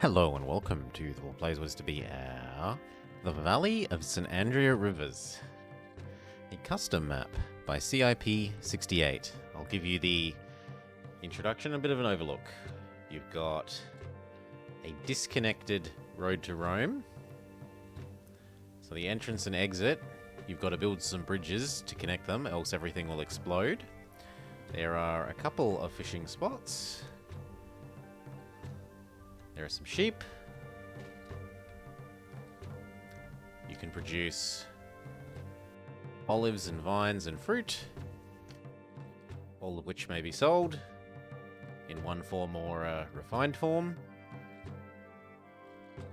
Hello and welcome to the plays was to be the Valley of St. Andrea Rivers, a custom map by CIP 68. I'll give you the introduction, a bit of an overlook. You've got a disconnected road to Rome, so the entrance and exit, you've got to build some bridges to connect them, else everything will explode. There are a couple of fishing spots. There are some sheep. You can produce olives and vines and fruit, all of which may be sold in one form or a refined form.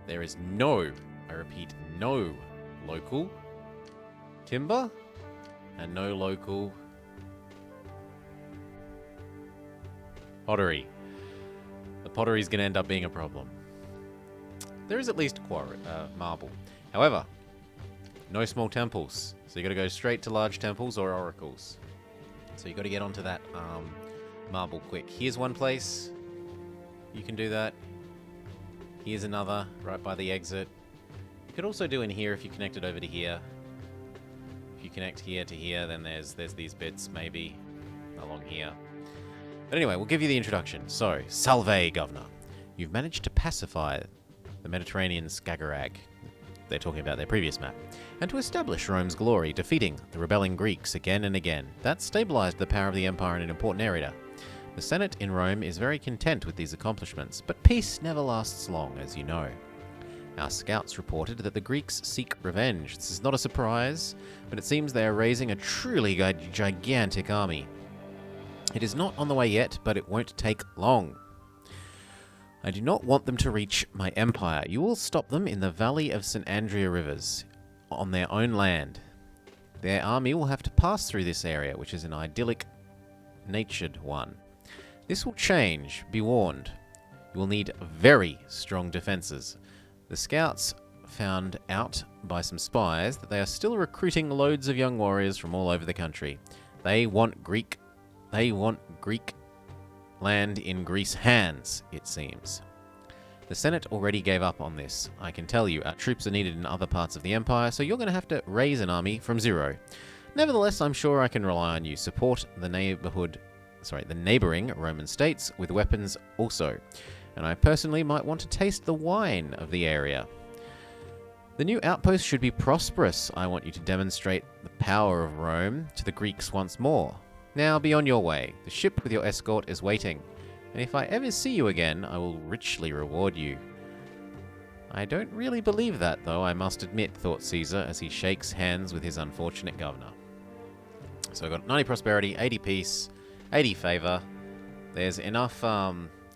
There is no, I repeat, no local timber and no local pottery. The pottery is going to end up being a problem. There is at least marble. However, no small temples. So you got to go straight to large temples or oracles. So you got to get onto that marble quick. Here's one place you can do that. Here's another right by the exit. You could also do in here if you connect it over to here. If you connect here to here, then there's these bits maybe along here. But anyway, we'll give you the introduction. So, Salve, Governor. You've managed to pacify the Mediterranean Skagerrak. They're talking about their previous map. And to establish Rome's glory, defeating the rebelling Greeks again and again. That stabilized the power of the empire in an important area. The Senate in Rome is very content with these accomplishments, but peace never lasts long, as you know. Our scouts reported that the Greeks seek revenge. This is not a surprise, but it seems they are raising a truly gigantic army. It is not on the way yet, but it won't take long. I do not want them to reach my empire. You will stop them in the Valley of St. Andrea Rivers, on their own land. Their army will have to pass through this area, which is an idyllic, natured one. This will change, be warned. You will need very strong defenses. The scouts found out by some spies that they are still recruiting loads of young warriors from all over the country. They want Greek land in Greece hands, it seems. The Senate already gave up on this. I can tell you, our troops are needed in other parts of the empire, so you're going to have to raise an army from zero. Nevertheless, I'm sure I can rely on you. Support the neighboring Roman states with weapons also. And I personally might want to taste the wine of the area. The new outpost should be prosperous. I want you to demonstrate the power of Rome to the Greeks once more. Now be on your way. The ship with your escort is waiting, and if I ever see you again, I will richly reward you. I don't really believe that, though, I must admit, thought Caesar as he shakes hands with his unfortunate governor. So I've got 90 prosperity, 80 peace, 80 favor. There's enough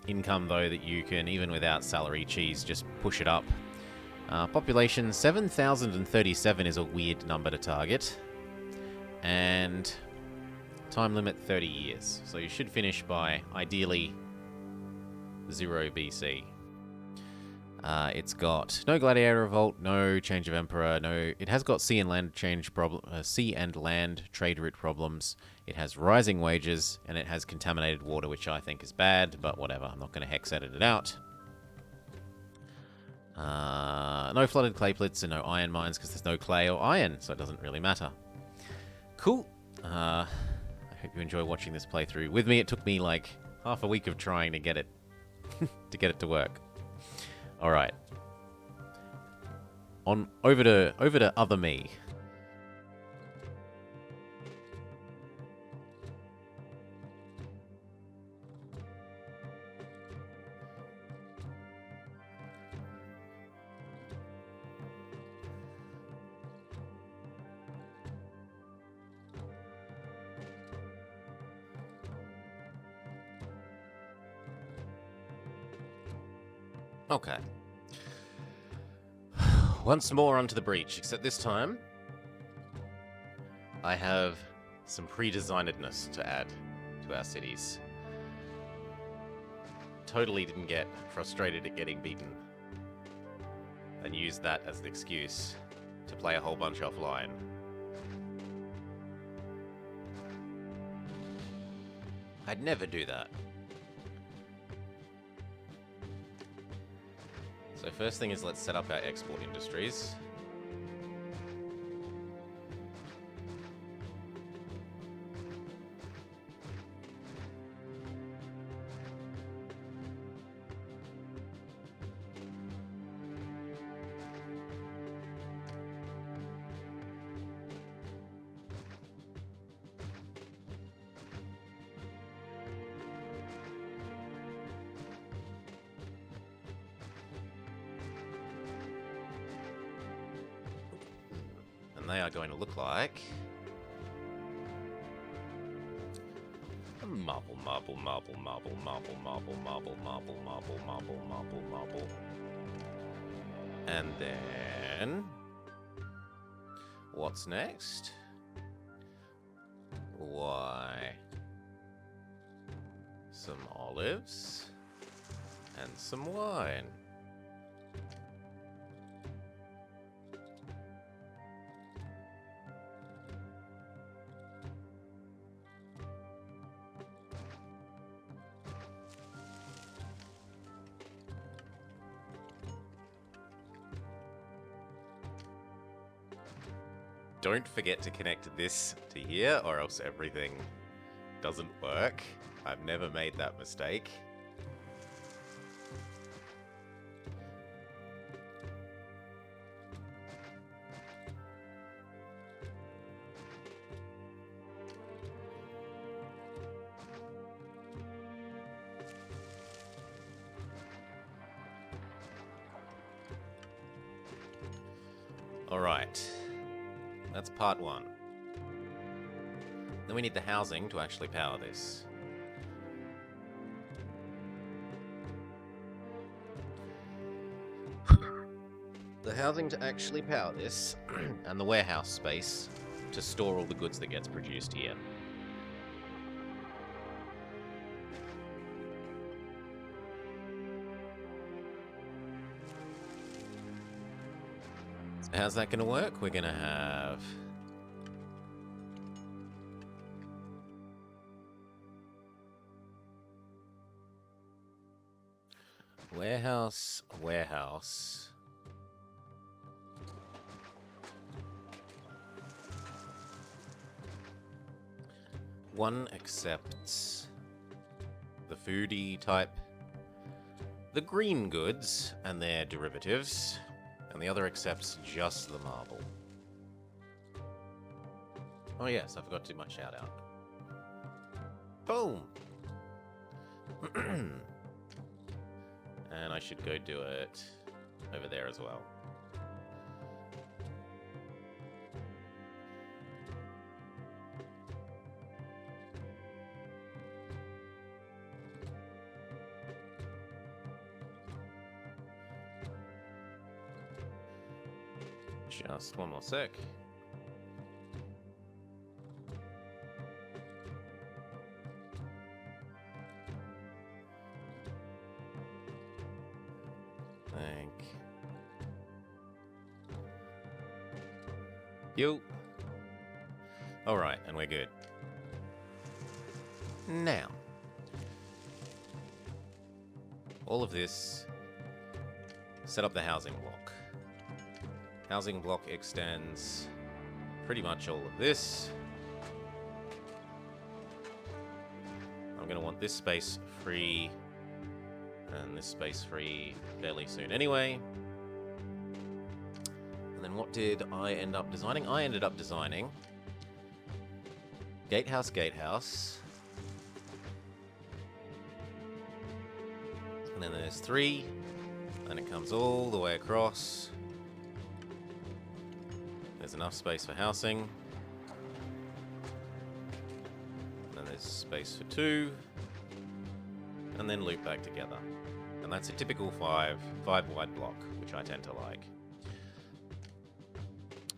income, though, that you can, even without salary cheese, just push it up. Population 7,037 is a weird number to target. And time limit 30 years. So you should finish by, ideally, 0 BC. It's got no gladiator revolt, no change of emperor, it has got sea and land trade route problems. It has rising wages, and it has contaminated water, which I think is bad, but whatever. I'm not going to hex edit it out. No flooded clay pits and no iron mines because there's no clay or iron, so it doesn't really matter. Cool. I hope you enjoy watching this playthrough with me. It took me like half a week of trying to get it to work. All right. Over to other me. Okay. Once more onto the breach, except this time I have some pre-designedness to add to our cities. Totally didn't get frustrated at getting beaten and use that as an excuse to play a whole bunch offline. I'd never do that. So first thing is let's set up our export industries. And they are going to look like marble, marble, marble, marble, marble, marble, marble, marble, marble, marble, marble, marble. And then what's next? Why, some olives and some wine. Don't forget to connect this to here, or else everything doesn't work. I've never made that mistake. All right. That's part one. Then we need the housing to actually power this. The housing to actually power this, and the warehouse space to store all the goods that gets produced here. How's that going to work? We're going to have warehouse, warehouse. One accepts the foodie type, the green goods and their derivatives, and the other accepts just the marble. Oh yes, I forgot to do my shout out. Boom! And I should go do it over there as well. Just one more sec. Thank you. Alright, and we're good. Now, all of this, set up the housing block. Housing block extends pretty much all of this. I'm going to want this space free and this space free fairly soon anyway. And then what did I end up designing? I ended up designing gatehouse, gatehouse. And then there's 3. And it comes all the way across. There's enough space for housing. And then there's space for 2. And then loop back together. And that's a typical 5 wide block, which I tend to like.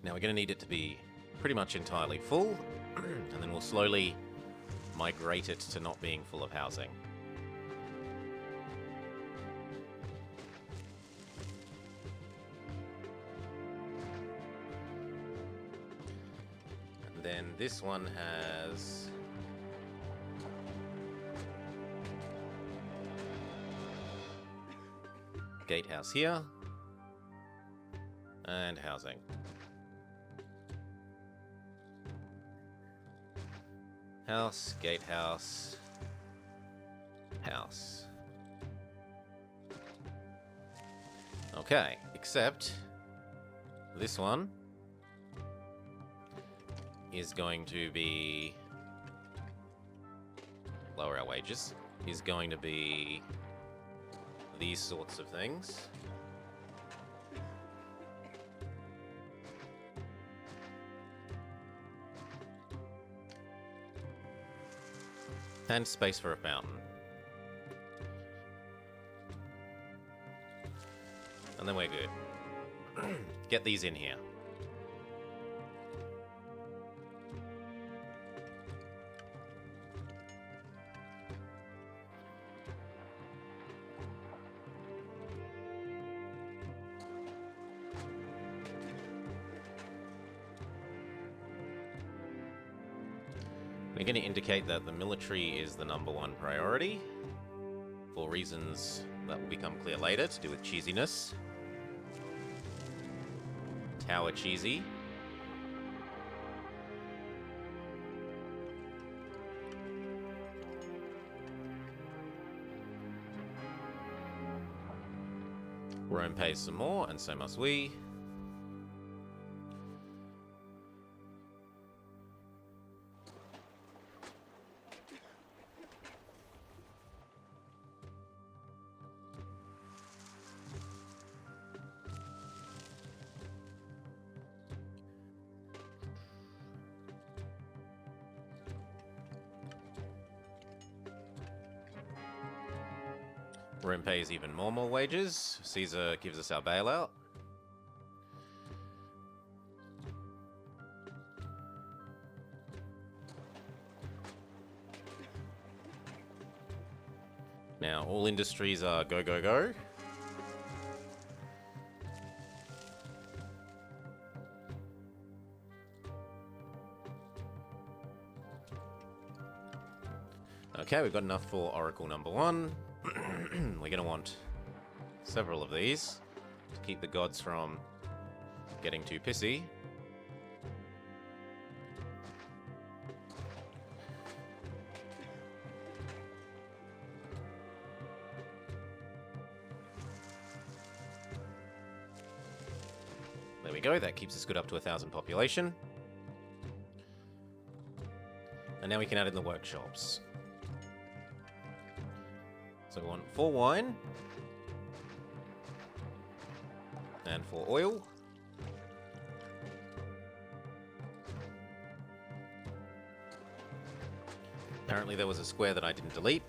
Now we're going to need it to be pretty much entirely full. And then we'll slowly migrate it to not being full of housing. Then this one has gatehouse here, And housing. House, gatehouse, house. Okay, except this one is going to be lower our wages, is going to be these sorts of things. And space for a fountain. And then we're good. Get these in here. We're going to indicate that the military is the #1 priority, for reasons that will become clear later, to do with cheesiness. Tower cheesy. Rome pays some more, and so must we. Rome pays even more wages. Caesar gives us our bailout. Now, all industries are go, go, go. Okay, we've got enough for Oracle #1. We're going to want several of these to keep the gods from getting too pissy. There we go, that keeps us good up to 1,000 population. And now we can add in the workshops. So we want 4 wine. And 4 oil. Apparently there was a square that I didn't delete.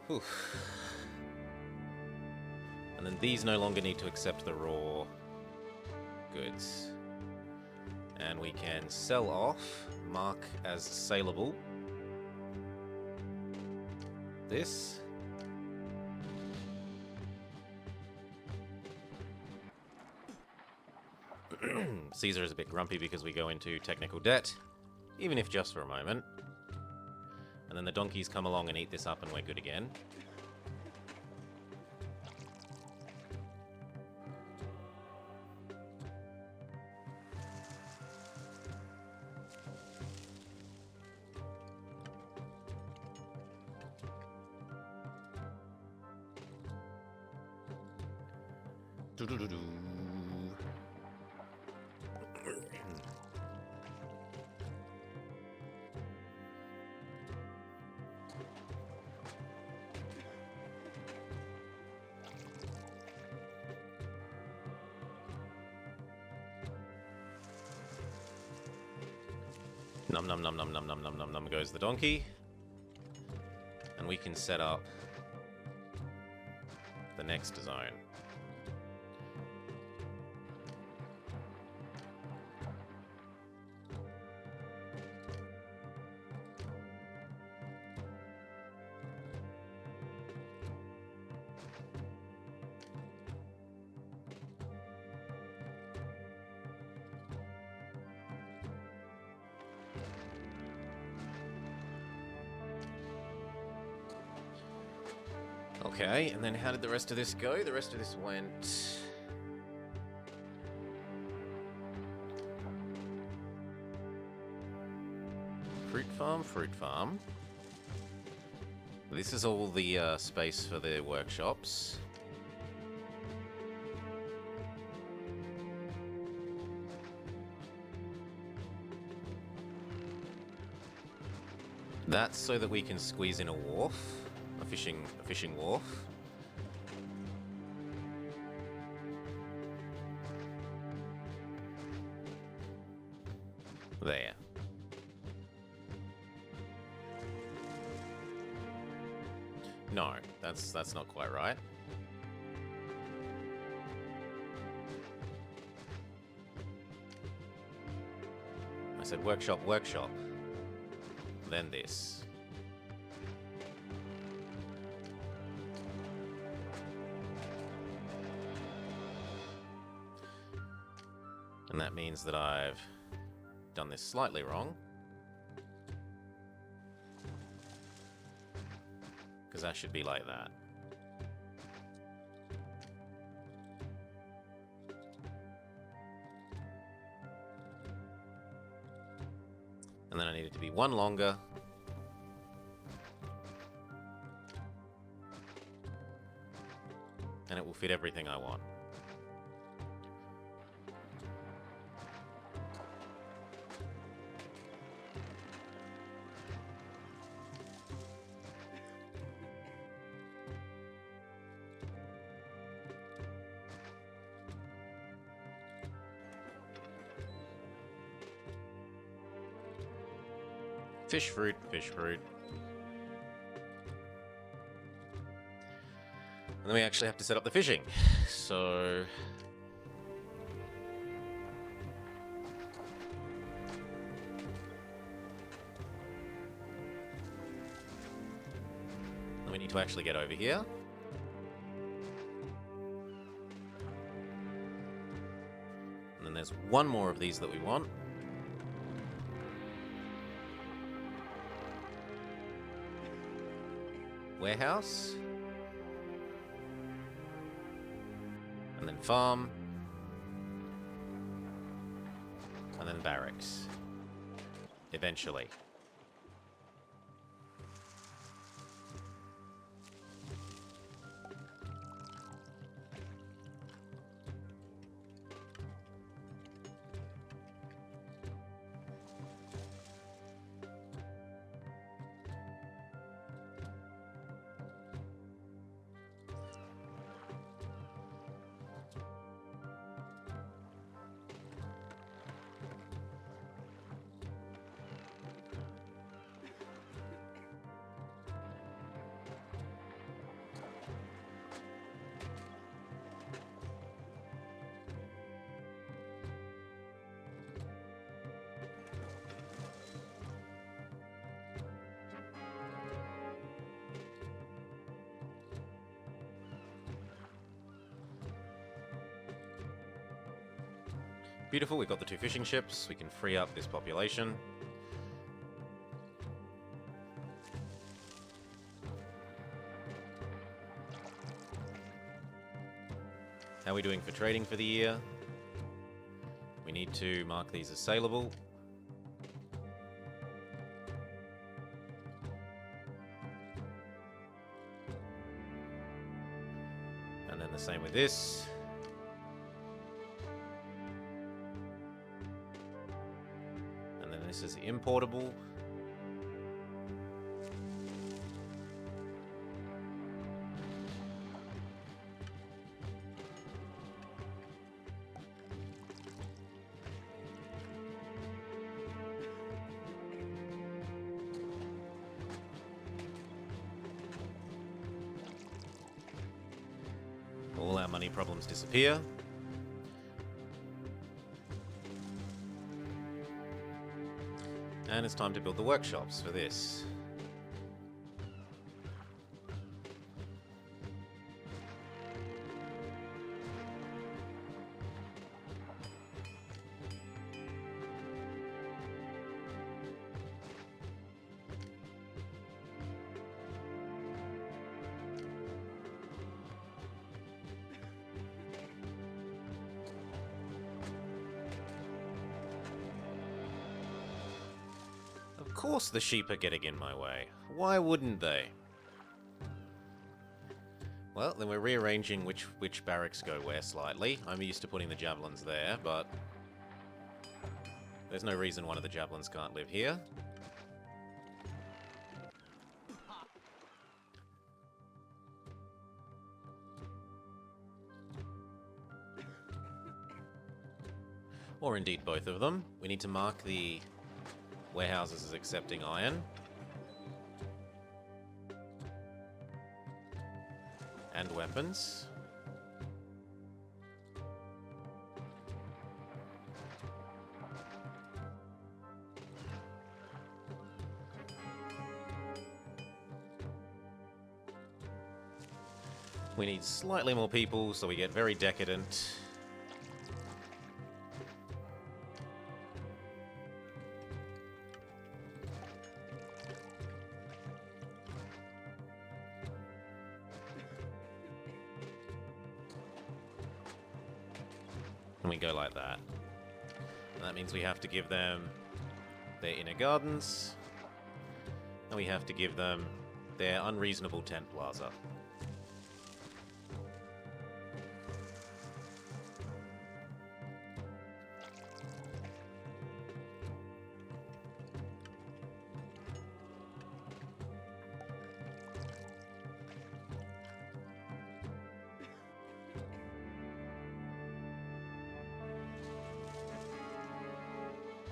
Whew. And then these no longer need to accept the raw goods. And we can sell off, mark as saleable, this. Caesar is a bit grumpy because we go into technical debt, even if just for a moment. And then the donkeys come along and eat this up and we're good again. Do-do-do-do. Num num num num num num num num num goes the donkey. And we can set up the next zone. Okay, and then how did the rest of this go? The rest of this went... Fruit farm, fruit farm. This is all the space for the workshops. That's so that we can squeeze in a wharf, a fishing wharf. There. No, that's not quite right. I said workshop, workshop. Then this. And that means that I've done this slightly wrong. Because that should be like that. And then I need it to be one longer. And it will fit everything I want. Fish fruit, fish fruit. And then we actually have to set up the fishing. So... then we need to actually get over here. And then there's one more of these that we want. Warehouse. And then farm. And then barracks. Eventually. Beautiful, we've got the two fishing ships. We can free up this population. How are we doing for trading for the year? We need to mark these as saleable. And then the same with this. And then this is importable. All our money problems disappear. And it's time to build the workshops for this. course the sheep are getting in my way. Why wouldn't they? Well, then we're rearranging which barracks go where slightly. I'm used to putting the javelins there, but there's no reason one of the javelins can't live here. Or indeed both of them. We need to mark the warehouses as accepting iron. And weapons. We need slightly more people, so we get very decadent. And we go like that. And that means we have to give them their inner gardens. And we have to give them their unreasonable tent plaza.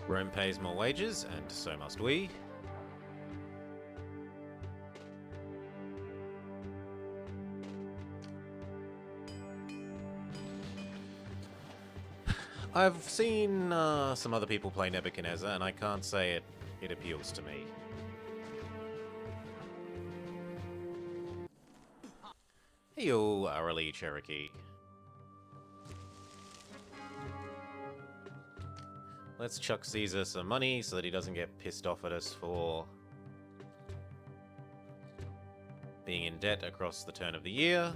Rome pays more wages, and so must we. I've seen some other people play Nebuchadnezzar, and I can't say it appeals to me. Hey, you hourly Cherokee. Let's chuck Caesar some money so that he doesn't get pissed off at us for being in debt across the turn of the year.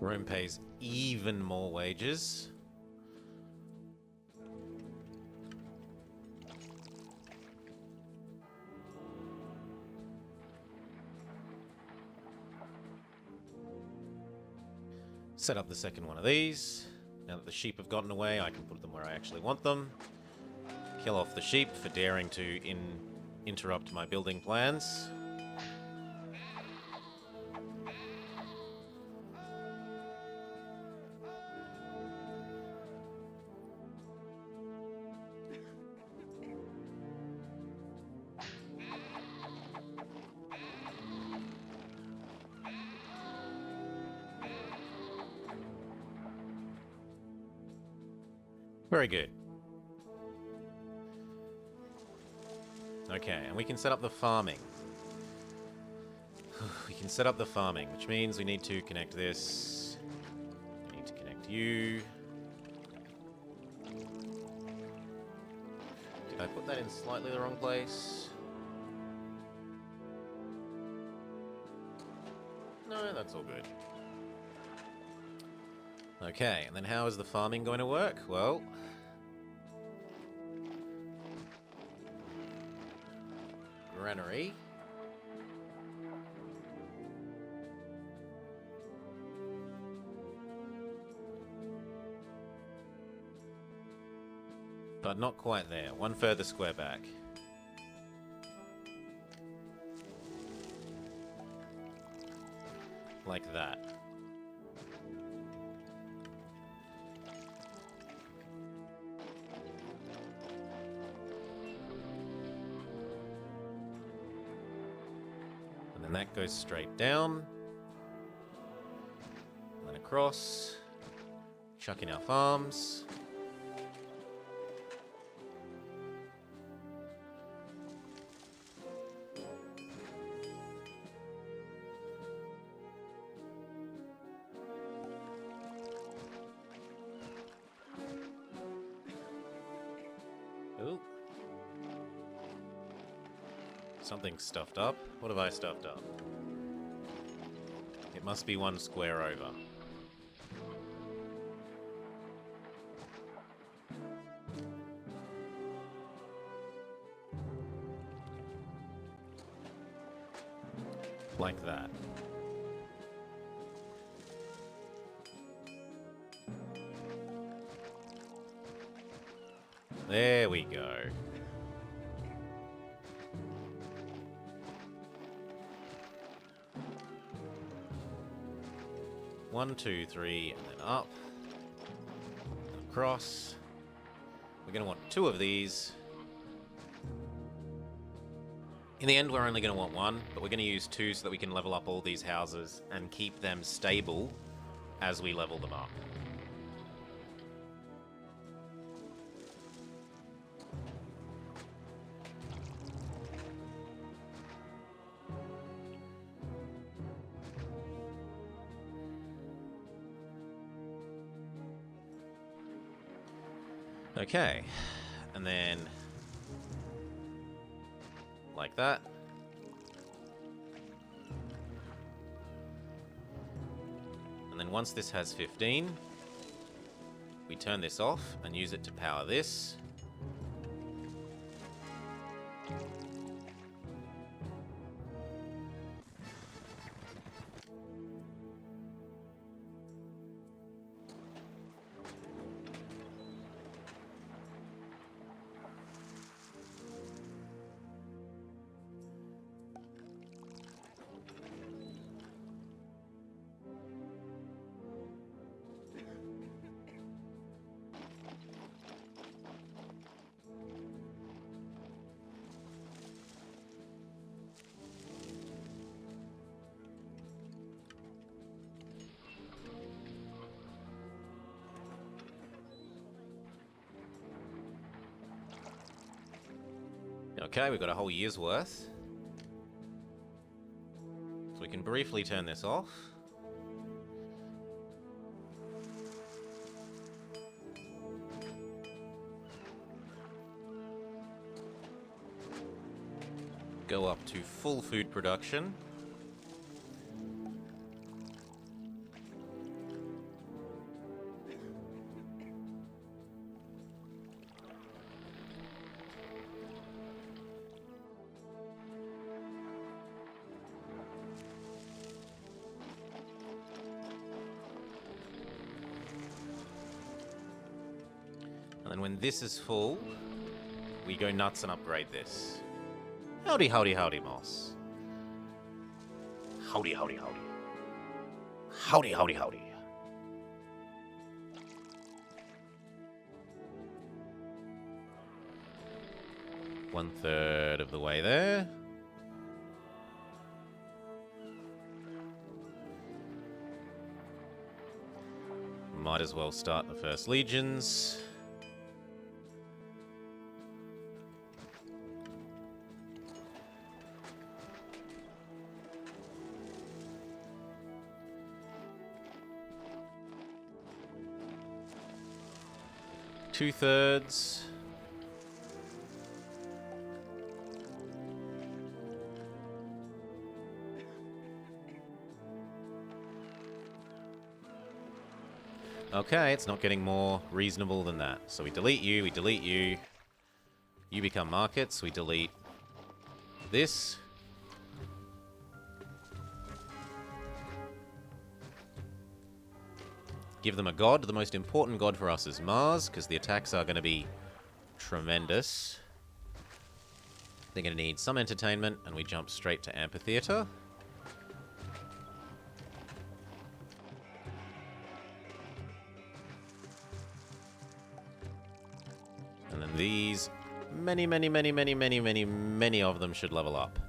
Rome pays even more wages. Set up the second one of these. Now that the sheep have gotten away, I can put them where I actually want them. Kill off the sheep for daring to interrupt my building plans. Very good. Okay, and we can set up the farming. We can set up the farming, which means we need to connect this. We need to connect you. Did I put that in slightly the wrong place? No, that's all good. Okay, and then how is the farming going to work? Well, granary. But not quite there. One further square back. Like that. And that goes straight down. And then across. Chuck in our farms. something's stuffed up. What have I stuffed up? It must be one square over. Like that. There we go. One, two, three, and then up. And across. We're going to want 2 of these. In the end, we're only going to want 1, but we're going to use 2 so that we can level up all these houses and keep them stable as we level them up. Okay, and then like that. And then once this has 15, we turn this off and use it to power this. Okay, we've got a whole year's worth. So we can briefly turn this off. Go up to full food production. And then when this is full, we go nuts and upgrade this. Howdy, howdy, howdy, Moss. Howdy, howdy, howdy. Howdy, howdy, howdy. One third of the way there. Might as well start the first legions. Two-thirds. Okay, it's not getting more reasonable than that. So we delete you, we delete you. You become markets, we delete this. Give them a god. The most important god for us is Mars, because the attacks are going to be tremendous. They're going to need some entertainment, and we jump straight to amphitheater. And then these, many of them should level up.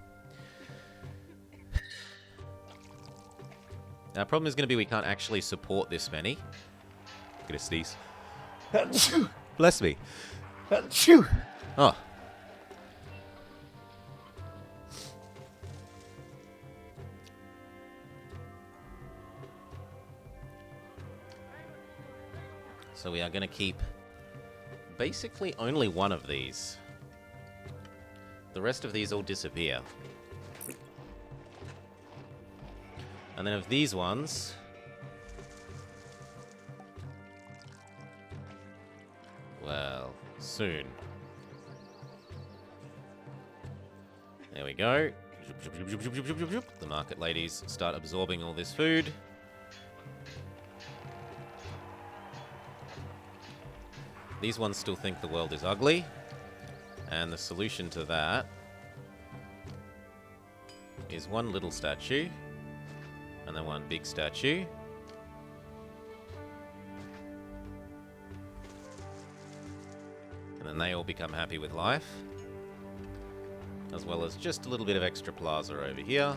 Our problem is going to be we can't actually support this many. Get a sneeze. Bless me. Oh. So we are going to keep basically only one of these. the rest of these all disappear. And then of these ones... well, soon. There we go. The market ladies start absorbing all this food. These ones still think the world is ugly. And the solution to that is one little statue. And then one big statue. And then they all become happy with life. As well as just a little bit of extra plaza over here.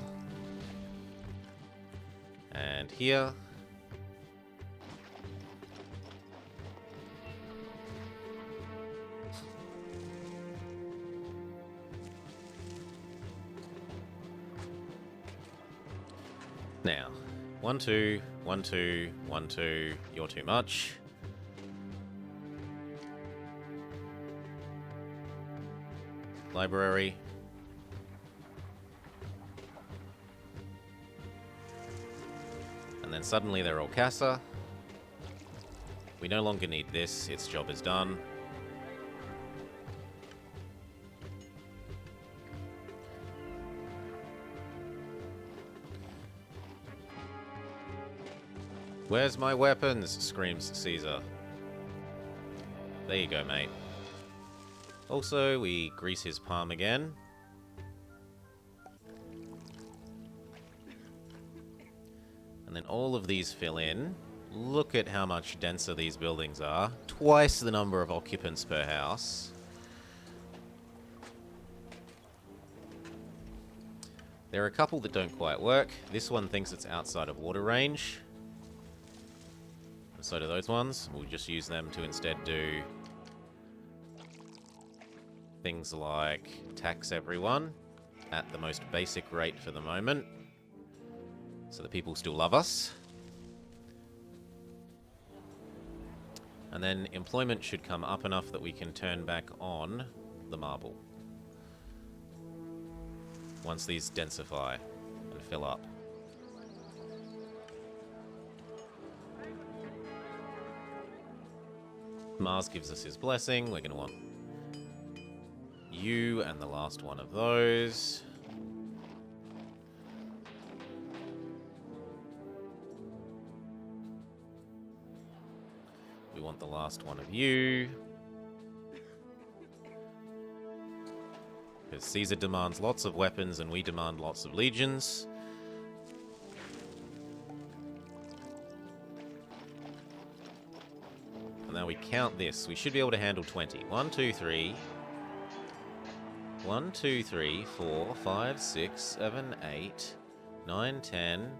And here. Now, 1, 2, 1, 2, 1, 2, you're too much. Library. And then suddenly they're all casa. We no longer need this, its job is done. Where's my weapons? Screams Caesar. There you go, mate. Also, we grease his palm again. And then all of these fill in. Look at how much denser these buildings are. Twice the number of occupants per house. There are a couple that don't quite work. This one thinks it's outside of water range. So do those ones. We'll just use them to instead do things like tax everyone at the most basic rate for the moment, so that people still love us. And then employment should come up enough that we can turn back on the marble once these densify and fill up. Mars gives us his blessing. We're going to want you and the last one of those. We want the last one of you. Because Caesar demands lots of weapons and we demand lots of legions. Now we count this. We should be able to handle 20. 1, 2, 3. 1, 2, 3, 4, 5, 6, 7, 8, 9, 10,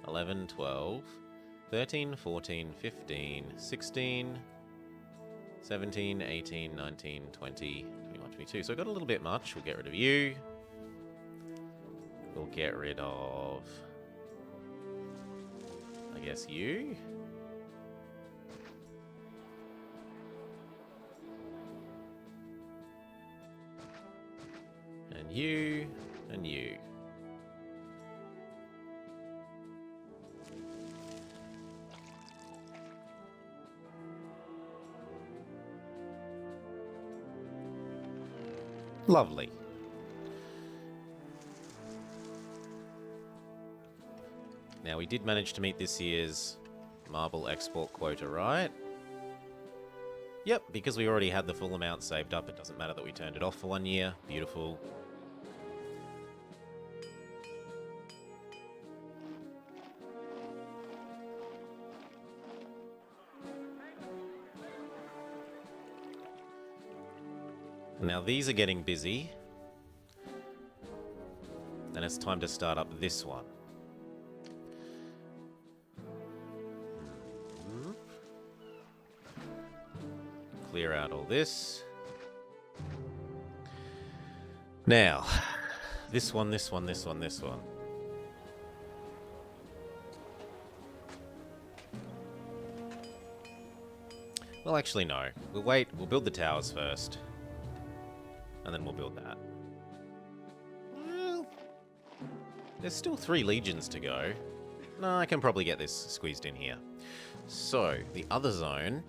11, 12, 13, 14, 15, 16, 17, 18, 19, 20, 21, 22. So I got a little bit much. We'll get rid of you. We'll get rid of, I guess, you. And you, and you. Lovely. Now, we did manage to meet this year's marble export quota, right? Yep, because we already had the full amount saved up, it doesn't matter that we turned it off for 1 year. Beautiful. Now these are getting busy. And it's time to start up this one. Clear out all this. Now, this one, this one, this one, this one. Well, actually, no. We'll wait. We'll build the towers first. And then we'll build that. There's still 3 legions to go. No, I can probably get this squeezed in here. So, the other zone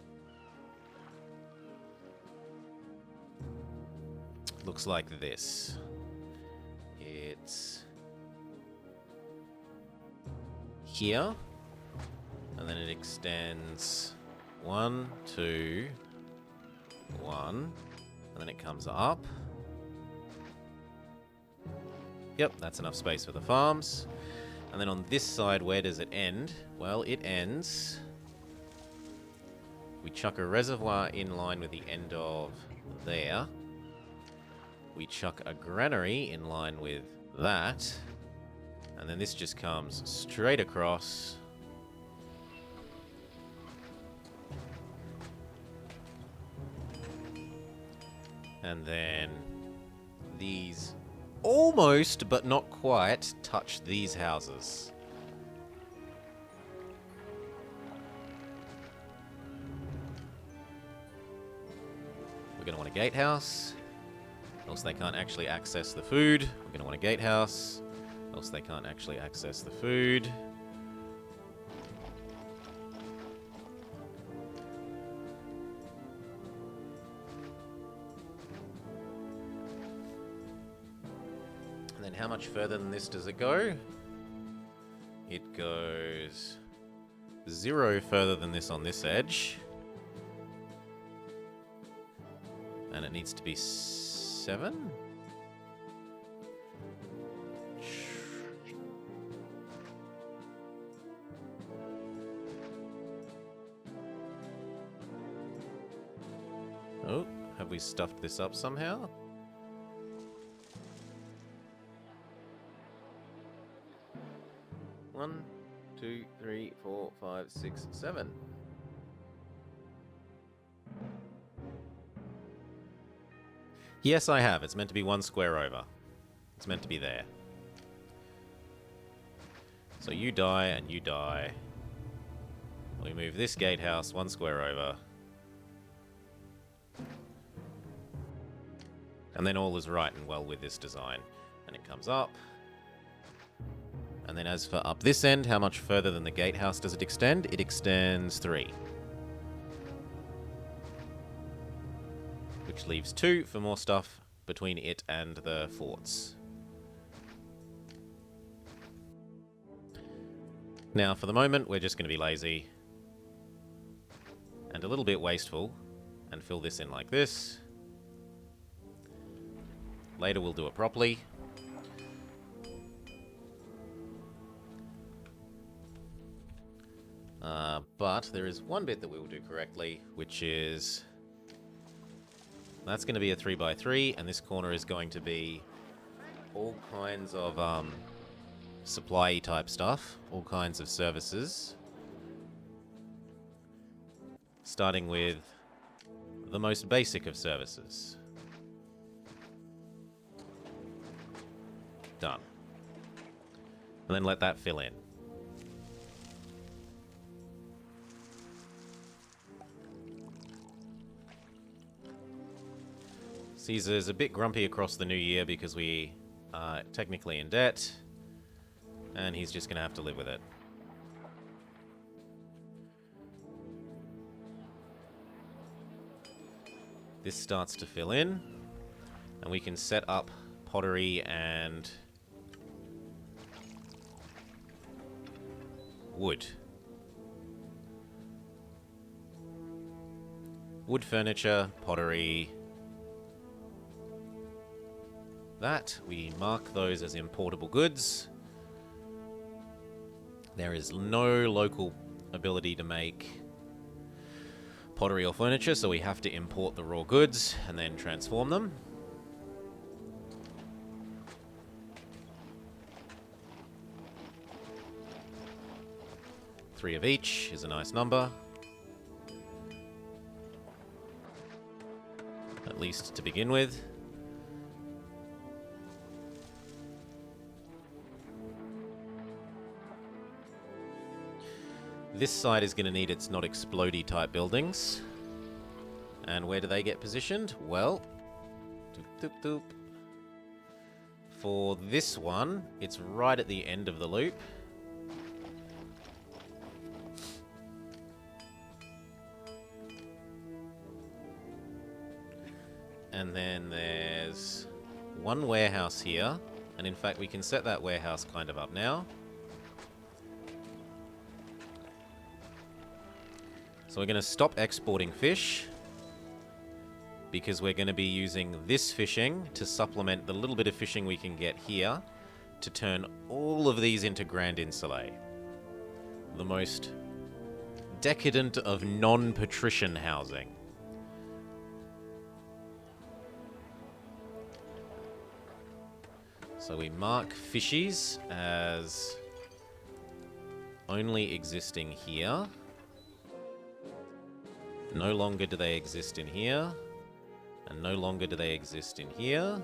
looks like this. It's here, and then it extends 1, 2, 1, and then it comes up. Yep, that's enough space for the farms. And then on this side, where does it end? Well, it ends... We chuck a reservoir in line with the end of there. We chuck a granary in line with that. And then this just comes straight across. And then these almost, but not quite, touch these houses. We're going to want a gatehouse, else they can't actually access the food. We're going to want a gatehouse, else they can't actually access the food. And then how much further than this does it go? It goes 0 further than this on this edge. And it needs to be 7? Oh, have we stuffed this up somehow? One, 2, 3, 4, 5, 6, 7. Yes, I have. It's meant to be 1 square over. It's meant to be there. So you die and you die. We move this gatehouse 1 square over. And then all is right and well with this design. And it comes up. And then as for up this end, how much further than the gatehouse does it extend? It extends 3. Which leaves 2 for more stuff between it and the forts. Now, for the moment, we're just going to be lazy. And a little bit wasteful. And fill this in like this. Later we'll do it properly. But there is one bit that we will do correctly, which is... That's going to be a 3x3, and this corner is going to be all kinds of supply-y type stuff, all kinds of services. Starting with the most basic of services. Done. And then let that fill in. Caesar's a bit grumpy across the new year because we are technically in debt, and he's just going to have to live with it. This starts to fill in, and we can set up pottery and wood. Wood furniture, pottery. That, we mark those as importable goods. There is no local ability to make pottery or furniture, so we have to import the raw goods and then transform them. Three of each is a nice number. At least to begin with. This side is going to need its not explodey type buildings. And where do they get positioned? Well, doop, doop, doop. For this one, it's right at the end of the loop. And then there's one warehouse here. And in fact, we can set that warehouse kind of up now. So we're going to stop exporting fish, because we're going to be using this fishing to supplement the little bit of fishing we can get here to turn all of these into Grand Insulae. The most decadent of non-patrician housing. So we mark fishies as only existing here. No longer do they exist in here. And no longer do they exist in here.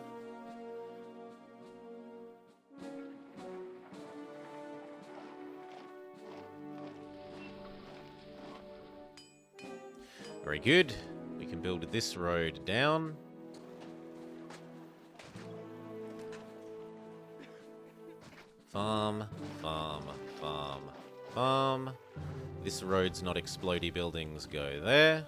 Very good. We can build this road down. Farm, farm, farm, farm. This road's not explodey buildings go there.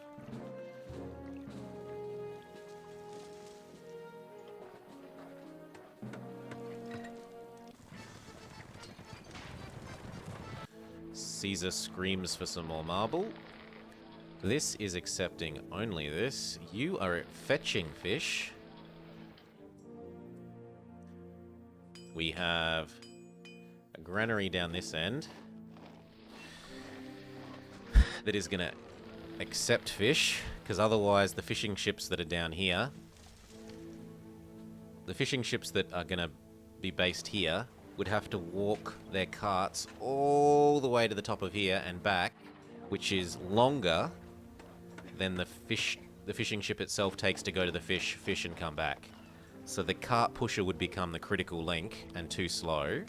Caesar screams for some more marble. This is accepting only this. You are fetching fish. We have a granary down this end that is going to accept fish, because otherwise the fishing ships that are down here, the fishing ships that are going to be based here, would have to walk their carts all the way to the top of here and back, which is longer than the fishing ship itself takes to go to the fish and come back. So the cart pusher would become the critical link and too slow.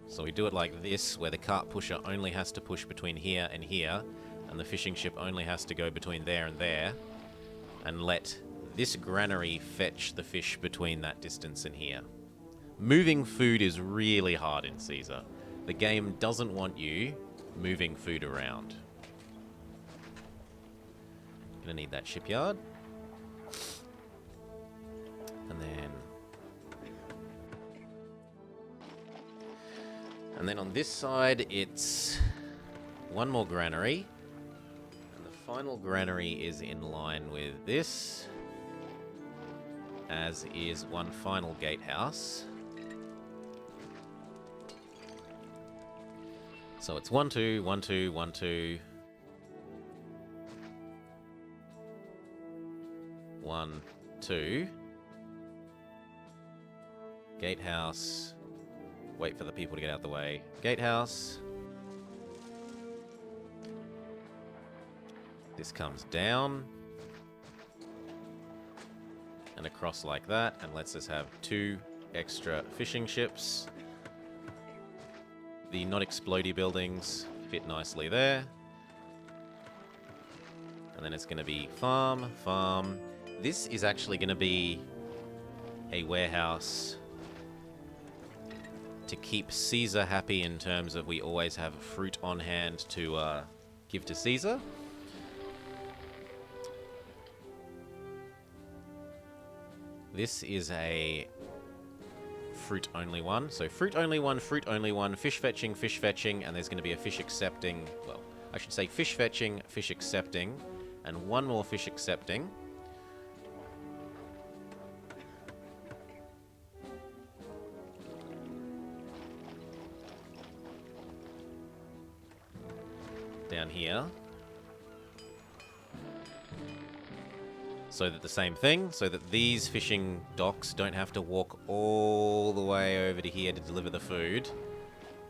So we do it like this, where the cart pusher only has to push between here and here, and the fishing ship only has to go between there and there, and let this granary fetch the fish between that distance and here. Moving food is really hard in Caesar. The game doesn't want you moving food around. Gonna need that shipyard. And then on this side, it's one more granary. And the final granary is in line with this, as is one final gatehouse. So it's 1, 2, 1, 2, 1, 2. 1, 2. Gatehouse. Wait for the people to get out the way. Gatehouse. This comes down. And across like that, and lets us have 2 extra fishing ships. The not explodey buildings fit nicely there. And then it's going to be farm, farm. This is actually going to be a warehouse to keep Caesar happy in terms of we always have fruit on hand to give to Caesar. This is a fruit only one. So fruit only one, fish fetching, and there's going to be a fish accepting. Well, I should say fish fetching, fish accepting, and one more fish accepting. Down here. So that the same thing, so that these fishing docks don't have to walk all the way over to here to deliver the food,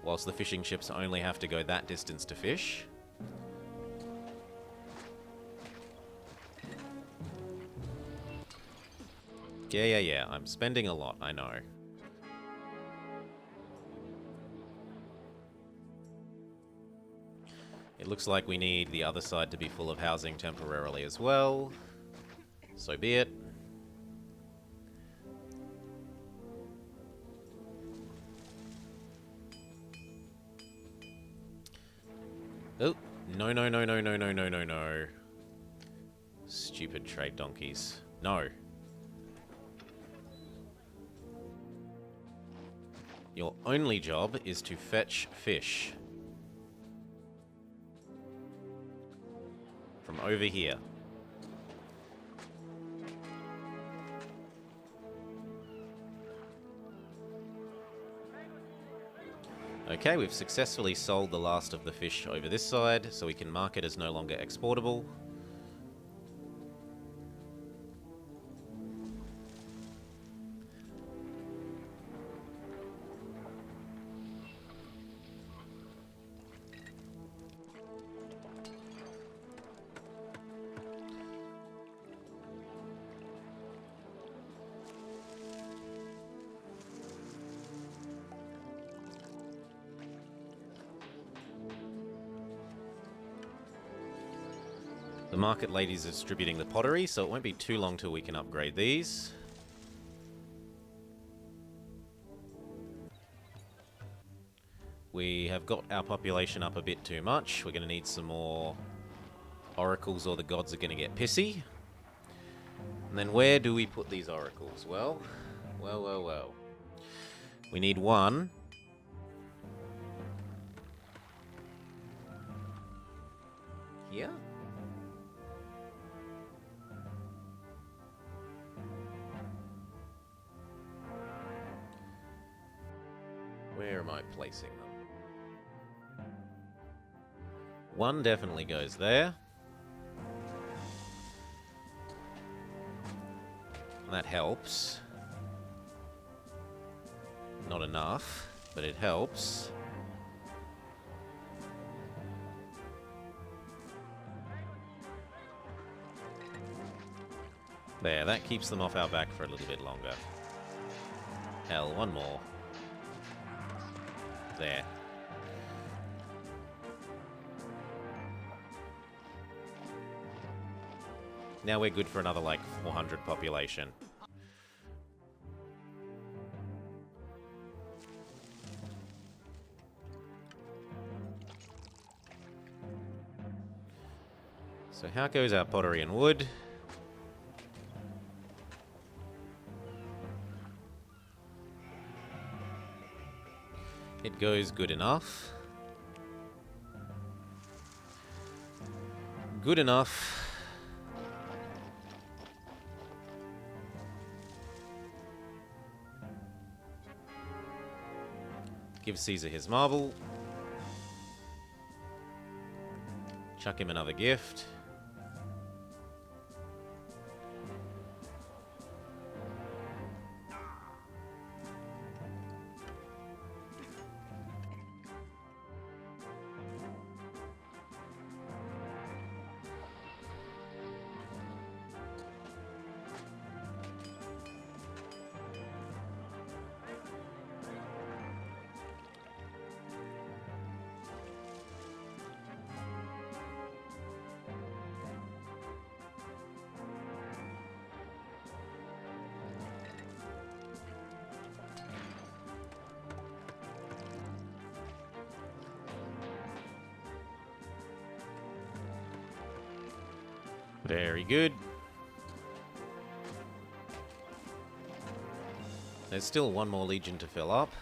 whilst the fishing ships only have to go that distance to fish. Yeah, I'm spending a lot, I know. It looks like we need the other side to be full of housing temporarily as well. So be it. Oh, no, no, no, no, no, no, no, no, no. Stupid trade donkeys. No. Your only job is to fetch fish. From over here. Okay, we've successfully sold the last of the fish over this side, so we can mark it as no longer exportable. The market lady's distributing the pottery, so it won't be too long till we can upgrade these. We have got our population up a bit too much. We're going to need some more oracles or the gods are going to get pissy. And then where do we put these oracles? Well. We need one. Here? Where am I placing them? One definitely goes there. That helps. Not enough, but it helps. There, that keeps them off our back for a little bit longer. Hell, one more. There. Now we're good for another, like, 400 population. So how goes our pottery and wood? It goes good enough. Good enough. Give Caesar his marble. Chuck him another gift. Very good. There's still one more legion to fill up.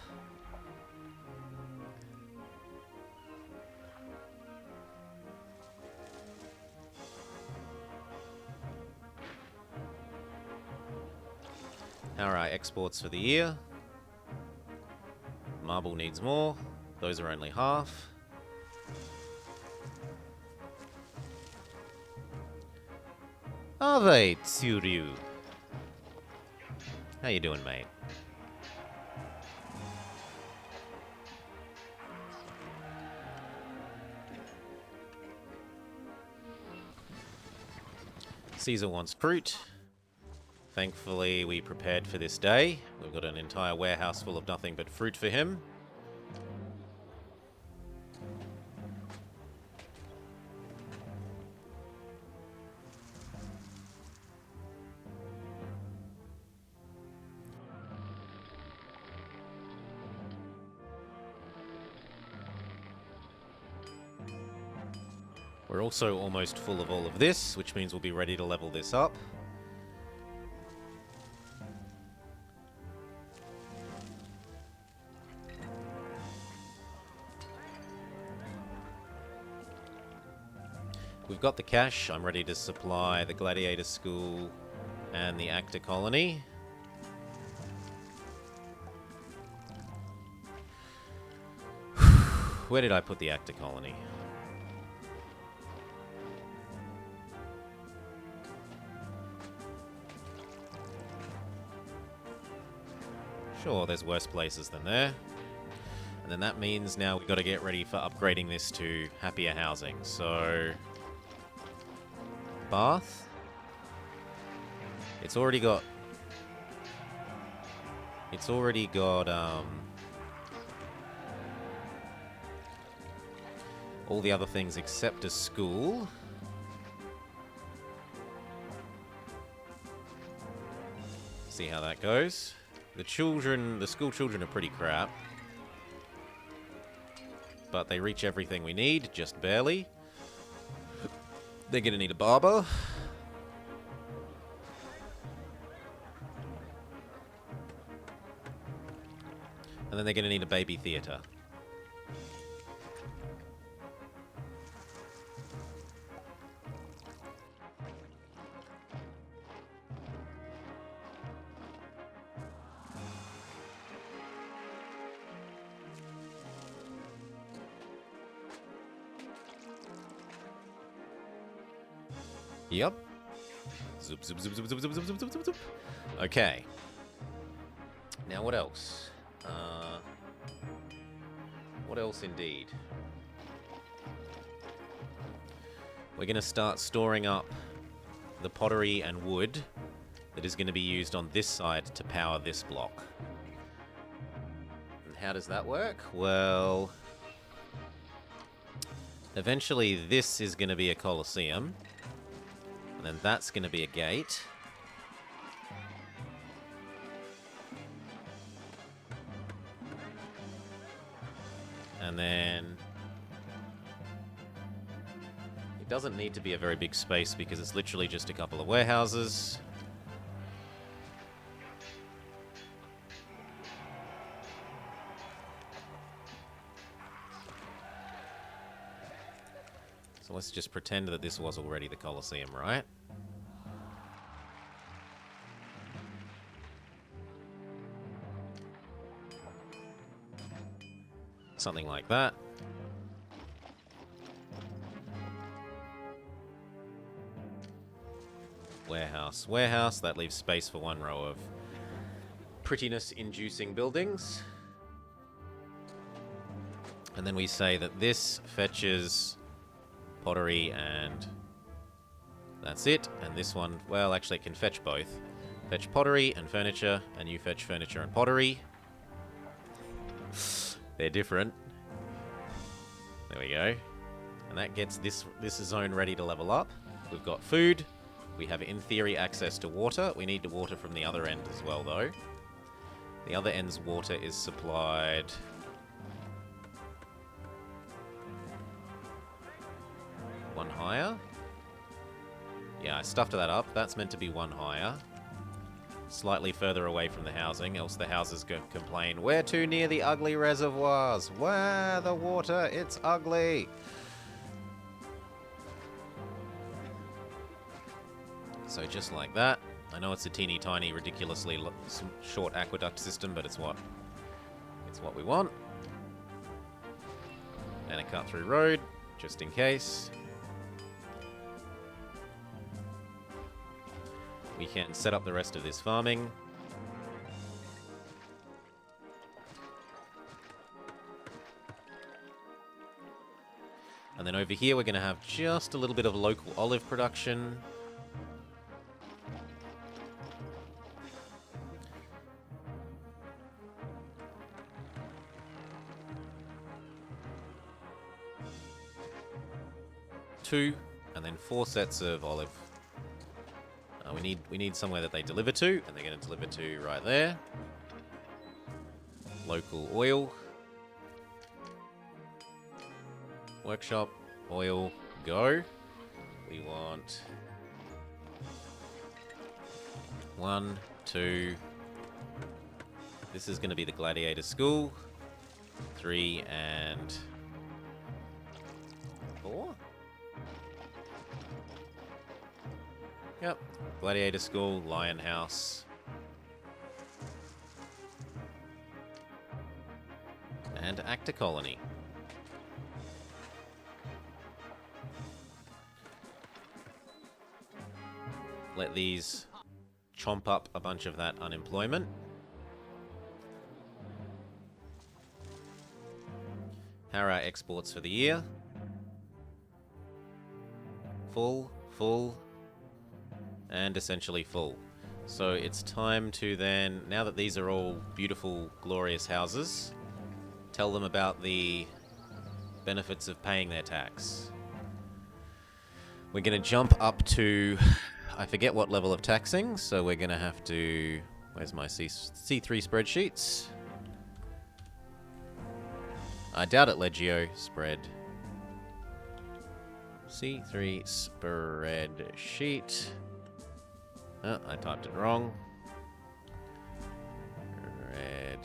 Alright, exports for the year. Marble needs more. Those are only half. Are they, Tsuryu? How you doing, mate? Caesar wants fruit. Thankfully, we prepared for this day. We've got an entire warehouse full of nothing but fruit for him. We're also almost full of all of this, which means we'll be ready to level this up. We've got the cash. I'm ready to supply the Gladiator School and the Actor Colony. Where did I put the Actor Colony? Sure, there's worse places than there. And then that means now we've got to get ready for upgrading this to happier housing. So... Bath. It's already got all the other things except a school. See how that goes. The school children are pretty crap. But they reach everything we need, just barely. They're gonna need a barber. And then they're gonna need a baby theater. Yep. Zoop, zoop, zoop, zoop, zoop, zoop, zoop, zoop, zoop, zoop. Okay. Now what else? What else indeed? We're going to start storing up the pottery and wood that is going to be used on this side to power this block. And how does that work? Well, eventually this is going to be a Colosseum. And then that's going to be a gate. And then... it doesn't need to be a very big space because it's literally just a couple of warehouses. So let's just pretend that this was already the Colosseum, right? Something like that. Warehouse, warehouse. That leaves space for one row of prettiness-inducing buildings. And then we say that this fetches pottery and that's it. And this one, well, actually it can fetch both. Fetch pottery and furniture, and you fetch furniture and pottery. They're different. There we go. And that gets this zone ready to level up. We've got food. We have, in theory, access to water. We need the water from the other end as well, though. The other end's water is supplied... one higher? Yeah, I stuffed that up. That's meant to be one higher. Slightly further away from the housing, else the houses complain, we're too near the ugly reservoirs. Where the water? It's ugly. So just like that. I know it's a teeny tiny, ridiculously short aqueduct system, but it's what we want. And a cut-through road, just in case. We can set up the rest of this farming. And then over here we're going to have just a little bit of local olive production. Two, and then 4 sets of olive. We need somewhere that they deliver to, and they're going to deliver to right there. Local oil. Workshop, oil, go. We want 1, 2. This is going to be the gladiator school. 3 and 4. Yep. Gladiator school, lion house. And actor colony. Let these chomp up a bunch of that unemployment. How are our exports for the year? Full, full, and essentially full. So it's time to then, now that these are all beautiful, glorious houses, tell them about the benefits of paying their tax. We're going to jump up to, I forget what level of taxing, so we're going to have to, where's my C3 spreadsheets? I doubt it, Legio. Spread. C3 spreadsheet. Oh, I typed it wrong. Red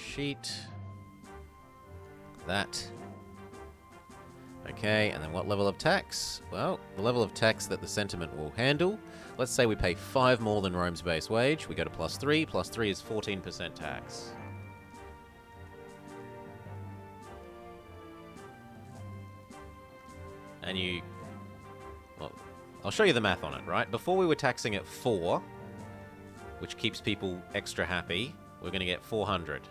sheet. That. Okay, and then what level of tax? Well, the level of tax that the sentiment will handle. Let's say we pay 5 more than Rome's base wage. We go to +3. +3 is 14% tax. And you... Well, I'll show you the math on it, right? Before we were taxing at 4, which keeps people extra happy, we're going to get 400.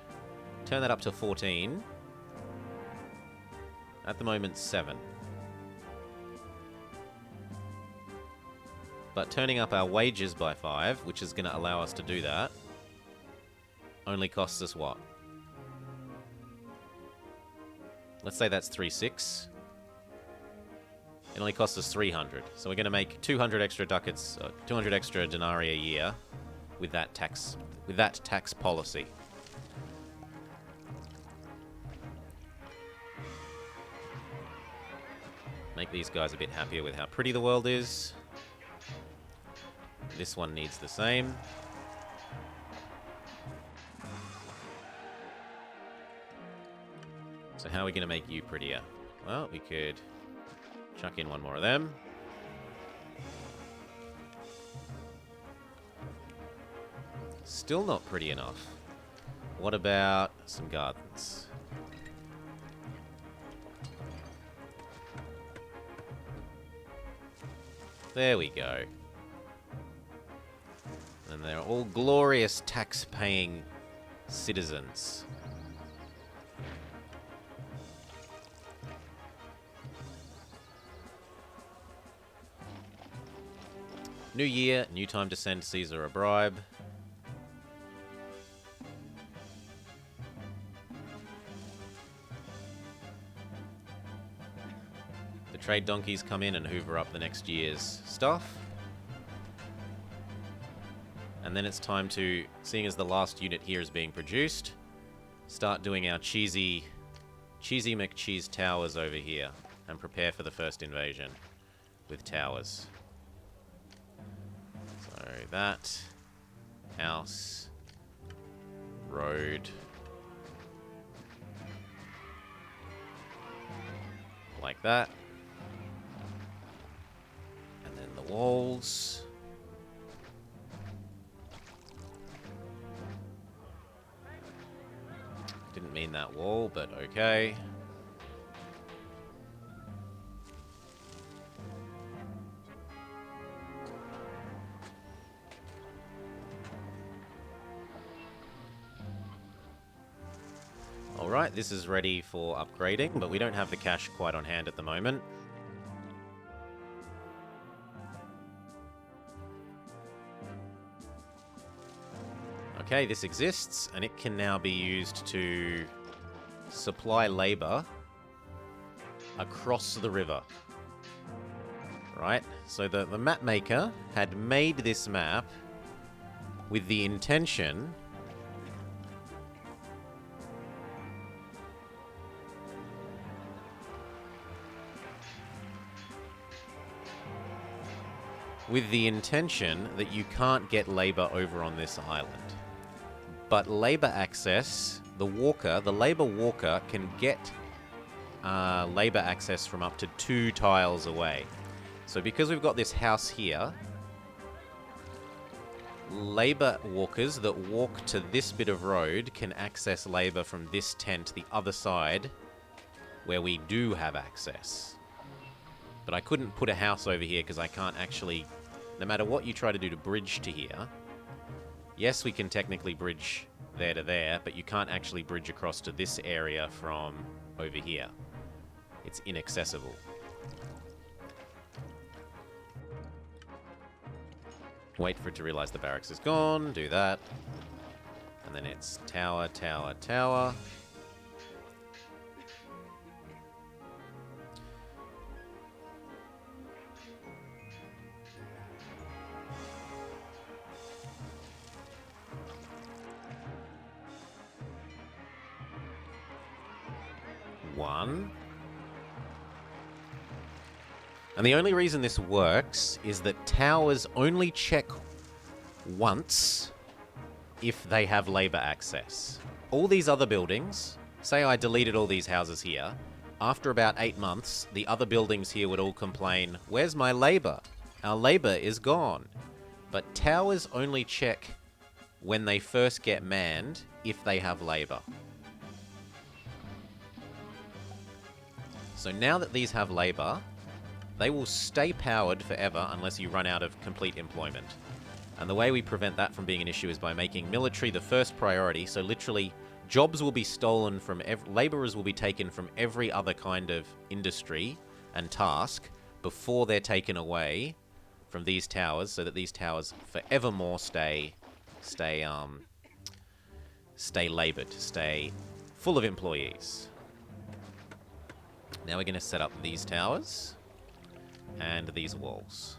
Turn that up to 14. At the moment, 7. But turning up our wages by 5, which is going to allow us to do that, only costs us what? Let's say that's 3.6. It only costs us 300. So we're going to make 200 extra ducats, 200 extra denarii a year with that tax policy. Make these guys a bit happier with how pretty the world is. This one needs the same. So how are we going to make you prettier? Well, we could chuck in one more of them. Still not pretty enough. What about some gardens? There we go. And they're all glorious tax-paying citizens. New year, new time to send Caesar a bribe. The trade donkeys come in and hoover up the next year's stuff. And then it's time to, seeing as the last unit here is being produced, start doing our cheesy McCheese towers over here and prepare for the first invasion with towers. So that, house, road, like that. And then the walls. Didn't mean that wall, but okay. Alright, this is ready for upgrading, but we don't have the cash quite on hand at the moment. Okay, this exists, and it can now be used to supply labor across the river. Right? So the map maker had made this map with the intention with the intention that you can't get labor over on this island. But labor access, the labor walker can get labor access from up to 2 tiles away. So because we've got this house here, labor walkers that walk to this bit of road can access labor from this tent, the other side, where we do have access. But I couldn't put a house over here because I can't actually, no matter what you try to do to bridge to here, yes, we can technically bridge there to there, but you can't actually bridge across to this area from over here. It's inaccessible. Wait for it to realize the barracks is gone, do that. And then it's tower, tower, tower. One. And the only reason this works is that towers only check once if they have labor access. All these other buildings, say I deleted all these houses here, after about 8 months, the other buildings here would all complain, "Where's my labor? Our labor is gone." But towers only check when they first get manned if they have labor. So now that these have labor, they will stay powered forever unless you run out of complete employment. And the way we prevent that from being an issue is by making military the first priority. So literally, jobs will be stolen from laborers will be taken from every other kind of industry and task before they're taken away from these towers, so that these towers forevermore stay labored, stay full of employees. Now we're going to set up these towers and these walls.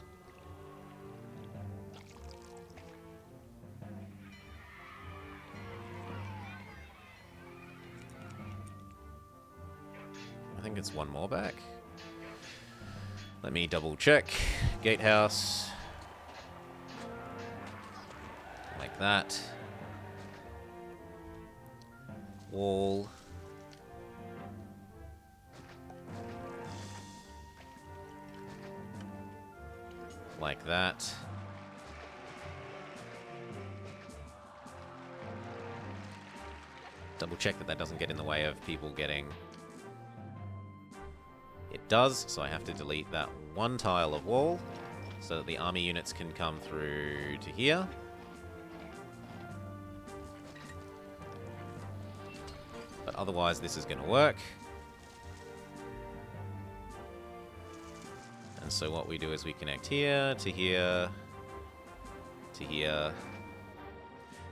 I think it's one more back. Let me double check. Gatehouse. Like that. Wall. Like that. Double check that that doesn't get in the way of people getting... It does, so I have to delete that one tile of wall so that the army units can come through to here. But otherwise this is going to work. And so what we do is we connect here, to here, to here.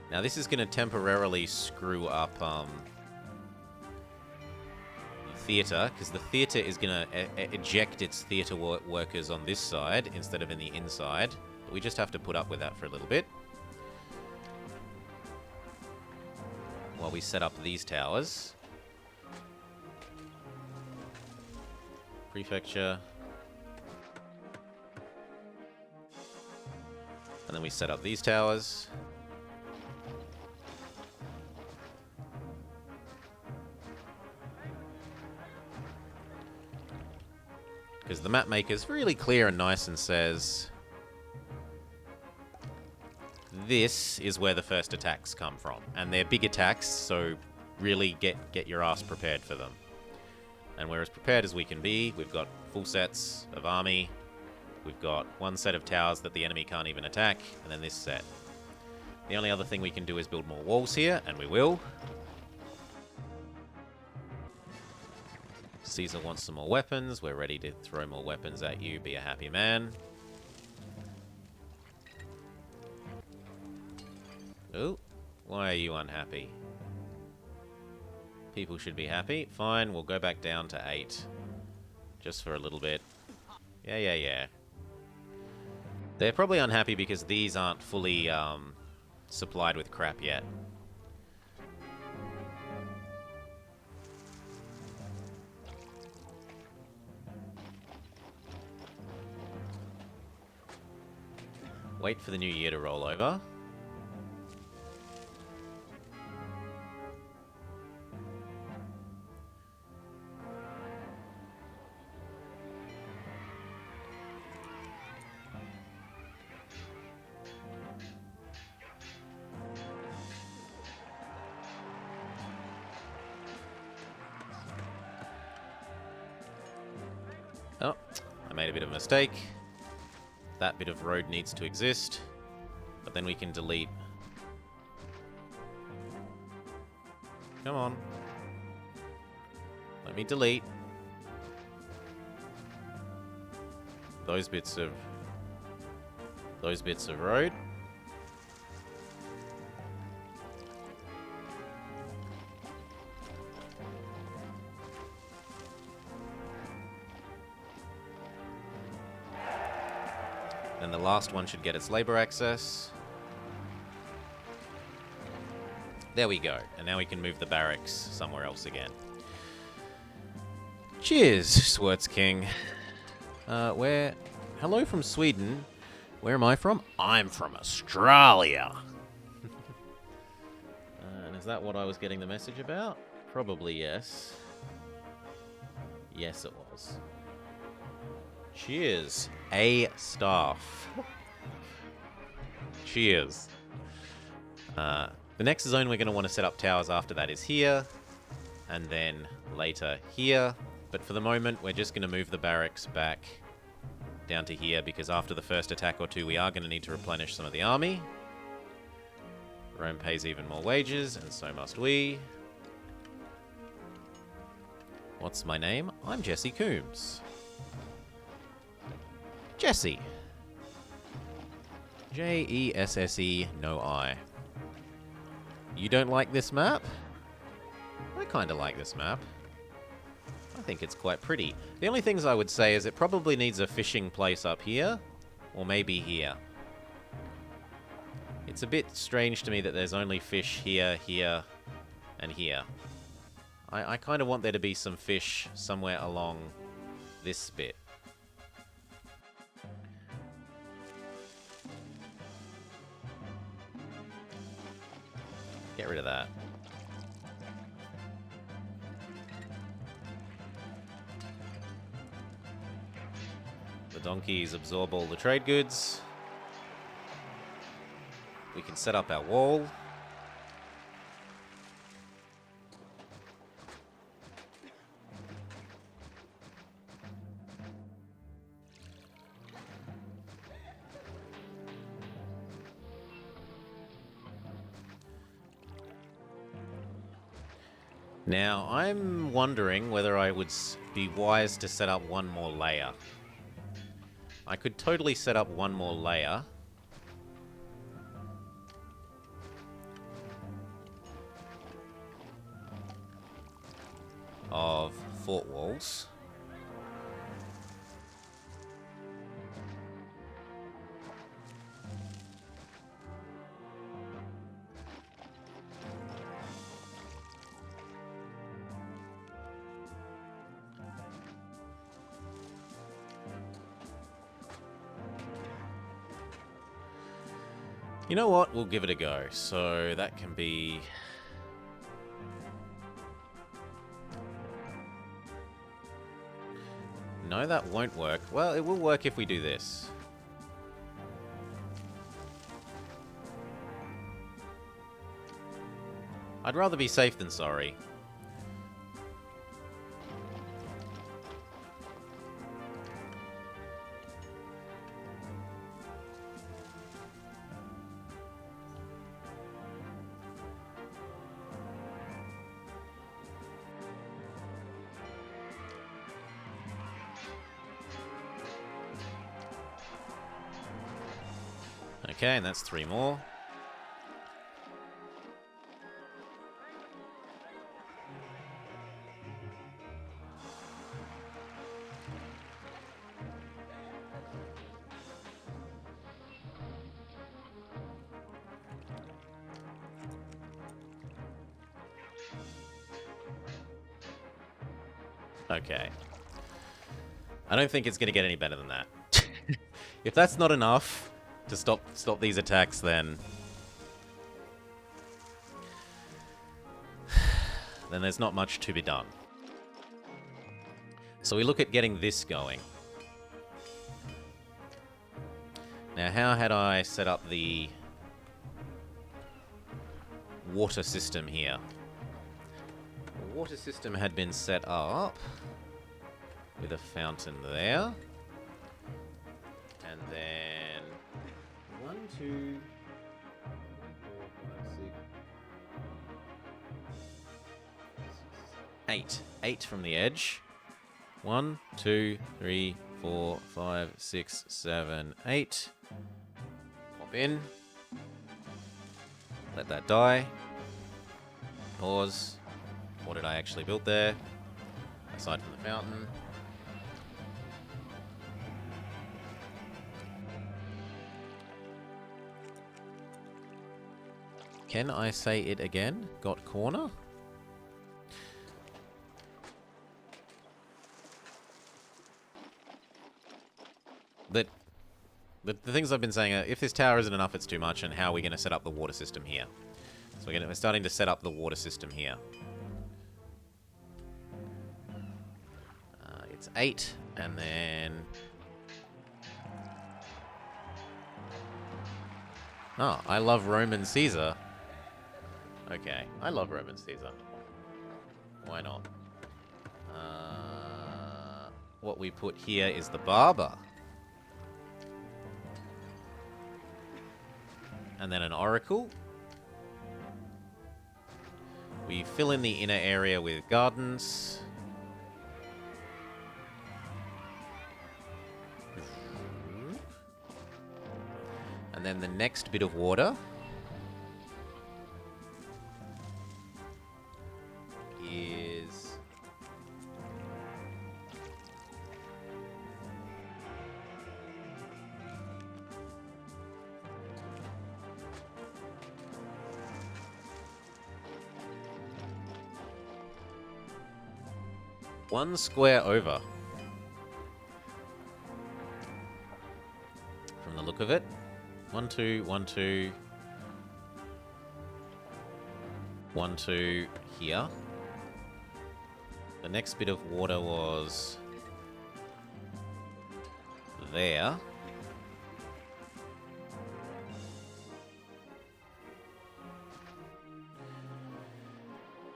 Now this is going to temporarily screw up the theatre, because the theatre is going to eject its theatre workers on this side instead of in the inside. But we just have to put up with that for a little bit. While we set up these towers. Prefecture. And then we set up these towers. Because the map maker is really clear and nice and says, this is where the first attacks come from. And they're big attacks, so really get your ass prepared for them. And we're as prepared as we can be. We've got full sets of army. We've got one set of towers that the enemy can't even attack, and then this set. The only other thing we can do is build more walls here, and we will. Caesar wants some more weapons. We're ready to throw more weapons at you. Be a happy man. Oh, why are you unhappy? People should be happy. Fine, we'll go back down to 8. Just for a little bit. Yeah. They're probably unhappy because these aren't fully supplied with crap yet. Wait for the new year to roll over. Oh, I made a bit of a mistake. That bit of road needs to exist. But then we can delete. Come on. Let me delete those bits of road. Then the last one should get its labor access. There we go. And now we can move the barracks somewhere else again. Cheers, Swartz King. Hello from Sweden. Where am I from? I'm from Australia. And is that what I was getting the message about? Probably yes. Yes, it was. Cheers. A staff. Cheers. The next zone we're going to want to set up towers after that is here. And then later here. But for the moment, we're just going to move the barracks back down to here, because after the first attack or two, we are going to need to replenish some of the army. Rome pays even more wages, and so must we. What's my name? I'm Jesse Coombs. Jesse. Jesse, no I. You don't like this map? I kind of like this map. I think it's quite pretty. The only things I would say is it probably needs a fishing place up here, or maybe here. It's a bit strange to me that there's only fish here, here, and here. I kind of want there to be some fish somewhere along this bit. Get rid of that. The donkeys absorb all the trade goods. We can set up our wall. Now, I'm wondering whether I would be wise to set up one more layer. I could totally set up one more layer. Of fort walls. You know what? We'll give it a go. So that can be... No, that won't work. Well, it will work if we do this. I'd rather be safe than sorry. Okay, and that's 3 more. Okay. I don't think it's going to get any better than that. If that's not enough, to stop these attacks, then there's not much to be done. So we look at getting this going. Now, how had I set up the water system here? The water system had been set up with a fountain there. And then 1, 2, 8. 8 from the edge. 1, 2, 3, 4, 5, 6, 7, 8. Pop in. Let that die. Pause. What did I actually build there? Aside from the fountain. Can I say it again? Got corner? The things I've been saying are, if this tower isn't enough, it's too much, and how are we going to set up the water system here? So we're starting to set up the water system here. It's 8, and then... Oh, I love Roman Caesar. Okay, I love Roman Caesar. Why not? What we put here is the barber. And then an oracle. We fill in the inner area with gardens. And then the next bit of water is... one square over. From the look of it. 1, 2, 1, 2. 1, 2 here. The next bit of water was there.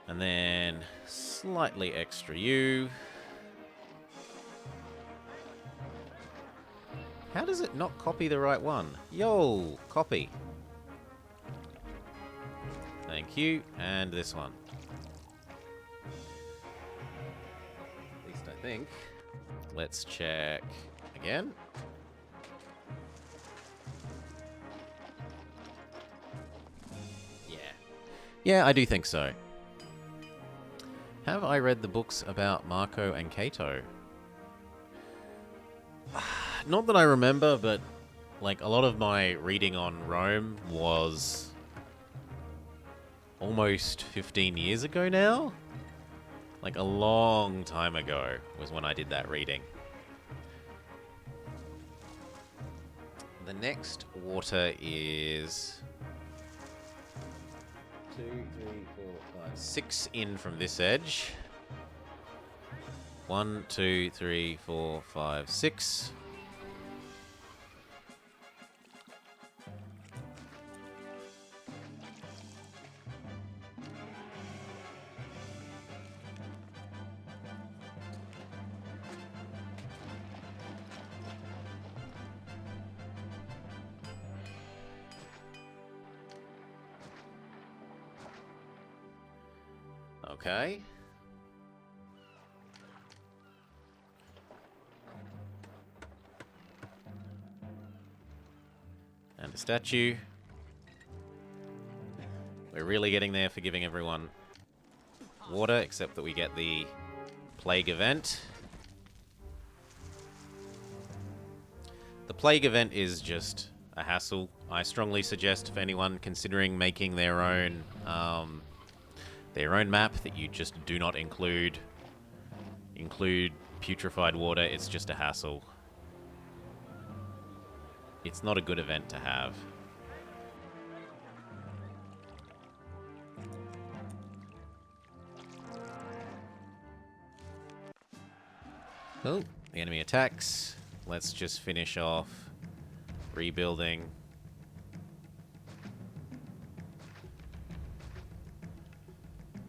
And then slightly extra U. How does it not copy the right one? Yo, copy. Thank you. And this one. At least I think. Let's check again. Yeah. Yeah, I do think so. Have I read the books about Marco and Cato? Not that I remember, but like a lot of my reading on Rome was almost 15 years ago now. Like a long time ago was when I did that reading. The next water is 2, 3, 4, 5, 6 in from this edge. 1, 2, 3, 4, 5, 6. Okay. And a statue. We're really getting there for giving everyone water, except that we get the plague event. The plague event is just a hassle. I strongly suggest for anyone considering making their own map that you just do not include putrefied water. It's just a hassle. It's not a good event to have. Oh, the enemy attacks. Let's just finish off rebuilding.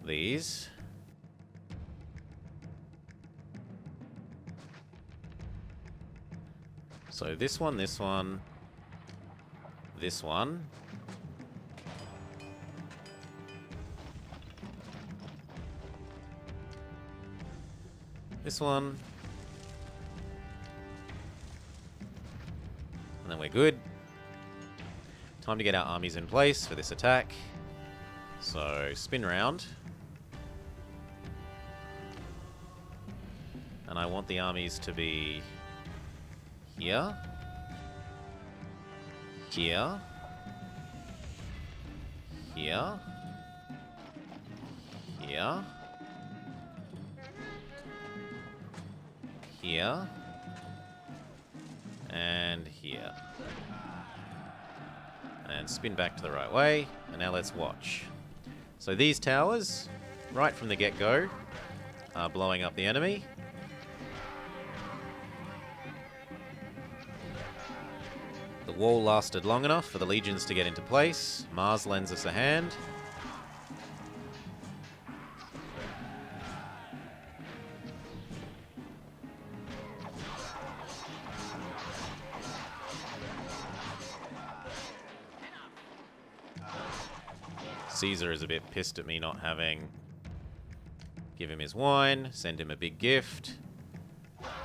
These. So this one, this one, this one. This one. And then we're good. Time to get our armies in place for this attack. So, spin round. And I want the armies to be here. Here. Here. Here. Here. And here. And spin back to the right way. And now let's watch. So these towers, right from the get-go, are blowing up the enemy. The wall lasted long enough for the legions to get into place. Mars lends us a hand. Caesar is a bit pissed at me not having... Give him his wine, send him a big gift.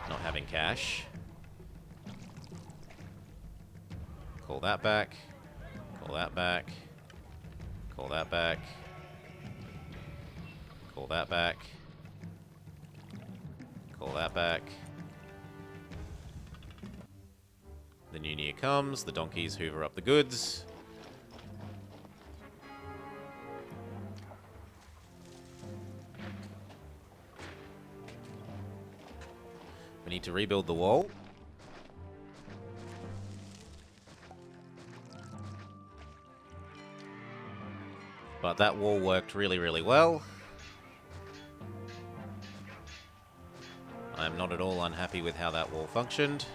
Not having cash. Call that back. Call that back. Call that back. Call that back. Call that back. The new year comes, the donkeys hoover up the goods. We need to rebuild the wall. But that wall worked really, really well. I'm not at all unhappy with how that wall functioned.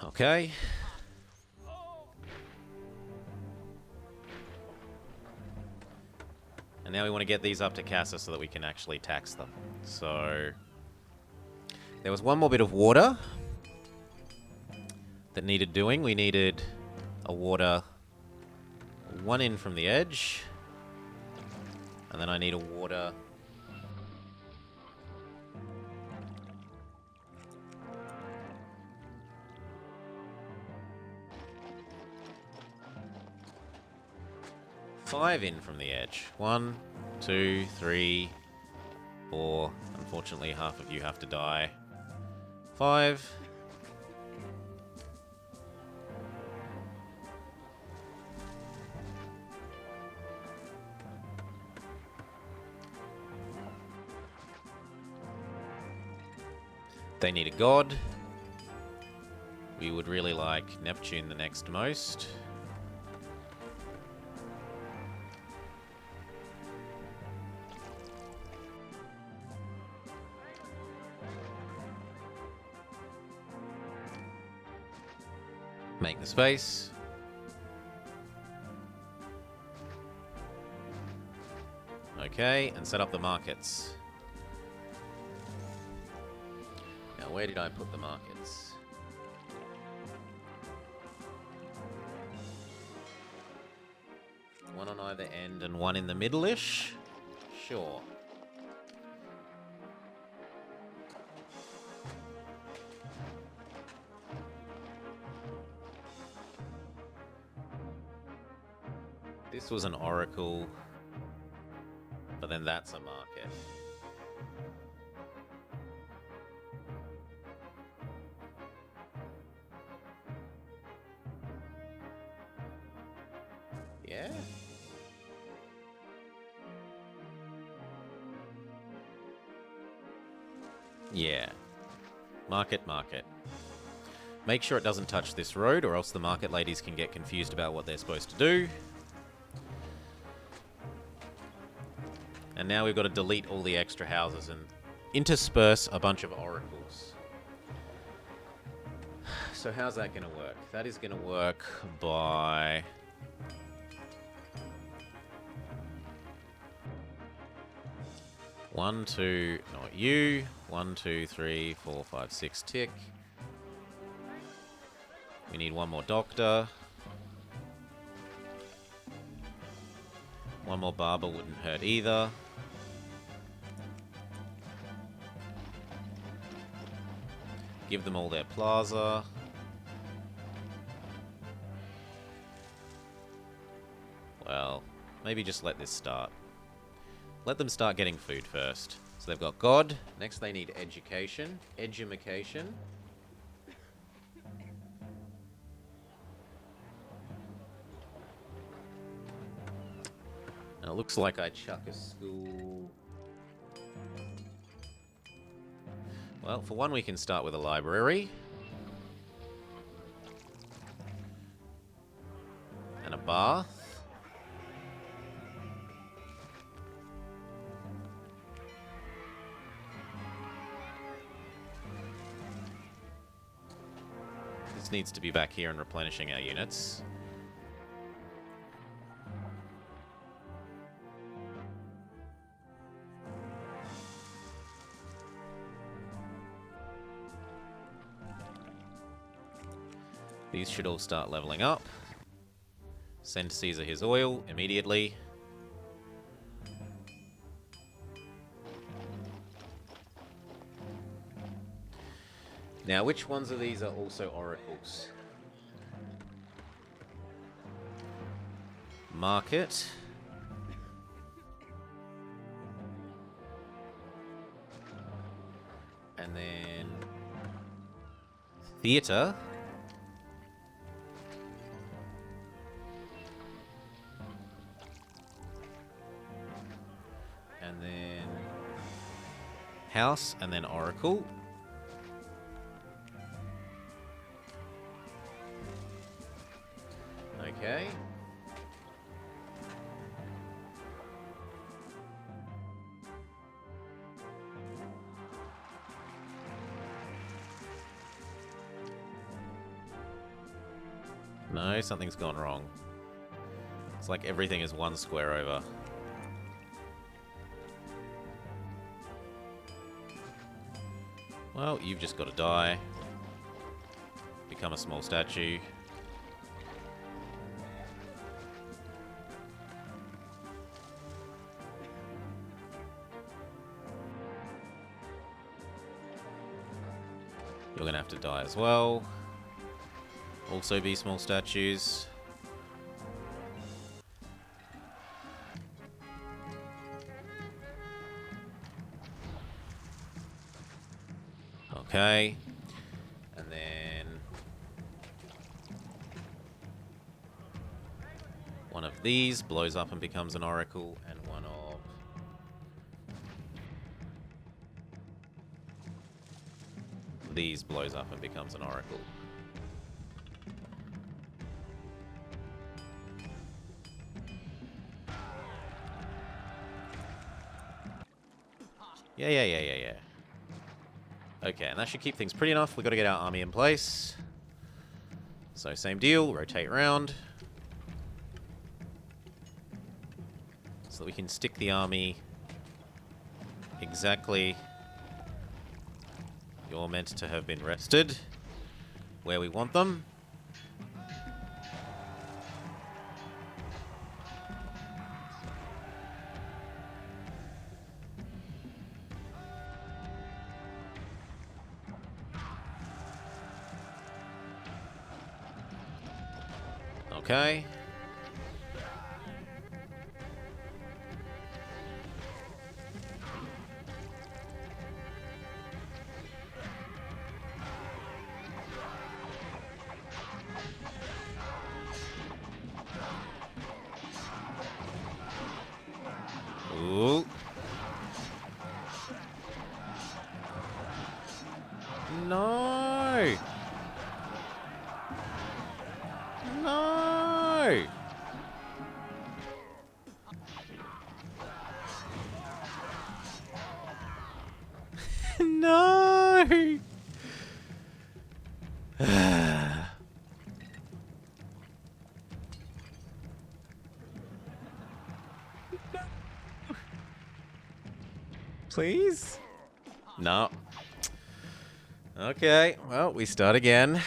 Okay. And now we want to get these up to Casa so that we can actually tax them. So there was one more bit of water that needed doing. We needed a water one in from the edge. And then I need a water... five in from the edge. 1, 2, 3, 4. Unfortunately, half of you have to die. 5. They need a god. We would really like Neptune the next most. Make the space. Okay, and set up the markets. Now, where did I put the markets? One on either end and one in the middle-ish? Sure. This was an oracle, but then that's a market. Yeah? Yeah. Market, market. Make sure it doesn't touch this road, or else the market ladies can get confused about what they're supposed to do. And now we've got to delete all the extra houses and intersperse a bunch of oracles. So how's that going to work? That is going to work by... One, two, not you. 1, 2, 3, 4, 5, 6, tick. We need one more doctor. One more barber wouldn't hurt either. Give them all their plaza. Well, maybe just let this start. Let them start getting food first. So they've got God. Next they need education. Edumacation. Now it looks like I chuck a school. Well, for one we can start with a library. And a bath. This needs to be back here and replenishing our units. These should all start leveling up. Send Caesar his oil immediately. Now, which ones of these are also oracles? Market. And then... Theatre. And then... House, and then Oracle. Okay. No, something's gone wrong. It's like everything is one square over. Well, you've just got to die. Become a small statue. You're going to have to die as well. Also be small statues. Okay. And then... one of these blows up and becomes an oracle, and one of... these blows up and becomes an oracle. Yeah. Okay, and that should keep things pretty enough. We've got to get our army in place. So same deal, rotate round. So that we can stick the army exactly... You're meant to have been rested where we want them. Okay. Ooh. No! No! Please? No. Okay, well, we start again.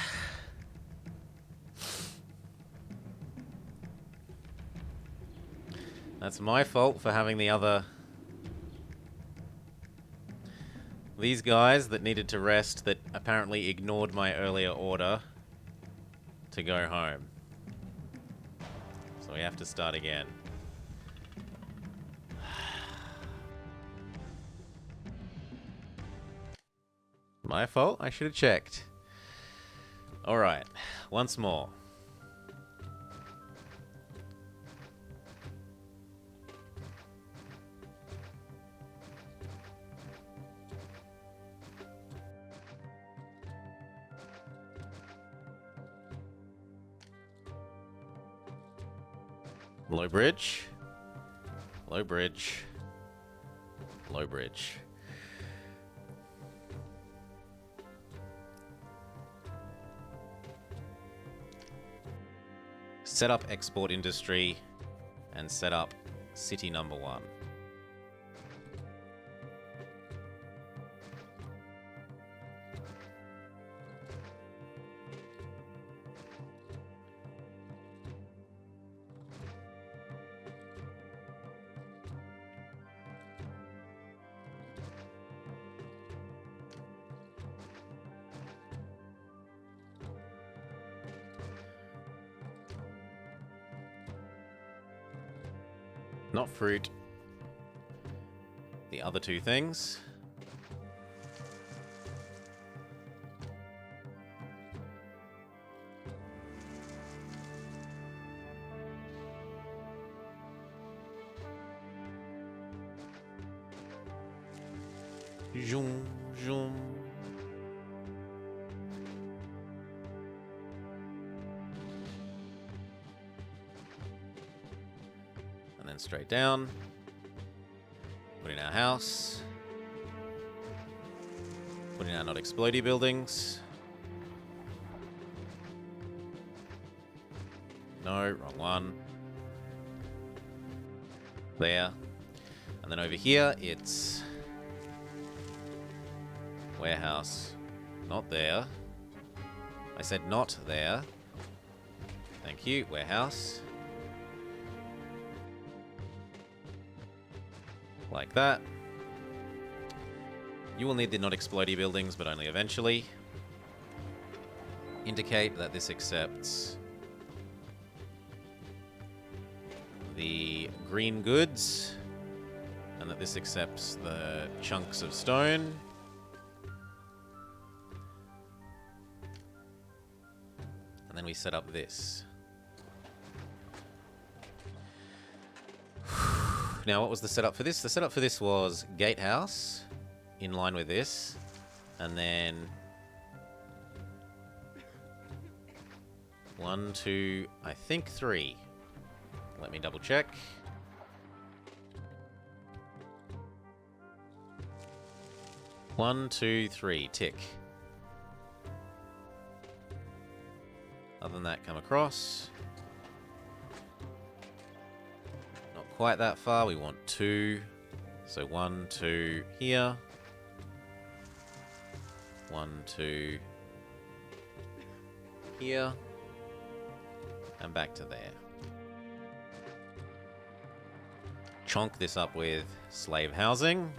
That's my fault for having the other... These guys that needed to rest that apparently ignored my earlier order to go home. So we have to start again. My fault? I should have checked. Alright, once more. Low bridge. Low bridge. Low bridge. Set up export industry and set up city number 1. Not fruit. The other two things. Zoom, zoom. Straight down. Put in our house. Put in our not explodey buildings. No, wrong one. There. And then over here, it's warehouse. Not there. I said not there. Thank you, warehouse. Like that. You will need the not explodey buildings, but only eventually. Indicate that this accepts the green goods, and that this accepts the chunks of stone. And then we set up this. Now, what was the setup for this? The setup for this was gatehouse, in line with this, and then 1, 2, I think 3. Let me double check. One, 2, 3, tick. Other than that, come across. Quite that far. We want 2. So 1, 2 here. 1, 2 here. And back to there. Chonk this up with slave housing.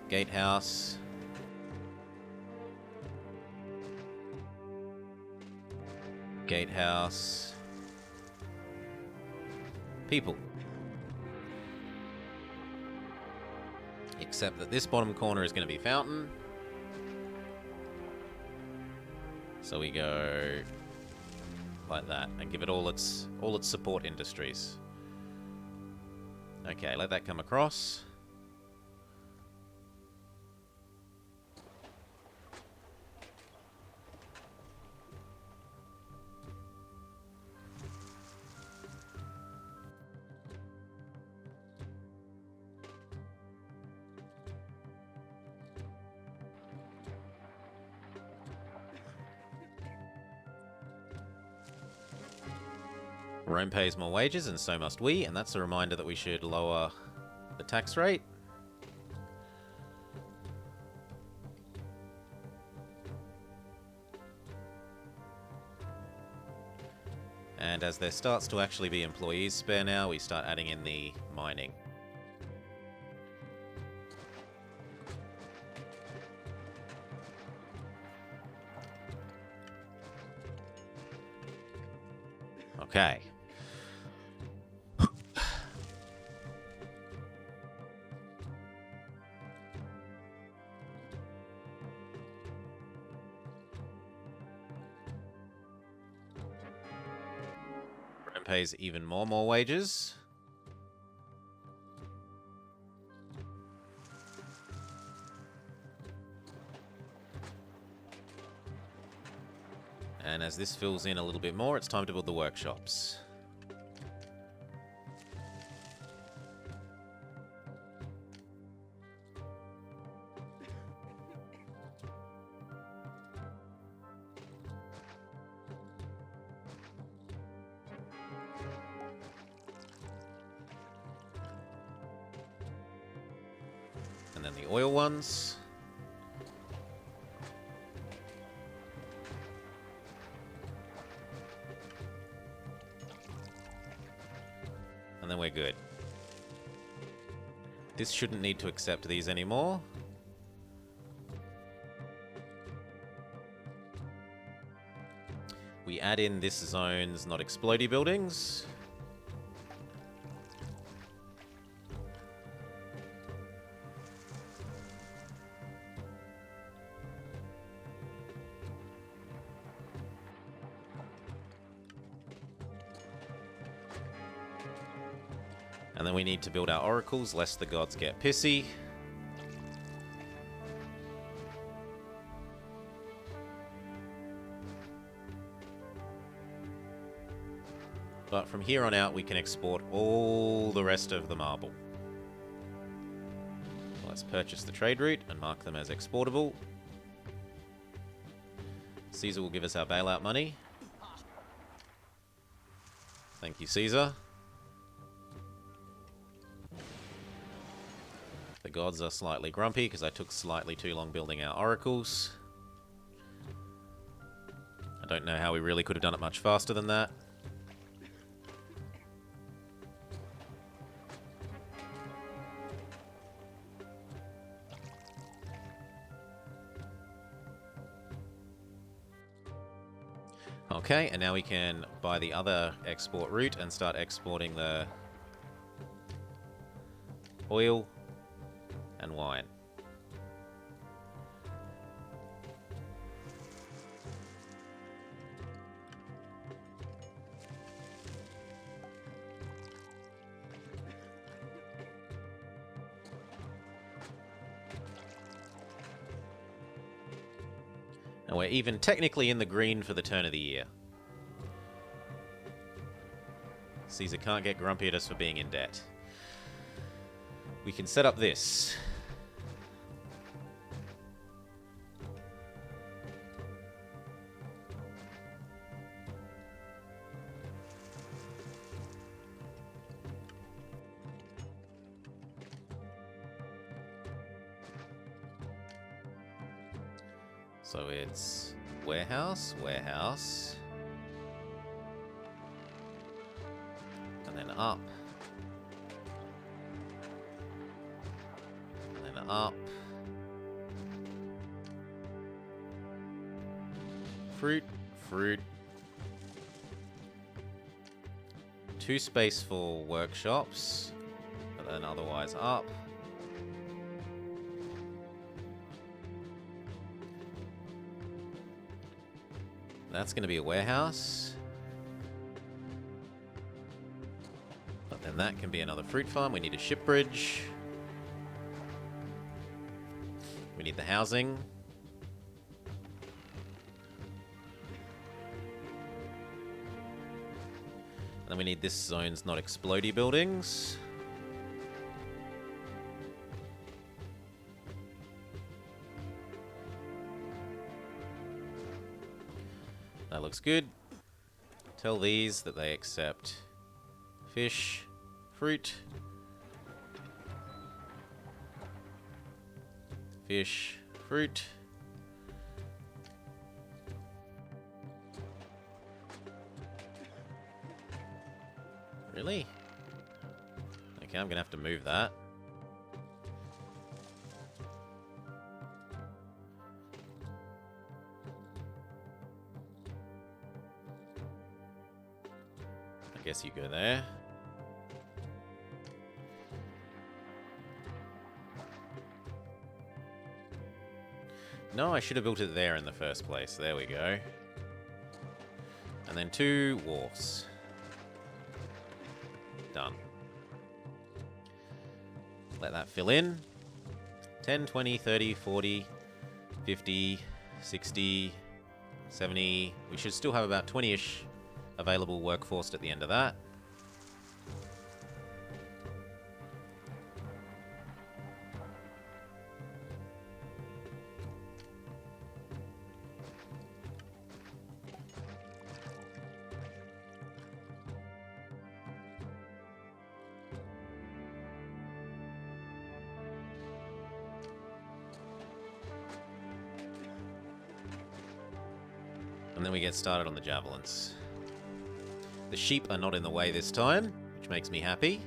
Gatehouse. Gatehouse. People. Except that this bottom corner is going to be fountain. So we go like that and give it all its support industries. Okay, let that come across. Rome pays more wages, and so must we, and that's a reminder that we should lower the tax rate. And as there starts to actually be employees spare now, we start adding in the mining. Okay. Rome pays even more wages. And as this fills in a little bit more, it's time to build the workshops. And then the oil ones. And then we're good. This shouldn't need to accept these anymore. We add in this zone's not explodey buildings. And then we need to build our oracles, lest the gods get pissy. But from here on out, we can export all the rest of the marble. Let's purchase the trade route and mark them as exportable. Caesar will give us our bailout money. Thank you, Caesar. The gods are slightly grumpy because I took slightly too long building our oracles. I don't know how we really could have done it much faster than that. Okay, and now we can buy the other export route and start exporting the oil and wine. And we're even technically in the green for the turn of the year. Caesar can't get grumpy at us for being in debt. We can set up this. So it's warehouse, warehouse, and then up, and then up, fruit, fruit, 2 space for workshops, but then otherwise up. That's going to be a warehouse. But then that can be another fruit farm. We need a ship bridge. We need the housing. And then we need this zone's not explodey buildings. That looks good. Tell these that they accept fish, fruit, fish, fruit. Really? Okay, I'm gonna have to move that. I guess you go there. No, I should have built it there in the first place. There we go. And then 2 wharfs. Done. Let that fill in. 10, 20, 30, 40, 50, 60, 70. We should still have about 20-ish available workforce at the end of that. And then we get started on the javelins. The sheep are not in the way this time, which makes me happy.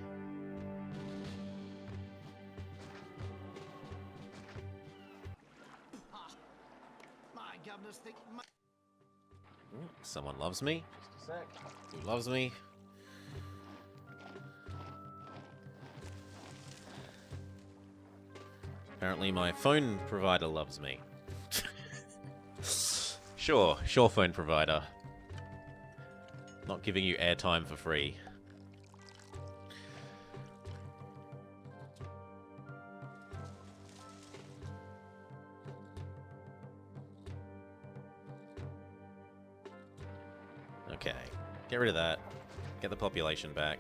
Ooh, someone loves me. Just a sec. Who loves me? Apparently my phone provider loves me. Sure, phone provider. Not giving you airtime for free. Okay, get rid of that. Get the population back.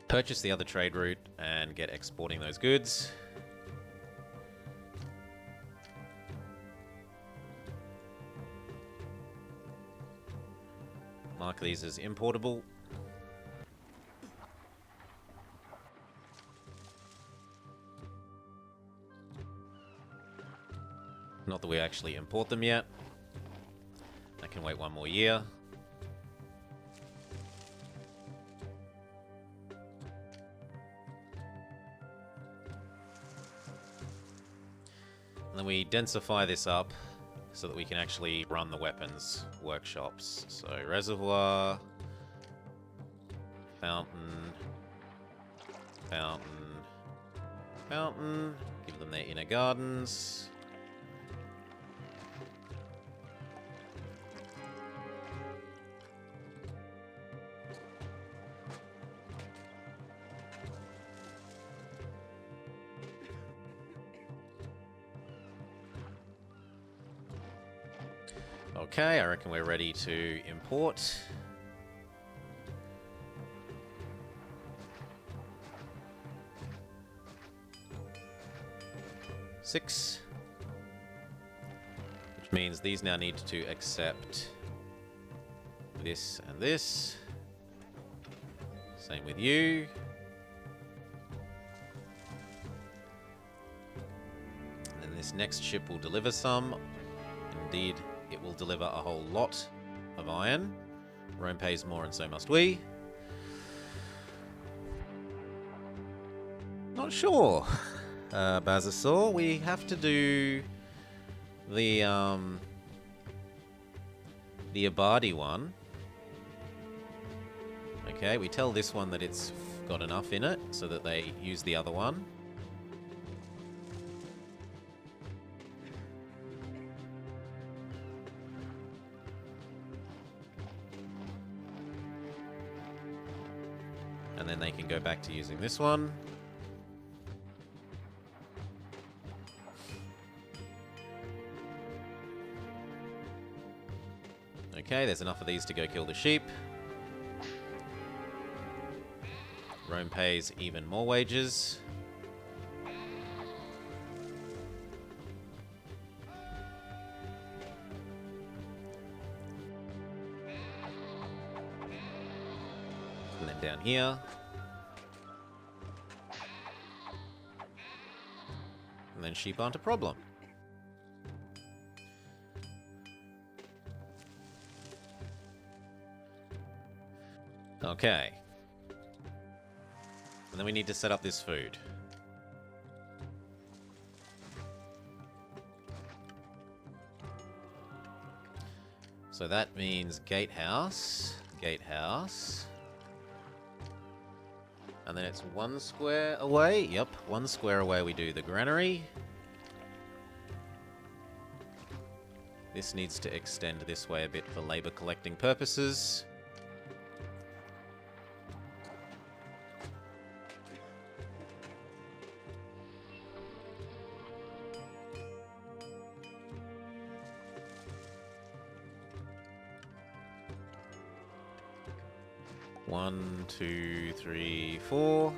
Purchase the other trade route and get exporting those goods. Mark these as importable. Not that we actually import them yet. I can wait 1 more year. And then we densify this up so that we can actually run the weapons workshops. So reservoir, fountain, fountain, fountain. Give them their inner gardens. Okay, I reckon we're ready to import. Six. Which means these now need to accept this and this. Same with you. And then this next ship will deliver some. Indeed, it will deliver a whole lot of iron. Rome pays more and so must we. Not sure. Bazasaur, we have to do the Abadi one. Okay, we tell this one that it's got enough in it so that they use the other one. And then they can go back to using this one. Okay, there's enough of these to go kill the sheep. Rome pays even more wages. And then down here. And then sheep aren't a problem. Okay. And then we need to set up this food. So that means gatehouse, gatehouse. And then it's 1 square away. Yep, 1 square away we do the granary. This needs to extend this way a bit for labor collecting purposes. One, two, three, four.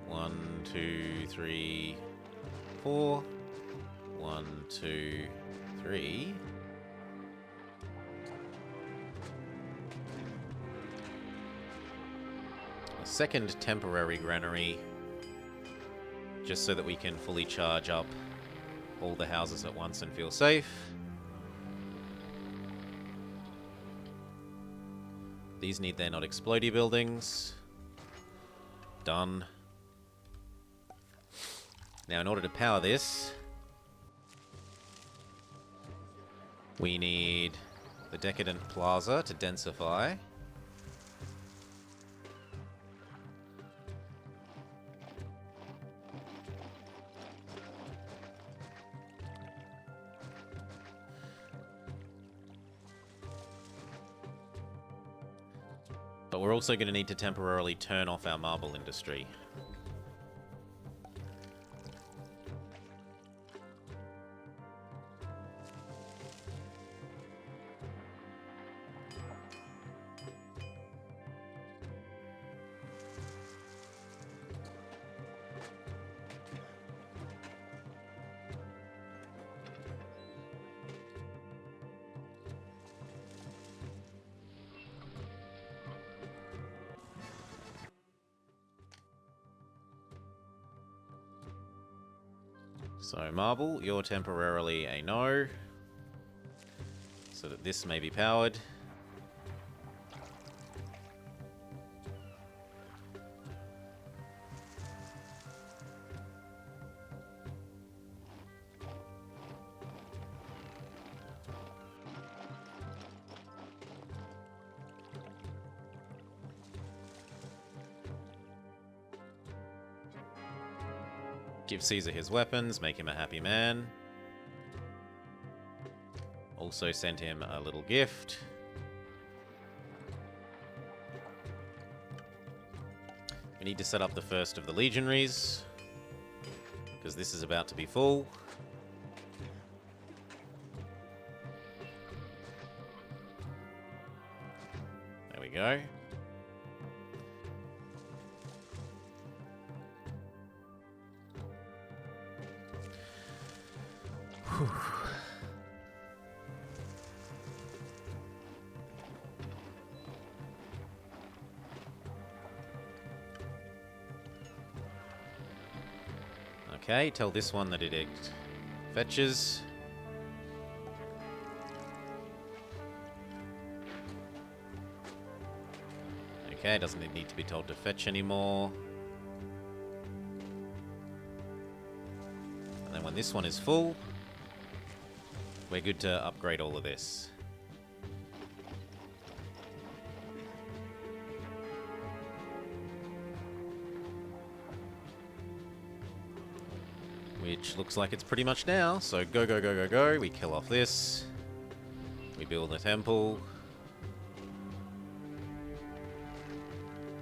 One, two, three, four. 1, 2, 3. A second temporary granary, just so that we can fully charge up all the houses at once and feel safe. These need their not explodey buildings. Done. Now, in order to power this, we need the Decadent Plaza to densify. But we're also going to need to temporarily turn off our marble industry. So, marble, you're temporarily a no, so that this may be powered. Give Caesar his weapons, make him a happy man. Also send him a little gift. We need to set up the first of the legionaries, because this is about to be full. There we go. Okay, tell this one that it fetches. Okay, doesn't need to be told to fetch anymore. And then when this one is full, we're good to upgrade all of this. Which looks like it's pretty much now. So go, go, go, go, go. We kill off this. We build a temple.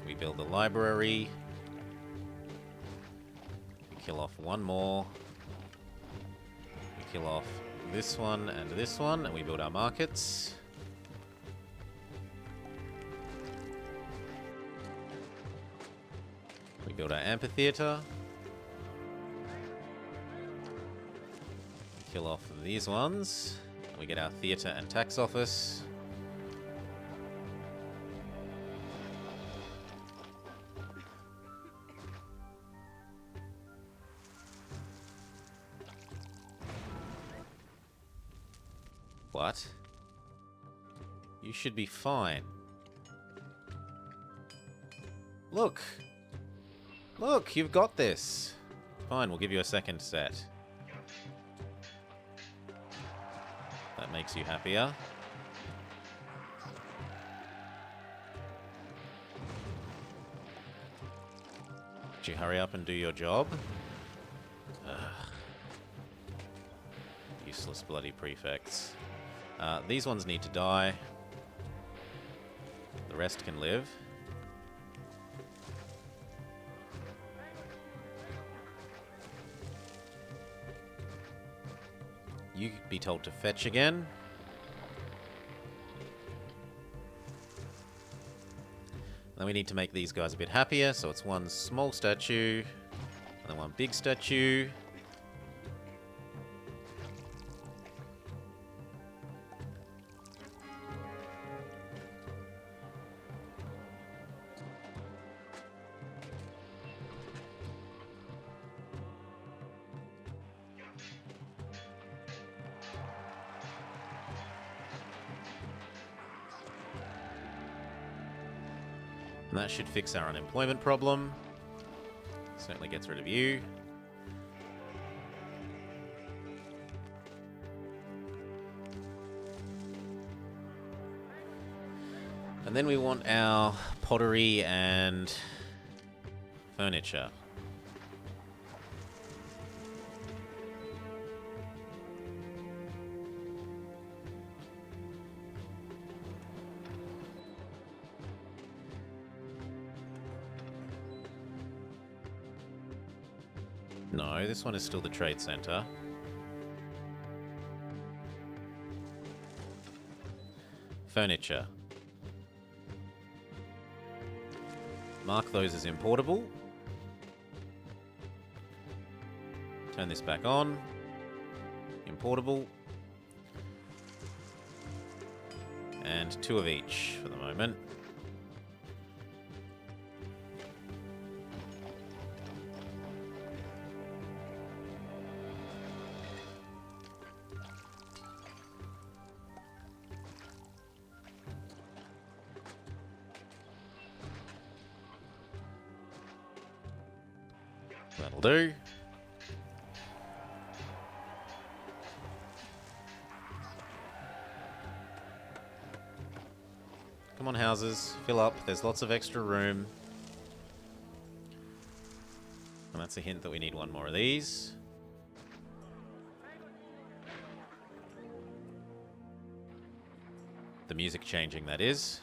We build a library. We kill off one more. We kill off this one and this one, and we build our markets. We build our amphitheater. Kill off these ones. We get our theater and tax office. What? You should be fine. Look! Look, you've got this! Fine, we'll give you a second set. That makes you happier. Could you hurry up and do your job? Ugh. Useless bloody prefects. These ones need to die. The rest can live. You be told to fetch again. Then we need to make these guys a bit happier, so it's one small statue, and then one big statue. And that should fix our unemployment problem. Certainly gets rid of you. And then we want our pottery and furniture. No, this one is still the trade center. Furniture. Mark those as importable. Turn this back on. Importable. And 2 of each for the moment. That'll do. Come on, houses. Fill up. There's lots of extra room. And that's a hint that we need one more of these. The music changing, that is.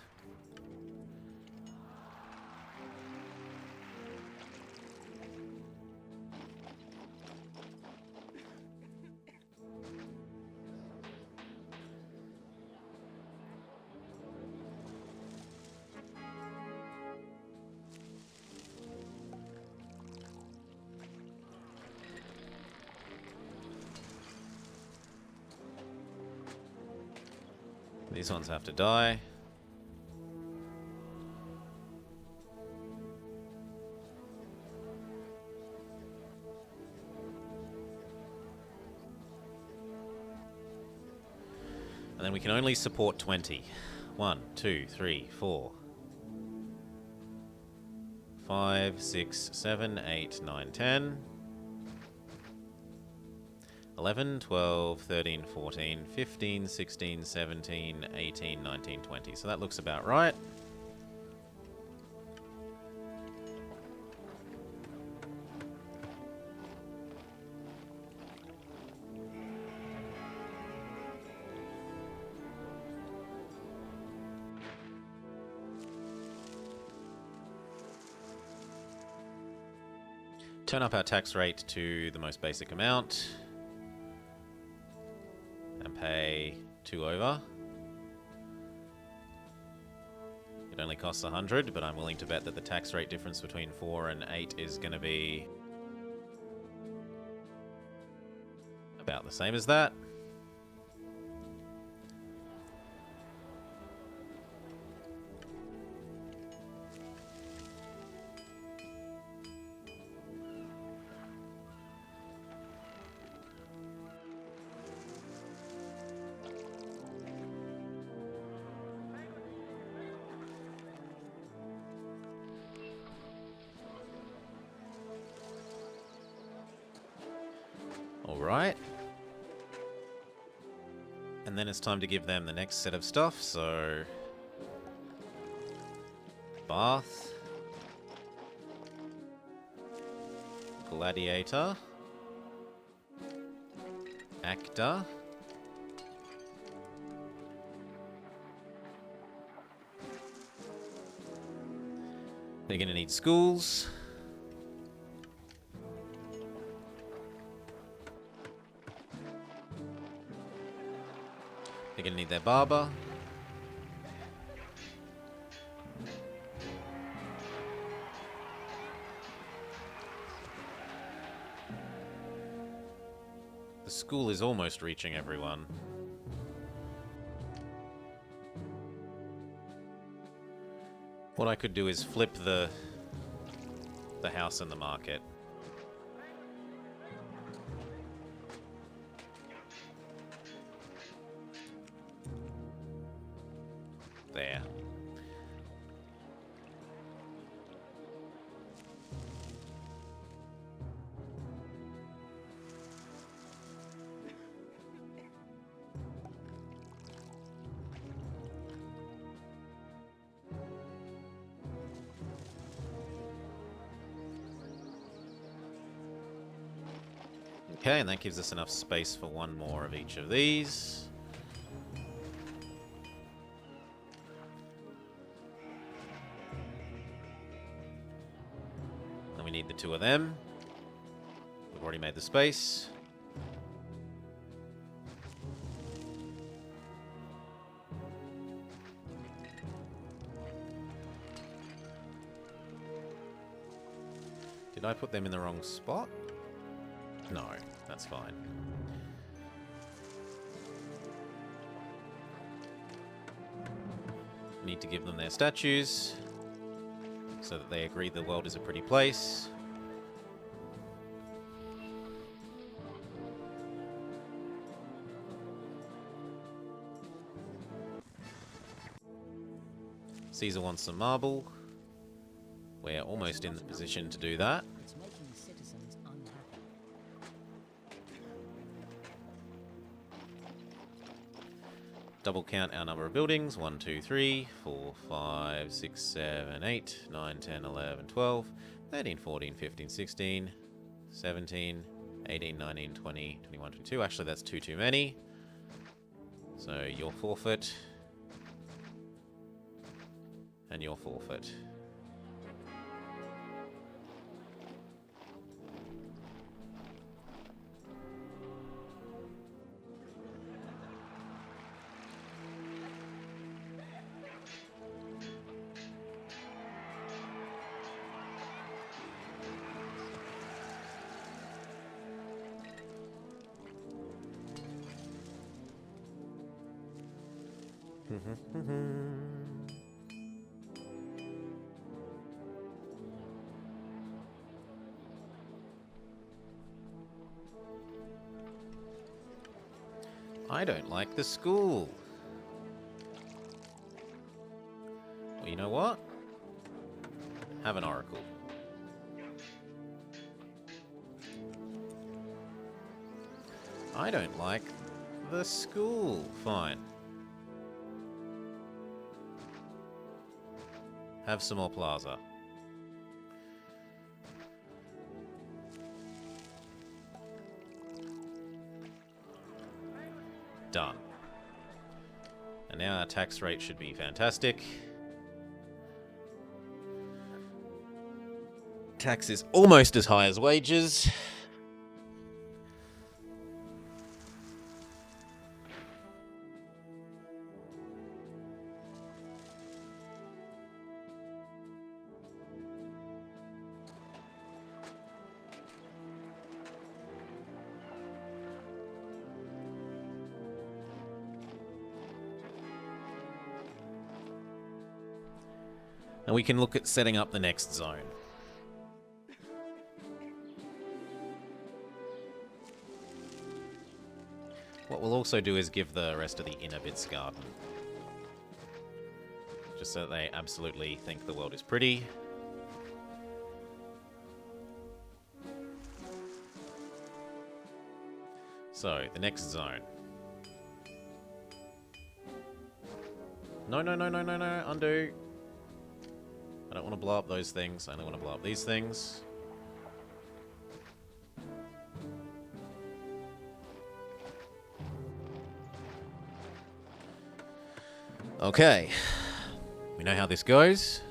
These ones have to die. And then we can only support 20. 1, 2, 3, 4, 5, 6, 7, 8, 9, 10. 11, 12, 13, 14, 15, 16, 17, 18, 19, 20. So that looks about right. Turn up our tax rate to the most basic amount. pay 2 over. It only costs 100, but I'm willing to bet that the tax rate difference between 4 and 8 is going to be about the same as that. Alright. And then it's time to give them the next set of stuff, so... Bath. Gladiator. Actor. They're gonna need schools. They're gonna need their barber. The school is almost reaching everyone. What I could do is flip the house and the market. There. Okay, and that gives us enough space for one more of each of these. And we need the 2 of them. We've already made the space. Did I put them in the wrong spot? No, that's fine. We need to give them their statues so that they agree the world is a pretty place. Caesar wants some marble. We're almost in the position to do that. Double count our number of buildings. 1, 2, 3, 4, 5, 6, 7, 8, 9, 10, 11, 12, 13, 14, 15, 16, 17, 18, 19, 20, 21, 22. Actually, that's 2 too many. So your forfeit. And your forfeit. I don't like the school. Well, you know what? Have an oracle. I don't like the school. Fine. Have some more plaza. Done. And now our tax rate should be fantastic. Tax is almost as high as wages. And we can look at setting up the next zone. What we'll also do is give the rest of the inner bits garden. Just so that they absolutely think the world is pretty. So, the next zone. No, no, no, no, no, no, undo. I don't want to blow up those things. I only want to blow up these things. Okay. We know how this goes.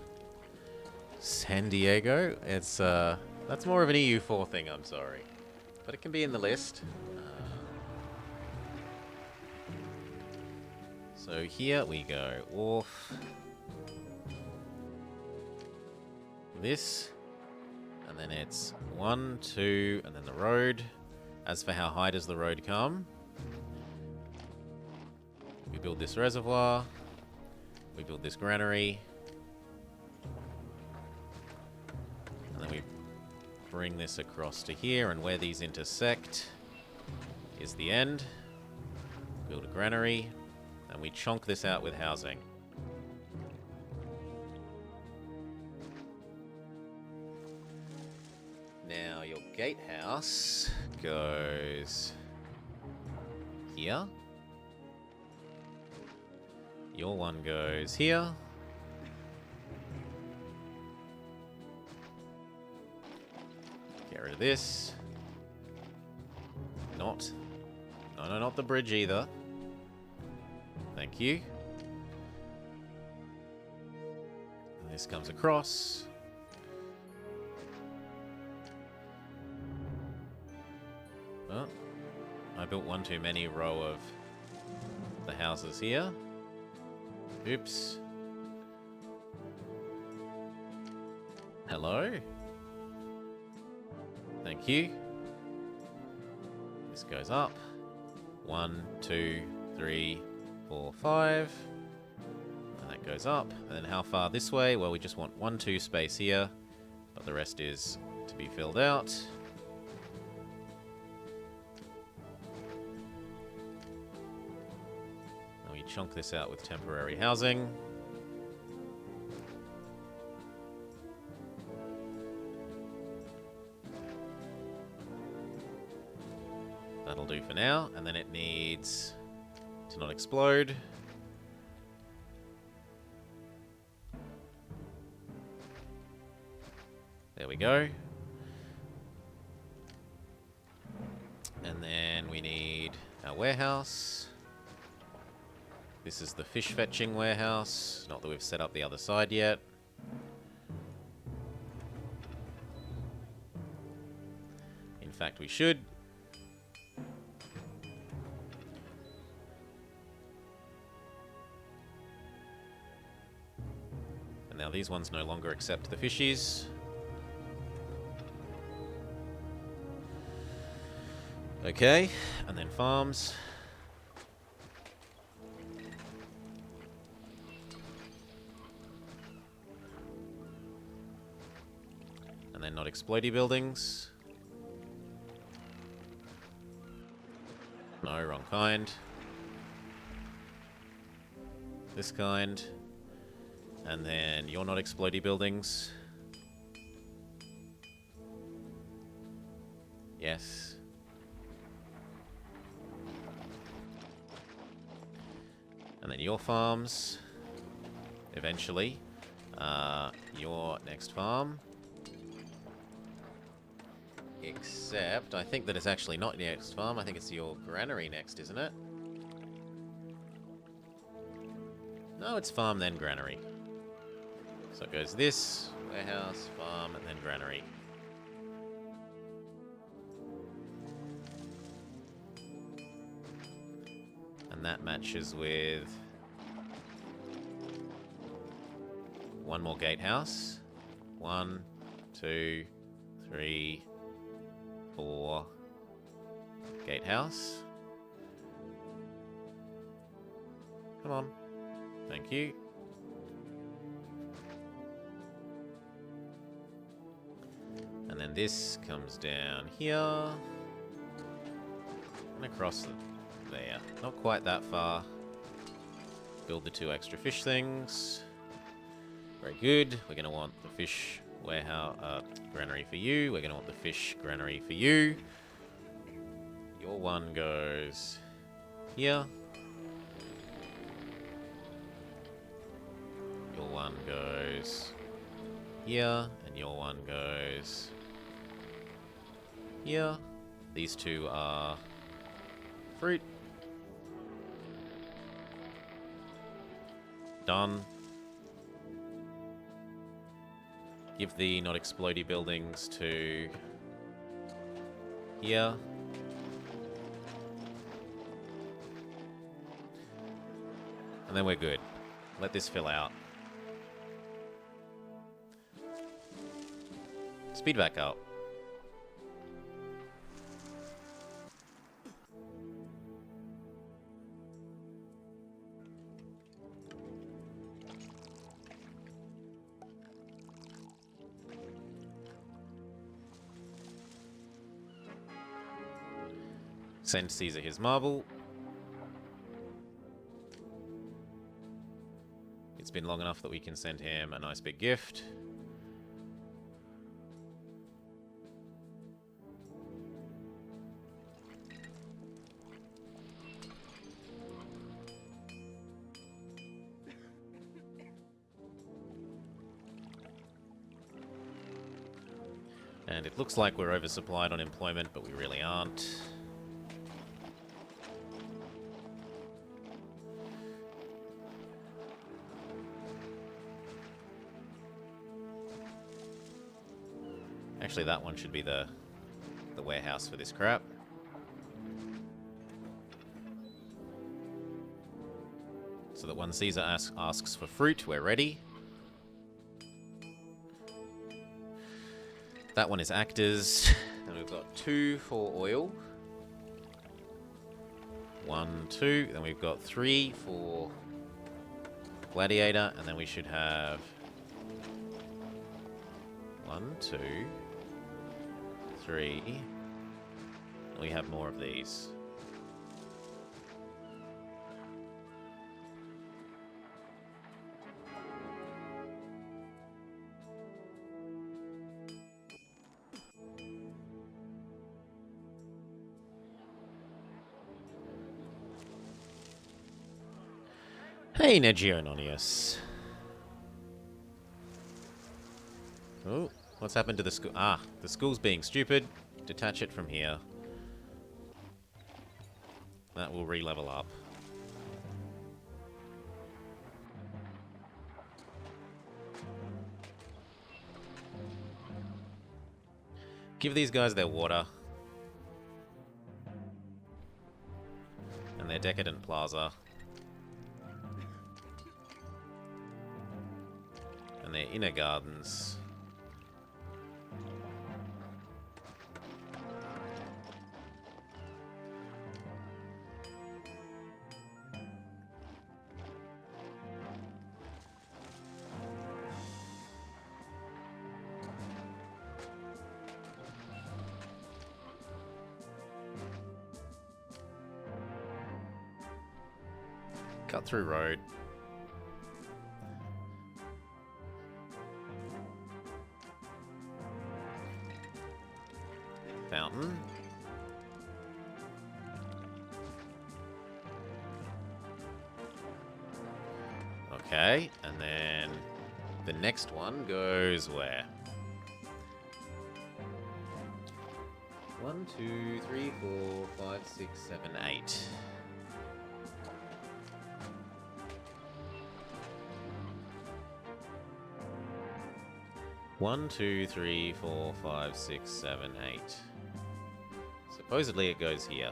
San Diego. It's, that's more of an EU4 thing, I'm sorry. But it can be in the list. So here we go. Wharf. This. And then it's 1, 2, and then the road. As for how high does the road come? We build this reservoir. We build this granary. And then we bring this across to here, and where these intersect is the end. Build a granary, and we chonk this out with housing. Now your gatehouse goes here. Your one goes here. Get rid of this. Not. No, not the bridge either. Thank you. And this comes across. Oh, I built one too many row of the houses here. Oops. Hello? Thank you. This goes up. 1, 2, 3, 4, 5. And that goes up. And then how far this way? Well, we just want 1, 2 space here. But the rest is to be filled out. Chunk this out with temporary housing. That'll do for now, and then it needs to not explode. There we go. And then we need our warehouse. This is the fish fetching warehouse. Not that we've set up the other side yet. In fact, we should. And now these ones no longer accept the fishies. Okay, and then farms. And then not explodey buildings. No, wrong kind. This kind. And then you're not explodey buildings. Yes. And then your farms. Eventually. Your next farm. Except, I think that it's actually not the next farm. I think it's your granary next, isn't it? No, it's farm, then granary. So it goes this, warehouse, farm, and then granary. And that matches with one more gatehouse. 1, 2, 3, 4 gatehouse. Come on. Thank you. And this comes down here. And across there. Not quite that far. Build the 2 extra fish things. Very good. We're going to want the fish warehouse granary for you. We're going to want the fish granary for you. Your one goes here. Your one goes here. And your one goes here. These 2 are fruit. Done. Give the not explodey buildings to here. And then we're good. Let this fill out. Speed back up. Send Caesar his marble. It's been long enough that we can send him a nice big gift. And it looks like we're oversupplied on employment, but we really aren't. Actually, that one should be the warehouse for this crap. So that when Caesar asks for fruit, we're ready. That one is actors. And we've got 2 for oil. 1, 2. Then we've got 3 for gladiator. And then we should have 1, 2, 3. And we have more of these. Hey, Negiononius. Oh, what's happened to the school? Ah, the school's being stupid. Detach it from here. That will re-level up. Give these guys their water. And their decadent plaza. And their inner gardens. Cut through road. Fountain. Okay, and then the next one goes where? 1, 2, 3, 4, 5, 6, 7, 8. One, 2, 3, 4, 5, 6, 7, 8. Supposedly it goes here.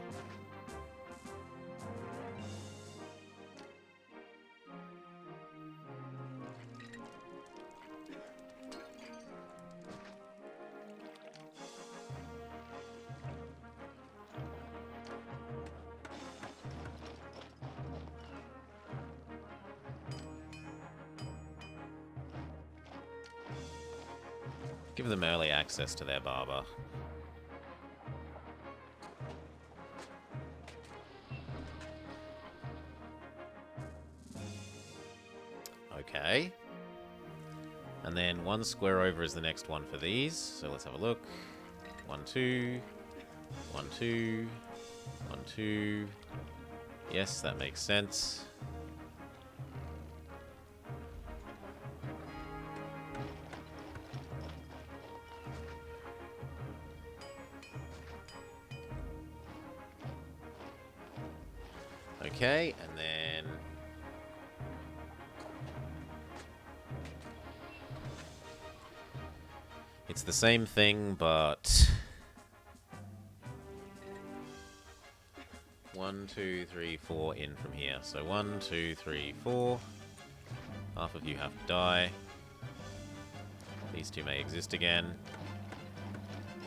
Give them early access to their barber. Okay. And then 1 square over is the next one for these. So let's have a look. 1, 2. 1, 2. 1, 2. Yes, that makes sense. Okay, and then... it's the same thing, but... 1, 2, 3, 4 in from here. So 1, 2, 3, 4. Half of you have to die. These two may exist again.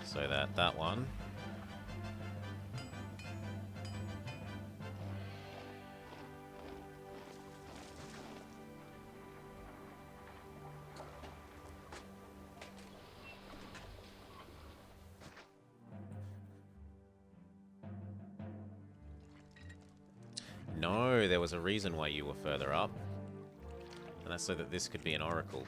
So that one... No, there was a reason why you were further up. And that's so that this could be an oracle.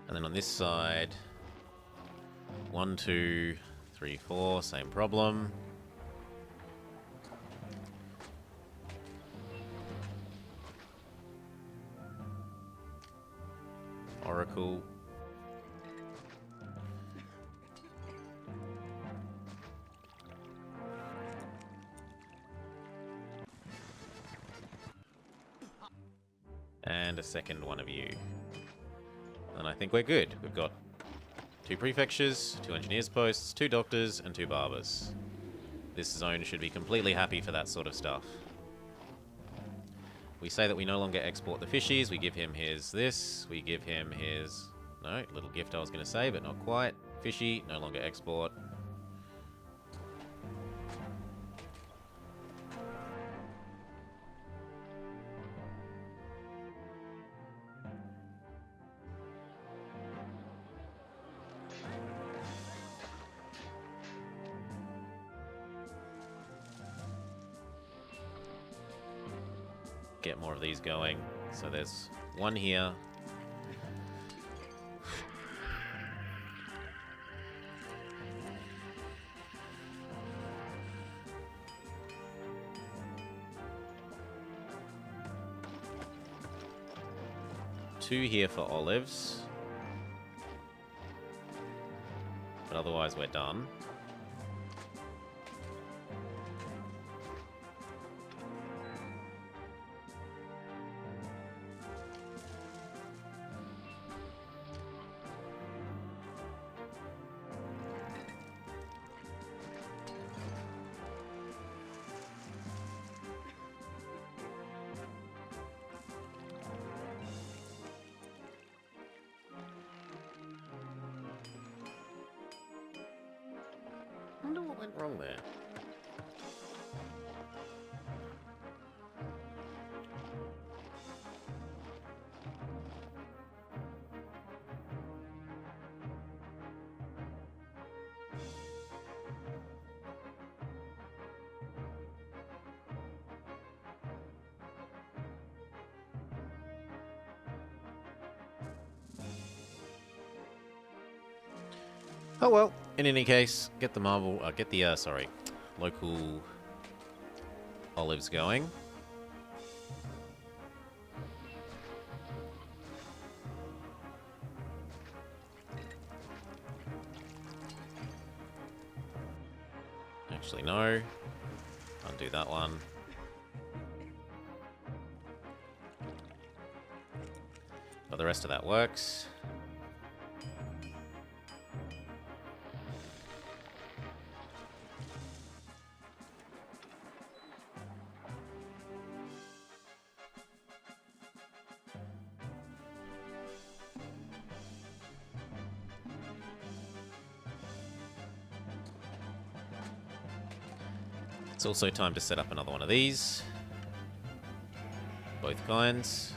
And then on this side, 1, 2, 3, 4, same problem. Oracle. And a second one of you. And I think we're good. We've got 2 prefectures, 2 engineers posts, 2 doctors, and 2 barbers. This zone should be completely happy for that sort of stuff. We say that we no longer export the fishies. We give him his this. We give him his... no, little gift I was going to say, but not quite. Fishy, no longer export. Get more of these going. So there's 1 here. Two here for olives. But otherwise we're done. I wonder what went wrong there. Oh well, in any case, get the local olives going. Actually, no. Undo that one. But the rest of that works. It's also time to set up another one of these. Both kinds.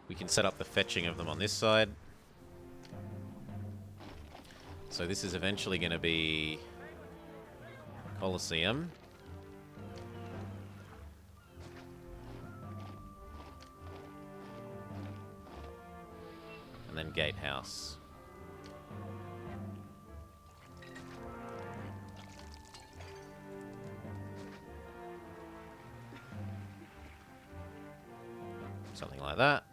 We can set up the fetching of them on this side. So this is eventually going to be Colosseum. And then Gatehouse. Something like that.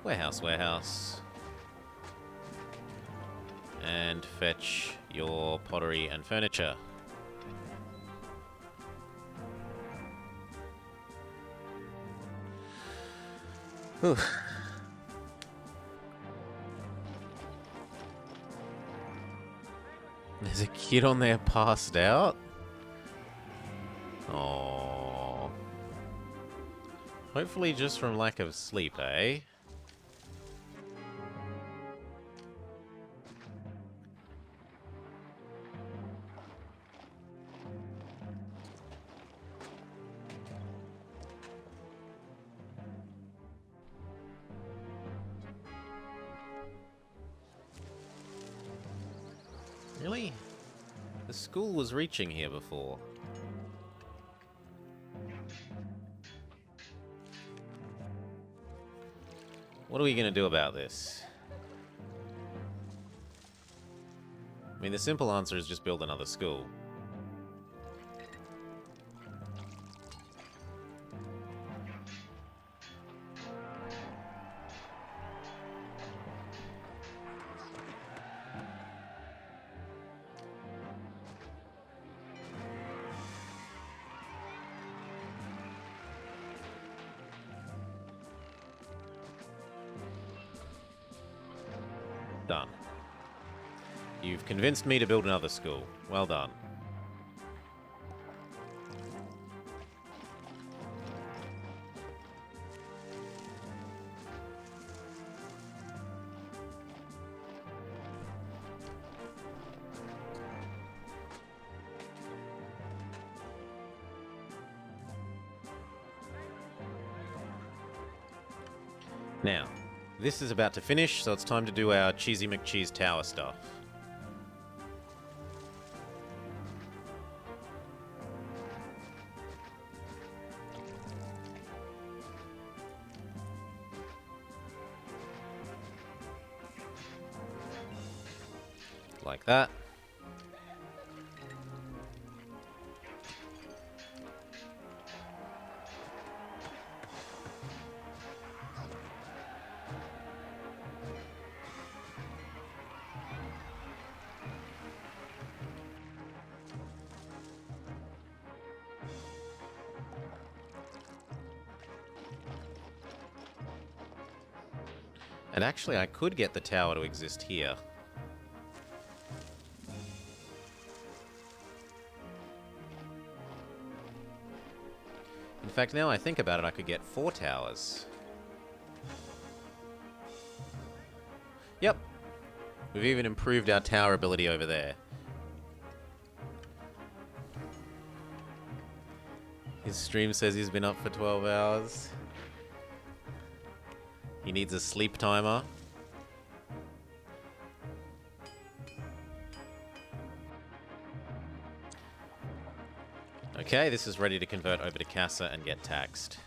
Warehouse, warehouse. And fetch your pottery and furniture. Whew. There's a kid on there passed out. Oh. Hopefully just from lack of sleep, eh? Really? The school was reaching here before. What are we going to do about this? I mean, the simple answer is just build another school. Done. You've convinced me to build another school. Well done. Now, this is about to finish, so it's time to do our Cheesy McCheese Tower stuff. Like that. And actually, I could get the tower to exist here. In fact, now I think about it, I could get 4 towers. Yep. We've even improved our tower ability over there. His stream says he's been up for 12 hours. He needs a sleep timer. Okay, this is ready to convert over to Casa and get taxed.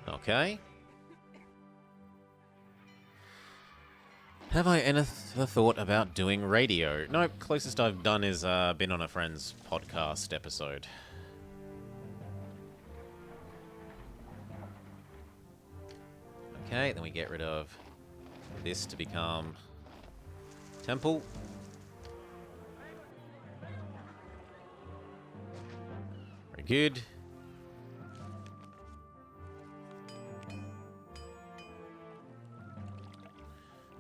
Okay. Have I ever thought about doing radio? Nope, closest I've done is been on a friend's podcast episode. Okay, then we get rid of this to become temple. Very good.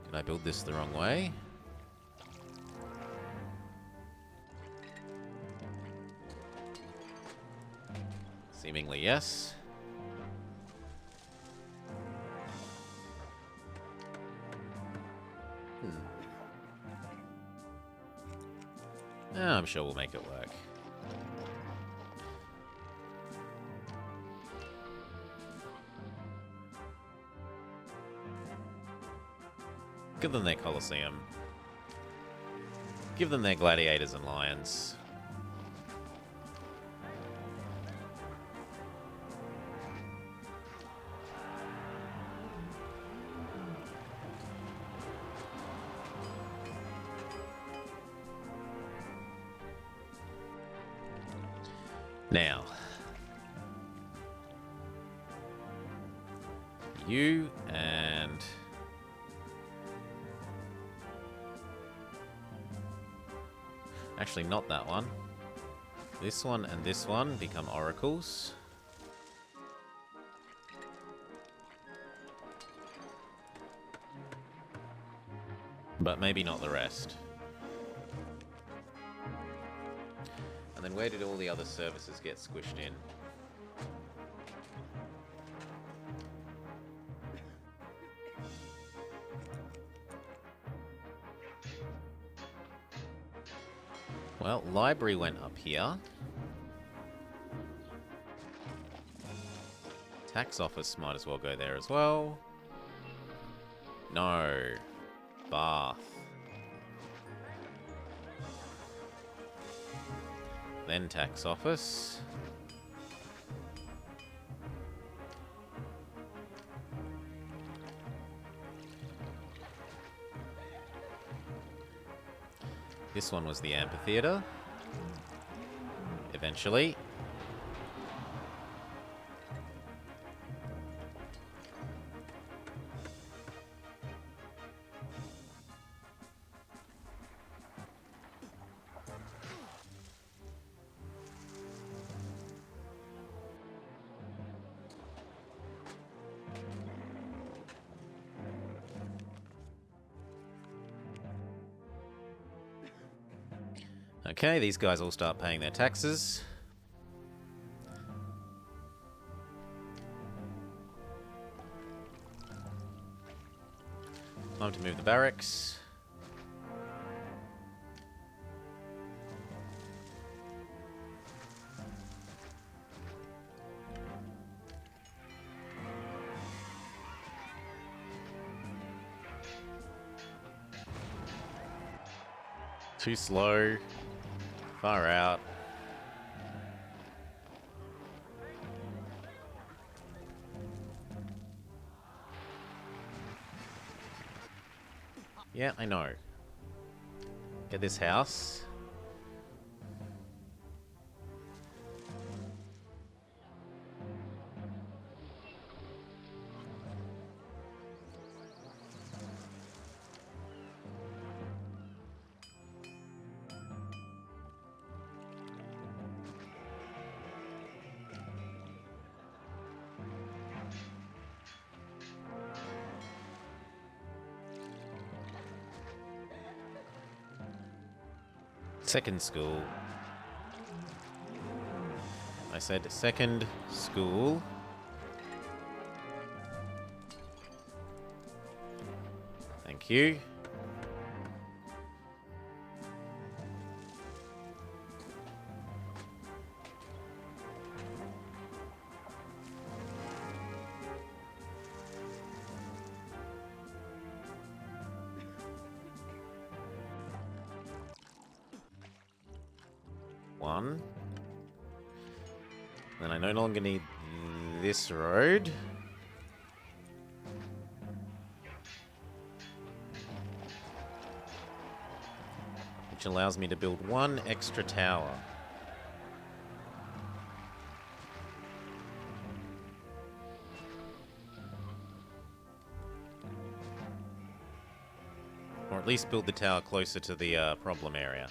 Did I build this the wrong way? Seemingly yes. I'm sure we'll make it work. Give them their Colosseum. Give them their gladiators and lions. Now, you and actually not that one. This one and this one become oracles. But maybe not the rest. And then where did all the other services get squished in? Well, library went up here. Tax office might as well go there as well. No. Bath. Then tax office. This one was the amphitheater. Eventually. Okay, these guys all start paying their taxes. Time to move the barracks. Too slow. Far out. Yeah, I know. Get this house. Second school. I said second school. Thank you. One. Then I no longer need this road. which allows me to build one extra tower. Or at least build the tower closer to the problem area.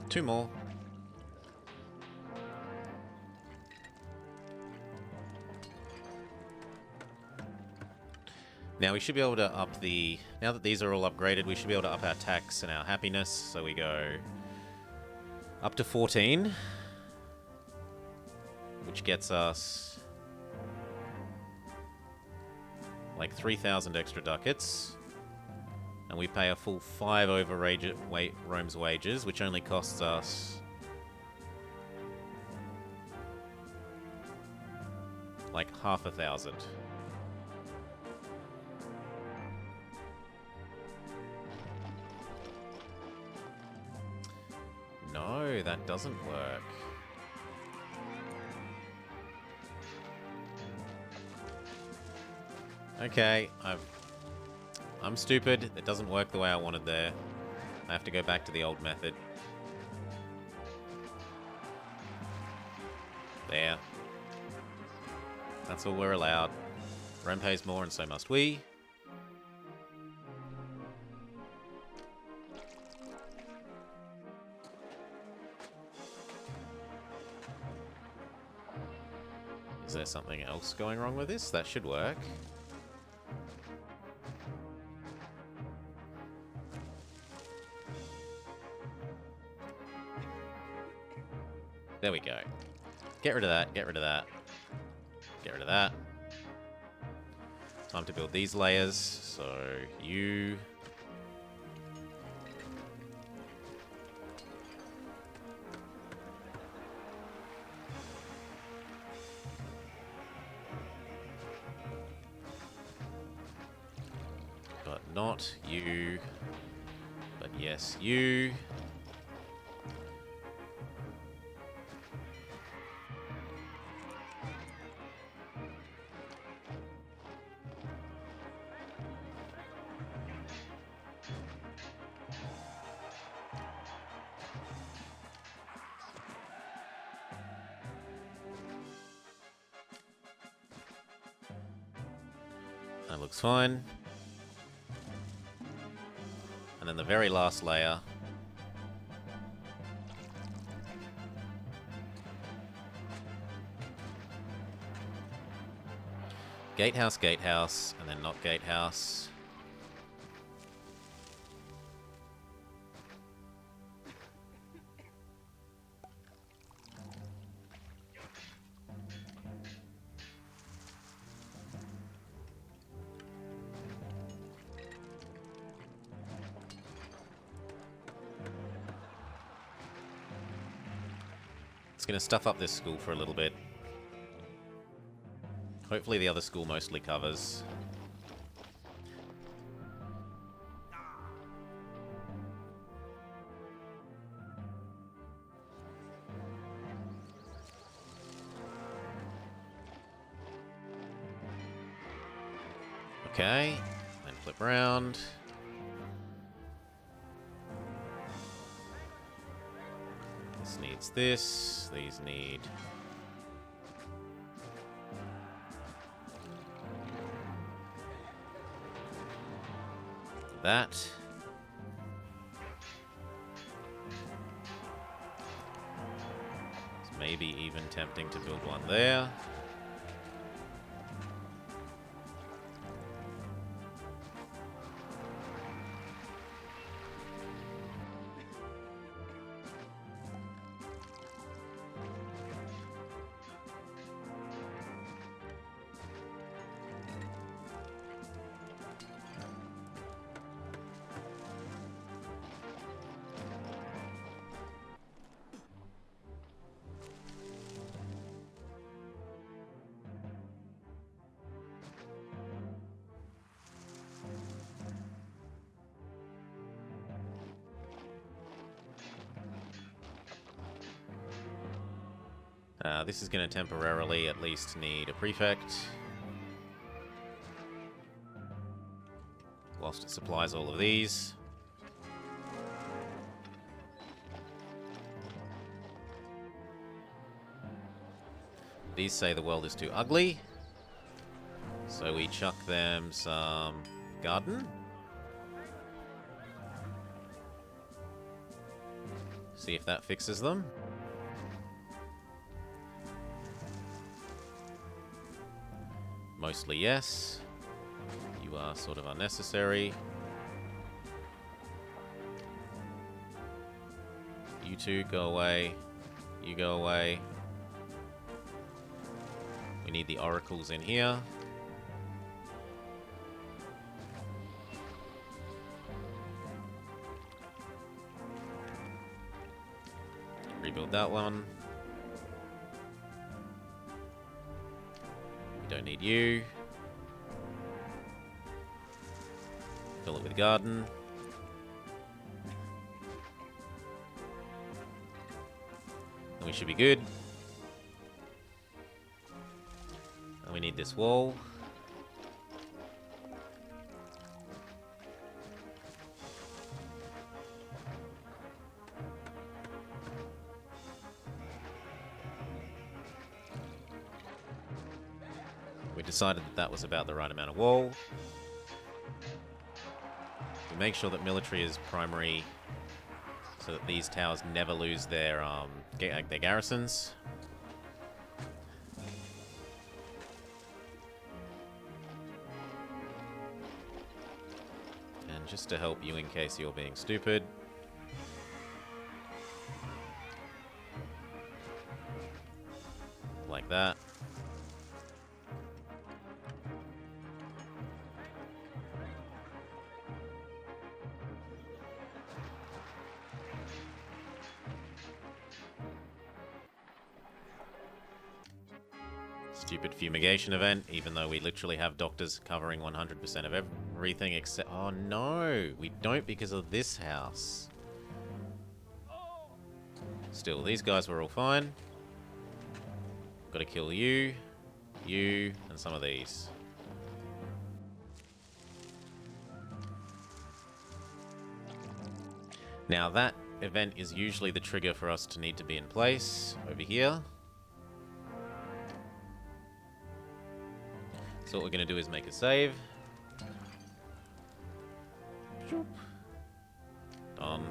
Two more. Now we should be able to up the... Now that these are all upgraded, we should be able to up our tax and our happiness. So we go up to 14. Which gets us like 3,000 extra ducats. And we pay a full 5 over Rome's wages, which only costs us like 500,000. No, that doesn't work. Okay, I'm stupid. It doesn't work the way I wanted there. I have to go back to the old method. There. That's all we're allowed. Rome pays more and so must we. Is there something else going wrong with this? That should work. There we go. Get rid of that, get rid of that. Get rid of that. Time to build these layers. So, you... But not you. But yes, you. That looks fine. And then the very last layer. Gatehouse, gatehouse, and then not gatehouse. It's going to stuff up this school for a little bit. Hopefully the other school mostly covers. Okay, then flip around. This needs this, these need... that. It's maybe even tempting to build one there. This is going to temporarily at least need a prefect. Whilst it supplies all of these. These say the world is too ugly. So we chuck them some garden. See if that fixes them. Mostly yes. You are sort of unnecessary. You two go away. You go away. We need the oracles in here. Rebuild that one. We don't need you. Fill it with garden. And we should be good. And we need this wall. We decided that that was about the right amount of wall. We make sure that military is primary so that these towers never lose their garrisons. And just to help you in case you're being stupid, like that. Stupid fumigation event, even though we literally have doctors covering 100% of everything except... Oh no, we don't because of this house. Still, these guys were all fine. Gotta kill you, you, and some of these. Now that event is usually the trigger for us to need to be in place over here. So what we're going to do is make a save. Done.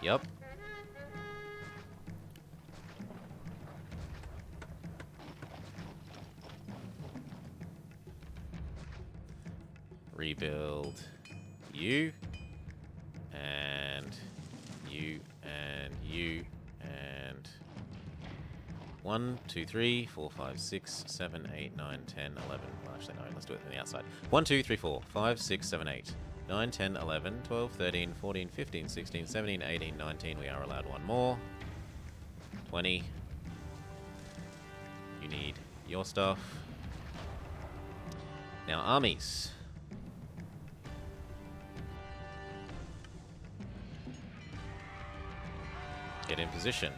Yep. Rebuild you. And you. And you. And... 1, 2, 3, 4, 5, 6, 7, 8, 9, 10, 11. Well, actually, no, let's do it from the outside. 1, 2, 3, 4, 5, 6, 7, 8, 9, 10, 11, 12, 13, 14, 15, 16, 17, 18, 19. We are allowed one more. 20. You need your stuff. Now, armies. Get in position.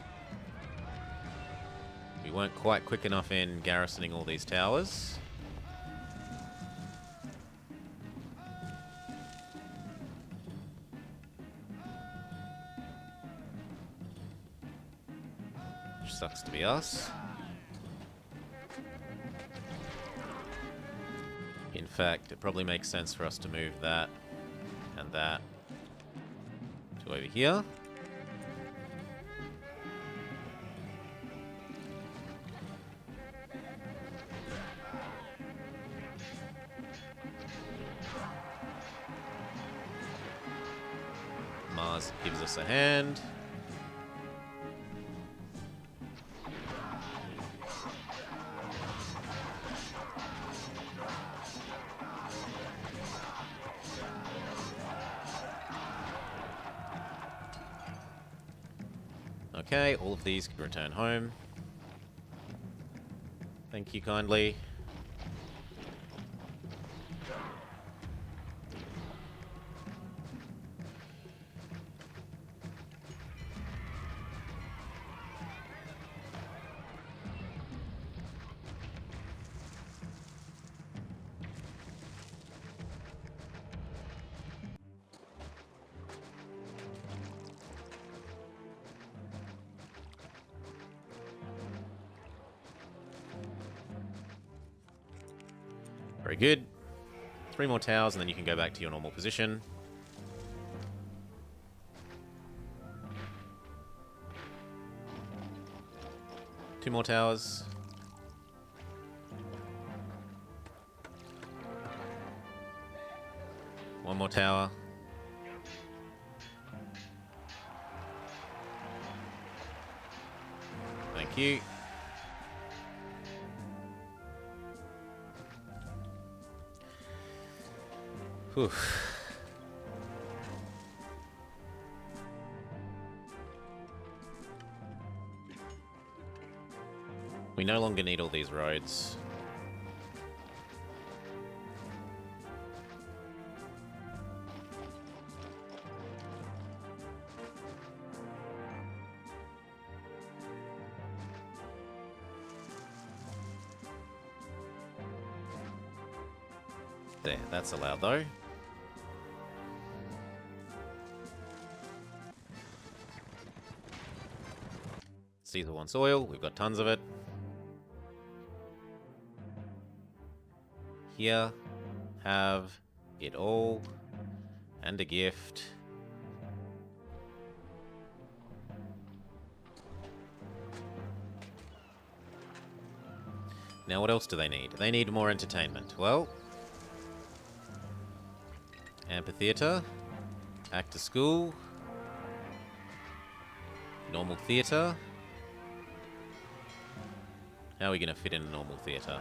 We weren't quite quick enough in garrisoning all these towers. Which sucks to be us. In fact, it probably makes sense for us to move that and that to over here. Mars gives us a hand. Okay, all of these can return home. Thank you kindly. Very good. 3 more towers, and then you can go back to your normal position. Two more towers. One more tower. Thank you. Whew. We no longer need all these roads. There, that's allowed though. Caesar wants oil, we've got tons of it. Here, have it all, and a gift. Now what else do they need? They need more entertainment. Well, amphitheater, actor school, normal theater. How are we going to fit in a normal theater?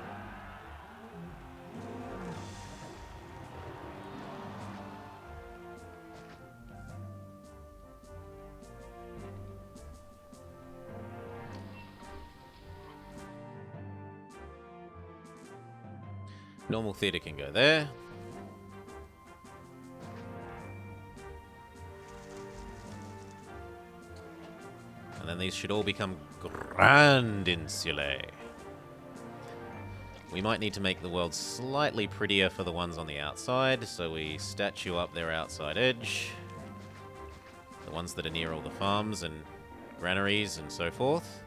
Normal theater can go there. And then these should all become Grand Insulae. We might need to make the world slightly prettier for the ones on the outside, so we statue up their outside edge. The ones that are near all the farms and granaries and so forth.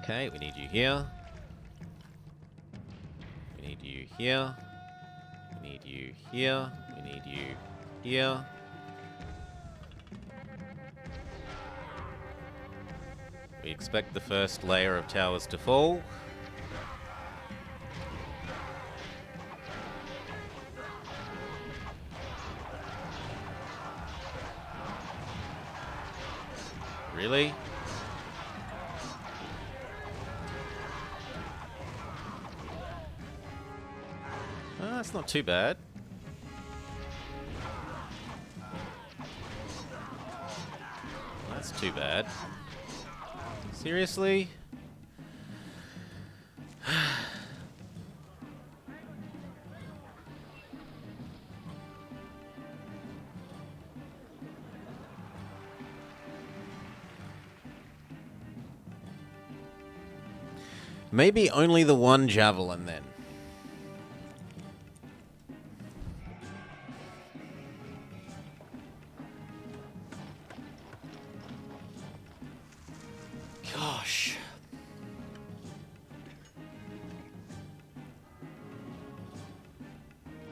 Okay, we need you here. We need you here. We need you here. We need you here. We expect the first layer of towers to fall. Really? That's not too bad. That's too bad. Seriously? Maybe only the one javelin then. Gosh.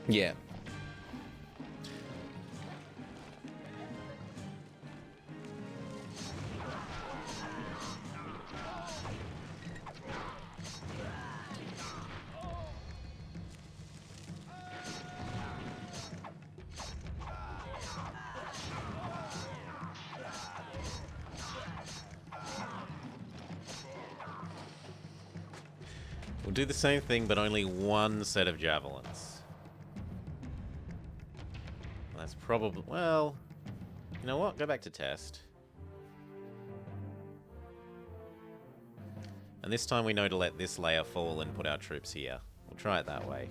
Yeah. We'll do the same thing, but only one set of javelins. That's probably... well... you know what? Go back to test. And this time we know to let this layer fall and put our troops here. We'll try it that way.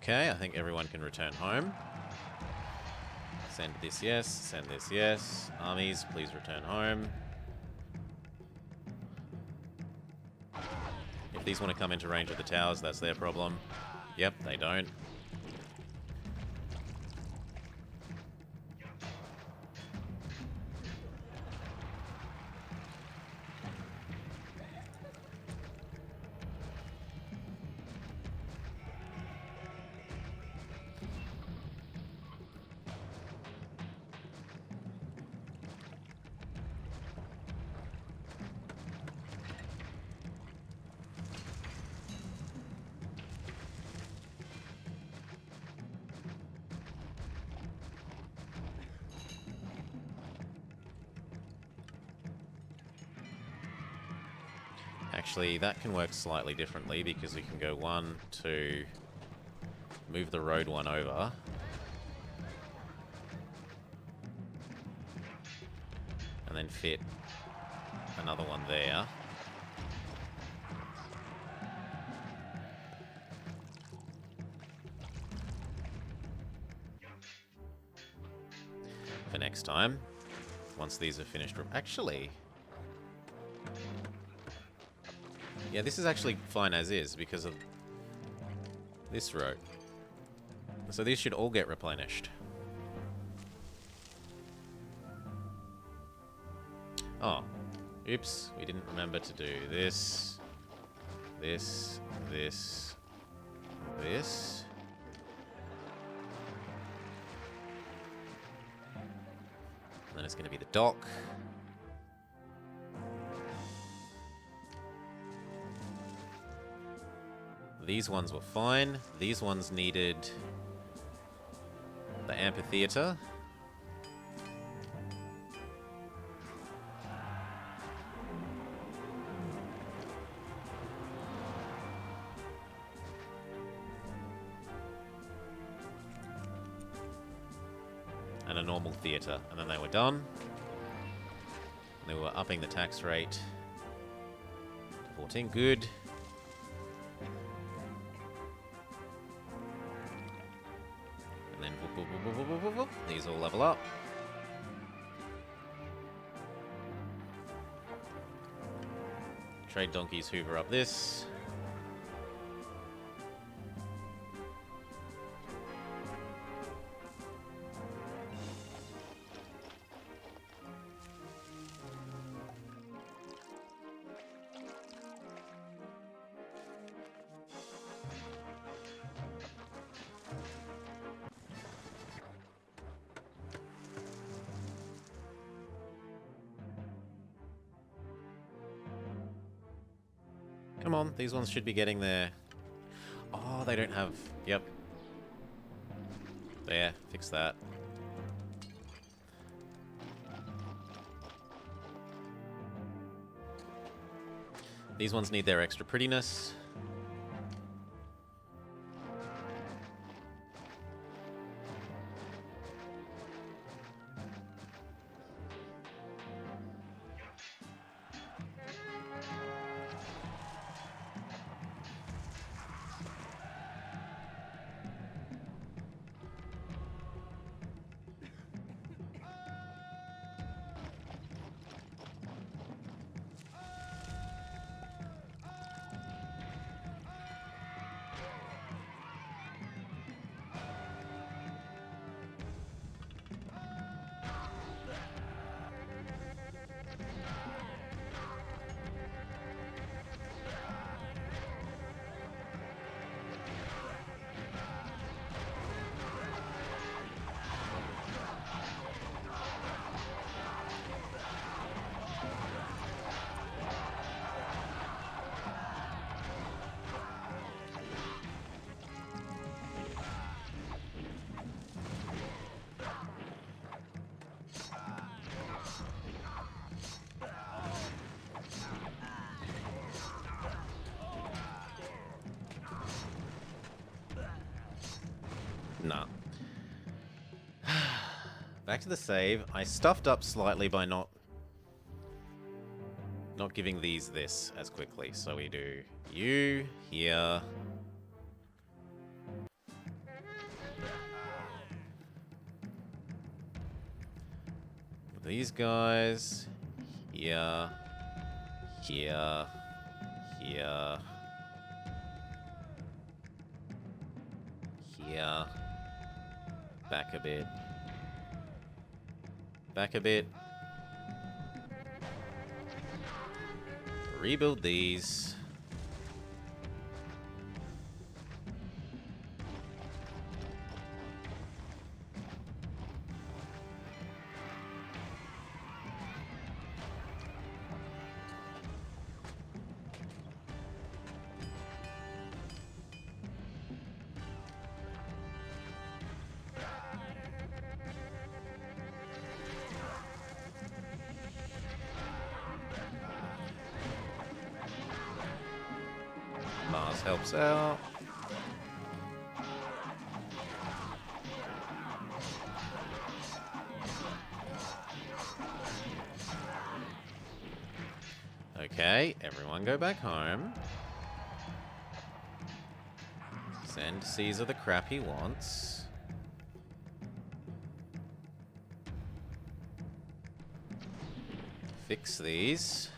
Okay, I think everyone can return home. Send this yes, send this yes. Armies, please return home. If these want to come into range of the towers, that's their problem. Yep, they don't. Actually, that can work slightly differently because we can go 1, 2, move the road one over. And then fit another one there. For next time, once these are finished. Actually, yeah, this is actually fine as is because of this road. So these should all get replenished. Oh, oops, we didn't remember to do this, this, this, this. And then it's going to be the dock. These ones were fine. These ones needed the amphitheater. And a normal theater. And then they were done. They were upping the tax rate to 14. Good. And then whoop, whoop, whoop, whoop, whoop, whoop, whoop. These all level up. Trade donkeys hoover up this. Come on, these ones should be getting there. Oh, they don't have... Yep. There, fix that. These ones need their extra prettiness. Nah. Back to the save. I stuffed up slightly by not giving these this as quickly. So we do you here. these guys here, here, here, here, back a bit, back a bit, rebuild these. Mars helps out. Okay, everyone go back home. Send Caesar the crap he wants. Fix these.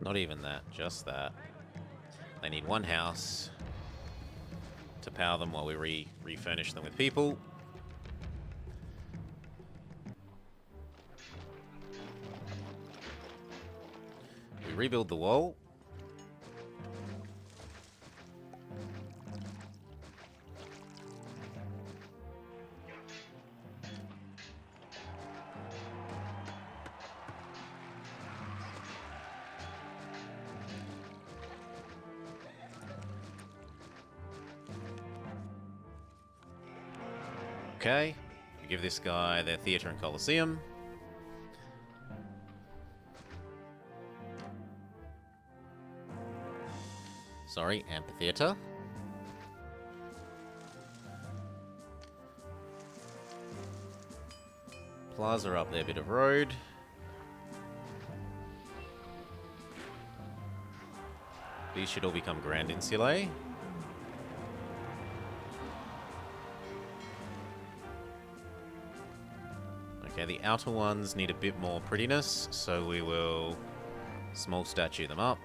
Not even that, just that. They need one house to power them while we refurnish them with people. We rebuild the wall. Okay, we give this guy their theatre and coliseum. Sorry, amphitheatre. Plaza up their bit of road. These should all become Grand Insulae. Okay, the outer ones need a bit more prettiness, so we will small statue them up.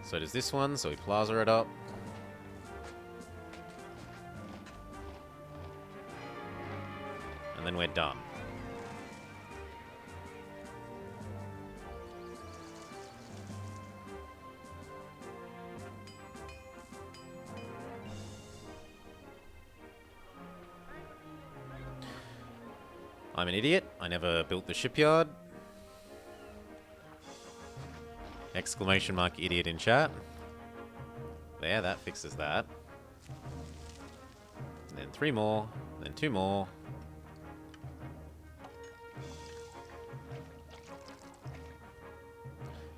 So does this one, so we plaza it up. And then we're done. I'm an idiot. I never built the shipyard. Exclamation mark idiot in chat. There, that fixes that. And then 3 more, then 2 more.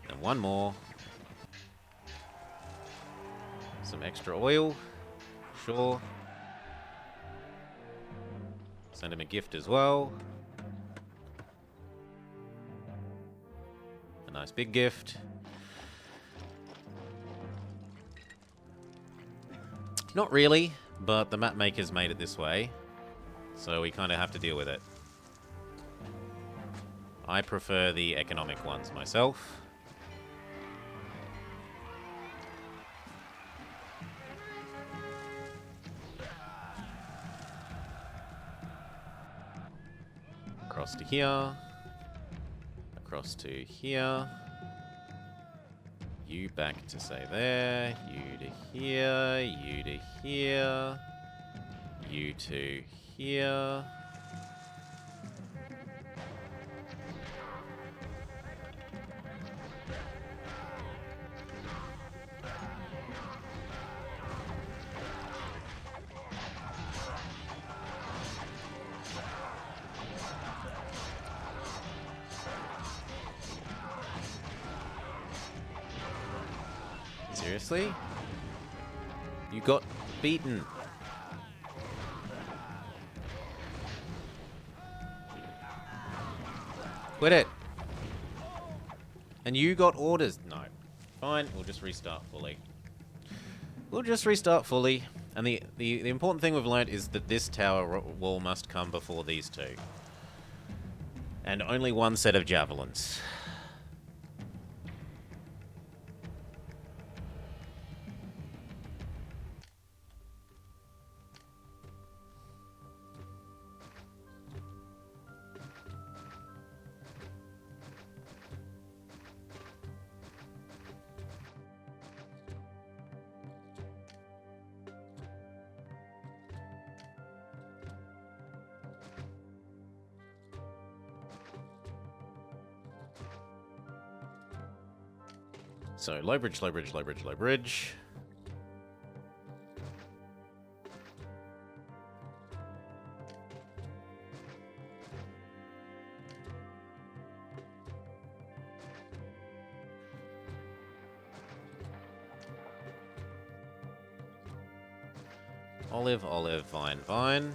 And 1 more. Some extra oil. Sure. Send him a gift as well. A nice big gift. Not really, but the map makers made it this way, so we kind of have to deal with it. I prefer the economic ones myself. Across to here. Across to here. You back to say there. You to here. You to here. You to here. Seriously? You got beaten. Quit it. And you got orders. No. Fine, we'll just restart fully. We'll just restart fully. And the important thing we've learned is that this tower wall must come before these two. And only one set of javelins. So, low bridge, low bridge, low bridge, low bridge. Olive, olive, vine, vine.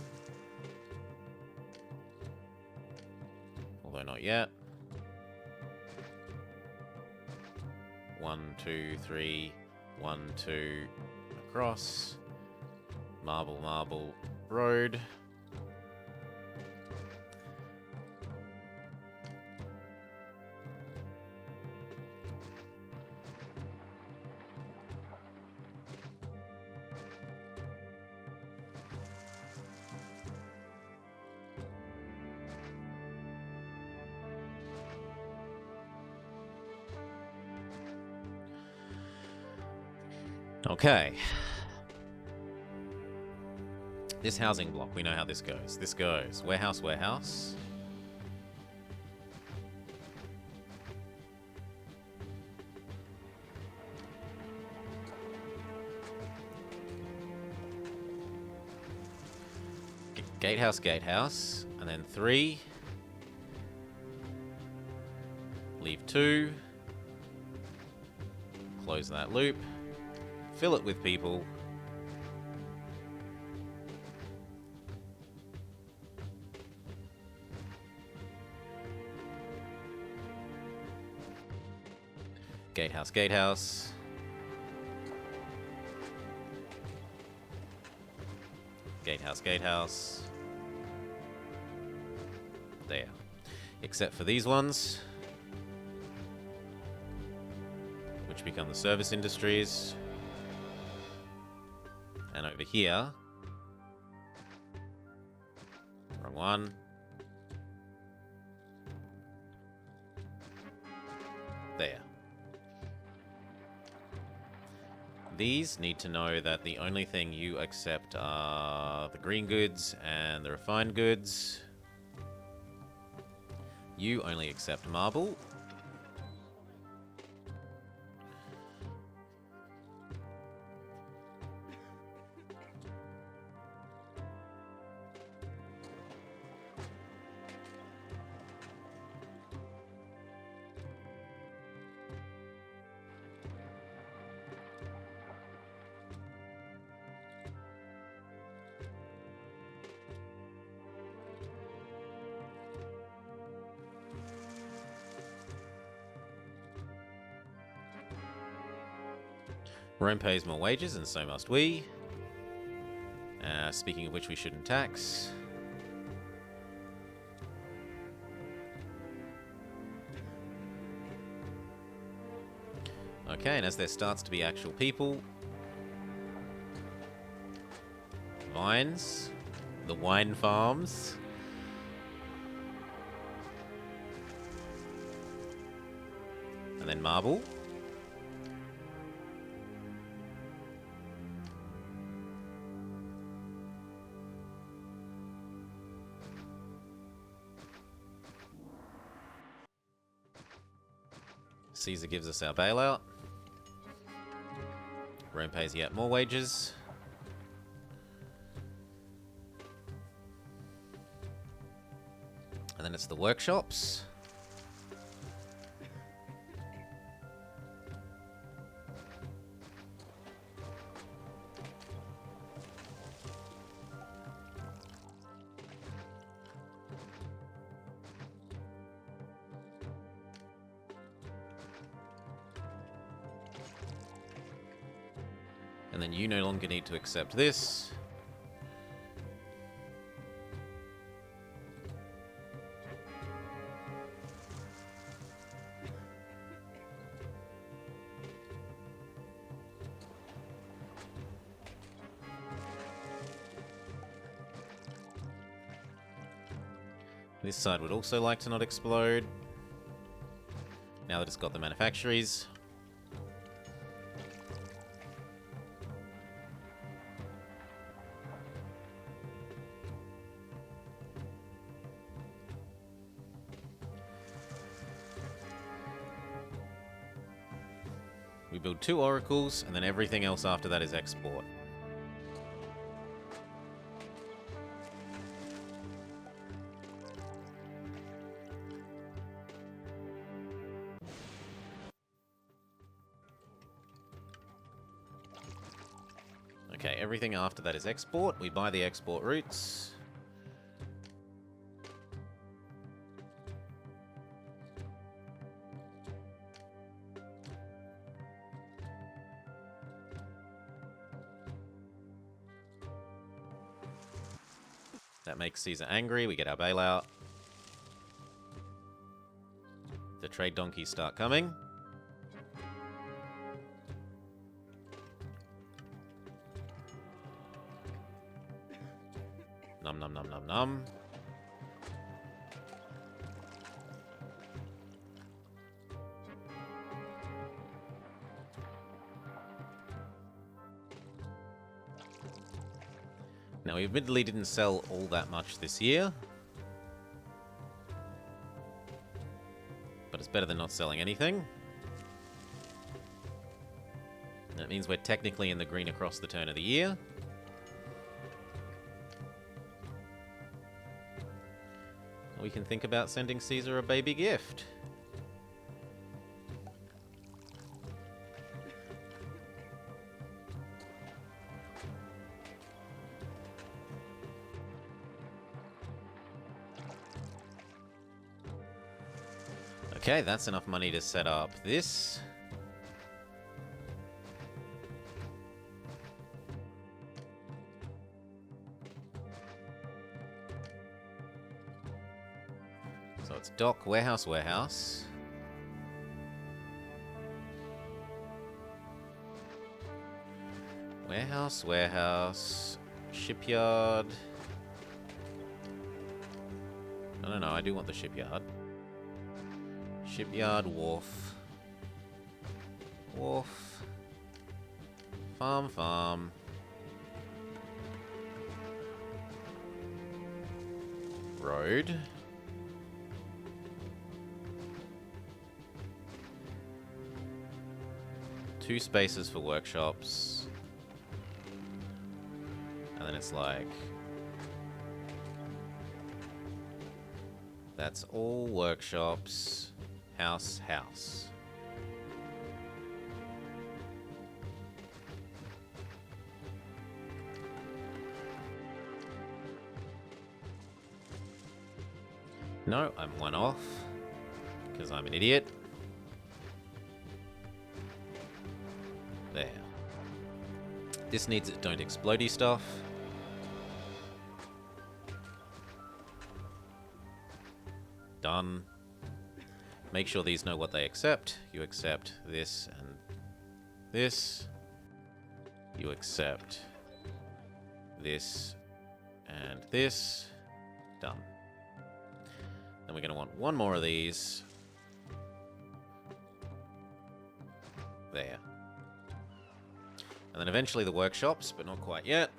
Although not yet. 1, 2, 3, 1, 2, across. Marble, marble, road. Okay. This housing block, we know how this goes. This goes warehouse, warehouse. Gatehouse, gatehouse. And then 3. Leave 2. Close that loop. Fill it with people. Gatehouse, gatehouse. Gatehouse, gatehouse. There. Except for these ones, which become the service industries. And over here, wrong one. There. These need to know that the only thing you accept are the green goods and the refined goods. You only accept marble. Rome pays more wages, and so must we. Speaking of which, we shouldn't tax. Okay, and as there starts to be actual people, vines, the wine farms. And then marble. Caesar gives us our bailout. Rome pays yet more wages. And then it's the workshops. And then you no longer need to accept this. This side would also like to not explode. Now that it's got the manufactories. We build 2 oracles, and then everything else after that is export. Okay, everything after that is export. We buy the export routes. That makes Caesar angry. We get our bailout. The trade donkeys start coming. Num num num num num. Now, we admittedly didn't sell all that much this year. But it's better than not selling anything. That means we're technically in the green across the turn of the year. We can think about sending Caesar a baby gift. Okay, that's enough money to set up this. So it's dock, warehouse, warehouse. Warehouse, warehouse, shipyard. No, I do want the shipyard. Shipyard, wharf. Wharf. Farm, farm. Road. Two spaces for workshops. And then it's like... That's all workshops. House, house. No, I'm one off. Because I'm an idiot. There. This needs it don't explodey stuff. Done. Make sure these know what they accept. You accept this and this. You accept this and this. Done. Then we're going to want one more of these. There. And then eventually the workshops, but not quite yet.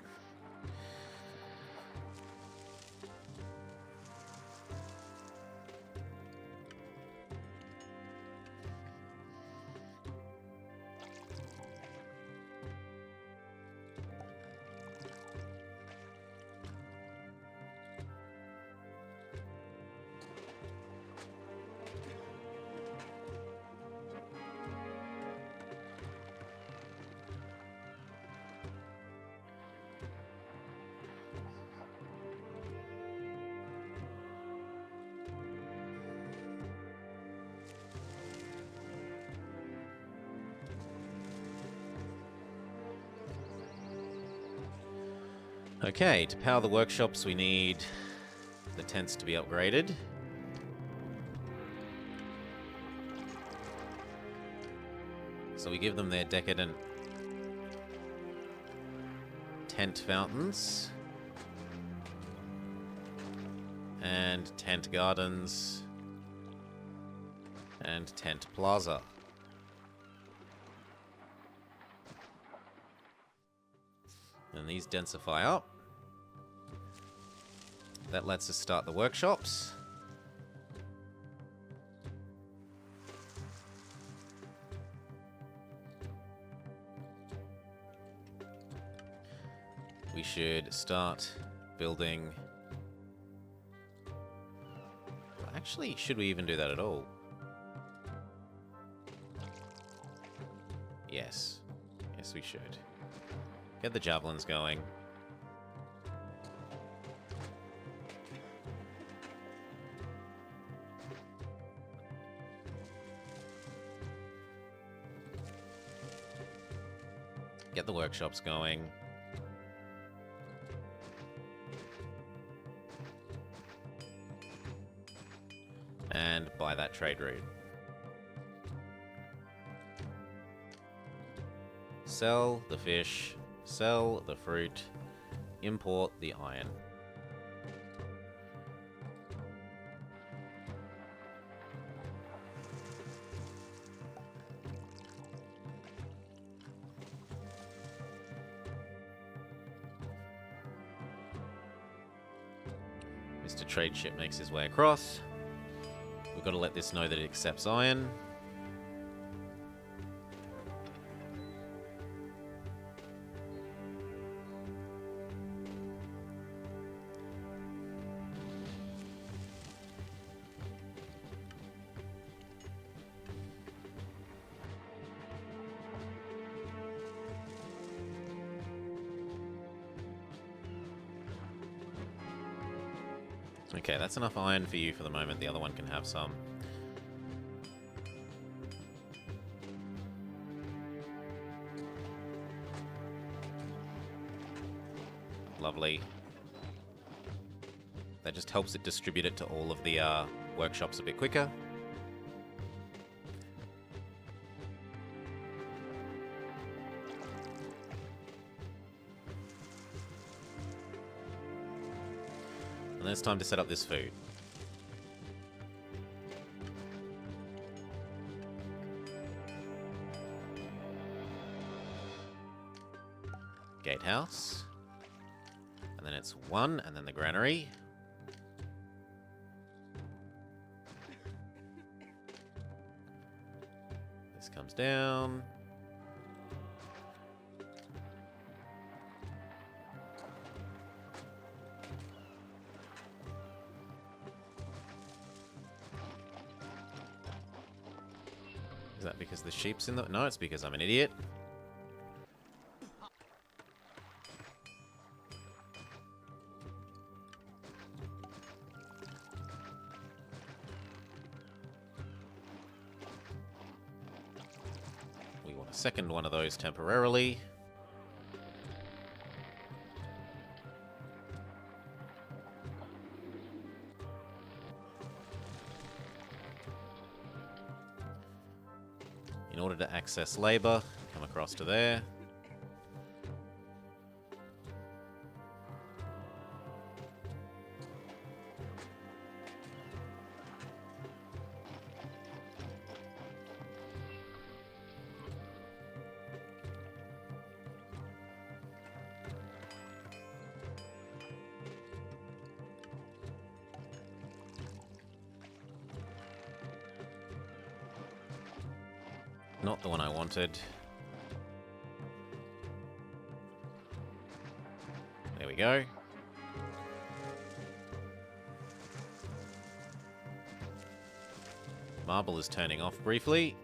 Okay, to power the workshops we need the tents to be upgraded. So we give them their decadent tent fountains. And tent gardens. And tent plaza. And these densify up. That lets us start the workshops. We should start building... Actually, should we even do that at all? Yes. Yes, we should. Get the javelins going. Get the workshops going. And buy that trade route. Sell the fish, sell the fruit, import the iron. Mr. Trade Ship makes his way across. We've got to let this know that it accepts iron. Okay, that's enough iron for you for the moment. The other one can have some. Lovely. That just helps it distribute it to all of the workshops a bit quicker. And then it's time to set up this food. Gatehouse. And then it's 1, and then the granary. This comes down. Is that because the sheep's in the... No, it's because I'm an idiot. We want a second one of those temporarily. In order to access labor, come across to there. Not the one I wanted. There we go. Marble is turning off briefly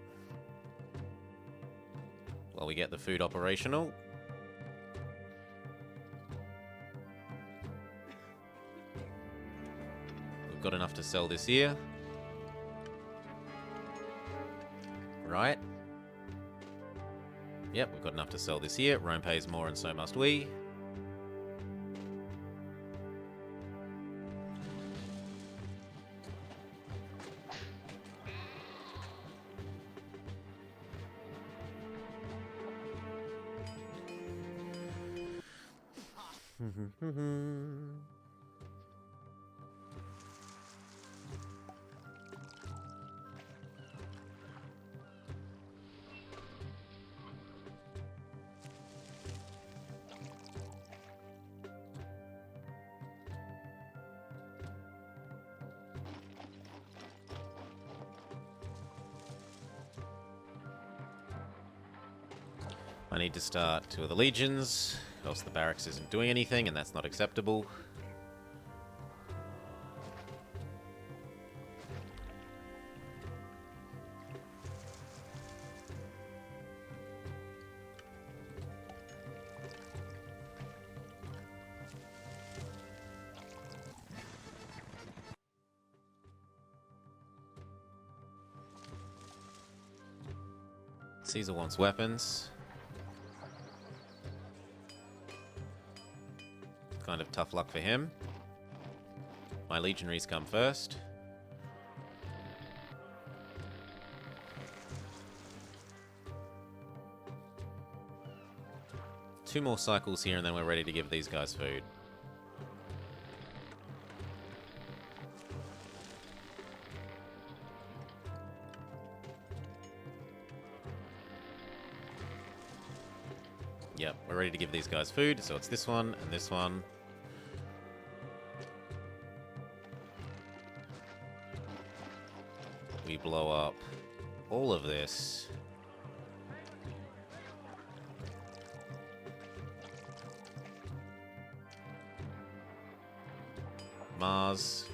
while we get the food operational. We've got enough to sell this year. Right. Yep, we've got enough to sell this year. Rome pays more and so must we. I need to start 2 of the legions, else the barracks isn't doing anything, and that's not acceptable. Caesar wants weapons. Kind of tough luck for him. My legionaries come first. Two more cycles here and then we're ready to give these guys food. Yep, we're ready to give these guys food, so it's this one and this one. We blow up all of this. Mars.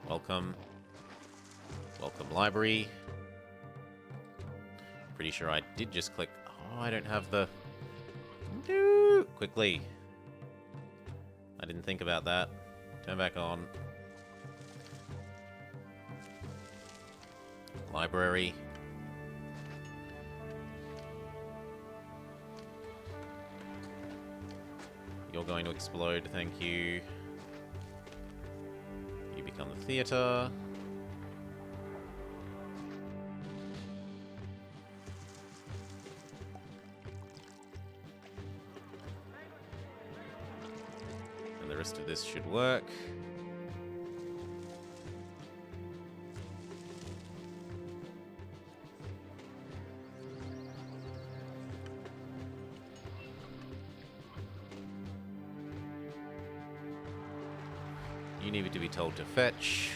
Welcome. Welcome, library. Pretty sure I did just click... Oh, I don't have the... No! Quickly. I didn't think about that. Turn back on. Library. You're going to explode, thank you. You become the theater. And the rest of this should work. You needed to be told to fetch.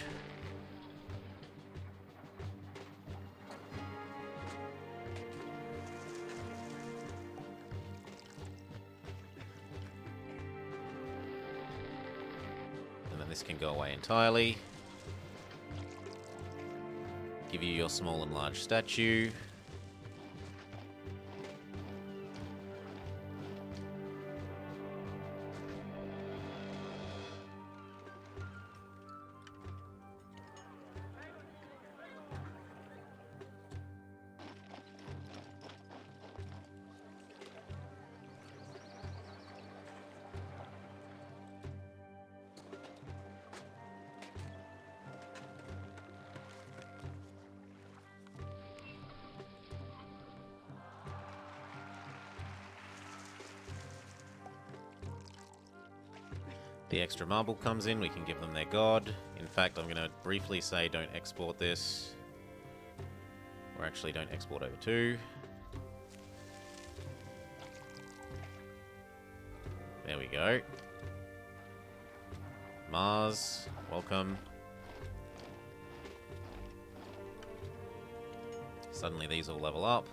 And then this can go away entirely. Give you your small and large statue. The extra marble comes in, we can give them their god. In fact, I'm going to briefly say don't export this. Or actually don't export over 2. There we go. Mars, welcome. Suddenly these all level up.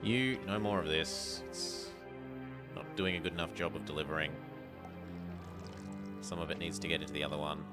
You, no more of this. It's not doing a good enough job of delivering. Some of it needs to get into the other one.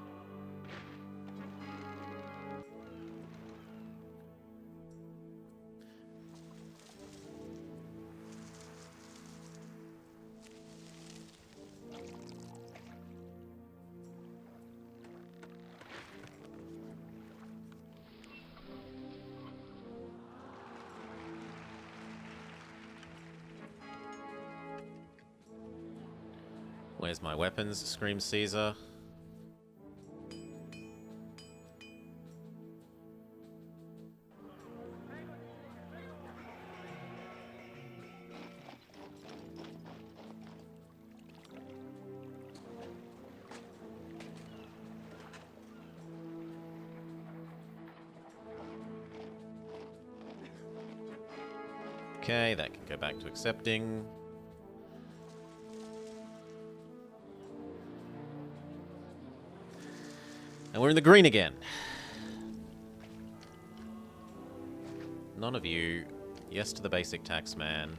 Where's my weapons? Scream Caesar. Okay, that can go back to accepting. And we're in the green again. None of you. Yes to the basic tax man.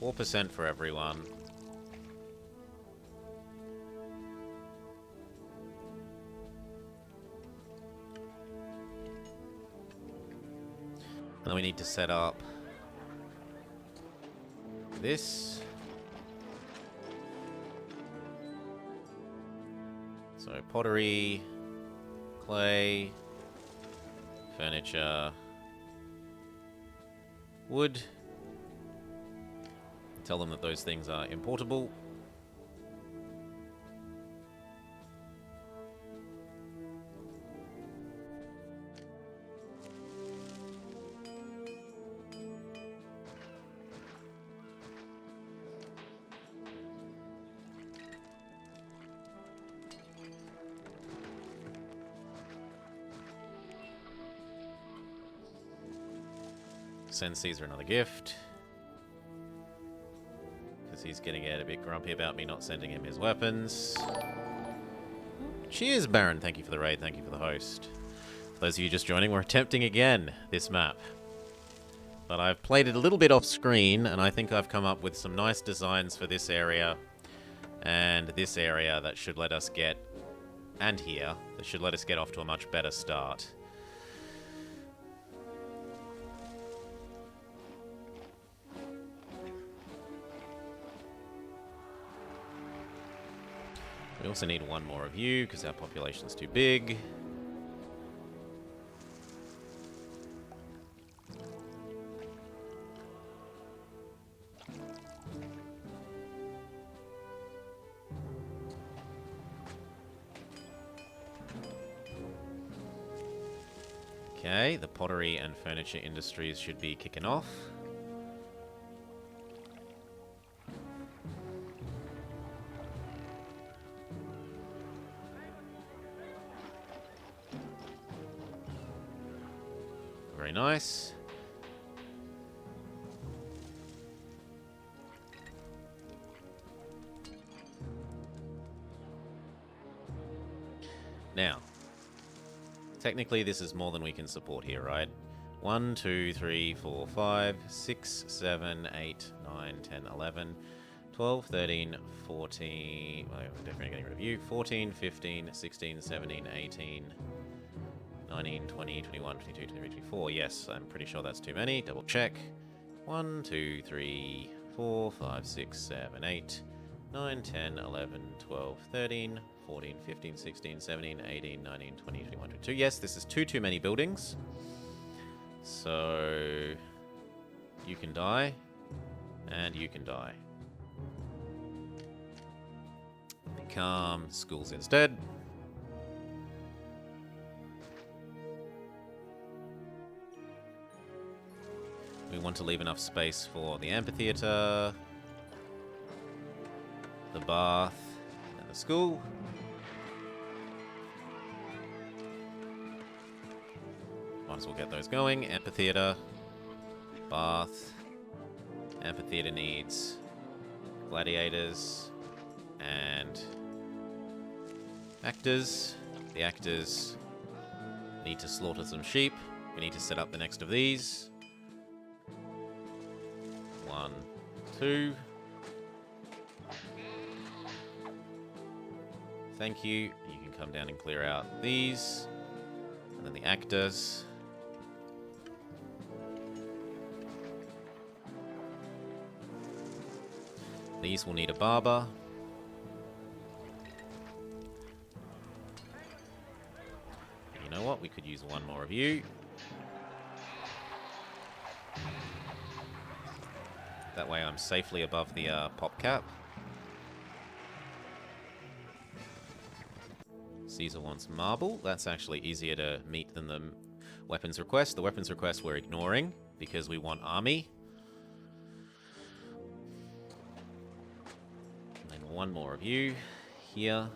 4% for everyone. And then we need to set up this. So pottery, clay, furniture, wood. Tell them that those things are importable. Send Caesar another gift. Because he's going to get a bit grumpy about me not sending him his weapons. Cheers, Baron. Thank you for the raid. Thank you for the host. For those of you just joining, we're attempting again this map. But I've played it a little bit off screen, and I think I've come up with some nice designs for this area and this area that should let us get, and here, that should let us get off to a much better start. We also need one more of you, because our population's too big. Okay, the pottery and furniture industries should be kicking off. Very nice. Now, technically this is more than we can support here, right? 1, 2, 3, 4, 5, 6, 7, 8, 9, 10, 11, 12, 13, 14... Well, we're definitely getting rid of you. 14, 15, 16, 17, 18... 19, 20, 21, 22, 23, 24. Yes, I'm pretty sure that's too many. Double check. 1, 2, 3, 4, 5, 6, 7, 8, 9, 10, 11, 12, 13, 14, 15, 16, 17, 18, 19, 20, 21, 22. Yes, this is too many buildings. So you can die, and you can die. Become schools instead. We want to leave enough space for the amphitheater, the bath, and the school. Might as well get those going. Amphitheater, bath. Amphitheater needs gladiators and actors. The actors need to slaughter some sheep. We need to set up the next of these. 1, 2. Thank you. You can come down and clear out these. And then the actors. These will need a barber. You know what? We could use one more of you. That way I'm safely above the pop cap. Caesar wants marble. That's actually easier to meet than the weapons request. The weapons request we're ignoring because we want army. And then one more of you here.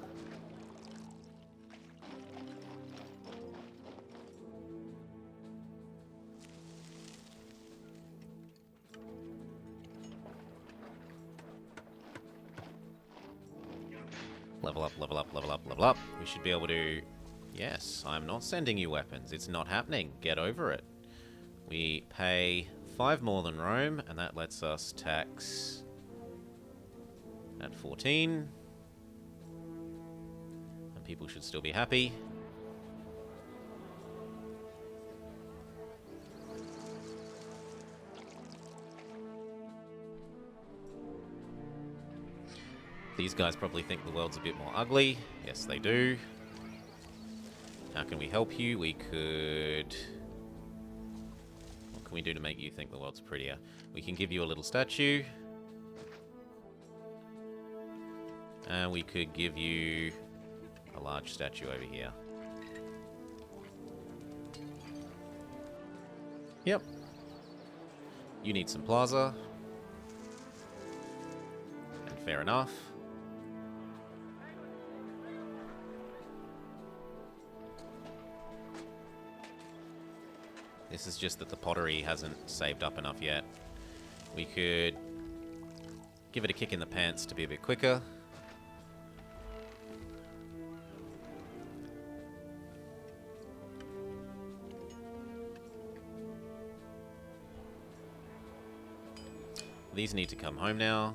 Level up, level up, level up, level up. We should be able to... Yes, I'm not sending you weapons. It's not happening. Get over it. We pay 5 more than Rome, and that lets us tax at 14. And people should still be happy. These guys probably think the world's a bit more ugly. Yes, they do. How can we help you? We could... What can we do to make you think the world's prettier? We can give you a little statue. And we could give you a large statue over here. Yep. You need some plaza. And fair enough. This is just that the pottery hasn't saved up enough yet. We could give it a kick in the pants to be a bit quicker. These need to come home now.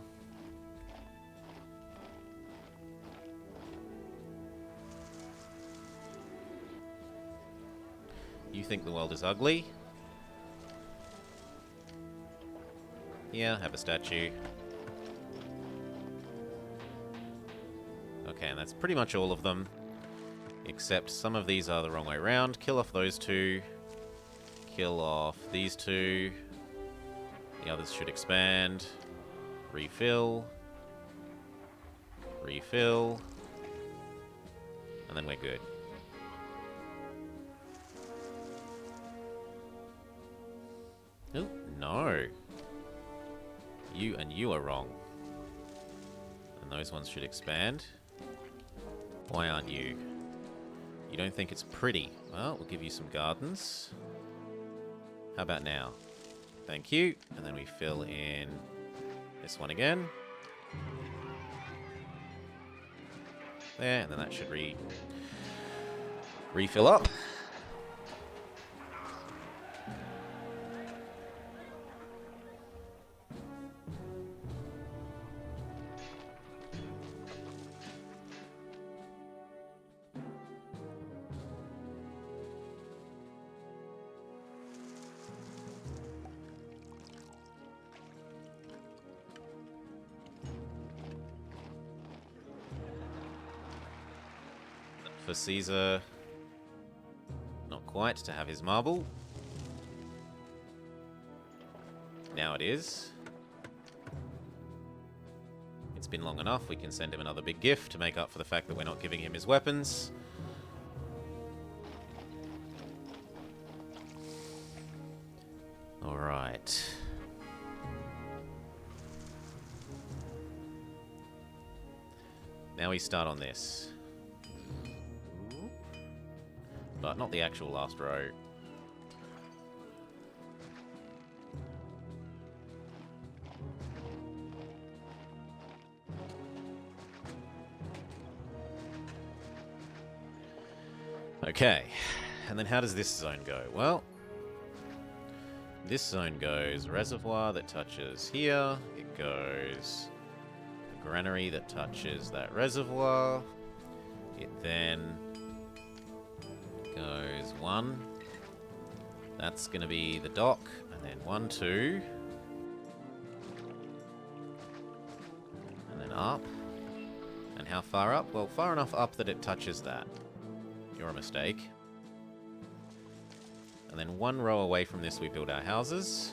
You think the world is ugly? Yeah, have a statue. Okay, and that's pretty much all of them. Except some of these are the wrong way around. Kill off those two. Kill off these two. The others should expand. Refill. Refill. And then we're good. Oh, no. You and you are wrong. And those ones should expand. Why aren't you? You don't think it's pretty. Well, we'll give you some gardens. How about now? Thank you. And then we fill in this one again. There, and then that should refill up. For Caesar, not quite, to have his marble. Now it is. It's been long enough, we can send him another big gift to make up for the fact that we're not giving him his weapons. Alright. Now we start on this. But not the actual last row. Okay, and then how does this zone go? Well, this zone goes reservoir that touches here. It goes granary that touches that reservoir. It then goes 1. That's going to be the dock. And then 1, 2. And then up. And how far up? Well, far enough up that it touches that. You're a mistake. And then 1 row away from this we build our houses.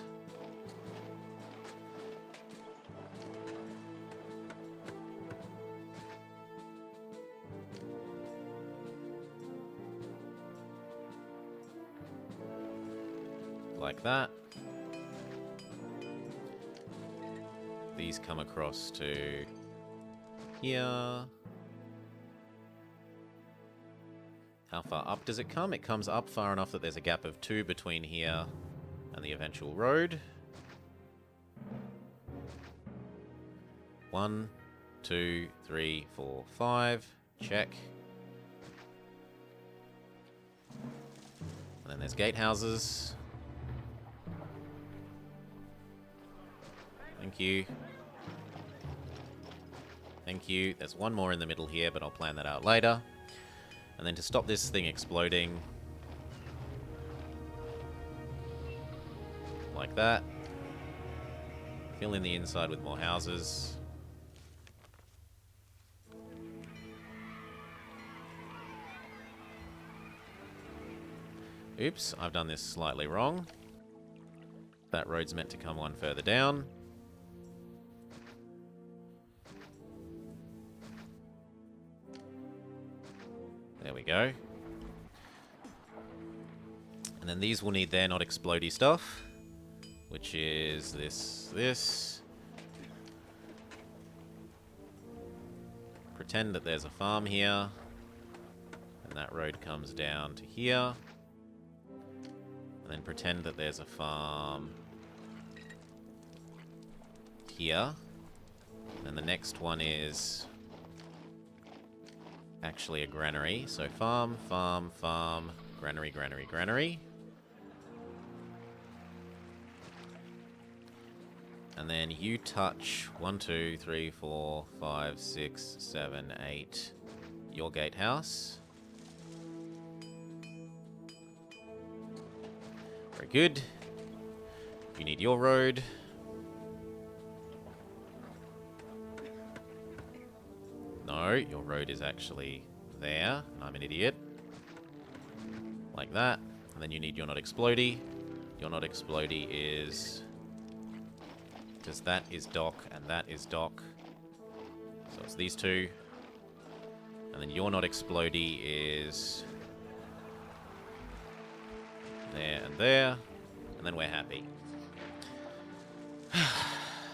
like that. These come across to here. How far up does it come? It comes up far enough that there's a gap of 2 between here and the eventual road. 1, 2, 3, 4, 5. Check. And then there's gatehouses. Thank you. Thank you. There's one more in the middle here, but I'll plan that out later. And then to stop this thing exploding, like that. Fill in the inside with more houses. Oops, I've done this slightly wrong. That road's meant to come one further down. There we go. And then these will need their not explodey stuff, which is this. Pretend that there's a farm here, and that road comes down to here. And then pretend that there's a farm here. And the next one is actually a granary. So farm, farm, farm, granary, granary, granary. And then you touch 1, 2, 3, 4, 5, 6, 7, 8, your gatehouse. Very good. You need your road. No, your road is actually there. I'm an idiot. Like that. And then you need your not explodey. Your not explodey is... because that is dock and that is dock. So it's these two. And then your not explodey is... there and there. And then we're happy.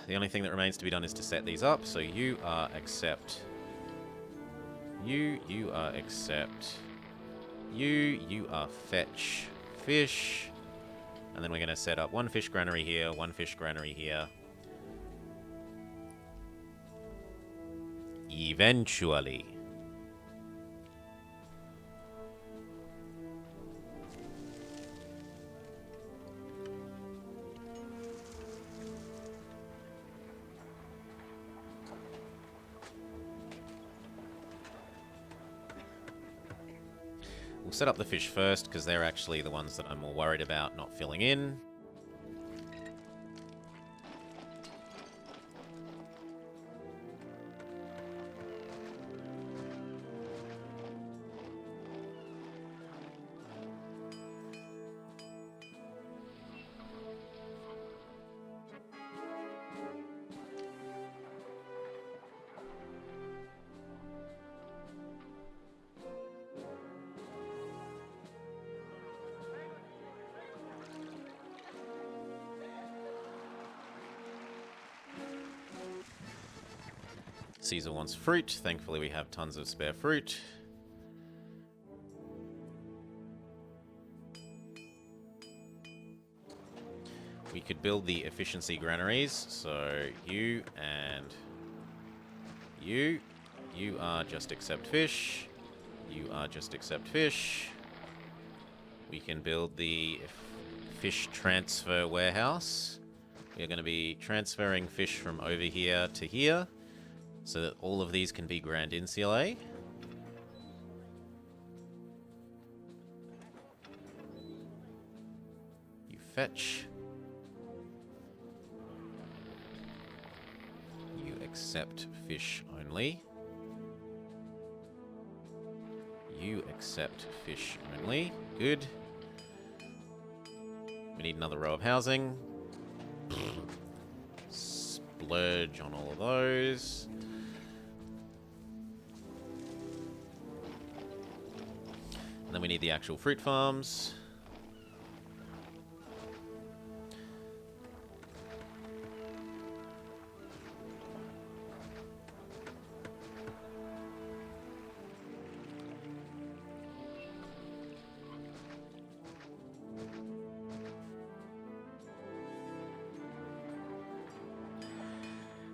The only thing that remains to be done is to set these up. So you are accept... You are accept. You are fetch fish. And then we're going to set up one fish granary here, one fish granary here. Eventually. We'll set up the fish first, because they're actually the ones that I'm more worried about not filling in. Caesar wants fruit. Thankfully, we have tons of spare fruit. We could build the efficiency granaries. So you and you are just accept fish. You are just accept fish. We can build the fish transfer warehouse. We are going to be transferring fish from over here to here, so that all of these can be grand in CLA. You fetch. You accept fish only. You accept fish only. Good. We need another row of housing. Splurge on all of those. And then we need the actual fruit farms.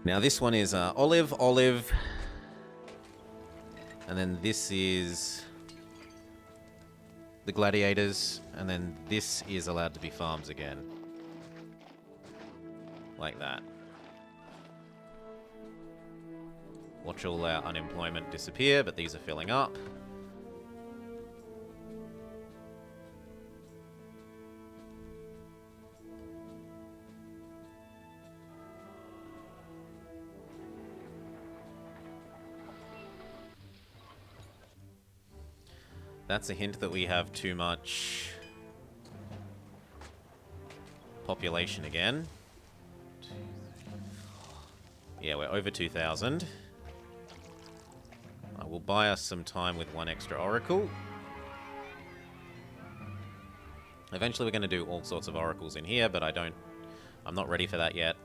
Now this one is olive, olive, and then this is the gladiators, and then this is allowed to be farms again. Like that. Watch all our unemployment disappear, but these are filling up. That's a hint that we have too much population again. Yeah, we're over 2,000. I will buy us some time with one extra oracle. Eventually we're going to do all sorts of oracles in here, but I'm not ready for that yet.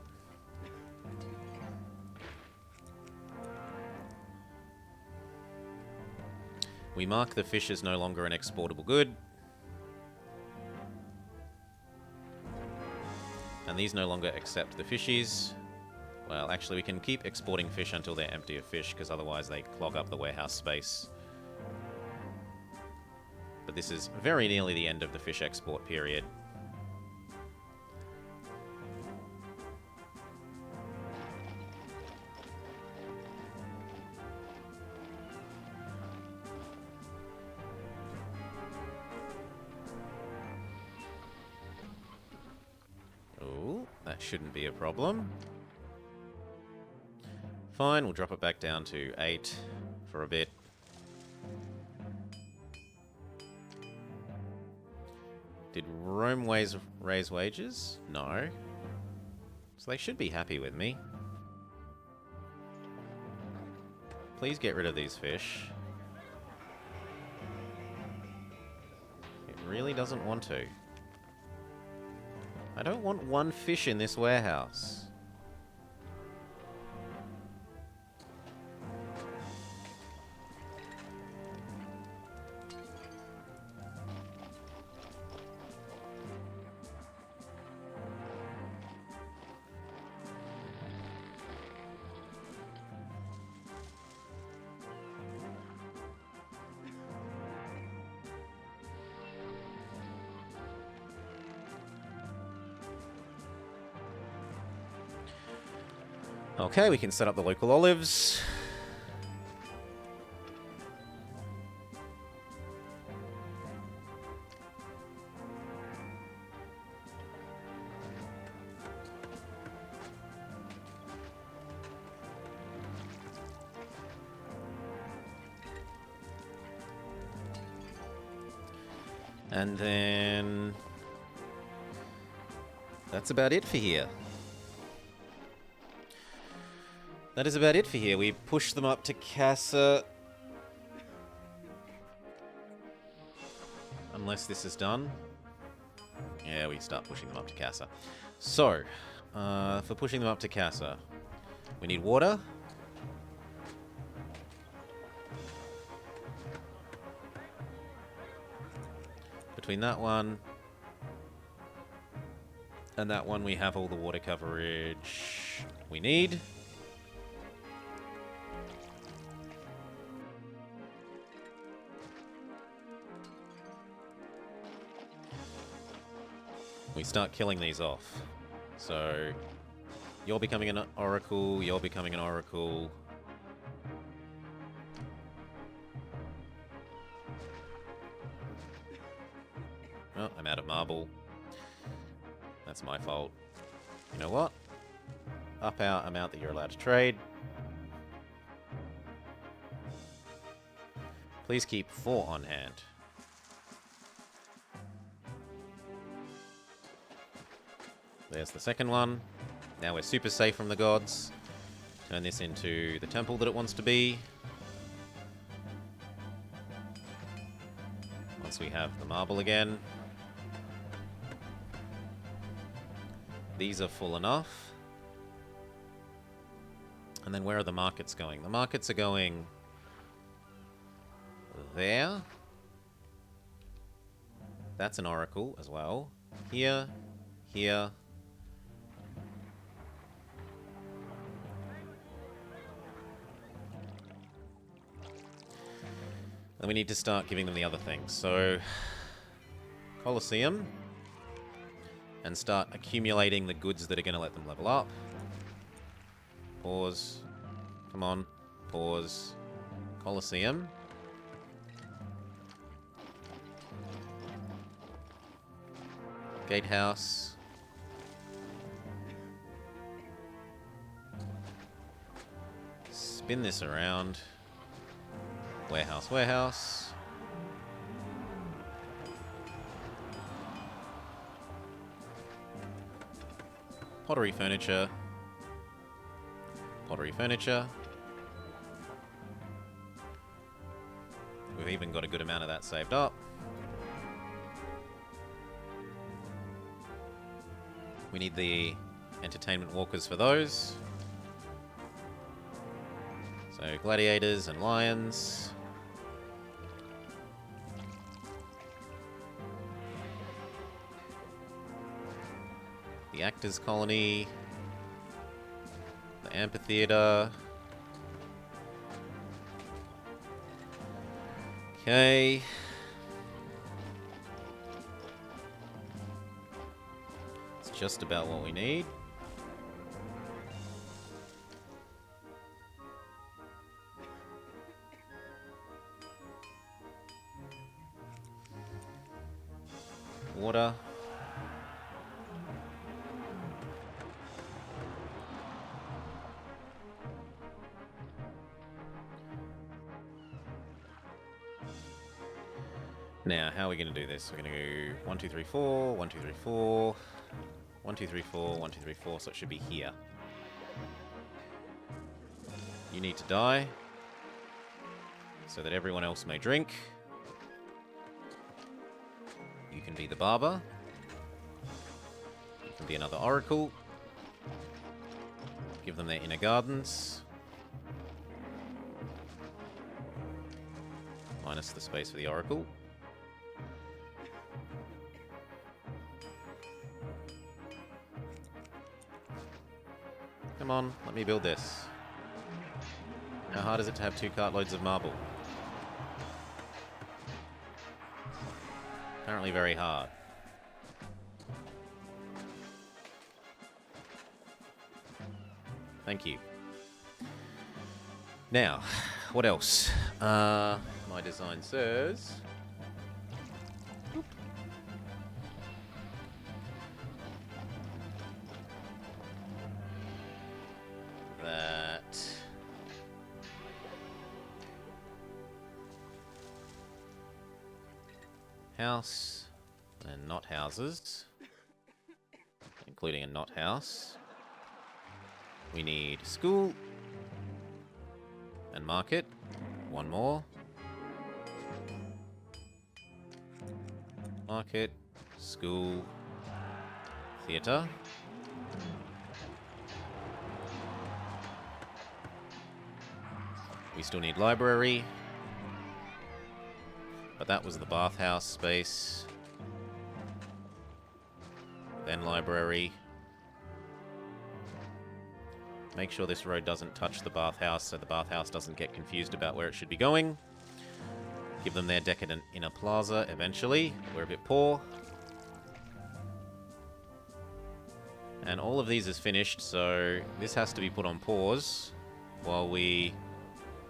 We mark the fish as no longer an exportable good. And these no longer accept the fishies. Well, actually, we can keep exporting fish until they're empty of fish, because otherwise they clog up the warehouse space. But this is very nearly the end of the fish export period. Oh, that shouldn't be a problem. Fine, we'll drop it back down to 8 for a bit. Did Rome raise wages? No. So they should be happy with me. Please get rid of these fish. It really doesn't want to. I don't want one fish in this warehouse. Okay, we can set up the local olives. And then that's about it for here. That is about it for here. We push them up to Casa. Unless this is done. Yeah, we start pushing them up to Casa. So, for pushing them up to Casa, we need water. Between that one and that one, we have all the water coverage we need. We start killing these off. So, you're becoming an oracle, you're becoming an oracle. Oh, I'm out of marble. That's my fault. You know what? Up our amount that you're allowed to trade. Please keep 4 on hand. There's the second one. Now we're super safe from the gods. Turn this into the temple that it wants to be. Once we have the marble again. These are full enough. And then where are the markets going? The markets are going there. That's an oracle as well. Here, here, Then we need to start giving them the other things. So, Colosseum. And start accumulating the goods that are going to let them level up. Pause. Come on. Pause. Colosseum. Gatehouse. Spin this around. Warehouse, warehouse. Pottery furniture. Pottery furniture. We've even got a good amount of that saved up. We need the entertainment walkers for those. So gladiators and lions. The actors colony. The amphitheater. Okay. It's just about what we need. Water. Now, how are we going to do this? We're going to go 1, 2, 3, 4, 1, 2, 3, 4, 1, 2, 3, 4, 1, 2, 3, 4, so it should be here. You need to die so that everyone else may drink. You can be the barber. You can be another oracle. Give them their inner gardens. Minus the space for the oracle. Come on, let me build this. How hard is it to have 2 cartloads of marble? Apparently very hard. Thank you. Now, what else? My design says... that... house, and not houses, including a not house. We need school and market. One more. Market, school, theatre. We still need library. But that was the bathhouse space. Then library. Make sure this road doesn't touch the bathhouse so the bathhouse doesn't get confused about where it should be going. Give them their decadent inner plaza eventually. We're a bit poor. And all of these is finished, so this has to be put on pause while we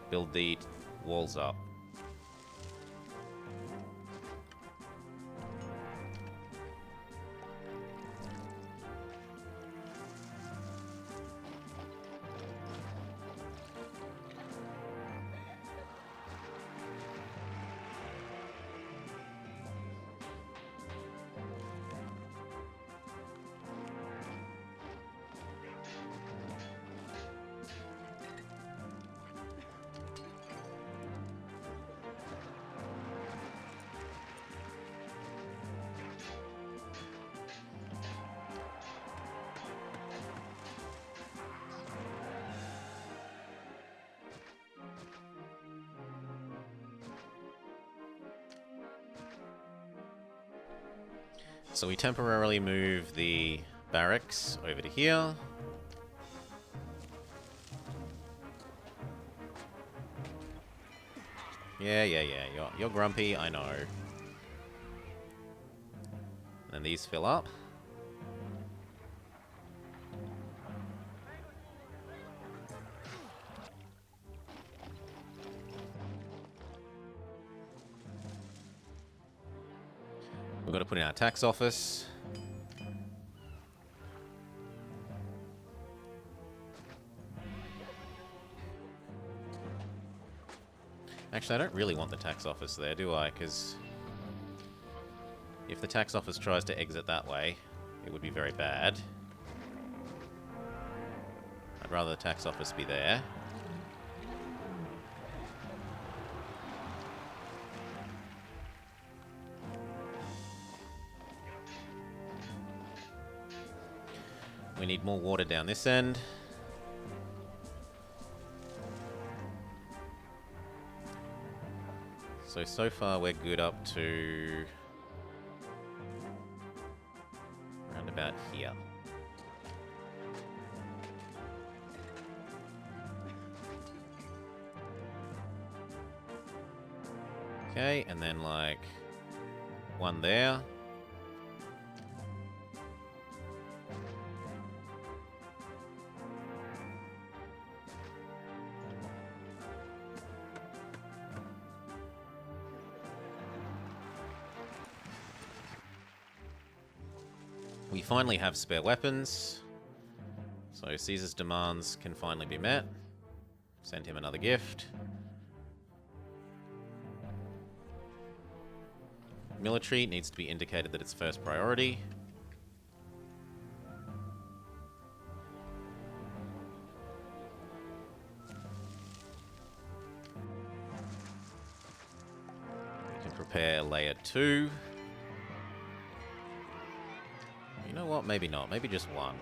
build the walls up. So we temporarily move the barracks over to here. Yeah. You're grumpy, I know. And these fill up. We've got to put in our tax office. Actually, I don't really want the tax office there, do I? Because if the tax office tries to exit that way, it would be very bad. I'd rather the tax office be there. We need more water down this end. So far we're good up to around about here. Okay, and then like one there. We finally have spare weapons, so Caesar's demands can finally be met. Send him another gift. Military needs to be indicated that it's first priority. We can prepare layer 2. You know what? Maybe not. Maybe just one.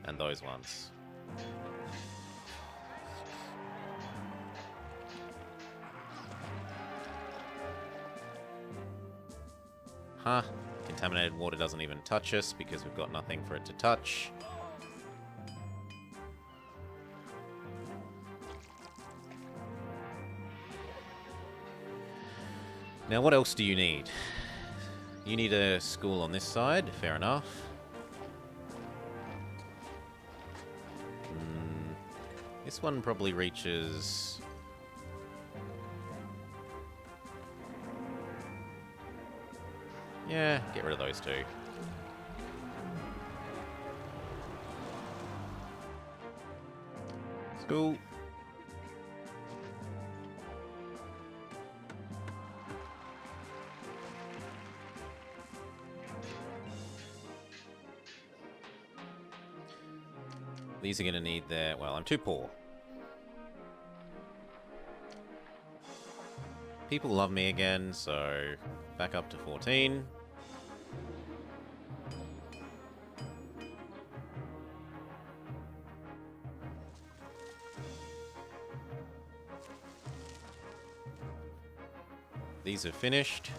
And those ones. Huh. Contaminated water doesn't even touch us because we've got nothing for it to touch. Now, what else do you need? You need a school on this side, fair enough. This one probably reaches... Yeah, get rid of those two. School. These are going to need their... Well, I'm too poor. People love me again, so back up to 14. These are finished.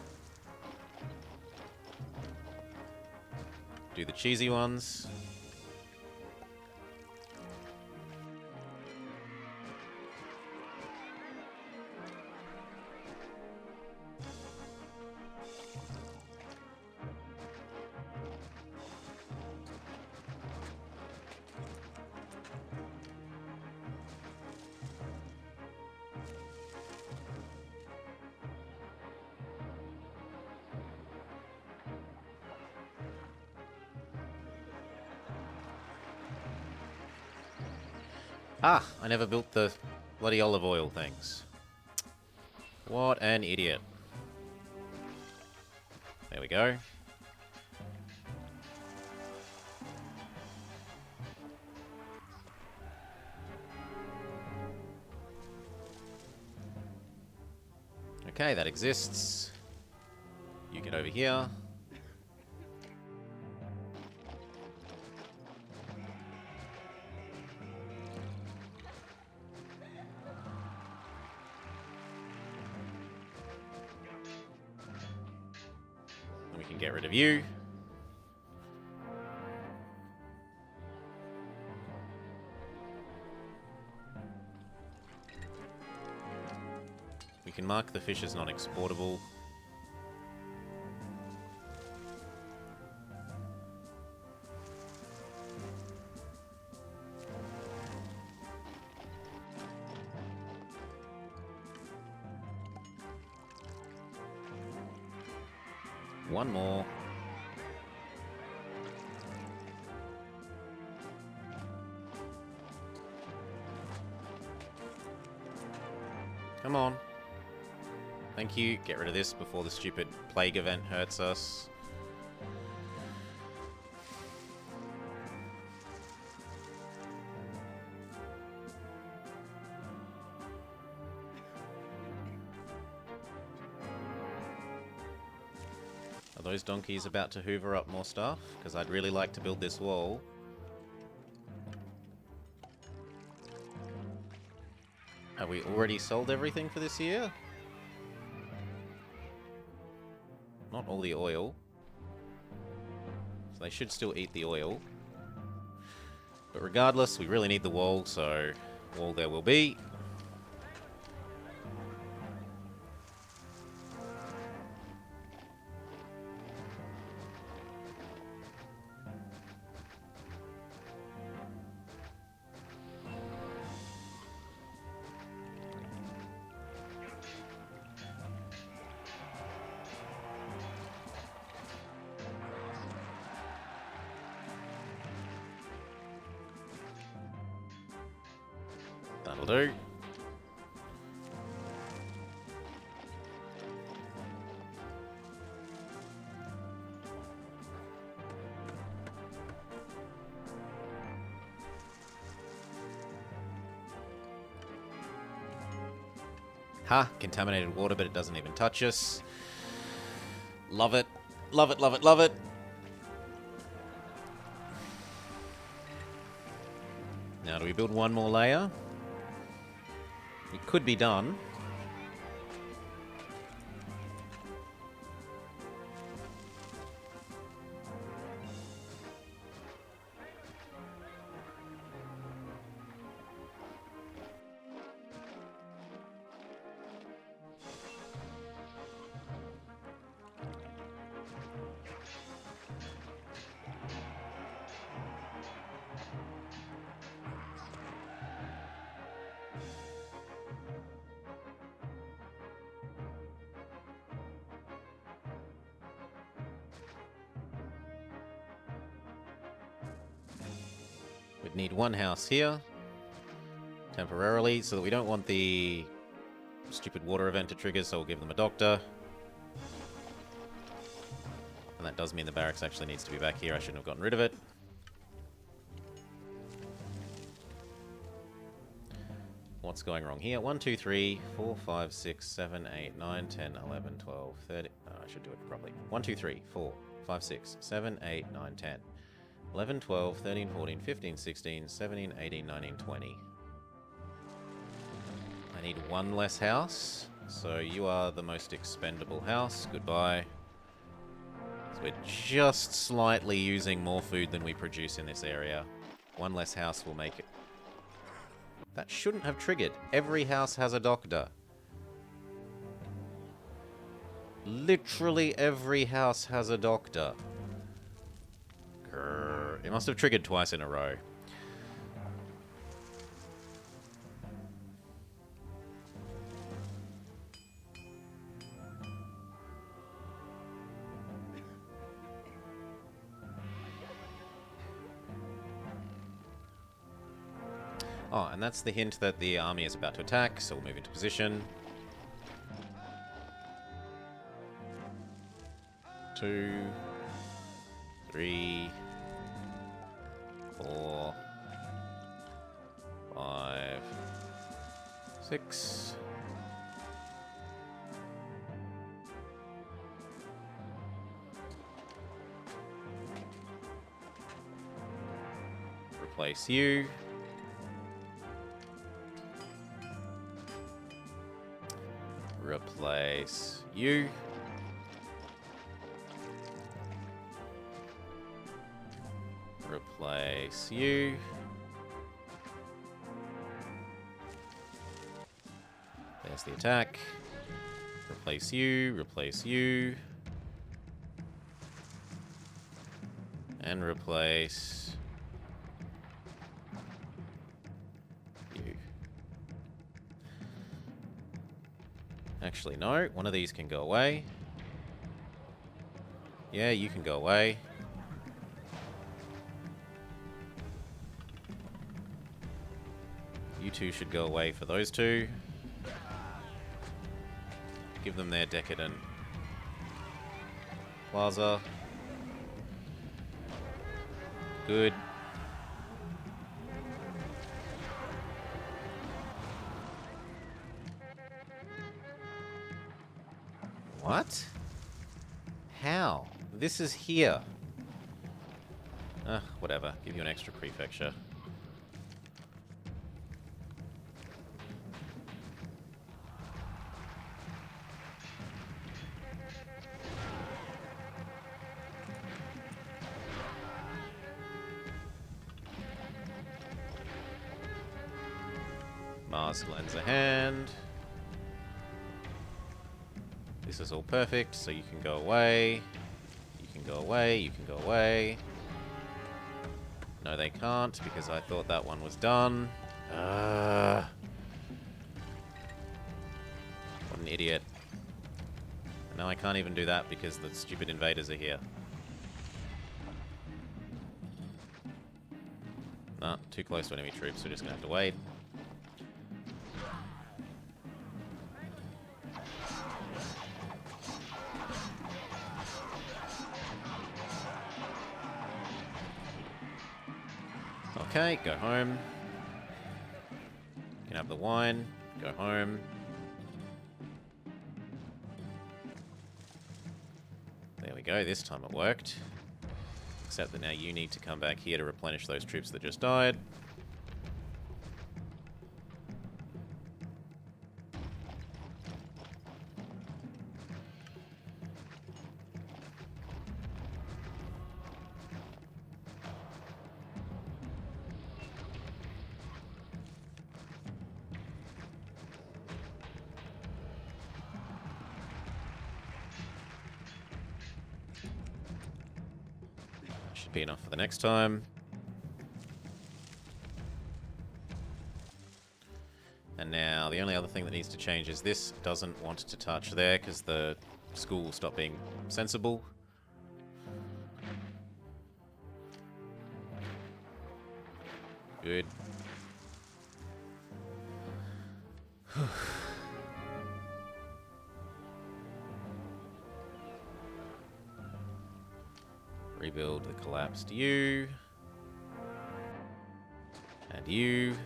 Do the cheesy ones. Ah, I never built the bloody olive oil things. What an idiot. There we go. Okay, that exists. You get over here. Get rid of you. We can mark the fish as non-exportable. One more. Come on. Thank you. Get rid of this before the stupid plague event hurts us. Are those donkeys about to hoover up more stuff? Because I'd really like to build this wall. Have we already sold everything for this year? Not all the oil. So they should still eat the oil. But regardless, we really need the wall, so wall there will be. That'll do. Ha! Contaminated water, but it doesn't even touch us. Love it. Love it, love it, love it. Now, do we build one more layer? It could be done. We'd need one house here, temporarily, so that we don't want the stupid water event to trigger, so we'll give them a doctor. And that does mean the barracks actually needs to be back here. I shouldn't have gotten rid of it. What's going wrong here? 1, 2, 3, 4, 5, 6, 7, 8, 9, 10, 11, 12, 13... Oh, I should do it properly. 1, 2, 3, 4, 5, 6, 7, 8, 9, 10. 11, 12, 13, 14, 15, 16, 17, 18, 19, 20. I need one less house. So you are the most expendable house. Goodbye. So we're just slightly using more food than we produce in this area. One less house will make it. That shouldn't have triggered. Every house has a doctor. Literally every house has a doctor. Grrr. It must have triggered twice in a row. Oh, and that's the hint that the army is about to attack, so we'll move into position. 2, 3, 4, 5, 6. Replace you. Replace you. Replace you. There's the attack. Replace you, replace you. And replace you. Actually, no. One of these can go away. Yeah, you can go away. You two should go away for those two. Give them their decadent plaza. Good. What? How? This is here. Whatever. Give you an extra prefecture. Mars lends a hand. This is all perfect, so you can go away. You can go away, you can go away. No, they can't, because I thought that one was done. What an idiot. Now I can't even do that because the stupid invaders are here. Nah, too close to enemy troops, we're just gonna have to wait. Okay, go home. You can have the wine. Go home. There we go, this time it worked. Except that now you need to come back here to replenish those troops that just died. Should be enough for the next time. And now the only other thing that needs to change is this doesn't want to touch there because the school will stop being sensible. Good. Rebuild the collapsed you. And you.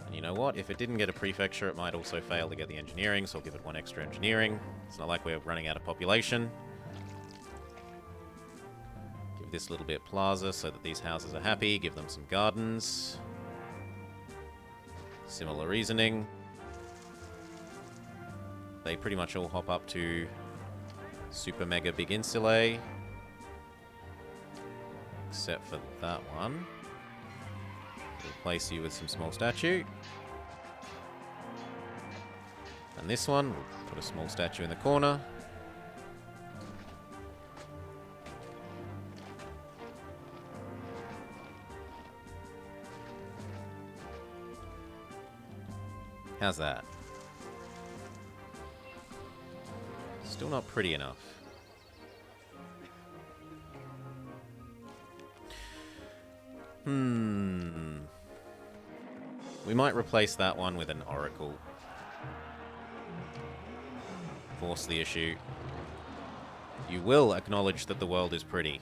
And you know what? If it didn't get a prefecture, it might also fail to get the engineering, so I'll give it one extra engineering. It's not like we're running out of population. Give this little bit plaza so that these houses are happy. Give them some gardens. Similar reasoning. They pretty much all hop up to super mega big insulae. Except for that one. Replace you with some small statue. And this one, we'll put a small statue in the corner. How's that? Still not pretty enough. We might replace that one with an oracle. Force the issue. You will acknowledge that the world is pretty.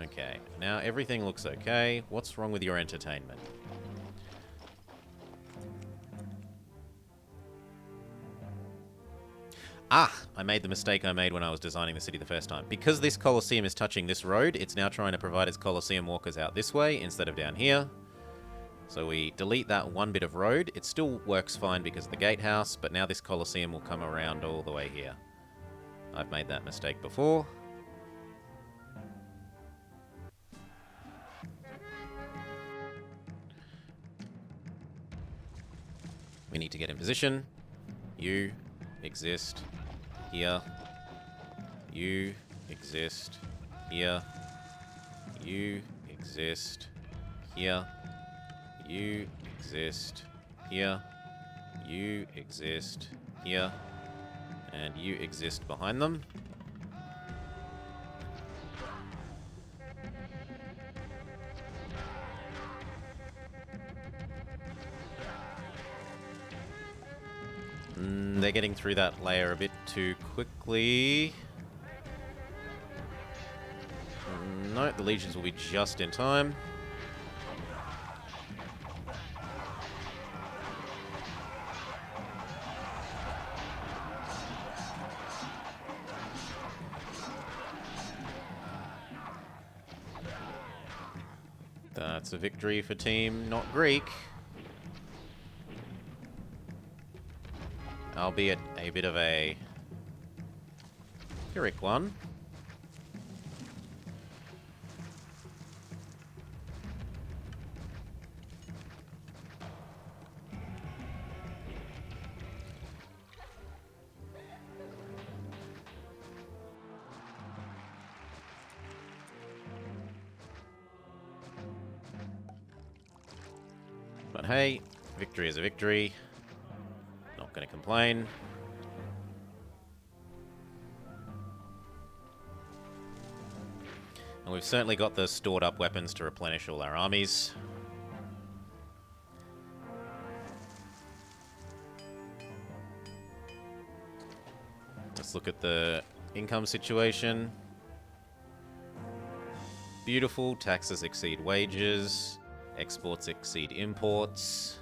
Okay, now everything looks okay. What's wrong with your entertainment? Ah! I made the mistake I made when I was designing the city the first time. Because this Colosseum is touching this road, it's now trying to provide its Colosseum walkers out this way instead of down here. So we delete that one bit of road. It still works fine because of the gatehouse, but now this Colosseum will come around all the way here. I've made that mistake before. We need to get in position. You exist here. You exist here. You exist here. You exist here. You exist here. And you exist behind them. They're getting through that layer a bit too quickly. No, the legions will be just in time. That's a victory for Team Not Greek. Albeit a bit of a Pyrrhic one. But hey, victory is a victory. Not going to complain. And we've certainly got the stored up weapons to replenish all our armies. Let's look at the income situation. Beautiful. Taxes exceed wages. Exports exceed imports.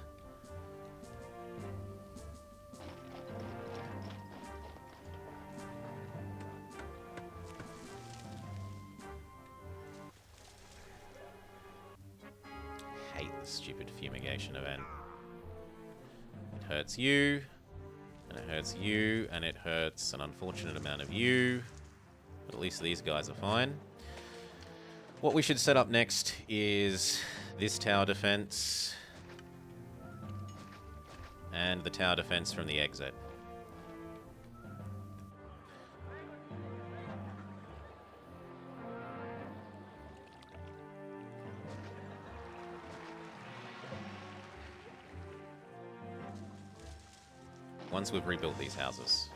Hate the stupid fumigation event. It hurts you, and it hurts you, and it hurts an unfortunate amount of you. But at least these guys are fine. What we should set up next is this tower defense and the tower defense from the exit. Once we've rebuilt these houses.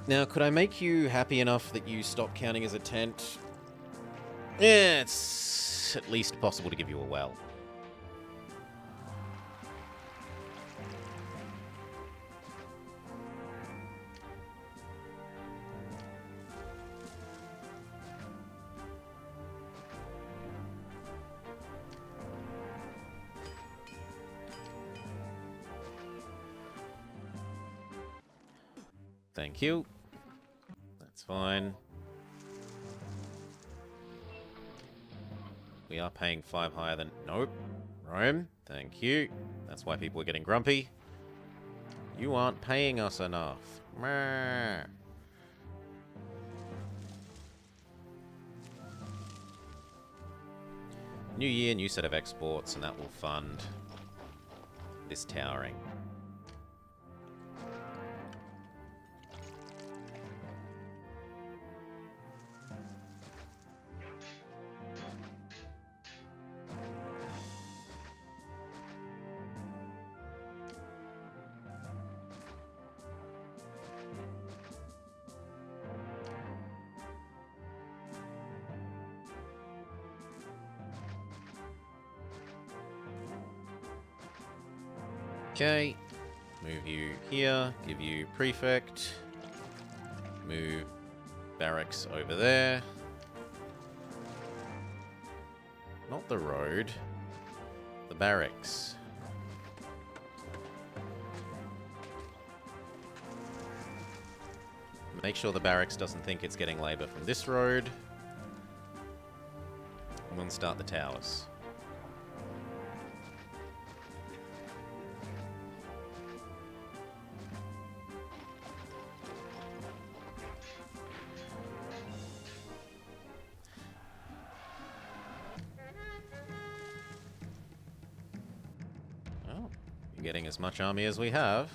Now, could I make you happy enough that you stop counting as a tent? Yeah, it's at least possible to give you a well. Thank you. That's fine. We are paying 5 higher than... Nope. Rome. Thank you. That's why people are getting grumpy. You aren't paying us enough. Meh. New year, new set of exports, and that will fund this towering. Okay, move you here, give you prefect, move Barracks over there. Not the road. The barracks. Make sure the barracks doesn't think it's getting labour from this road. And we'll start the towers. Getting as much army as we have.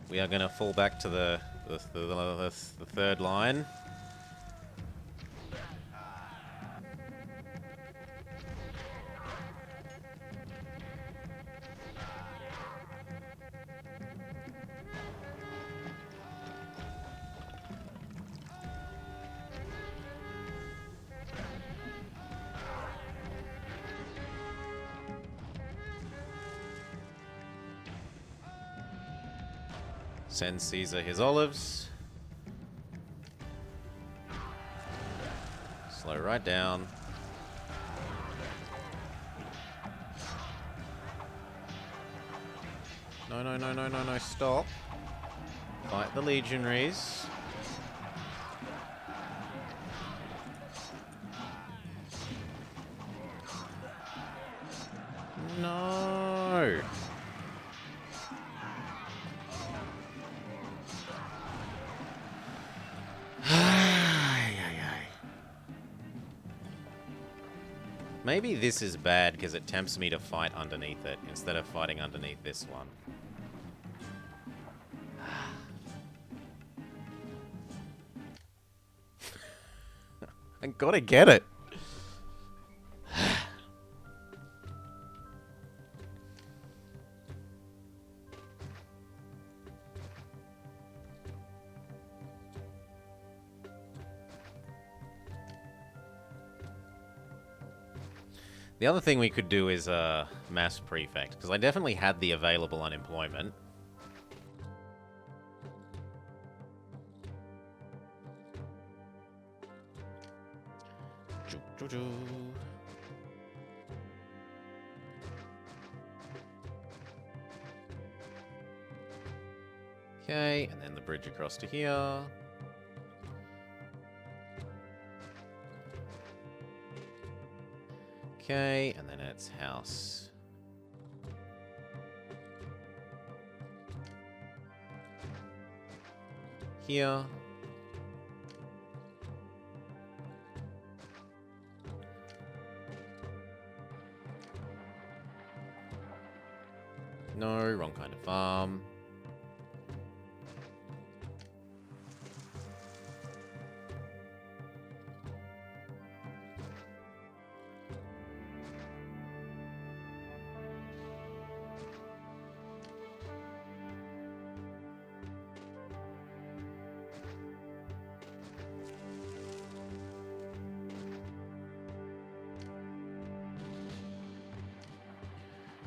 We are going to fall back to the third line. Send Caesar his olives. Slow right down. No, no, no, no, no, no, stop. Fight the legionaries. No. Maybe this is bad because it tempts me to fight underneath it instead of fighting underneath this one. I gotta get it. The other thing we could do is mass prefect, because I definitely had the available unemployment. Okay, and then the bridge across to here. Okay, and then it's house. Here. No, wrong kind of farm.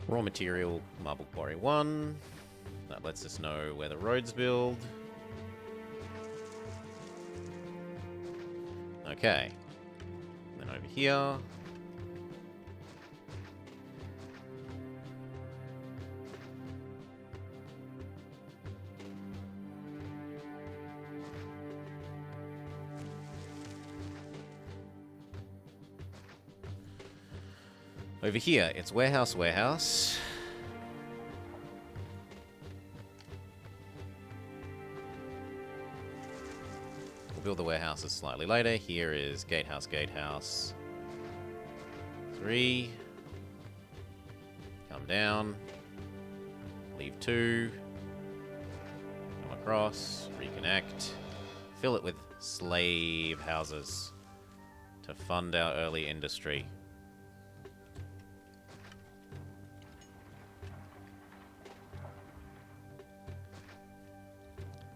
Raw material, marble quarry 1. That lets us know where the roads build. Okay. Then over here. Over here, it's warehouse, warehouse. We'll build the warehouses slightly later. Here is gatehouse, gatehouse. 3. Come down. Leave 2. Come across. Reconnect. Fill it with slave houses to fund our early industry.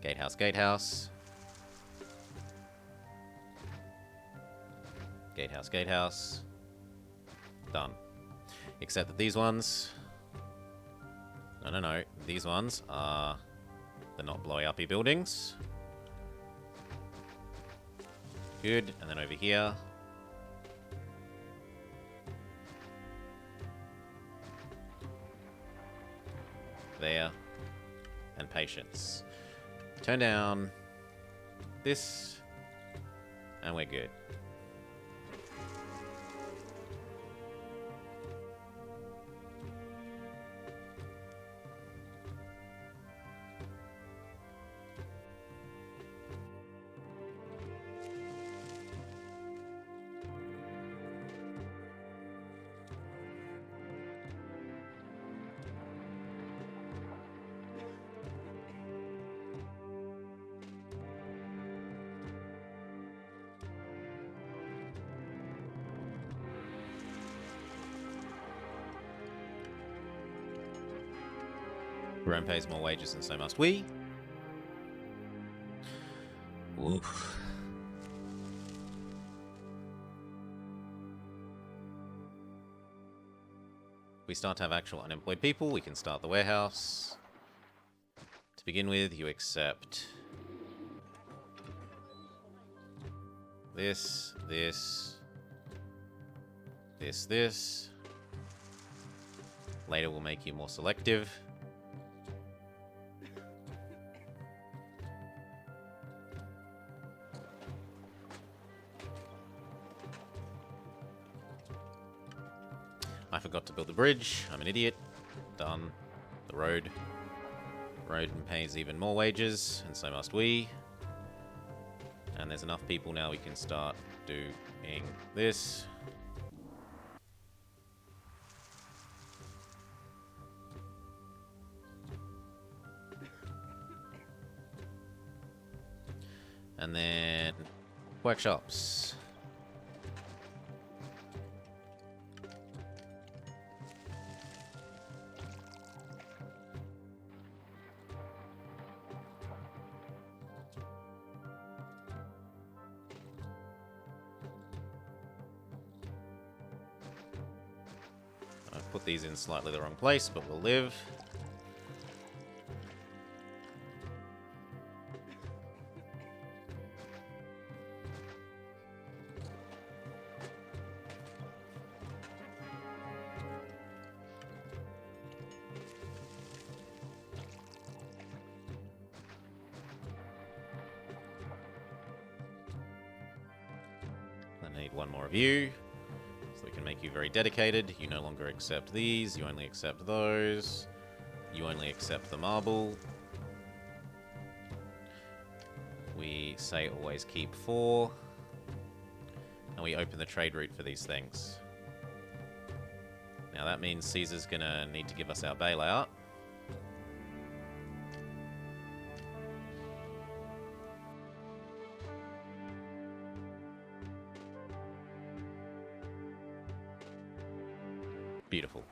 Gatehouse, gatehouse. Gatehouse, gatehouse. Done. Except that these ones... No. These ones are... They're not blowy uppy buildings. Good. And then over here. There. And patience. Turn down this. And we're good. Rome pays more wages, and so must we. Oof. We start to have actual unemployed people. We can start the warehouse. To begin with, you accept this, this, this. Later, we'll make you more selective. I forgot to build the bridge. I'm an idiot. Done. The road. Road pays even more wages, and so must we. And there's enough people now we can start doing this. And then workshops. I've put these in slightly the wrong place, but we'll live. I need one more of you. So we can make you very dedicated. You no longer accept these. You only accept those. You only accept the marble. We say always keep 4. And we open the trade route for these things. Now that means Caesar's gonna need to give us our bailout. Beautiful.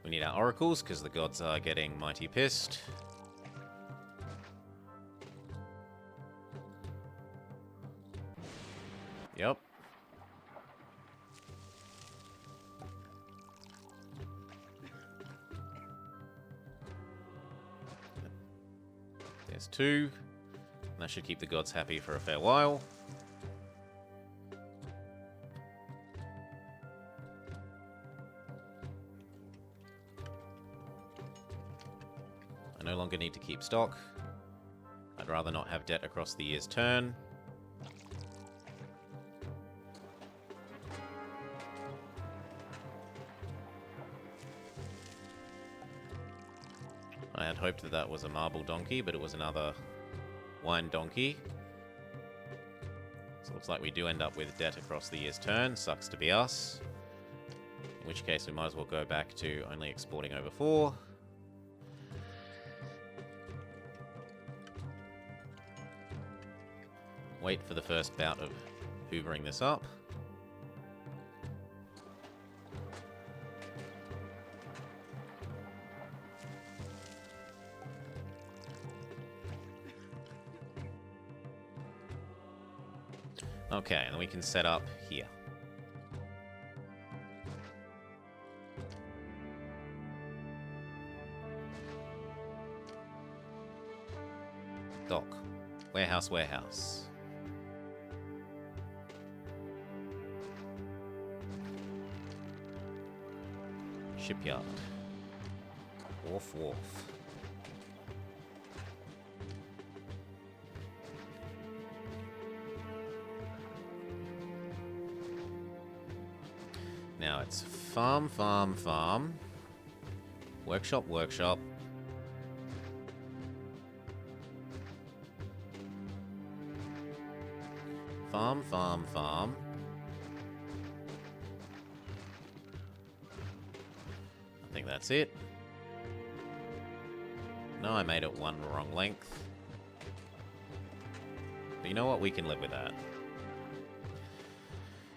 We need our oracles because the gods are getting mighty pissed. Yep. There's 2. That should keep the gods happy for a fair while. I no longer need to keep stock. I'd rather not have debt across the year's turn. I had hoped that that was a marble donkey, but it was another wine donkey. So it looks like we do end up with debt across the year's turn. Sucks to be us. In which case we might as well go back to only exporting over 4. Wait for the first bout of hoovering this up. Okay, and we can set up here. Dock. Warehouse, warehouse. Shipyard. Wharf, wharf. Now it's farm, farm, farm. Workshop, workshop. Farm, farm, farm. I think that's it. No, I made it one wrong length. But you know what? We can live with that.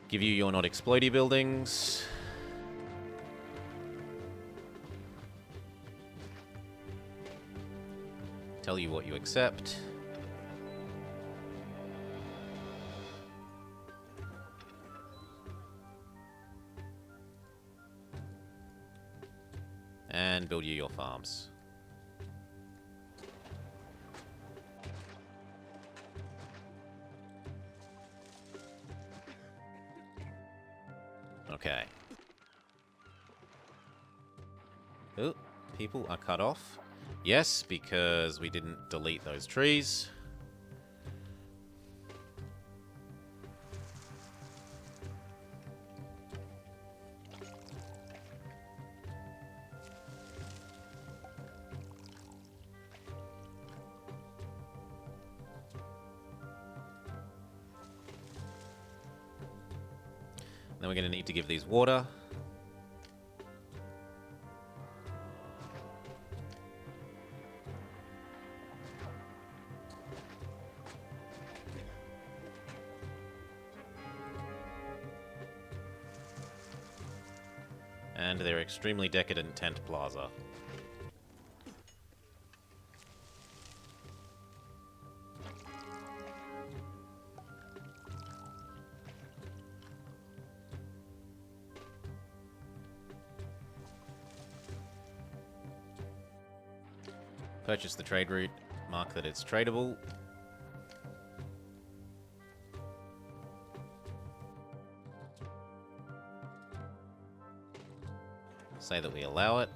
Give you your not exploity buildings. Tell you what you accept. And build you your farms. Okay. Oh, people are cut off. Yes, because we didn't delete those trees. Then we're going to need to give these water. And their extremely decadent tent plaza. Purchase the trade route, mark that it's tradable. Say that we allow it.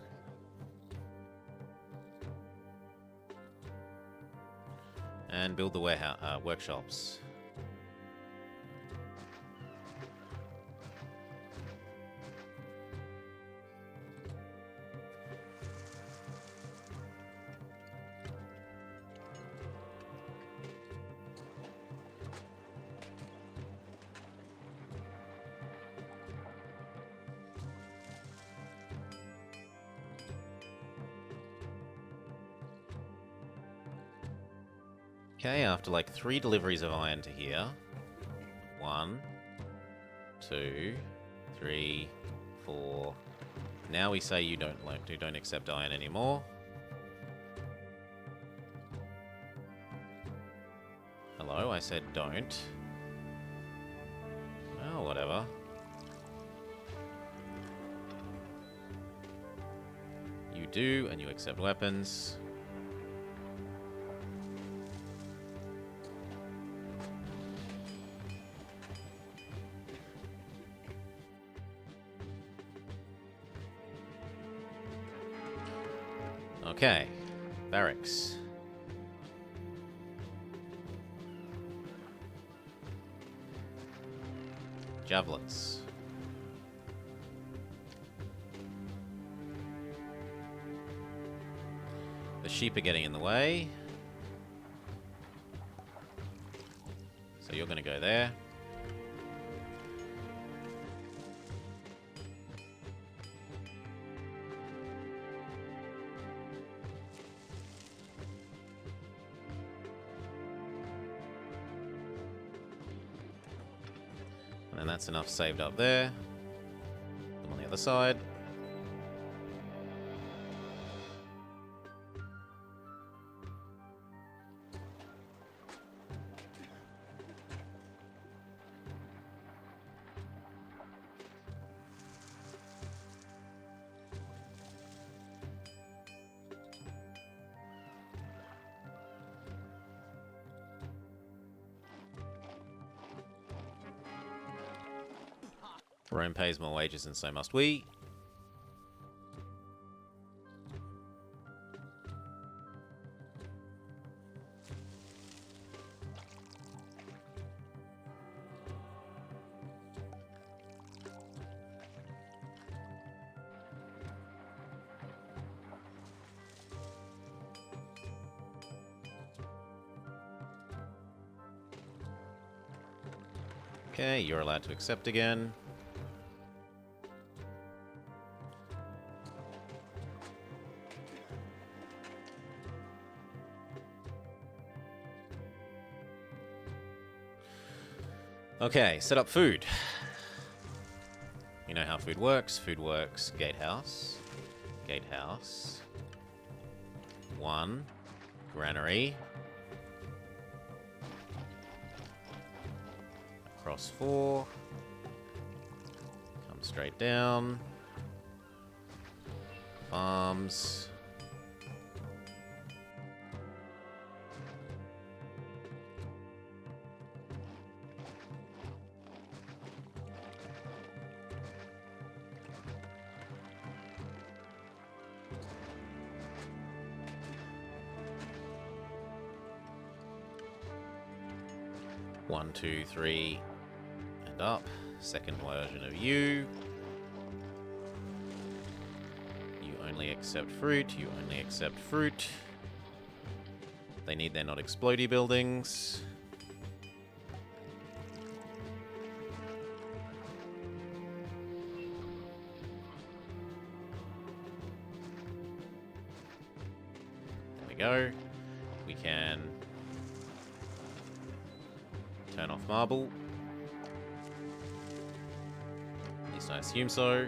And build the warehouse, workshops. Okay, after like 3 deliveries of iron to here. 1, 2, 3, 4. Now we say you don't accept iron anymore. Hello, I said don't. Oh, whatever. You do, and you accept weapons. Okay, barracks. Javelins. The sheep are getting in the way. So you're going to go there. And that's enough saved up there. Them on the other side. Rome pays more wages and so must we. Okay, you're allowed to accept again. Okay, set up food. You know how food works. Food works gatehouse. Gatehouse. 1. Granary. Across 4. Come straight down. Farms. One, two, three, and up. Second version of you. You only accept fruit. You only accept fruit. They need their not explodey buildings. There we go. We can turn off marble. At least I assume so.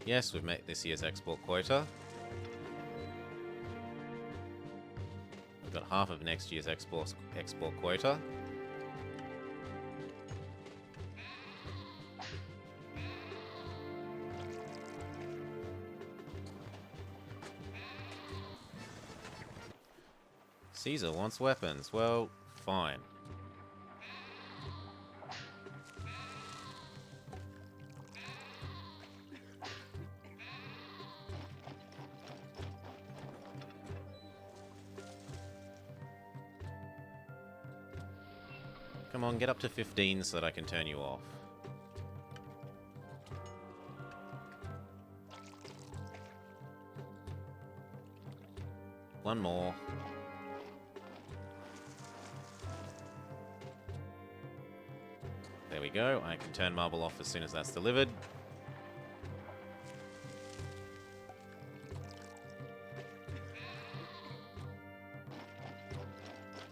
Yes, we've met this year's export quota. We've got half of next year's export quota. Caesar wants weapons. Well, fine. Come on, get up to 15 so that I can turn you off. One more. There we go. I can turn marble off as soon as that's delivered.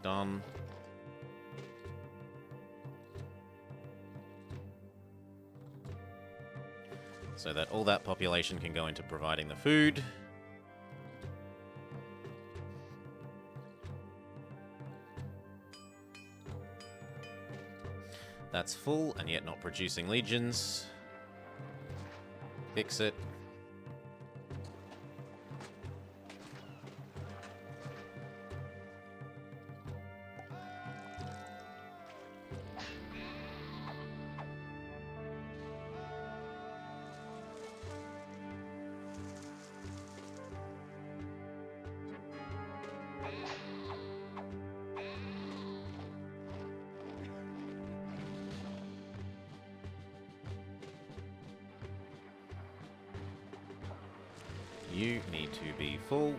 Done. So that all that population can go into providing the food. That's full and yet not producing legions. Fix it. You need to be full.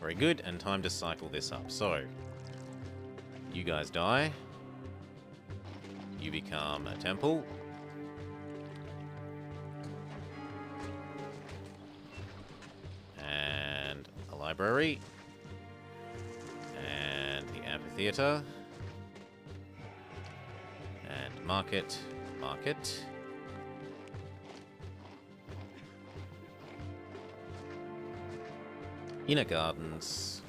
Very good, and time to cycle this up. So, you guys die. You become a temple. And a library. And the amphitheater. And market. Market. Inner gardens.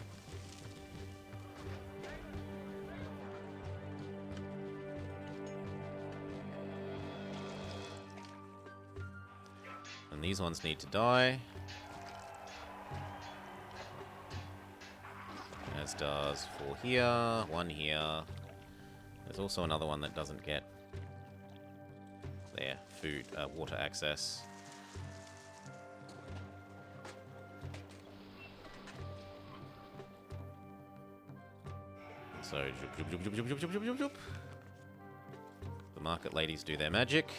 And these ones need to die. stars. 4 here, 1 here. There's also another one that doesn't get there, food, water access. So, the market ladies do their magic.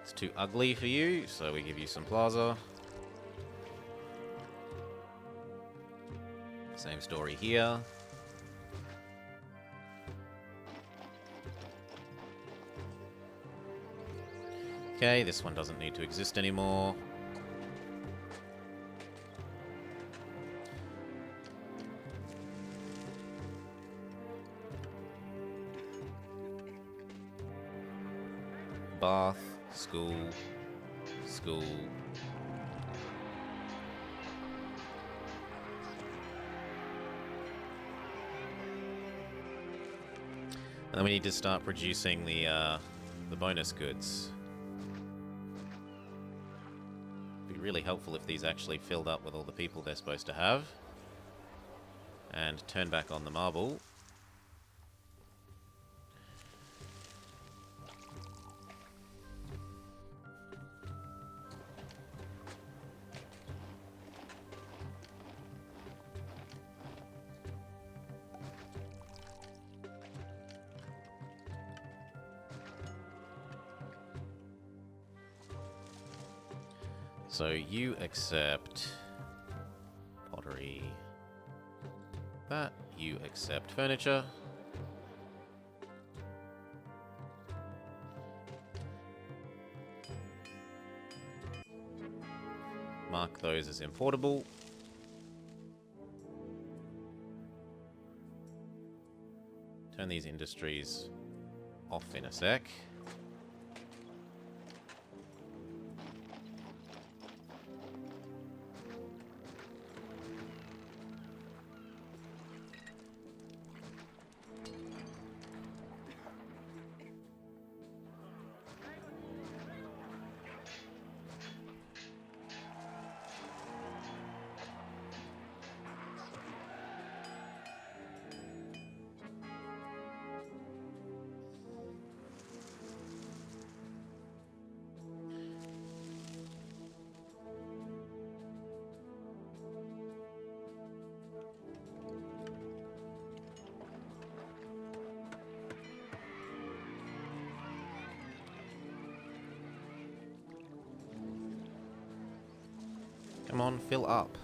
It's too ugly for you, so we give you some plaza. Same story here. Okay, this one doesn't need to exist anymore. Bath, school, school. And then we need to start producing the bonus goods. Be really helpful if these actually filled up with all the people they're supposed to have. And turn back on the marble. So you accept pottery. That you accept furniture. Mark those as importable. Turn these industries off in a sec. Come on, fill up.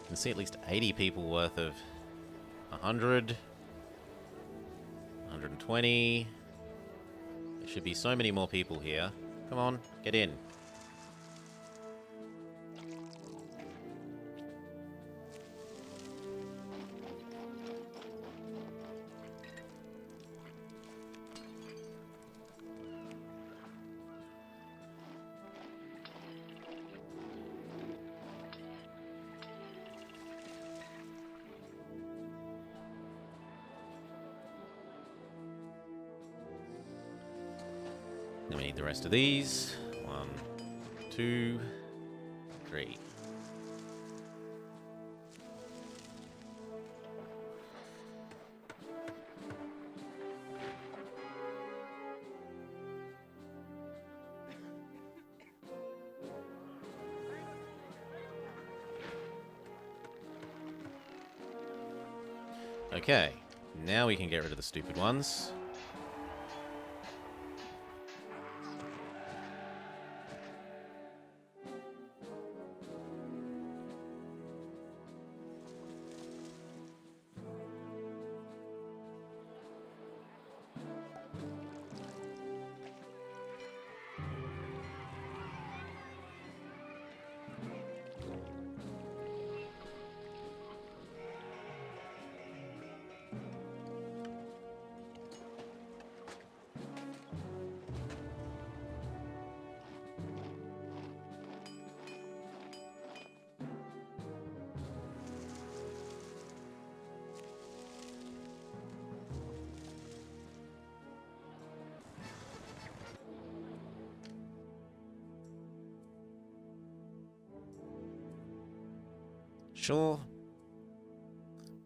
You can see at least 80 people worth of 100, 120. There should be so many more people here. Come on, get in. Then we need the rest of these. 1, 2, 3. Okay, now we can get rid of the stupid ones. Sure.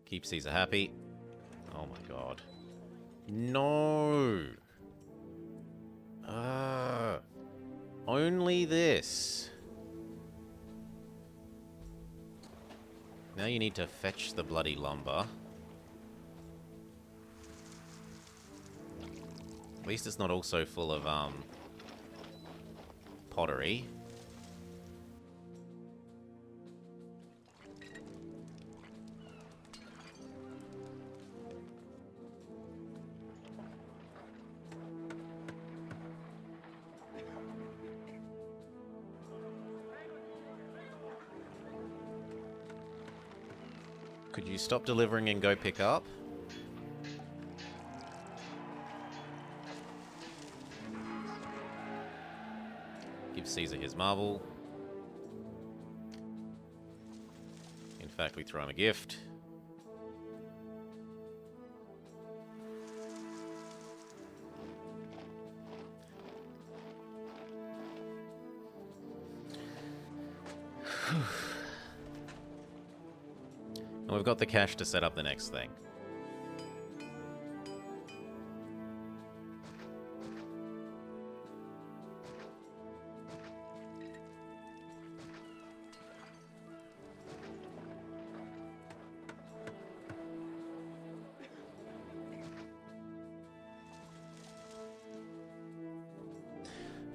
Keep Caesar happy. Oh my god. No! Only this. Now you need to fetch the bloody lumber. At least it's not also full of, pottery. Could you stop delivering and go pick up? Give Caesar his marble. In fact, we throw him a gift. And we've got the cash to set up the next thing.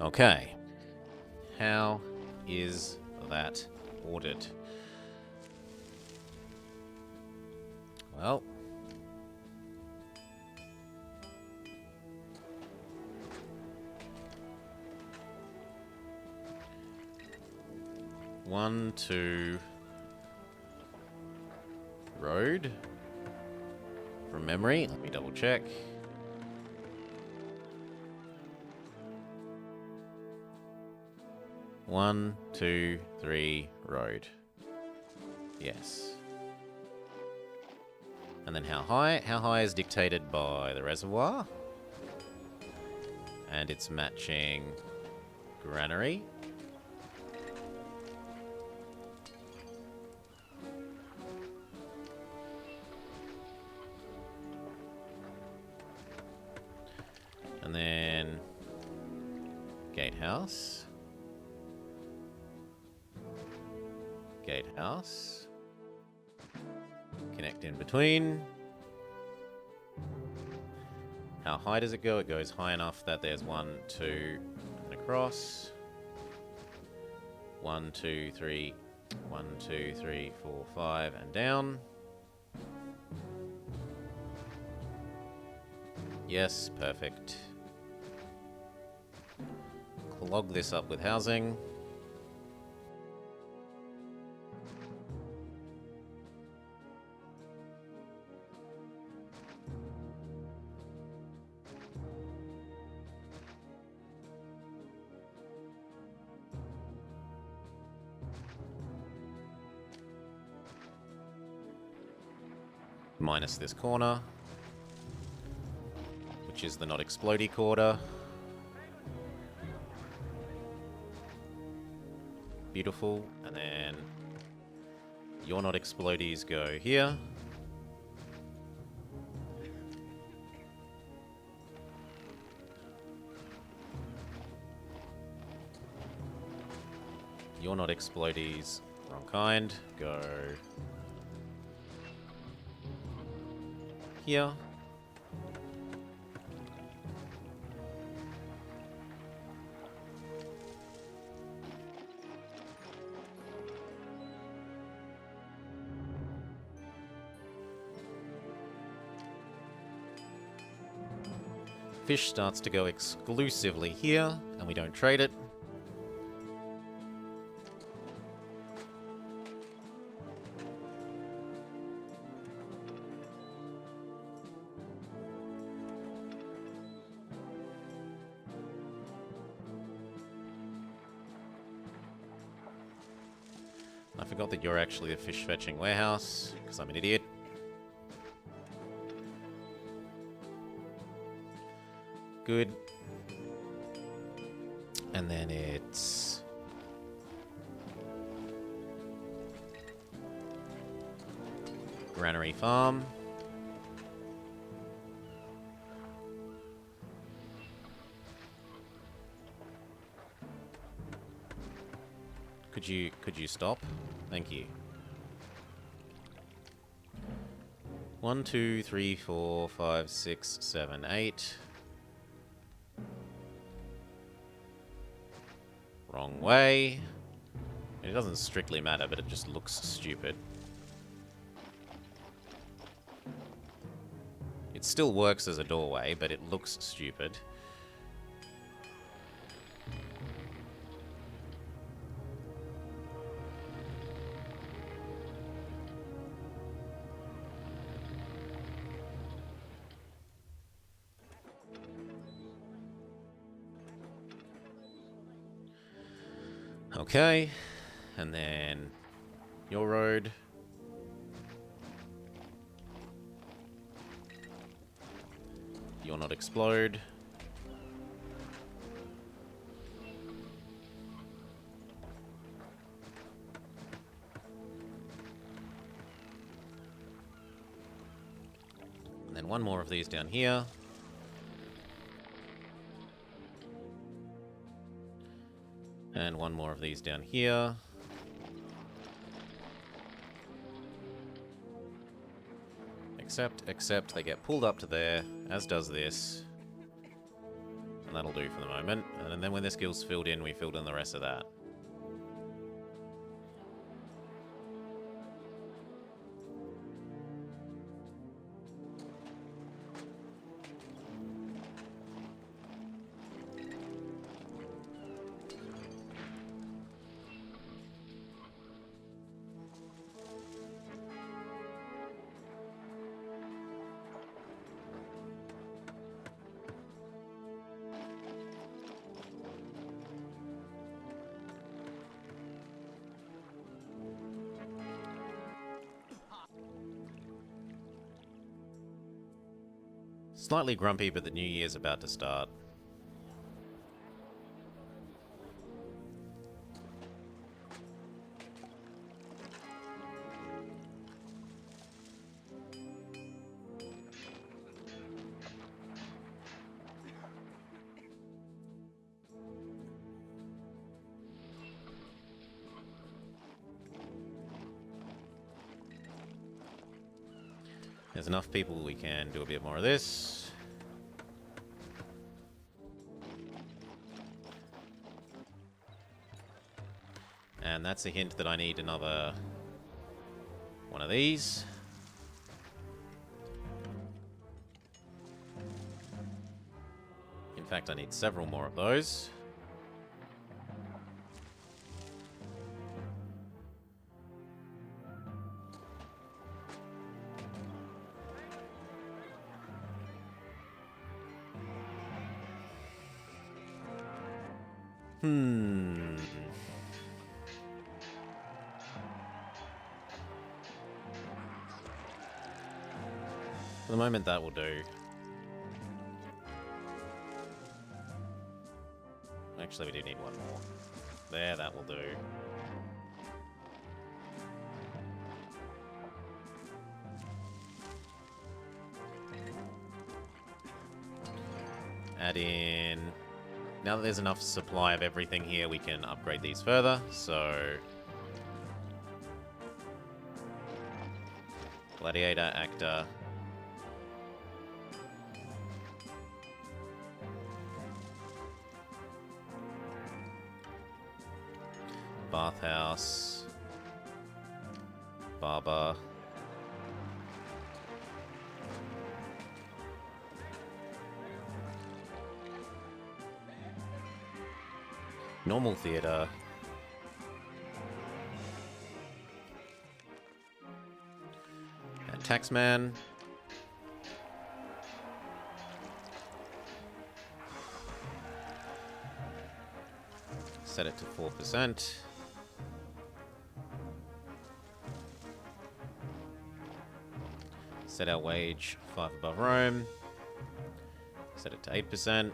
Okay. How is that ordered? Well, one, two, road. From memory, let me double check. One, two, three, road. Yes. And then how high? How high is dictated by the reservoir. And it's matching granary. And then gatehouse. Gatehouse. Connect in between. How high does it go? It goes high enough that there's 1, 2, and across. 1, 2, 3, 1, 2, 3, 4, 5, and down. Yes, perfect. Clog this up with housing. Minus this corner, which is the not explodey quarter. Beautiful. And then your not explodies go here. Your not explodies, wrong kind, go here. Fish starts to go exclusively here, and we don't trade it. I forgot that you're actually a fish fetching warehouse, because I'm an idiot. Good. And then it's Granary Farm. Could you stop? Thank you. 1, 2, 3, 4, 5, 6, 7, 8. Wrong way. It doesn't strictly matter, but it just looks stupid. It still works as a doorway, but it looks stupid. Okay, and then your road. You'll not explode. And then one more of these down here. And one more of these down here. Except they get pulled up to there, as does this. And that'll do for the moment. And then when this gill's filled in, we filled in the rest of that. Slightly grumpy, but the new year's about to start. There's enough people, we can do a bit more of this. And that's a hint that I need another one of these. In fact, I need several more of those. For the moment, that will do. Actually, we do need one more. There, that will do. Add in... Now that there's enough supply of everything here, we can upgrade these further, so... Gladiator, Actor... Bathhouse... Barber... Normal theater. And Taxman. Set it to 4%. Set our wage 5 above Rome. Set it to 8%.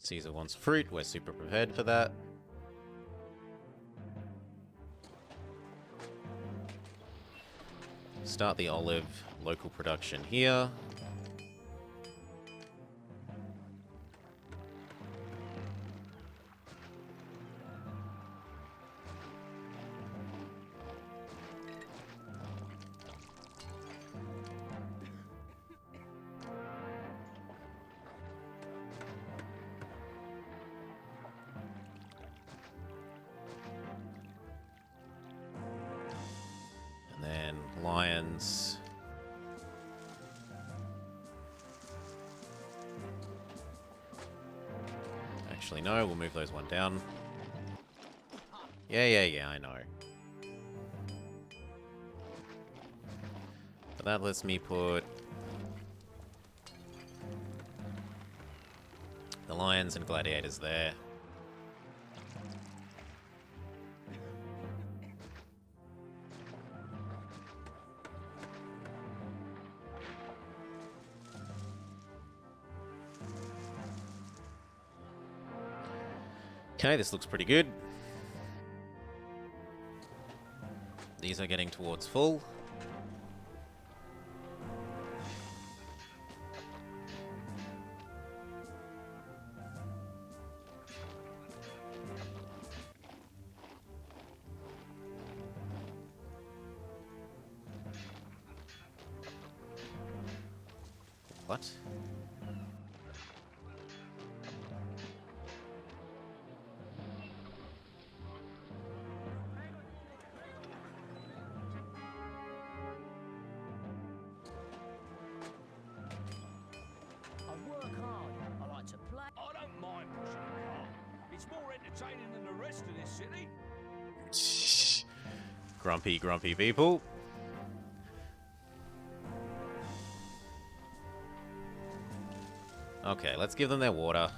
Caesar wants fruit. We're super prepared for that. Start the olive local production here. And then lions. Actually, no, we'll move those one down. Yeah, I know. But that lets me put the lions and gladiators there. Okay, this looks pretty good. These are getting towards full. What? Entertaining than the rest of this city. Grumpy people. Okay, let's give them their water.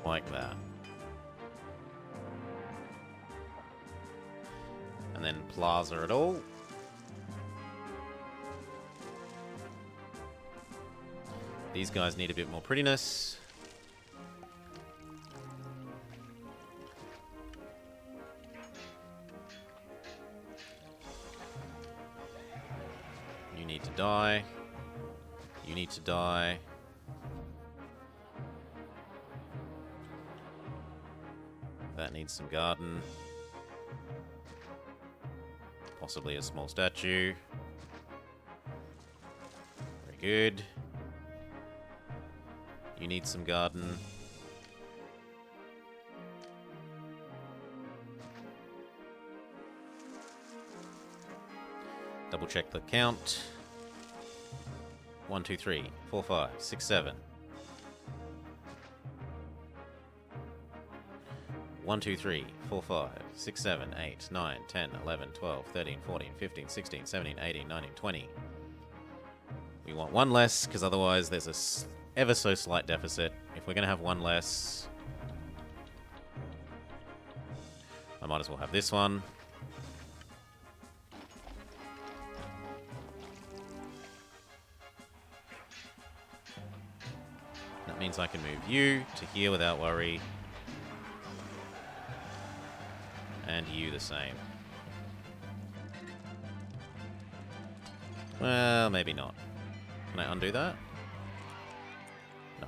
Like that. And then plaza it all. These guys need a bit more prettiness. You need to die. You need to die. That needs some garden. Possibly a small statue. Very good. You need some garden. Double check the count. 1, 2, 3, 4, 5, 6, 7. 1, 2, 3, 4, 5, 6, 7, 8, 9, 10, 11, 12, 13, 14, 15, 16, 17, 18, 19, 20. We want one less, because otherwise there's a ever so slight deficit. If we're going to have one less, I might as well have this one. That means I can move you to here without worry. And you the same. Well, maybe not. Can I undo that? No.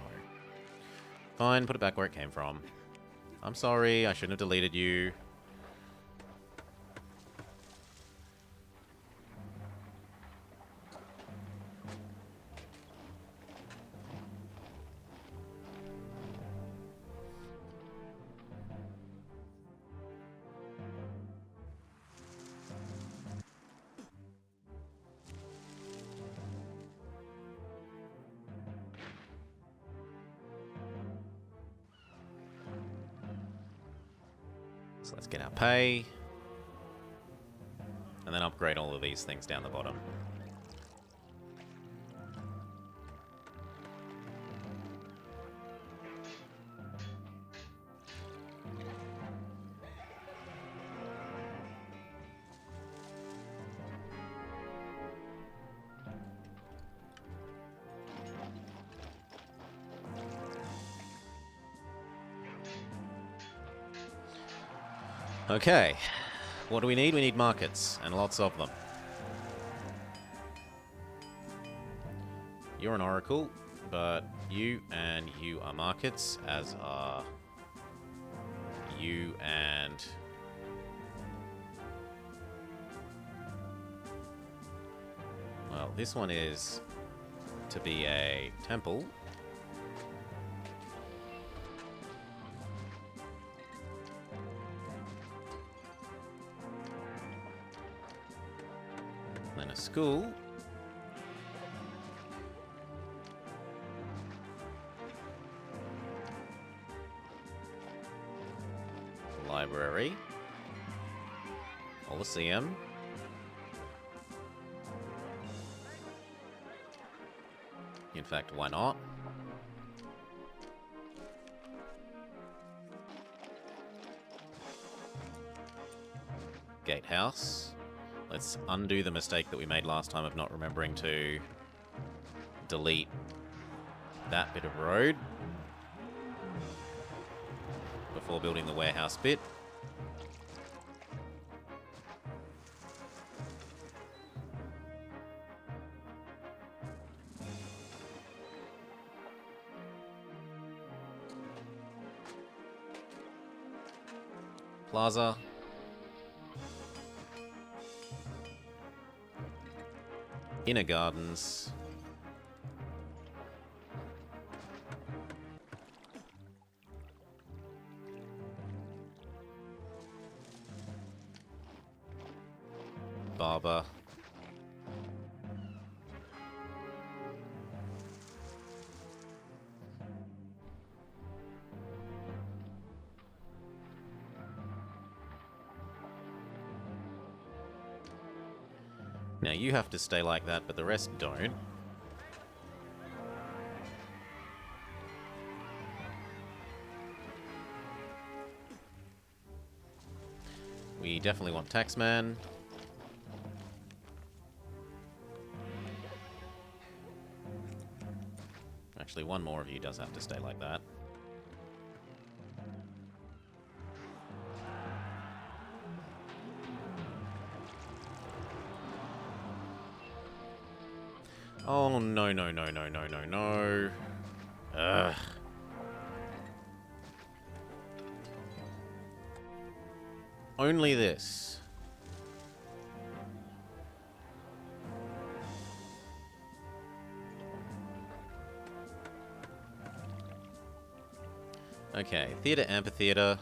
Fine, put it back where it came from. I'm sorry, I shouldn't have deleted you. So let's get our pay. And then upgrade all of these things down the bottom. Okay. What do we need? We need markets, and lots of them. You're an oracle, but you and you are markets, as are you and... Well, this one is to be a temple. Then a school. Library. Coliseum. In fact, why not? Gatehouse. Let's undo the mistake that we made last time of not remembering to delete that bit of road before building the warehouse bit. Plaza. Inner Gardens. Barber. Now you have to stay like that, but the rest don't. We definitely want Taxman. Actually, one more of you does have to stay like that. Oh, no, no, no, no, no, no, no. Ugh. Only this. Okay, theater, amphitheater.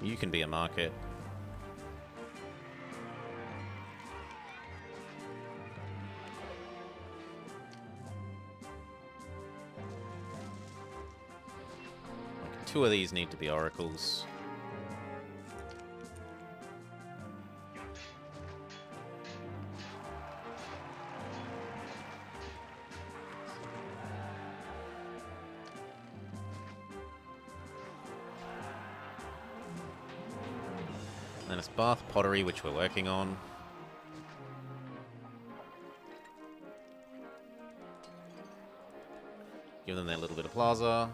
You can be a market. Two of these need to be oracles. Then it's Bath Pottery, which we're working on. Give them their little bit of plaza.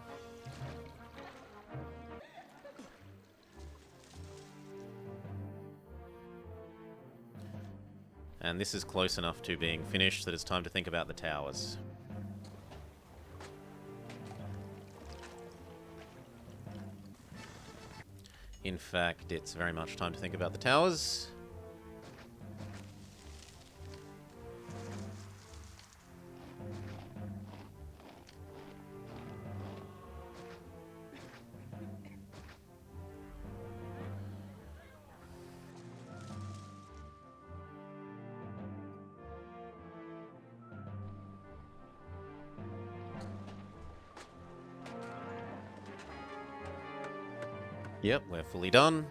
And this is close enough to being finished that it's time to think about the towers. In fact, it's very much time to think about the towers. Yep, we're fully done.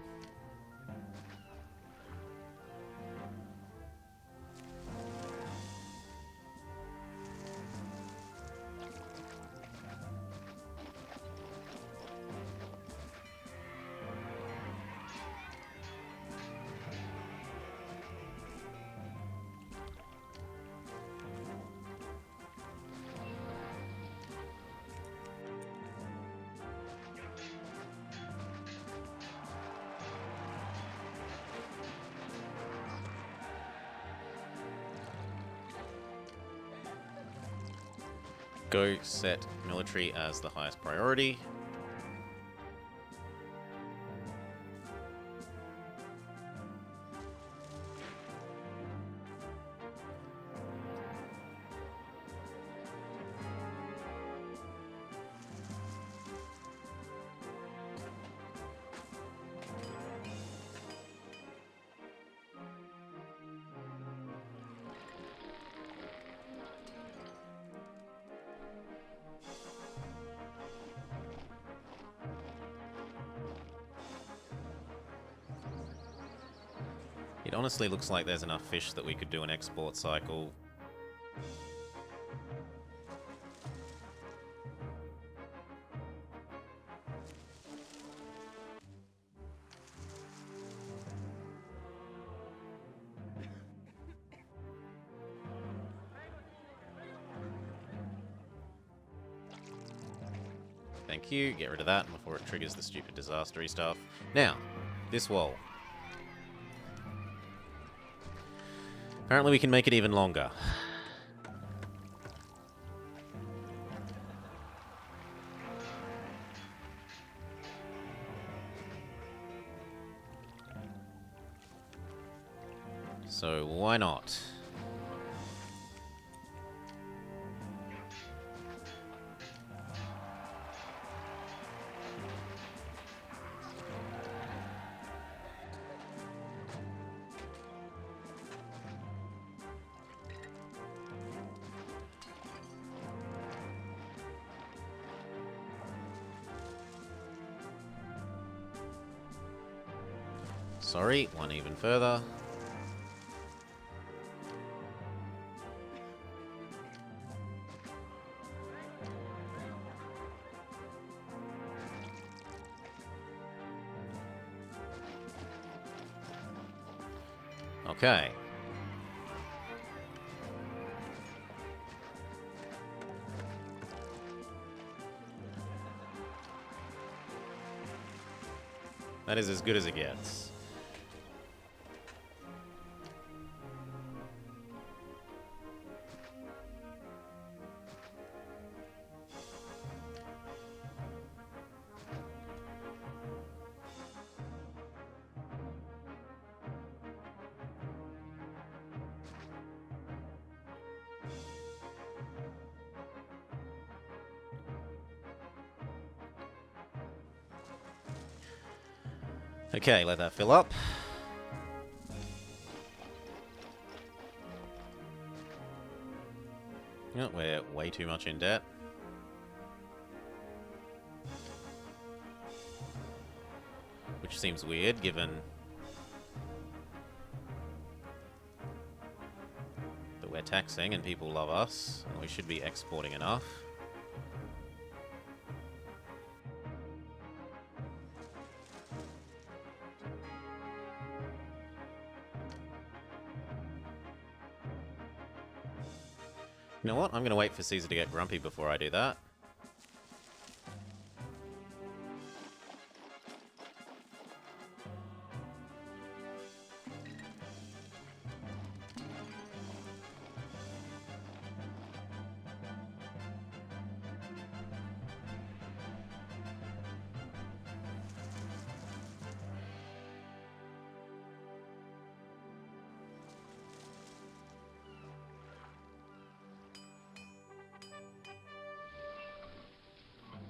Go set military as the highest priority. It honestly looks like there's enough fish that we could do an export cycle. Thank you. Get rid of that before it triggers the stupid disastery stuff. Now, this wall. Apparently we can make it even longer. So why not? Sorry, one even further. Okay. That is as good as it gets. Okay, let that fill up. Oh, we're way too much in debt. Which seems weird, given that we're taxing and people love us, and we should be exporting enough. You know what? I'm going to wait for Caesar to get grumpy before I do that.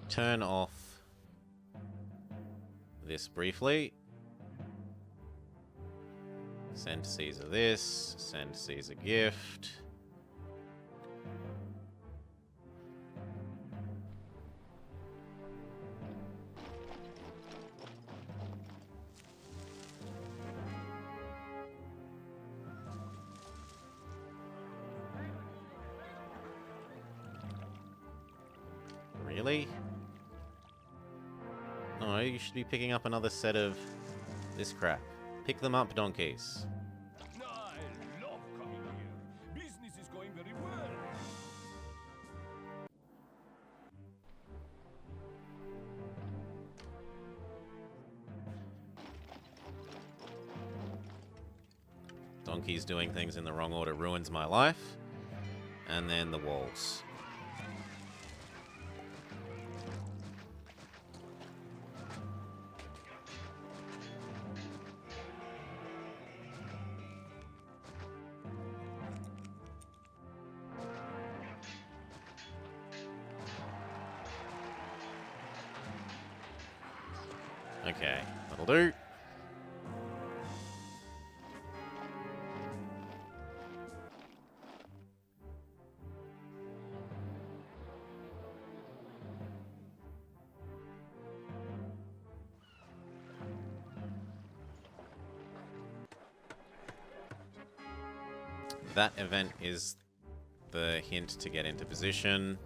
Turn off this briefly. Send Caesar this. Send Caesar gift. Really? No, you should be picking up another set of this crap. Pick them up, donkeys. I love coming here. Business is going very well. Donkeys doing things in the wrong order ruins my life. And then the walls. Okay, that'll do. That event is the hint to get into position.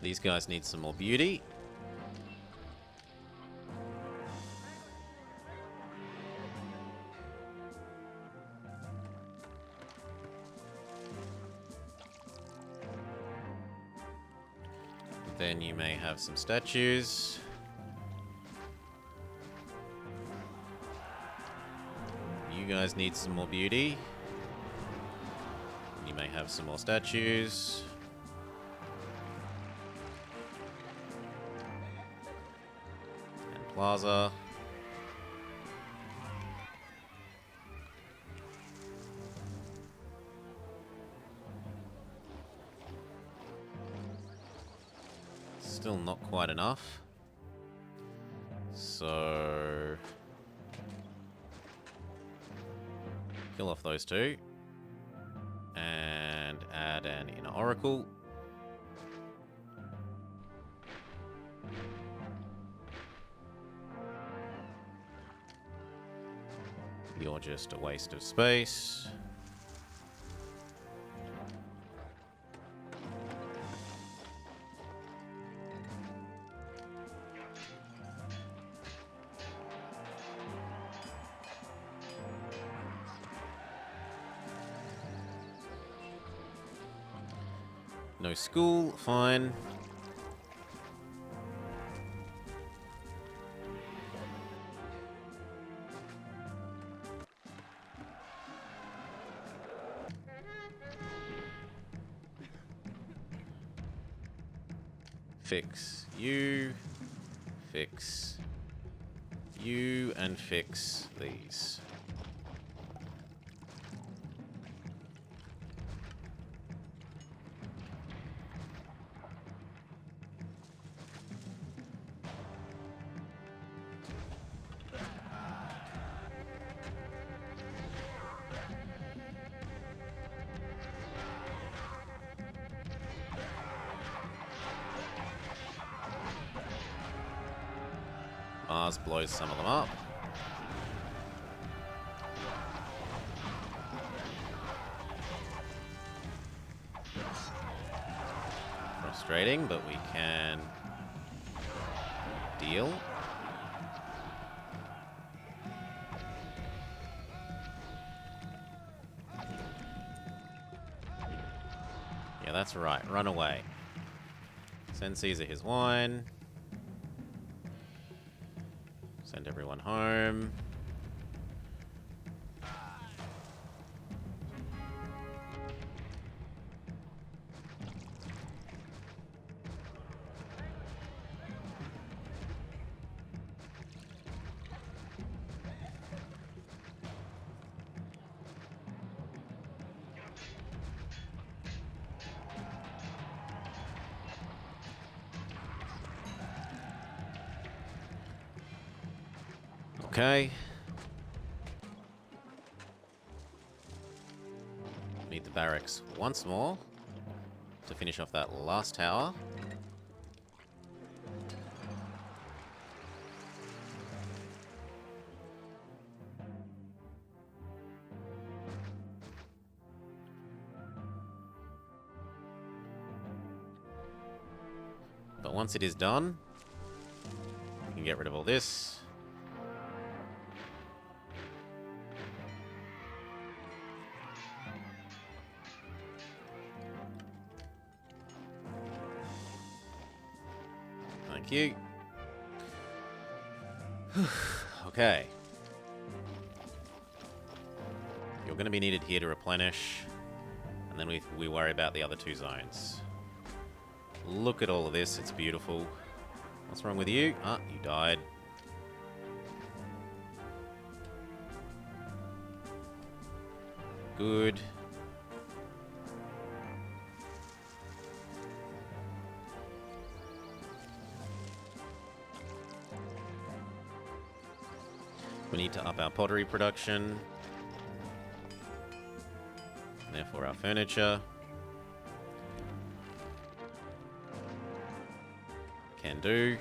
These guys need some more beauty. Then you may have some statues. You guys need some more beauty. You may have some more statues. And plaza. Still not quite enough. So kill off those two. And add an inner oracle. You're just a waste of space. No school, fine. Fix you, fix you, and fix these. Mars blows some of them up. Frustrating, but we can deal. Yeah, that's right. Run away. Send Caesar his wine. Send everyone home. Okay. Need the barracks once more to finish off that last tower. But once it is done, we can get rid of all this. Thank you. Okay. You're going to be needed here to replenish. And then we worry about the other two zones. Look at all of this. It's beautiful. What's wrong with you? Ah, you died. Good. We need to up our pottery production. And therefore our furniture. Can do.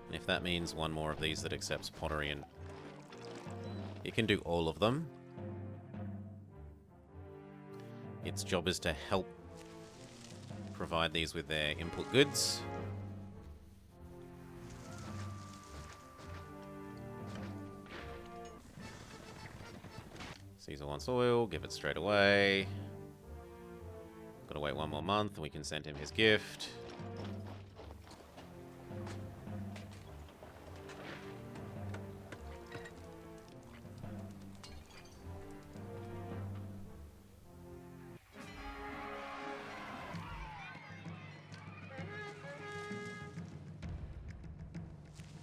And if that means one more of these that accepts pottery, and it can do all of them. Its job is to help provide these with their input goods. Caesar wants oil, give it straight away. Gotta wait one more month and we can send him his gift.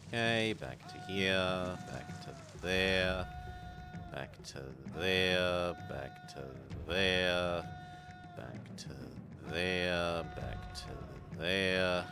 Okay, back to here, back to there, back to there, back to there, back to there, back to there.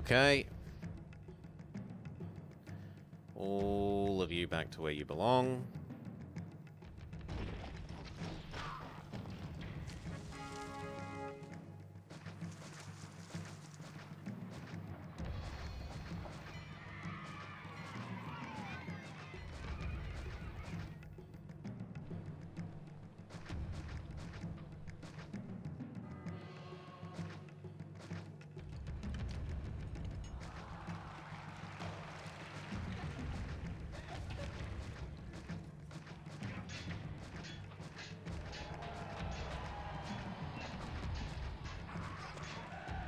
Okay. All of you back to where you belong.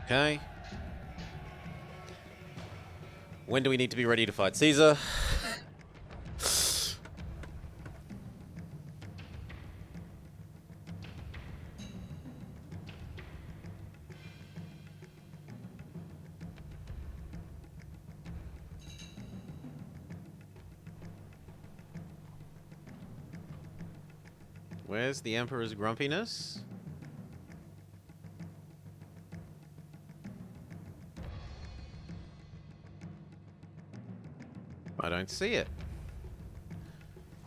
Okay. When do we need to be ready to fight Caesar? Where's the Emperor's grumpiness? I don't see it.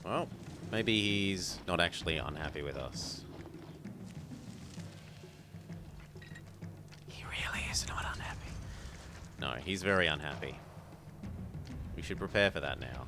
Well, maybe he's not actually unhappy with us. He really is not unhappy. No, he's very unhappy. We should prepare for that now.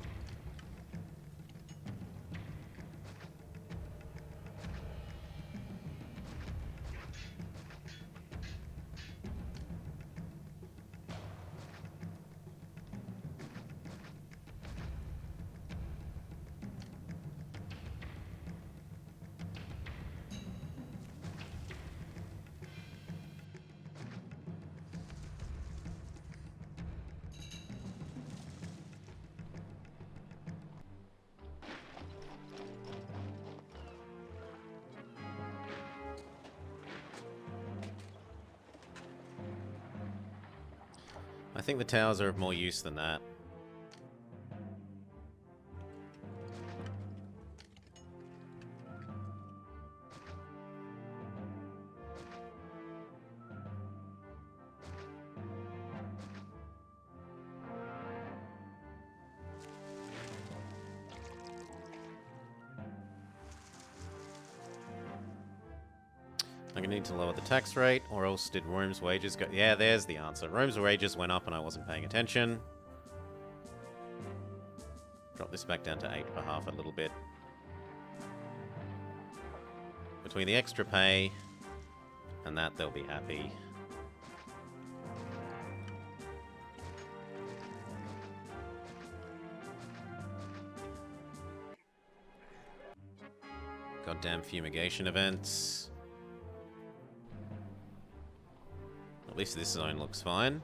I think the towers are of more use than that. I'm gonna need to lower the tax rate, or else did Rome's wages go... Yeah, there's the answer. Rome's wages went up and I wasn't paying attention. Drop this back down to 8 per half a little bit. Between the extra pay and that, they'll be happy. Goddamn fumigation events. At least this zone looks fine.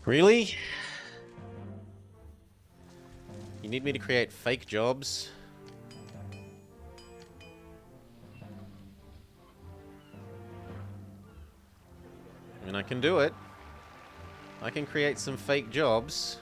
Really? You need me to create fake jobs? I mean, I can do it. I can create some fake jobs.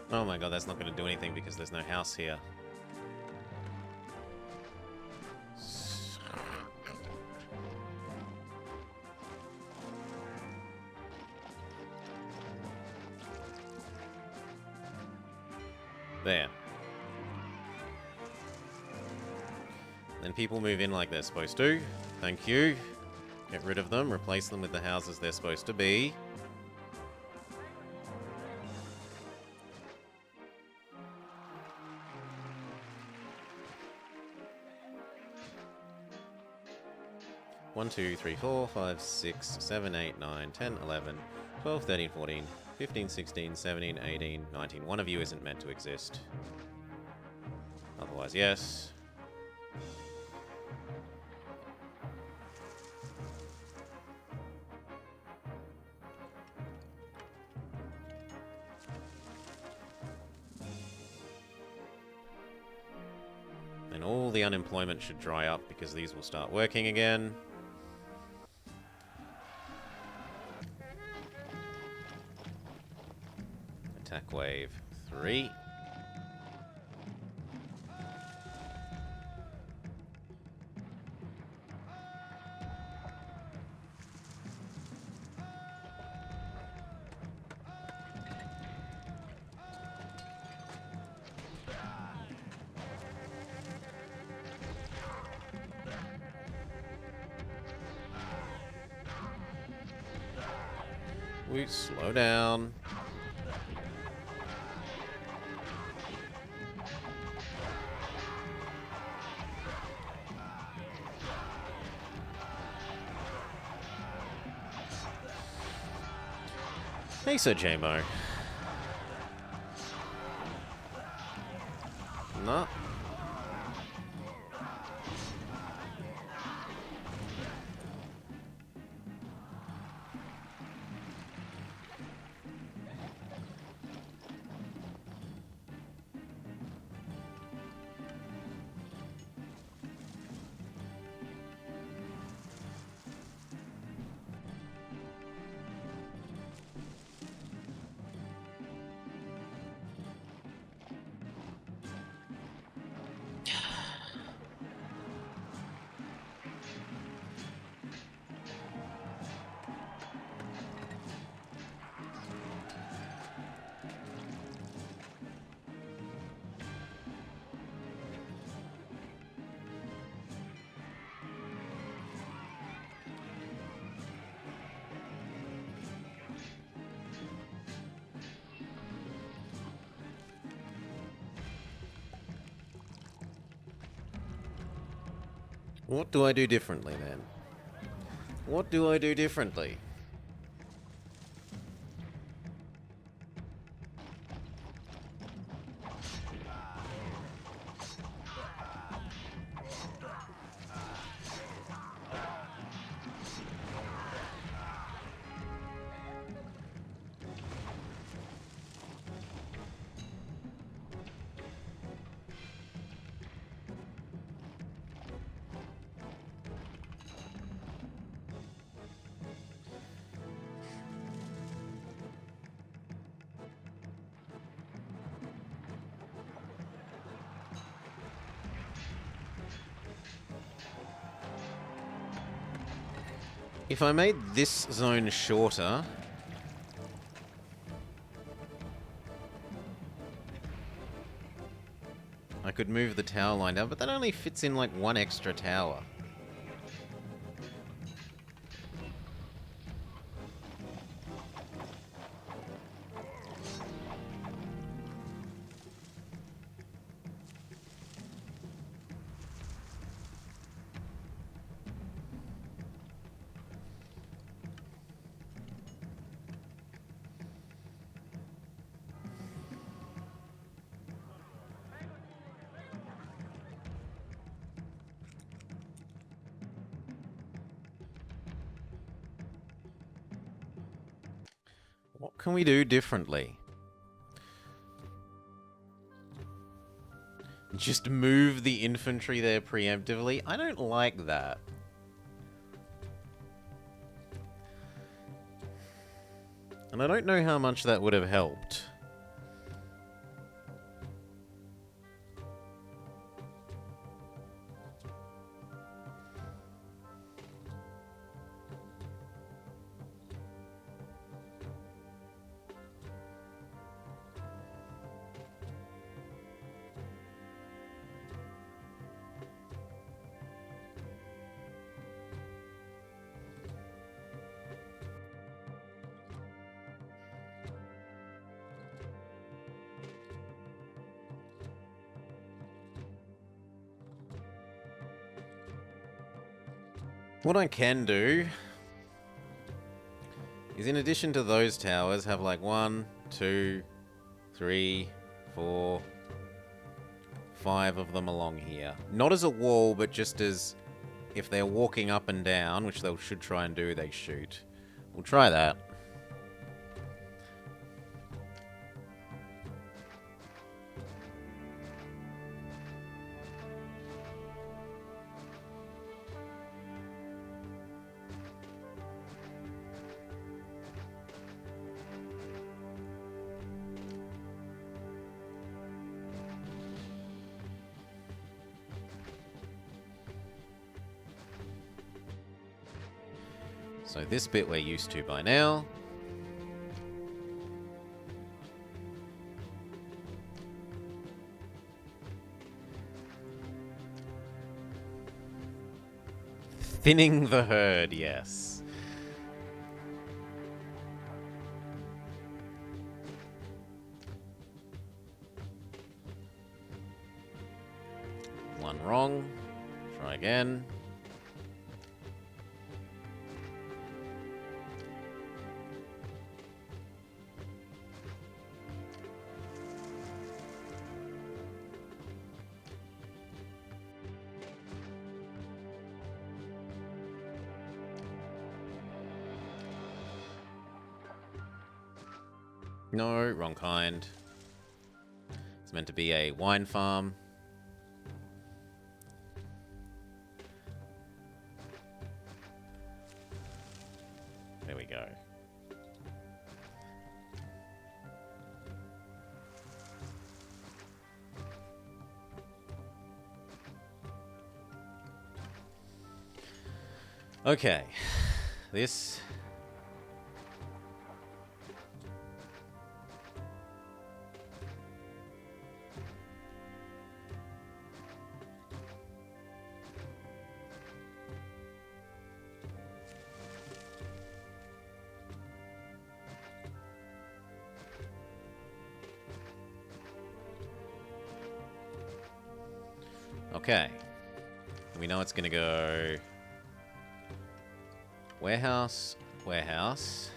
Oh my god, that's not going to do anything because there's no house here. There. Then people move in like they're supposed to. Thank you. Get rid of them, replace them with the houses they're supposed to be. One, 2, 3, 4, 5, 6, 7, 8, 9, 10, 11, 12, 13, 14, 15, 16, 17, 18, 19. One of you isn't meant to exist. Otherwise, yes. And all the unemployment should dry up because these will start working again. Attack wave 3. We slow down. Hey, Sir JMO. No. What do I do differently, then? What do I do differently? If I made this zone shorter... I could move the tower line down, but that only fits in like one extra tower. What can we do differently? Just move the infantry there preemptively? I don't like that. And I don't know how much that would have helped. What I can do is, in addition to those towers, have like 1, 2, 3, 4, 5 of them along here. Not as a wall, but just as if they're walking up and down, which they should try and do, they shoot. We'll try that. So this bit we're used to by now. Thinning the herd, yes. One wrong. Try again. No, wrong kind. It's meant to be a wine farm. There we go. Okay. This... Okay. We know it's going to go warehouse, warehouse.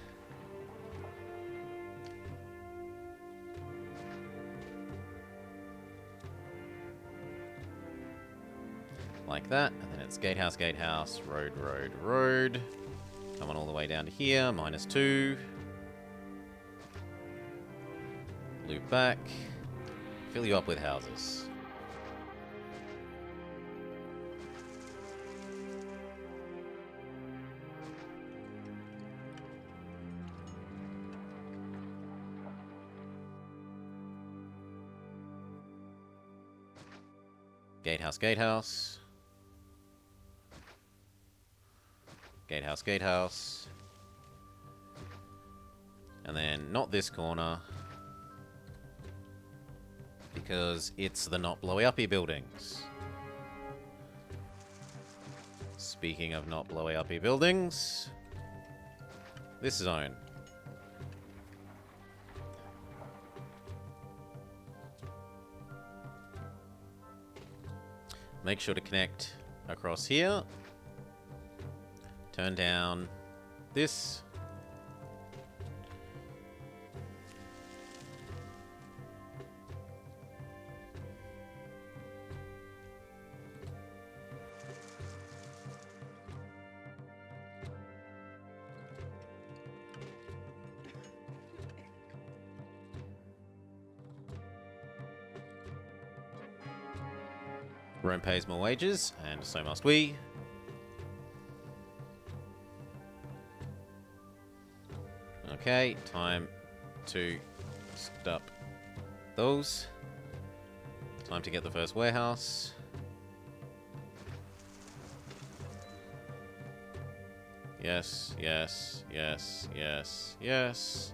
Like that, and then it's gatehouse, gatehouse, road, road, road. Come on all the way down to here, -2. Loop back. Fill you up with houses. Gatehouse, gatehouse. Gatehouse, gatehouse. And then not this corner. Because it's the not blowy uppy buildings. Speaking of not blowy uppy buildings, this zone. Make sure to connect across here. Turn down this. Rome pays more wages, and so must we. Okay, time to stop those. Time to get the first warehouse. Yes, yes, yes, yes, yes.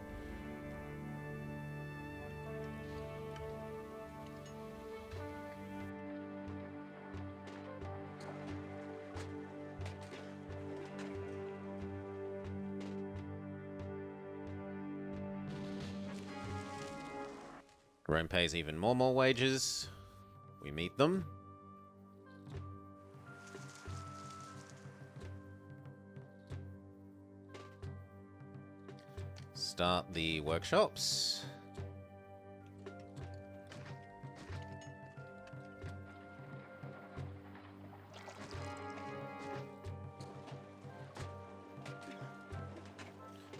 Rome pays even more wages. We meet them. Start the workshops.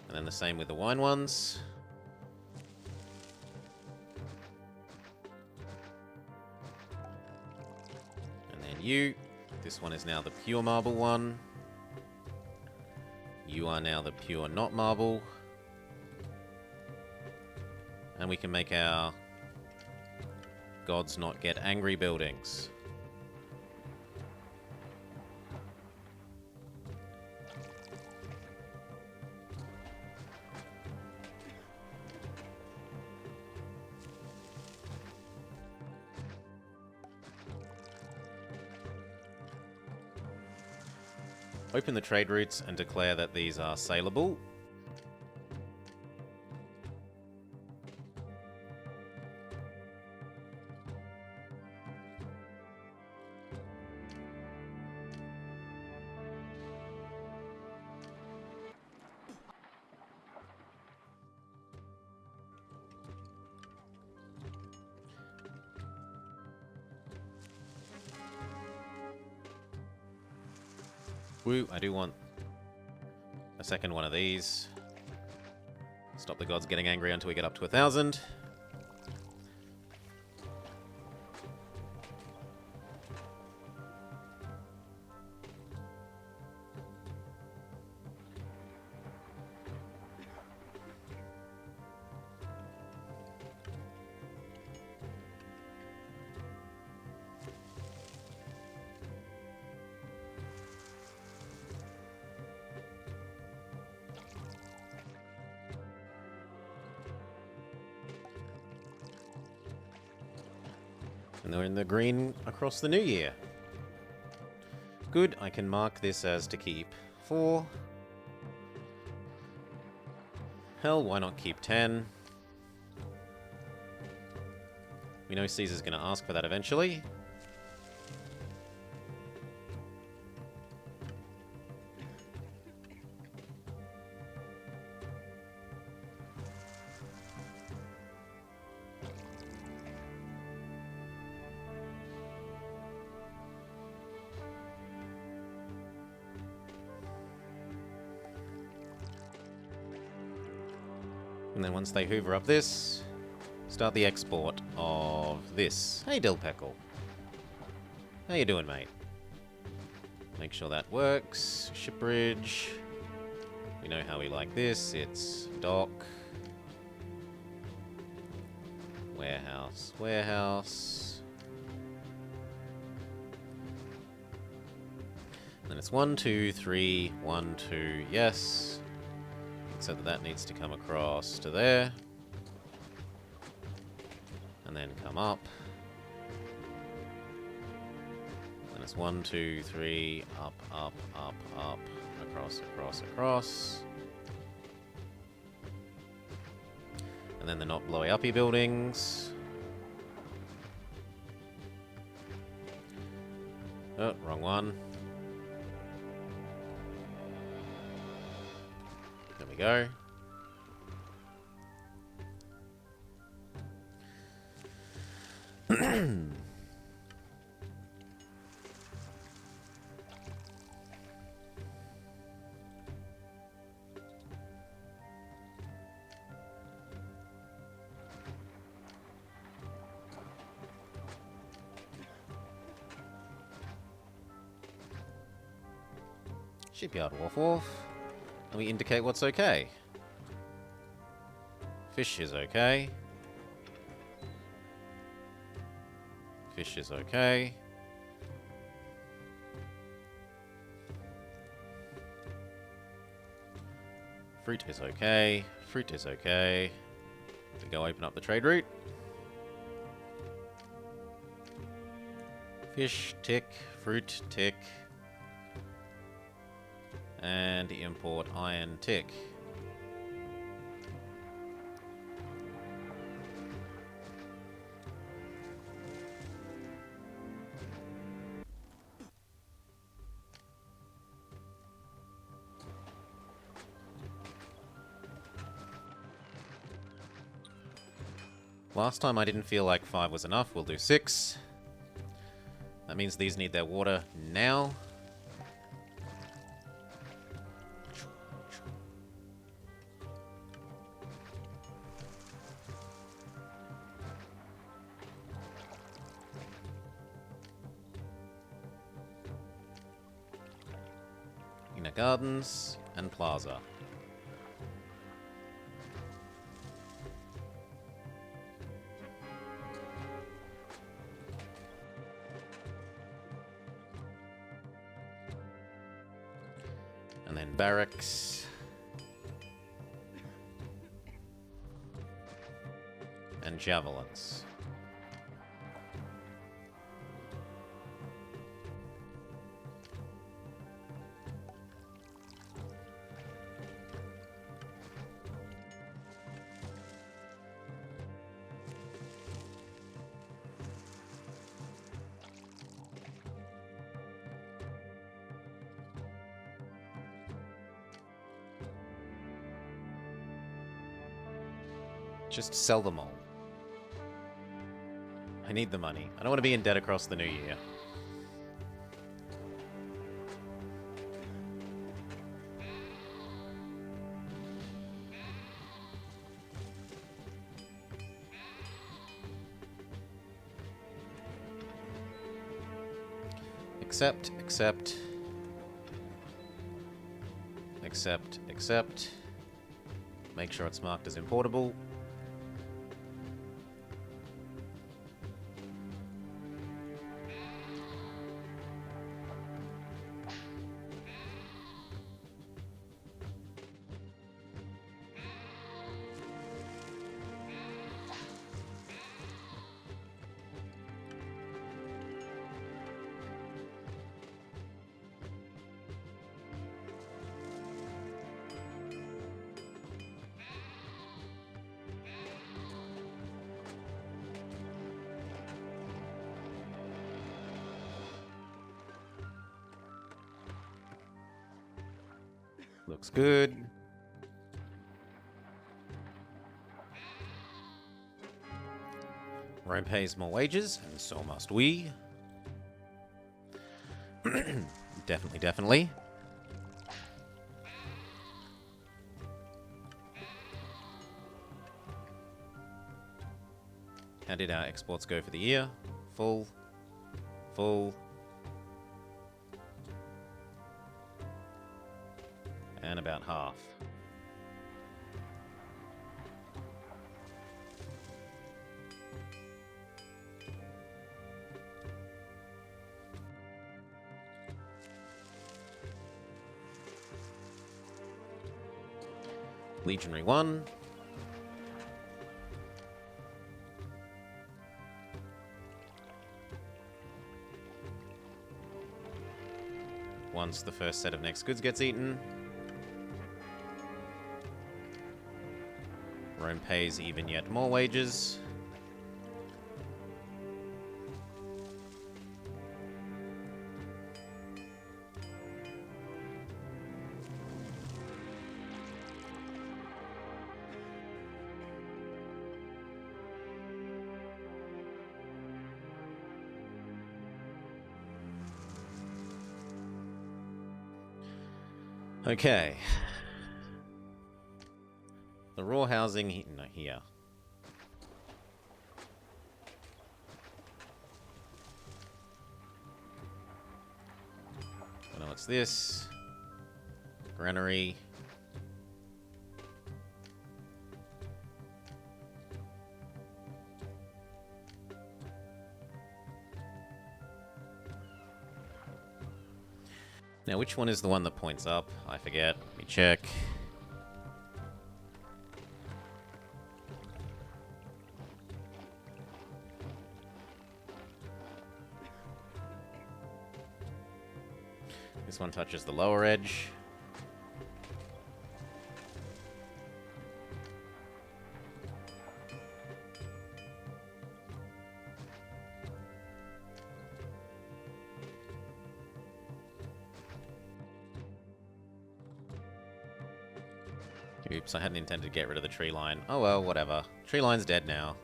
And then the same with the wine ones. You. This one is now the pure marble one. You are now the pure not marble. And we can make our gods not get angry buildings. Open the trade routes and declare that these are saleable. Woo, I do want a second one of these. Stop the gods getting angry until we get up to 1,000. And they're in the green across the new year. Good, I can mark this as to keep 4. Hell, why not keep 10? We know Caesar's going to ask for that eventually. And then once they hoover up this, start the export of this. Hey, Dilpeckle. How you doing, mate? Make sure that works. Ship bridge. We know how we like this. It's dock. Warehouse. Warehouse. And then it's 1, 2, 3, 1, 2, yes. Except that needs to come across to there. And then come up. And it's 1, 2, 3, up, up, up, up, across, across, across. And then the not blowy uppy buildings. Oh, wrong one. There we go. Shipyard wharf wharf. And we indicate what's okay. Fish is okay. Fish is okay. Fruit is okay. Fruit is okay. We go open up the trade route. Fish, tick. Fruit, tick. And import iron, tick. Last time I didn't feel like 5 was enough. We'll do 6. That means these need their water now. Inner Gardens and Plaza. And then barracks. And javelins. Just sell them all. I need the money. I don't want to be in debt across the new year. Accept, accept. Accept, accept. Make sure it's marked as importable. Looks good. Rome pays more wages, and so must we. Definitely, definitely. How did our exports go for the year? Full. Full. And about half. Legionary 1. Once the first set of next goods gets eaten, Rome pays even yet more wages. Okay. The raw housing here. I know what's this. Granary. Now, which one is the one that points up? I forget. Let me check. This one touches the lower edge. Oops, I hadn't intended to get rid of the tree line. Oh well, whatever. Tree line's dead now.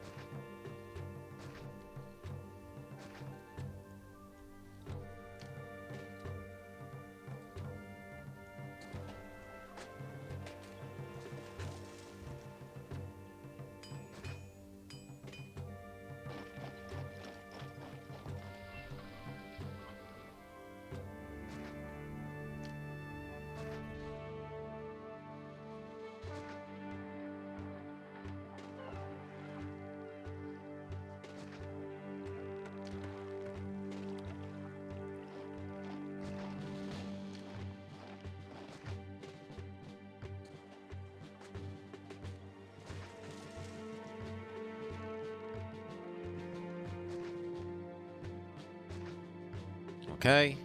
Okay.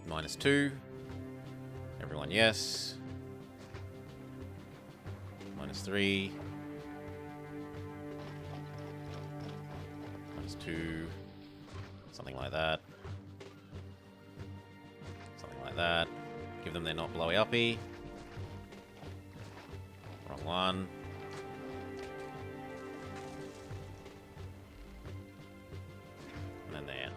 -2. Everyone, yes. -3. -2. Something like that. Something like that. Give them their not blowy uppy. Wrong one. And then there.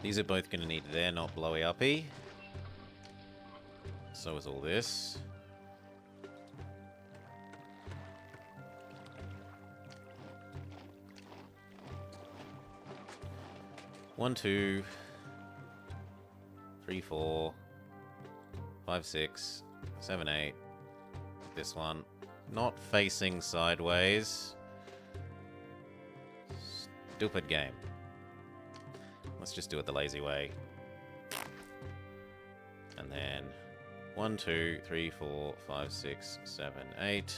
These are both going to need their not blowy uppy. So is all this. One, 2, 3, 4, 5, 6, 7, 8. This one. Not facing sideways. Stupid game. Let's just do it the lazy way. And then 1, 2, 3, 4, 5, 6, 7, 8.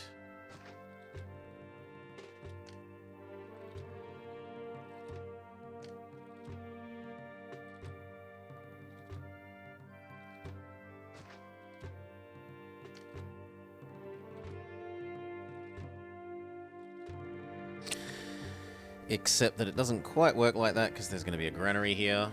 Except that it doesn't quite work like that because there's going to be a granary here.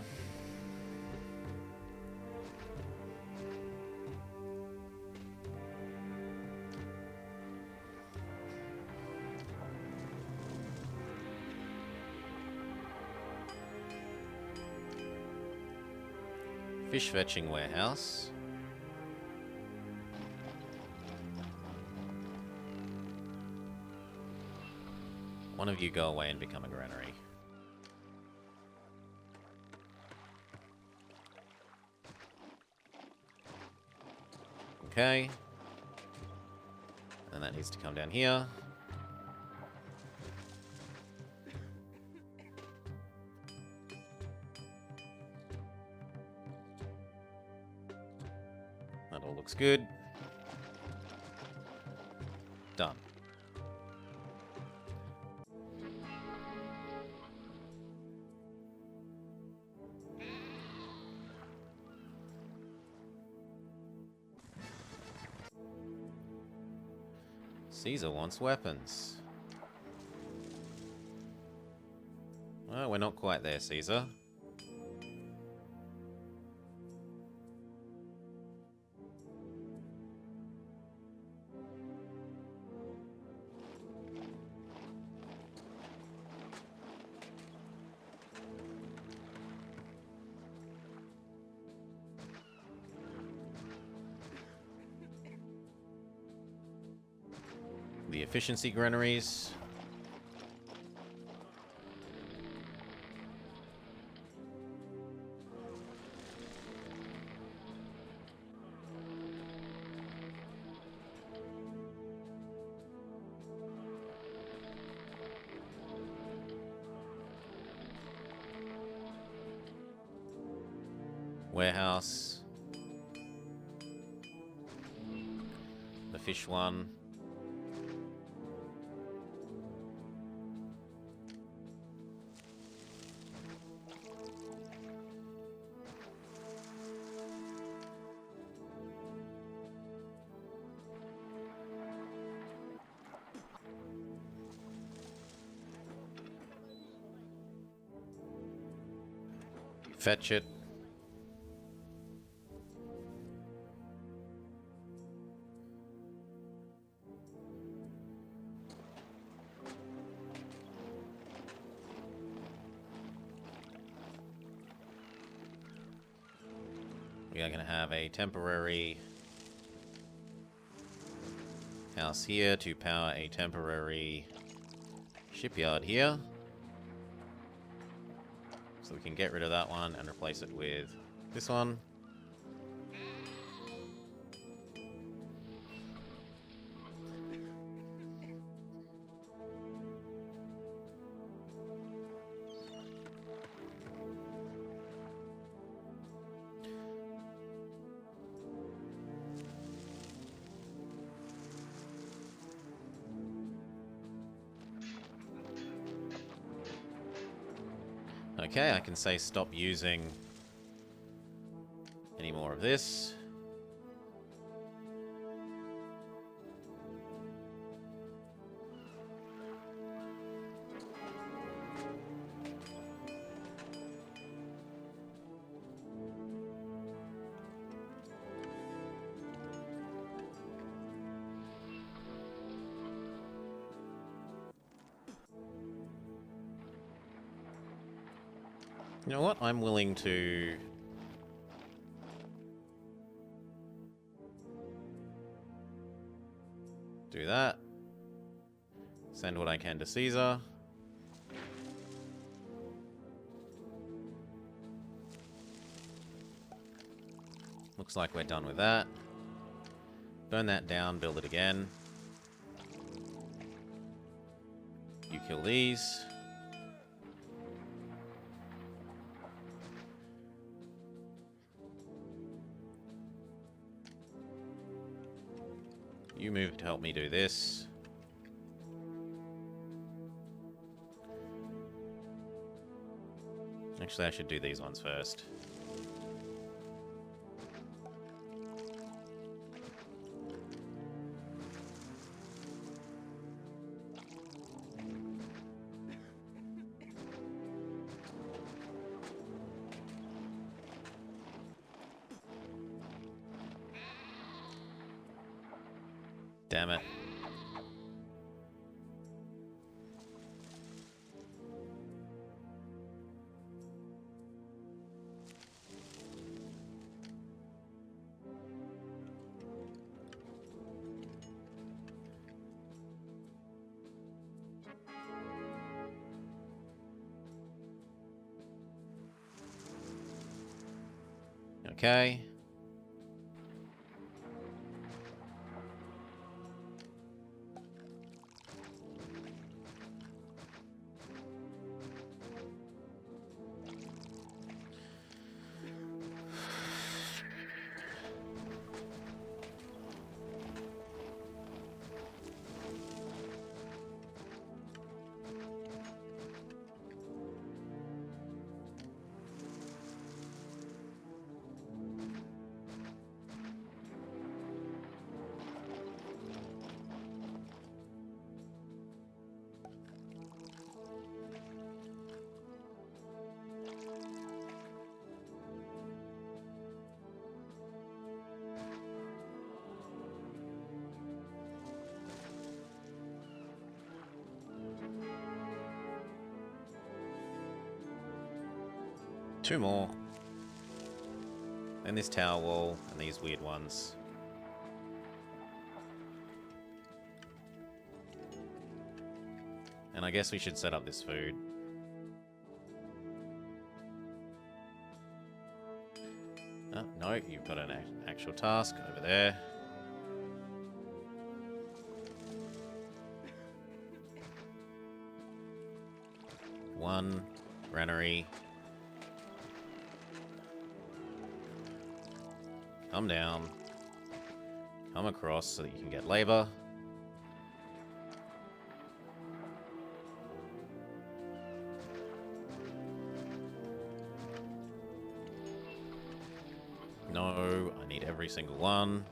Fish fetching warehouse. One of you go away and become a granary. Okay. And that needs to come down here. That all looks good. Done. Caesar wants weapons. Well, we're not quite there, Caesar. The efficiency granaries. Warehouse. The fish one. Fetch it. We are going to have a temporary house here to power a temporary shipyard here. So we can get rid of that one and replace it with this one. Okay, I can say stop using any more of this. You know what? I'm willing to do that. Send what I can to Caesar. Looks like we're done with that. Burn that down, build it again. You kill these. You move to help me do this. Actually, I should do these ones first. Damn it. Okay. Two more. And this tower wall, and these weird ones. And I guess we should set up this food. Oh, no, you've got an actual task over there. One granary. Come down. Come across so that you can get labor. No, I need every single one.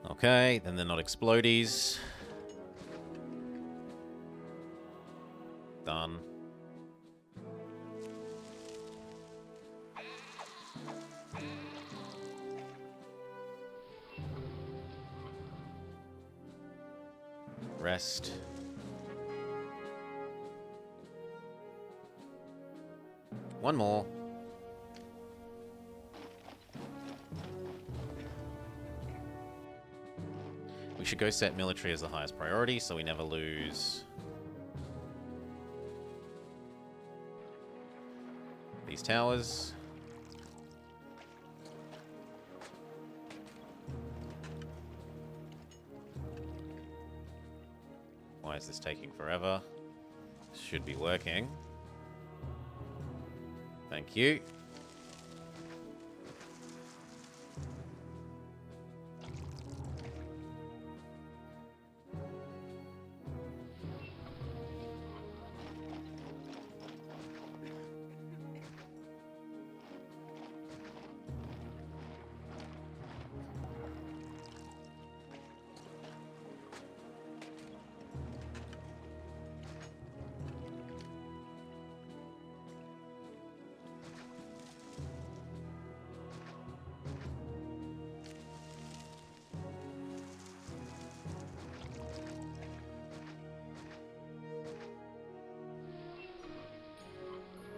Okay, then they're not explodies. Done. Rest. One more. We should go set military as the highest priority so we never lose these towers. Why is this taking forever? This should be working. Thank you.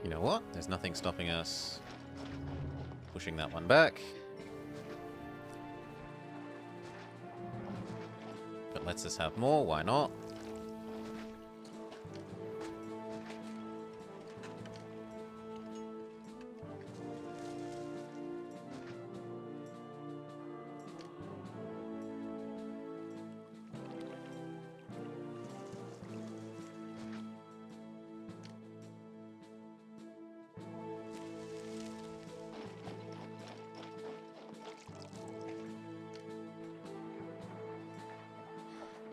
You know what? There's nothing stopping us pushing that one back. But lets us have more, why not?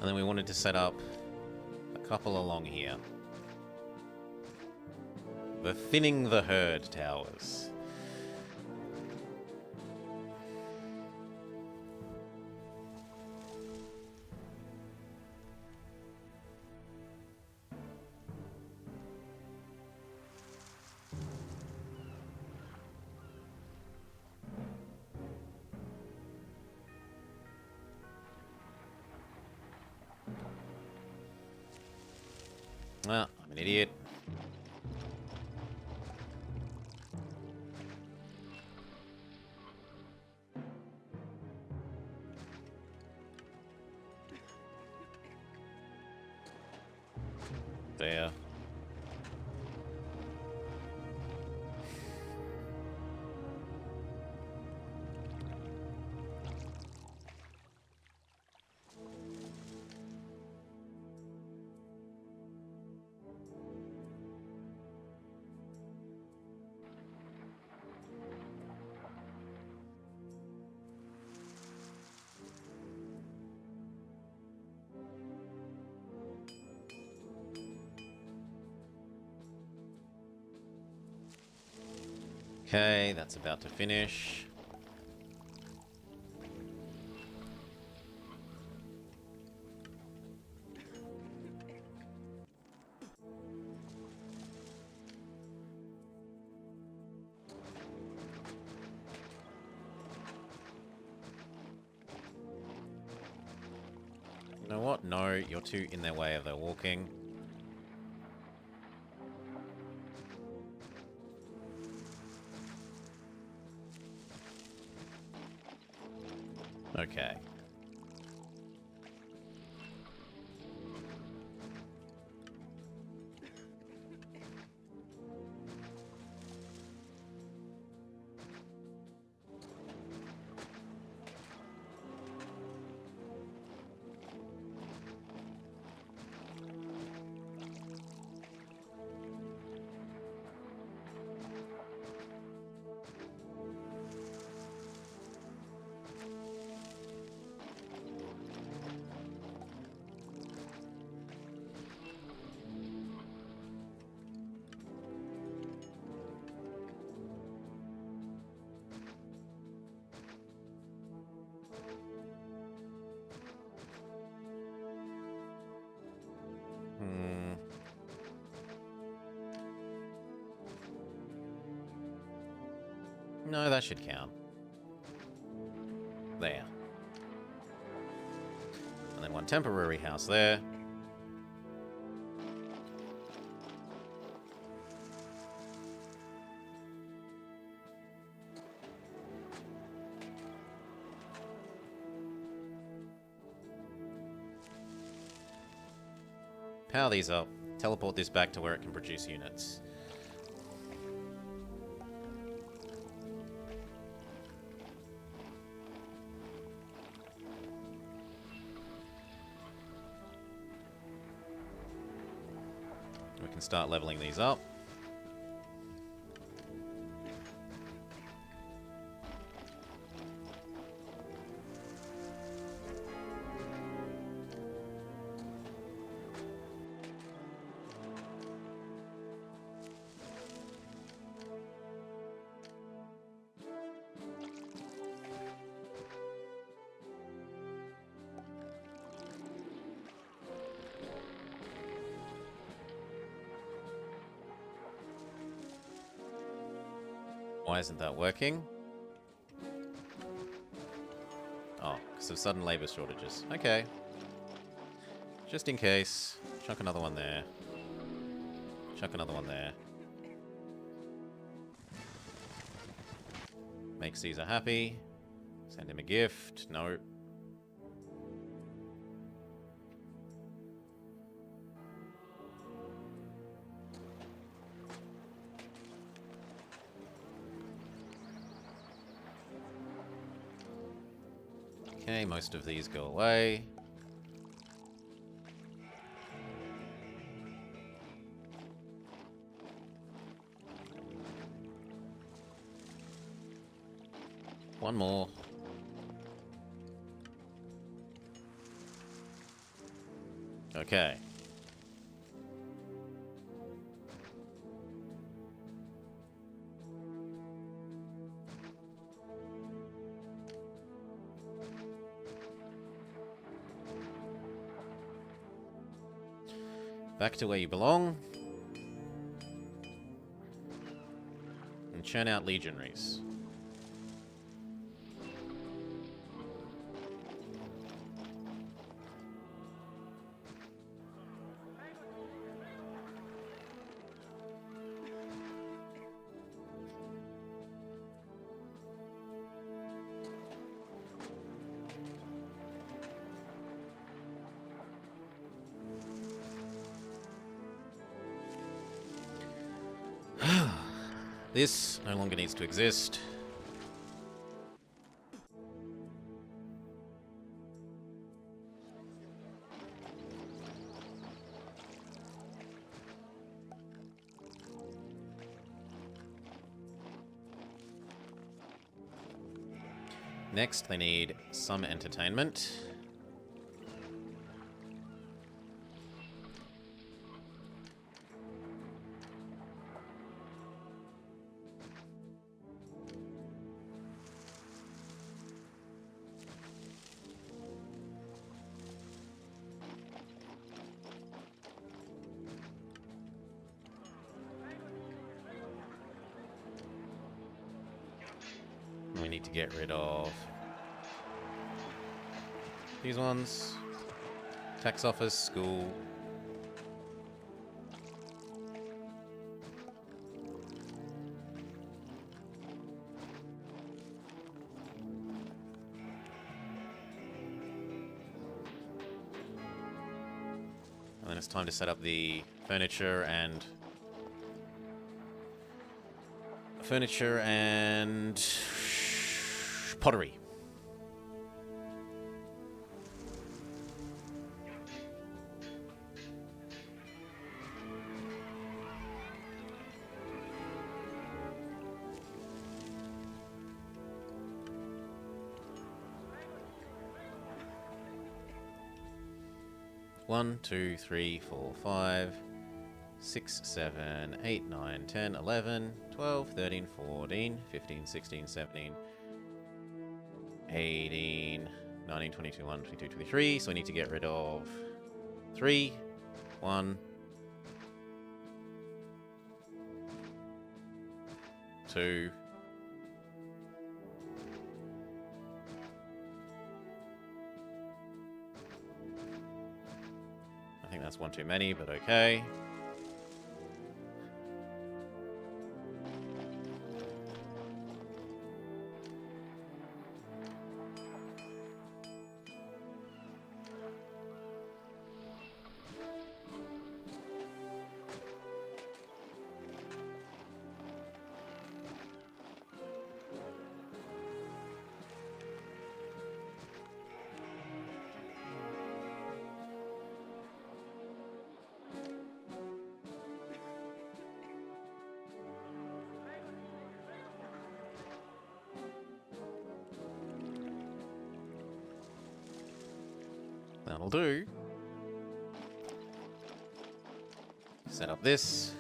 And then we wanted to set up a couple along here. The thinning the herd towers. Ah, I'm an idiot. There. Okay, that's about to finish. You know what? No, you're too in their way of their walking. Okay. No, that should count. There. And then one temporary house there. Power these up. Teleport this back to where it can produce units. We can start leveling these up. Why isn't that working? Oh, because of sudden labor shortages. Okay. Just in case. Chuck another one there. Chuck another one there. Make Caesar happy. Send him a gift. No. Okay, most of these go away. One more. Okay. Back to where you belong. And churn out legionaries. This no longer needs to exist. Next, they need some entertainment. We need to get rid of these ones. Tax office, school. And then it's time to set up the furniture and pottery. One, 2, 3, 4, 5, 6, 7, 8, 9, 10, 11, 12, 13, 14, 15, 16, 17, 18, 19, 20, 21, 22, 23. So we need to get rid of 3, 1, 2, I think that's one too many, but okay. That'll do. Set up this.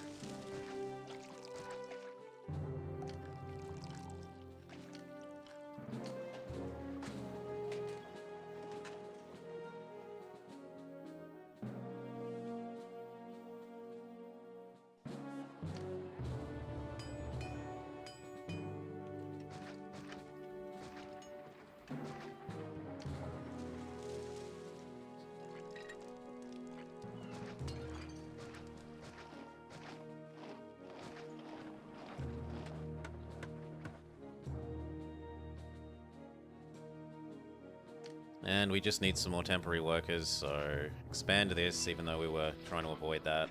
And we just need some more temporary workers, so expand this, even though we were trying to avoid that.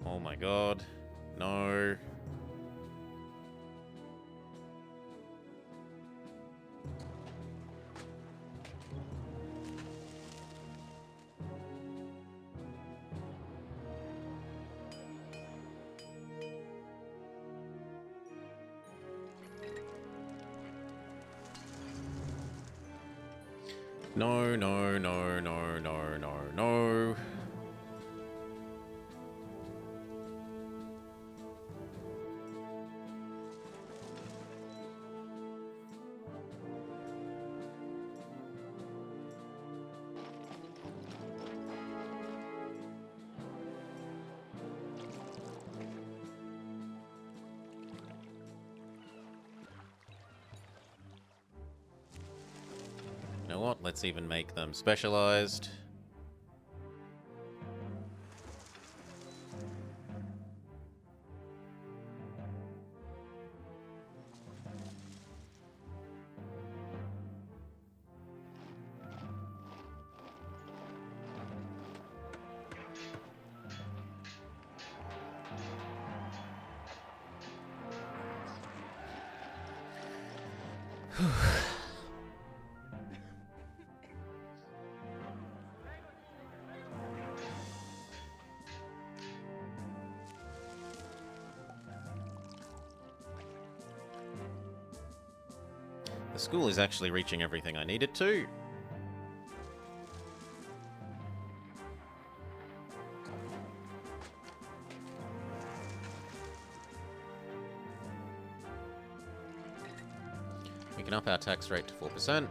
Oh my god. No. No, no, no, no, no, no, no. You know what? Let's even make them specialized. The school is actually reaching everything I need it to. We can up our tax rate to 4%.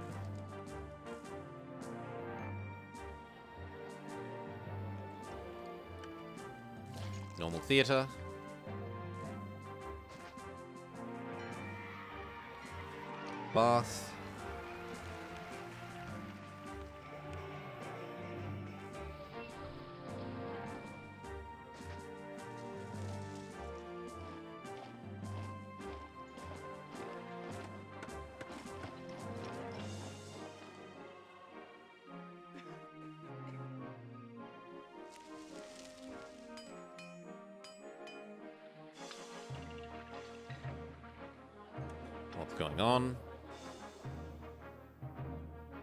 Normal theatre. Bath. What's going on?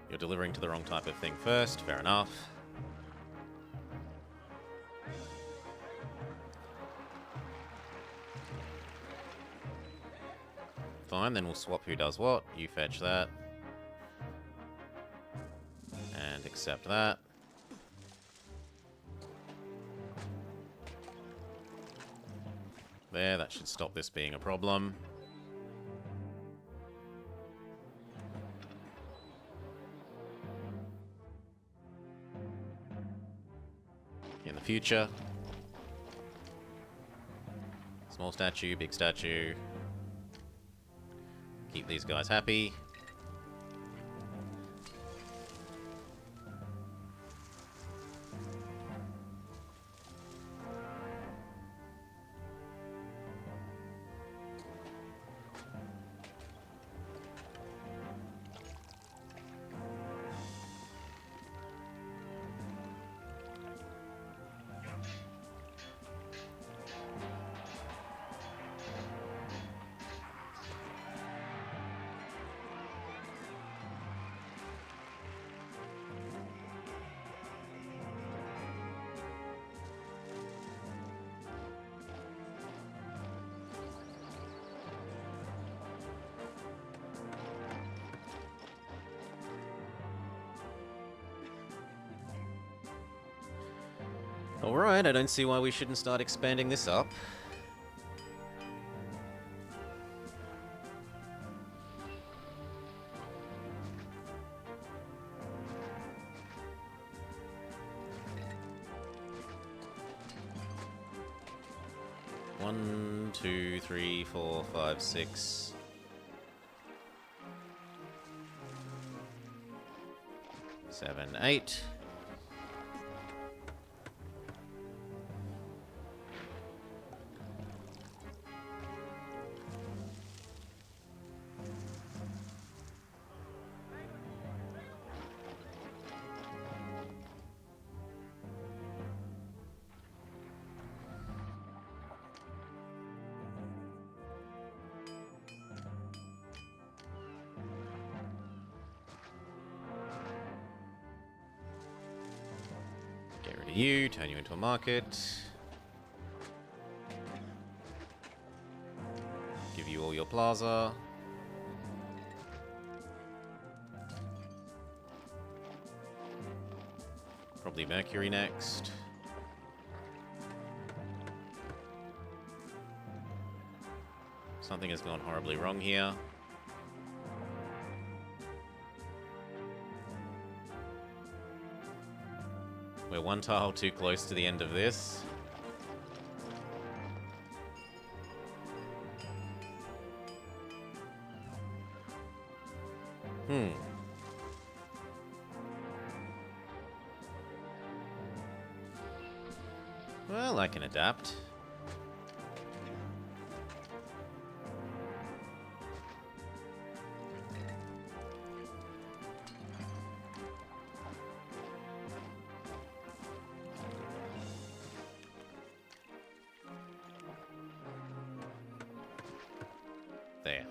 You're delivering to the wrong type of thing first, fair enough. Fine, then we'll swap who does what. You fetch that. And accept that. There, that should stop this being a problem. In the future. Small statue, big statue. Keep these guys happy. Alright, I don't see why we shouldn't start expanding this up. One, two, three, 4, 5, 6. Seven, 8. Get rid of you, turn you into a market. Give you all your plaza. Probably Mercury next. Something has gone horribly wrong here. We're one tile too close to the end of this. Well, I can adapt. There.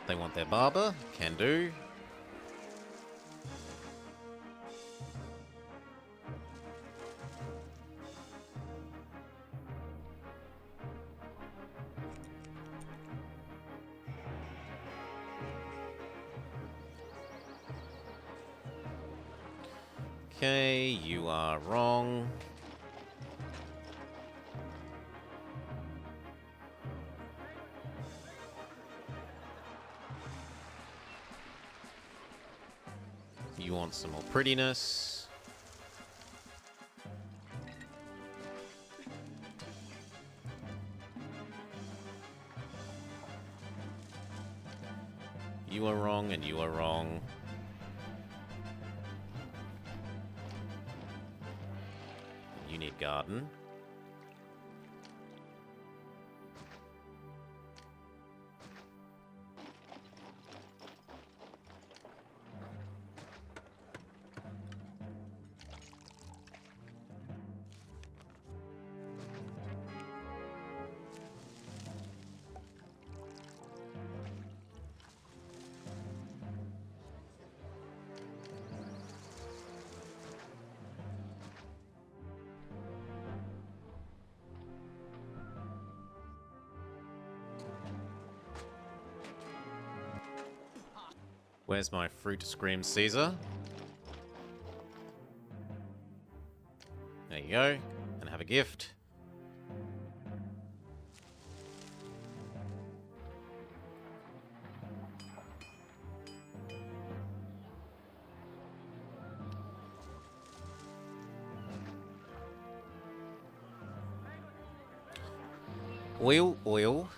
They want their barber. Can do. Okay, you are wrong. You want some more prettiness. You are wrong, and you are wrong. You need garden. Where's my fruit scream Caesar? There you go. And have a gift. Oil, oil.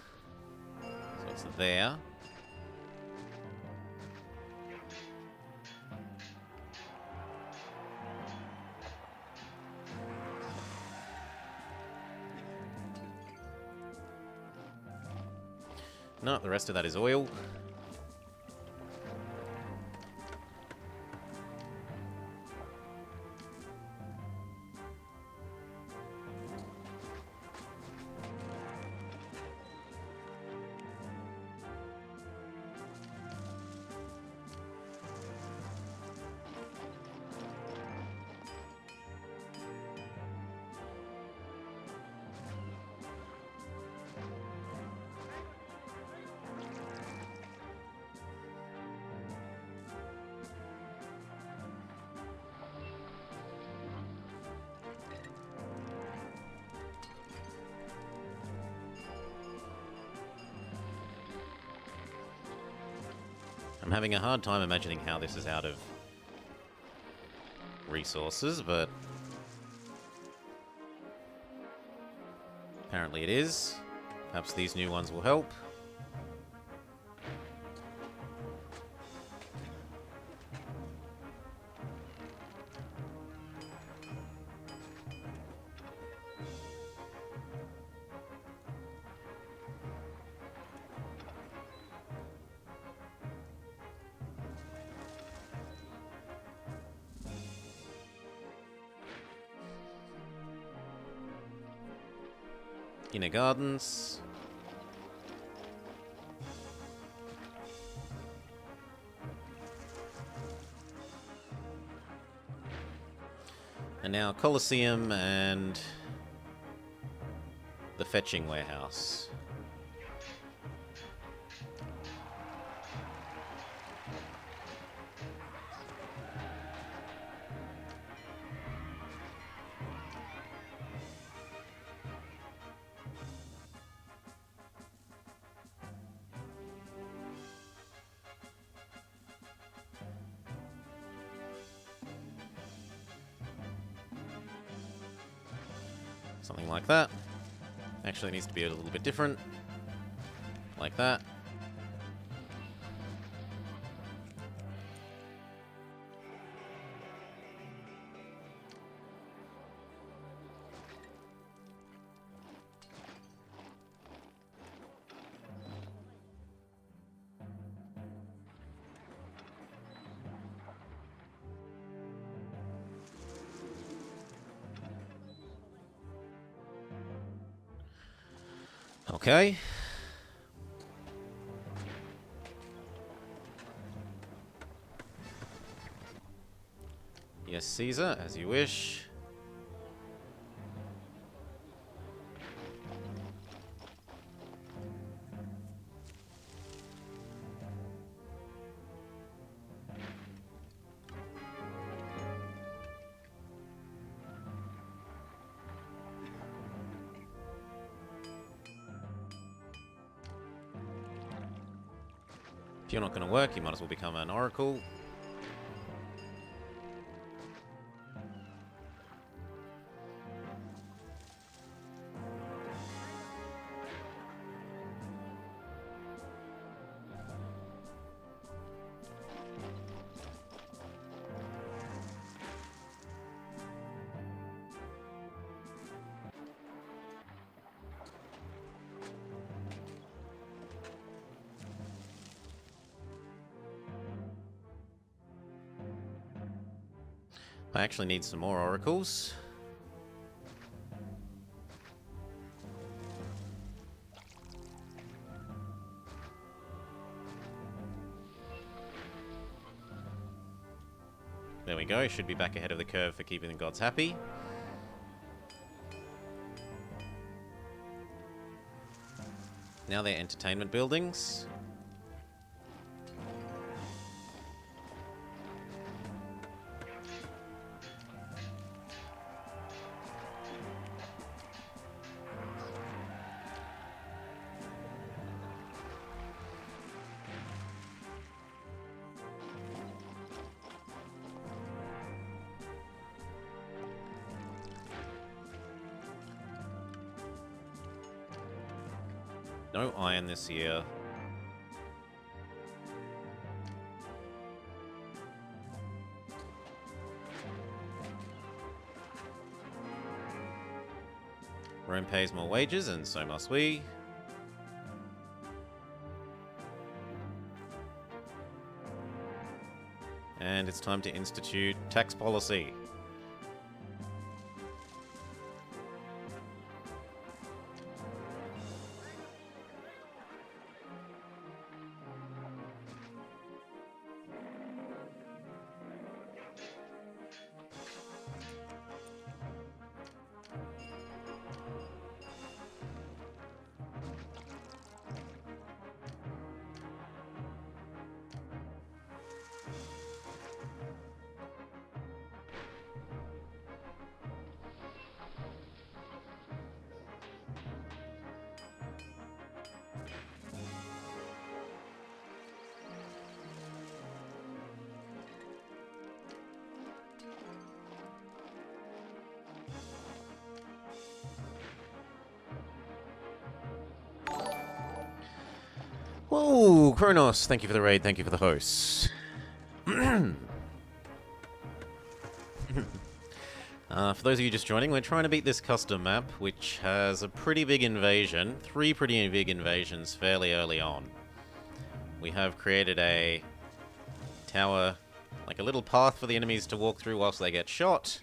So it's there. No, the rest of that is oil. I'm having a hard time imagining how this is out of resources, but apparently it is. Perhaps these new ones will help. Inner gardens. And now Colosseum and the fetching warehouse. Something like that. Actually, it needs to be a little bit different. Like that. Okay. Yes, Caesar, as you wish. If you're not going to work, you might as well become an oracle. I actually need some more oracles. There we go, should be back ahead of the curve for keeping the gods happy. Now they're entertainment buildings. No iron this year. Rome pays more wages, and so must we. And it's time to institute tax policy. Whoa, Kronos, thank you for the raid, thank you for the host. For those of you just joining, we're trying to beat this custom map, which has a pretty big invasion, 3 pretty big invasions fairly early on. We have created a tower, like a little path for the enemies to walk through whilst they get shot.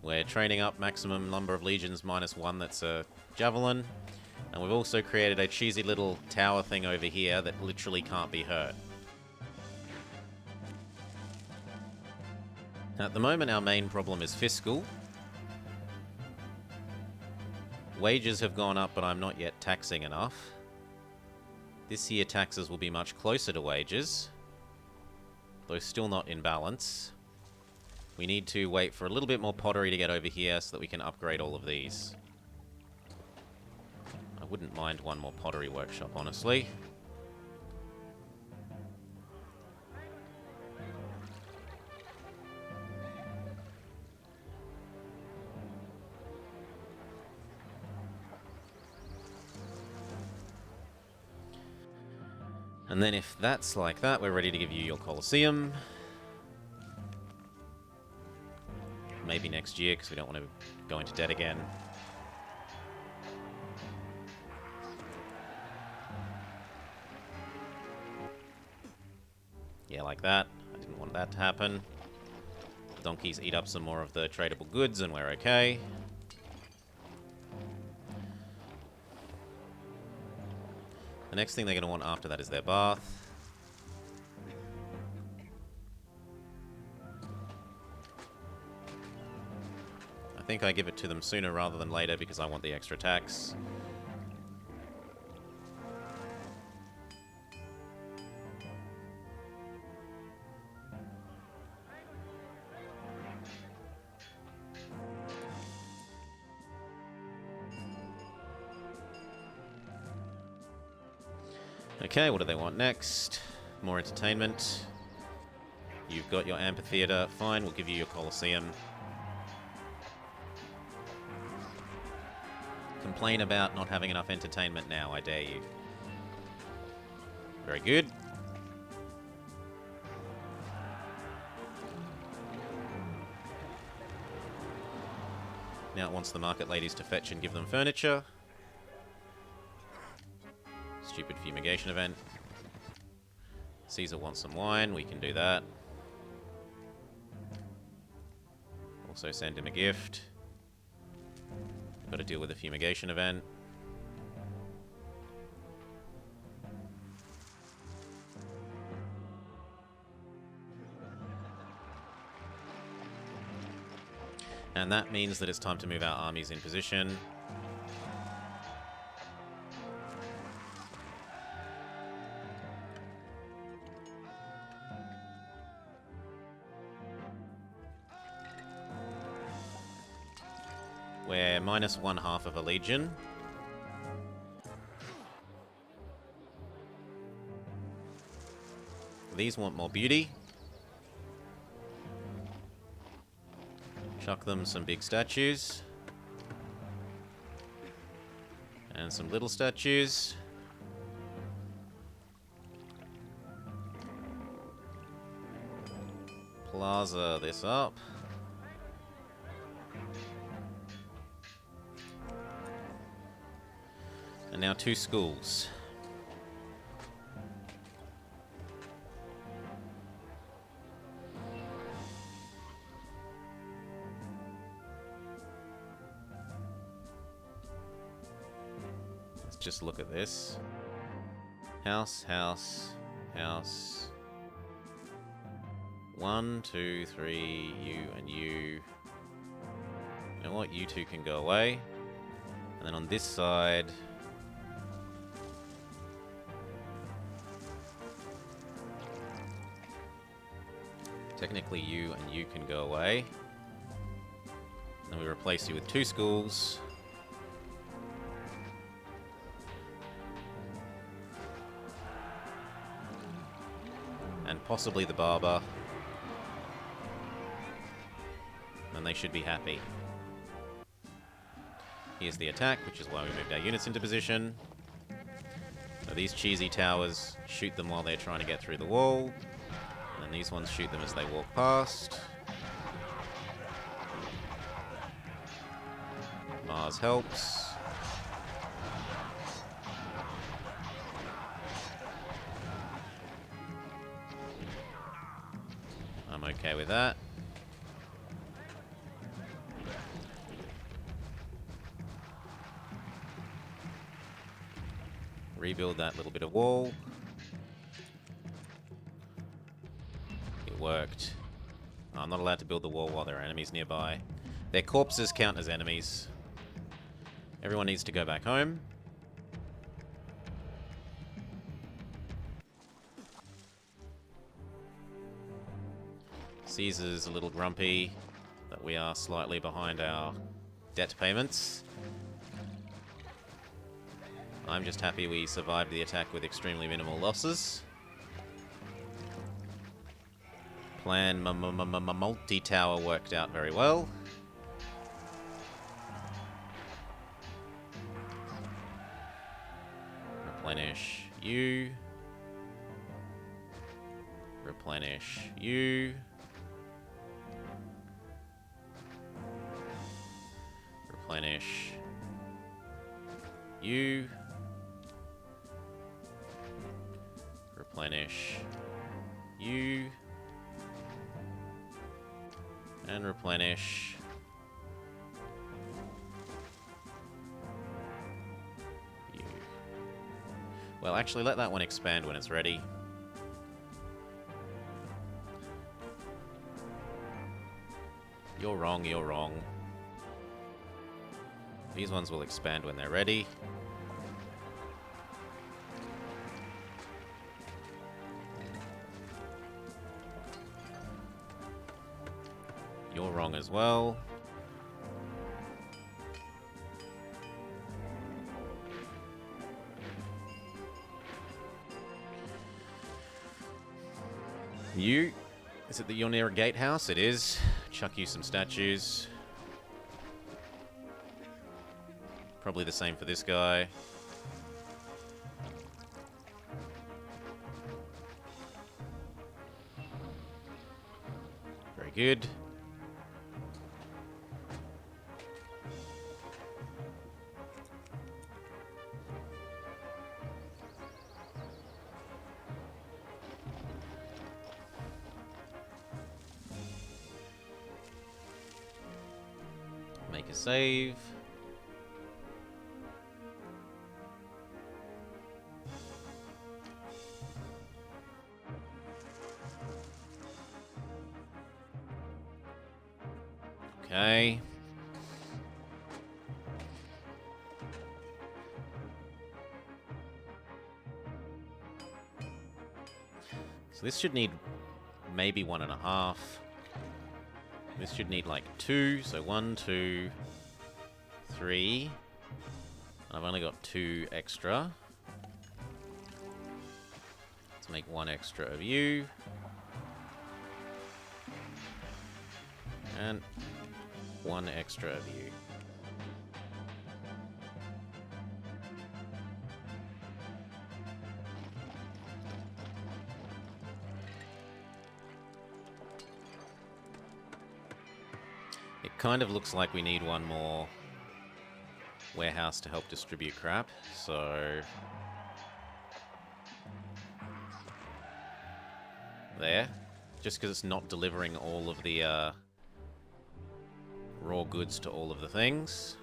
We're training up maximum number of legions -1, that's a javelin. And we've also created a cheesy little tower thing over here that literally can't be hurt. At the moment, our main problem is fiscal. Wages have gone up, but I'm not yet taxing enough. This year, taxes will be much closer to wages, though still not in balance. We need to wait for a little bit more pottery to get over here so that we can upgrade all of these. I wouldn't mind one more pottery workshop, honestly. And then if that's like that, we're ready to give you your Colosseum. Maybe next year, because we don't want to go into debt again. Yeah, like that. I didn't want that to happen. The donkeys eat up some more of the tradable goods and we're okay. The next thing they're going to want after that is their bath. think I give it to them sooner rather than later because I want the extra tax. Okay, what do they want next? More entertainment. You've got your amphitheater. Fine, we'll give you your Colosseum. Complain about not having enough entertainment now, I dare you. Very good. Now it wants the market ladies to fetch and give them furniture. Stupid fumigation event. Caesar wants some wine, we can do that. Also send him a gift. Got to deal with the fumigation event. And that means that it's time to move our armies in position. We're minus 1/2 of a legion. These want more beauty. Chuck them some big statues. And some little statues. Plaza this up. And now 2 schools. Let's just look at this. House, house, house. 1, 2, 3, you and you. You know what? You two can go away. And then on this side... technically, you and you can go away. Then we replace you with 2 schools. And possibly the barber. And they should be happy. Here's the attack, which is why we moved our units into position. So these cheesy towers, shoot them while they're trying to get through the wall. And these ones shoot them as they walk past. Mars helps. I'm okay with that. Rebuild that little bit of wall. Worked. Oh, I'm not allowed to build the wall while there are enemies nearby. Their corpses count as enemies. Everyone needs to go back home. Caesar's a little grumpy that we are slightly behind our debt payments. I'm just happy we survived the attack with extremely minimal losses. Plan multi-tower worked out very well. Replenish you. Replenish you. Replenish you. Replenish you. And replenish. You. Well, actually, let that one expand when it's ready. You're wrong, you're wrong. These ones will expand when they're ready. You're wrong as well. You? Is it that you're near a gatehouse? It is. Chuck you some statues. Probably the same for this guy. Very good. Make a save. Okay. So this should need maybe 1.5. This should need like 2. So 1, 2, 3. I've only got 2 extra. Let's make 1 extra of you. And 1 extra of you. It kind of looks like we need 1 more warehouse to help distribute crap, so there. Just because it's not delivering all of the raw goods to all of the things.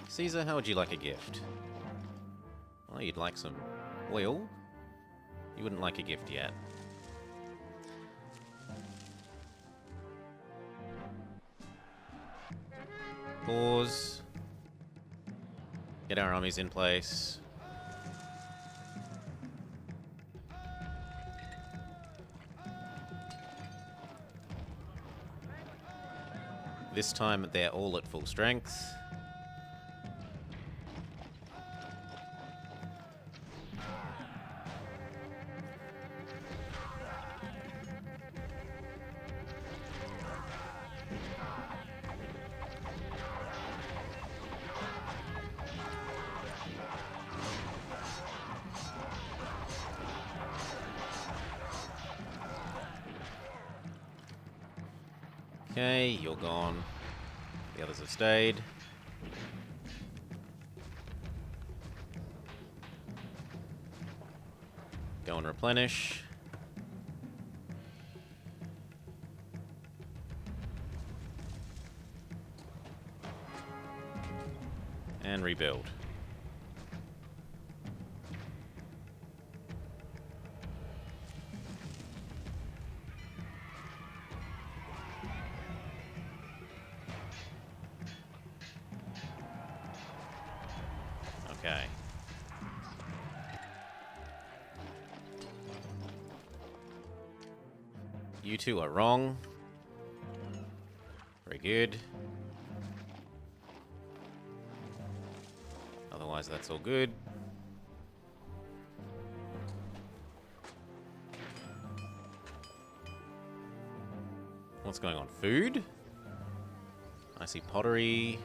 Caesar, how would you like a gift? Oh, you'd like some oil? You wouldn't like a gift yet. Pause. Get our armies in place. This time they're all at full strength. Okay, you're gone. The others have stayed. Go and replenish. And rebuild. Okay. You two are wrong. Very good. Otherwise, that's all good. What's going on? Food? I see pottery.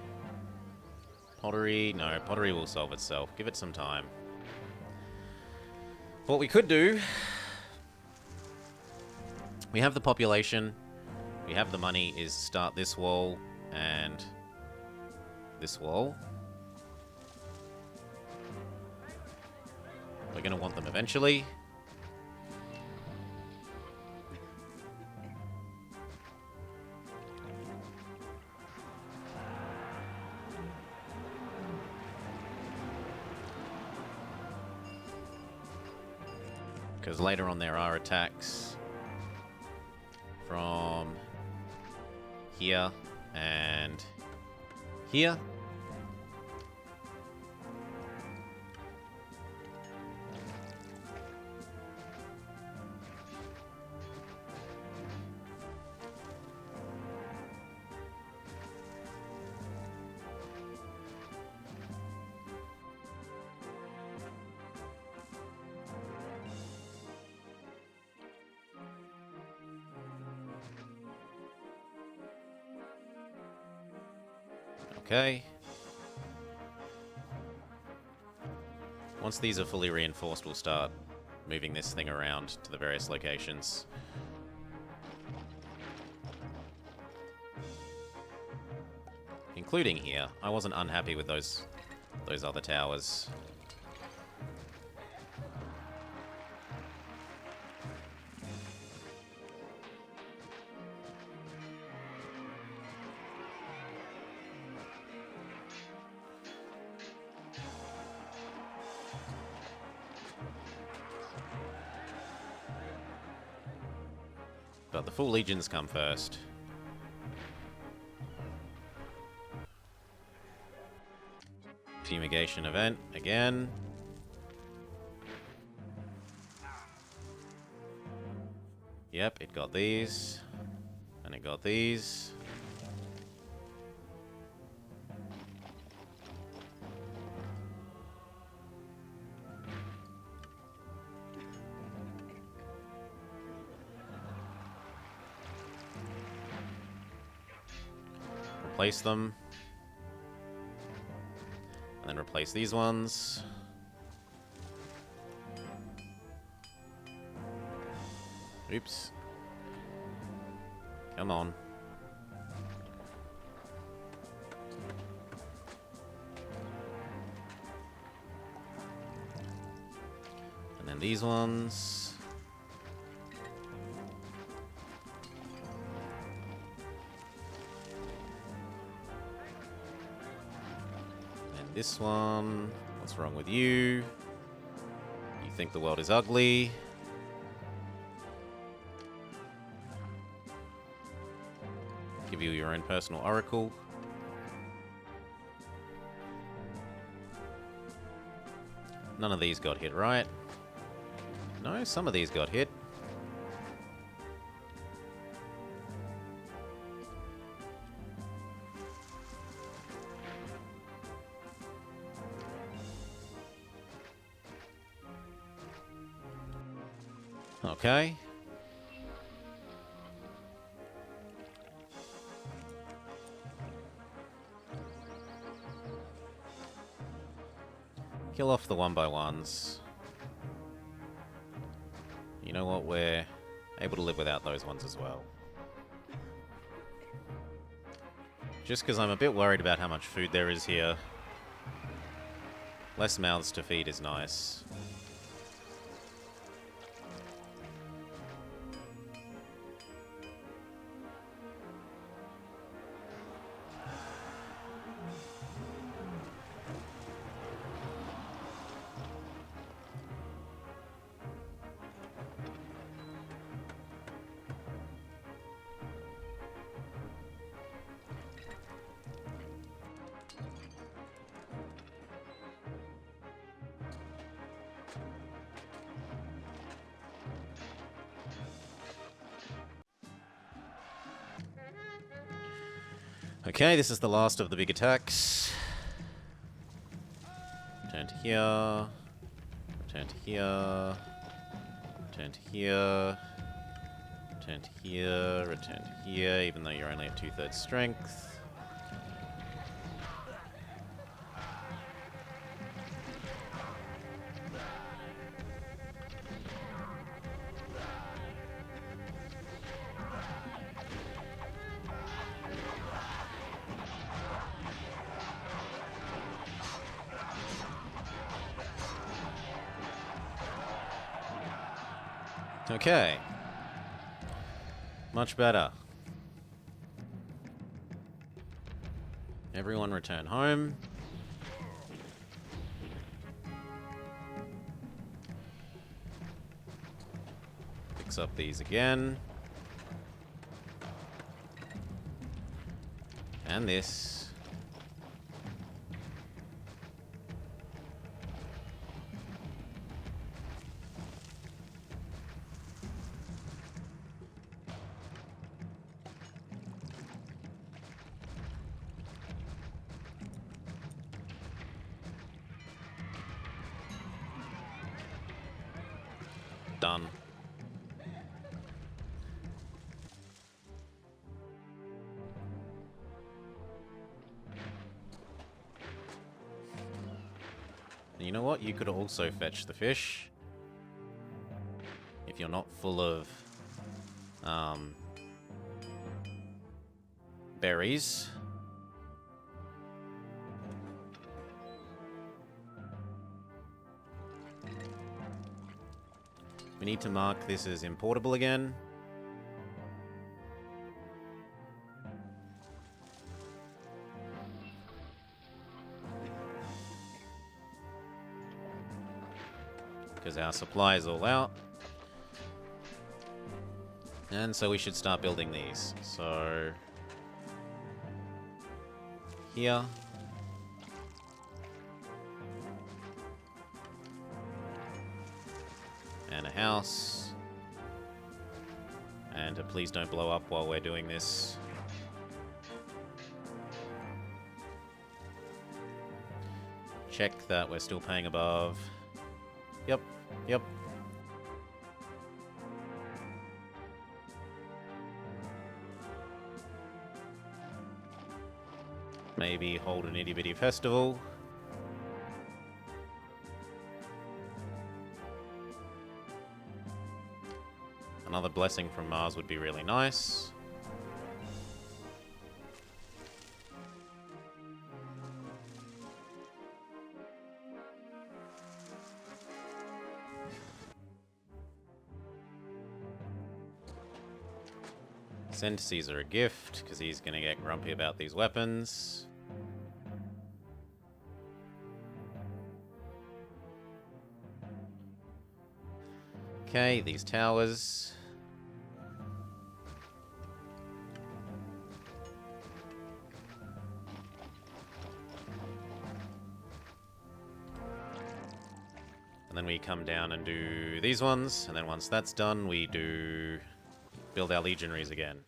Pottery. No, pottery will solve itself. Give it some time. What we could do... We have the population. We have the money, is start this wall and this wall. We're going to want them eventually. Because later on there are attacks from here and here. Okay. Once these are fully reinforced, we'll start moving this thing around to the various locations. Including here. I wasn't unhappy with those other towers. But the full legions come first. Fumigation event again. Yep, it got these. And it got these. Replace them. And then replace these ones. Oops. Come on. And then these ones. This one. What's wrong with you? You think the world is ugly? Give you your own personal oracle. None of these got hit, right? No, some of these got hit. Okay. Kill off the 1x1s. You know what? We're able to live without those ones as well. Just because I'm a bit worried about how much food there is here. Less mouths to feed is nice. Okay, this is the last of the big attacks. Return to here. Return to here. Return to here. Return to here. Return to here, even though you're only at 2/3 strength. Okay. Much better. Everyone return home. Fix up these again. And this. Done. You know what? You could also fetch the fish. If you're not full of berries. We need to mark this as importable again. Because our supply is all out. And so we should start building these. So here. And a house. And please don't blow up while we're doing this. Check that we're still paying above. Yep, yep. Maybe hold an itty bitty festival. Another blessing from Mars would be really nice. Send Caesar a gift, because he's going to get grumpy about these weapons. Okay, these towers. And then we come down and do these ones, and then once that's done, we do build our legionaries again.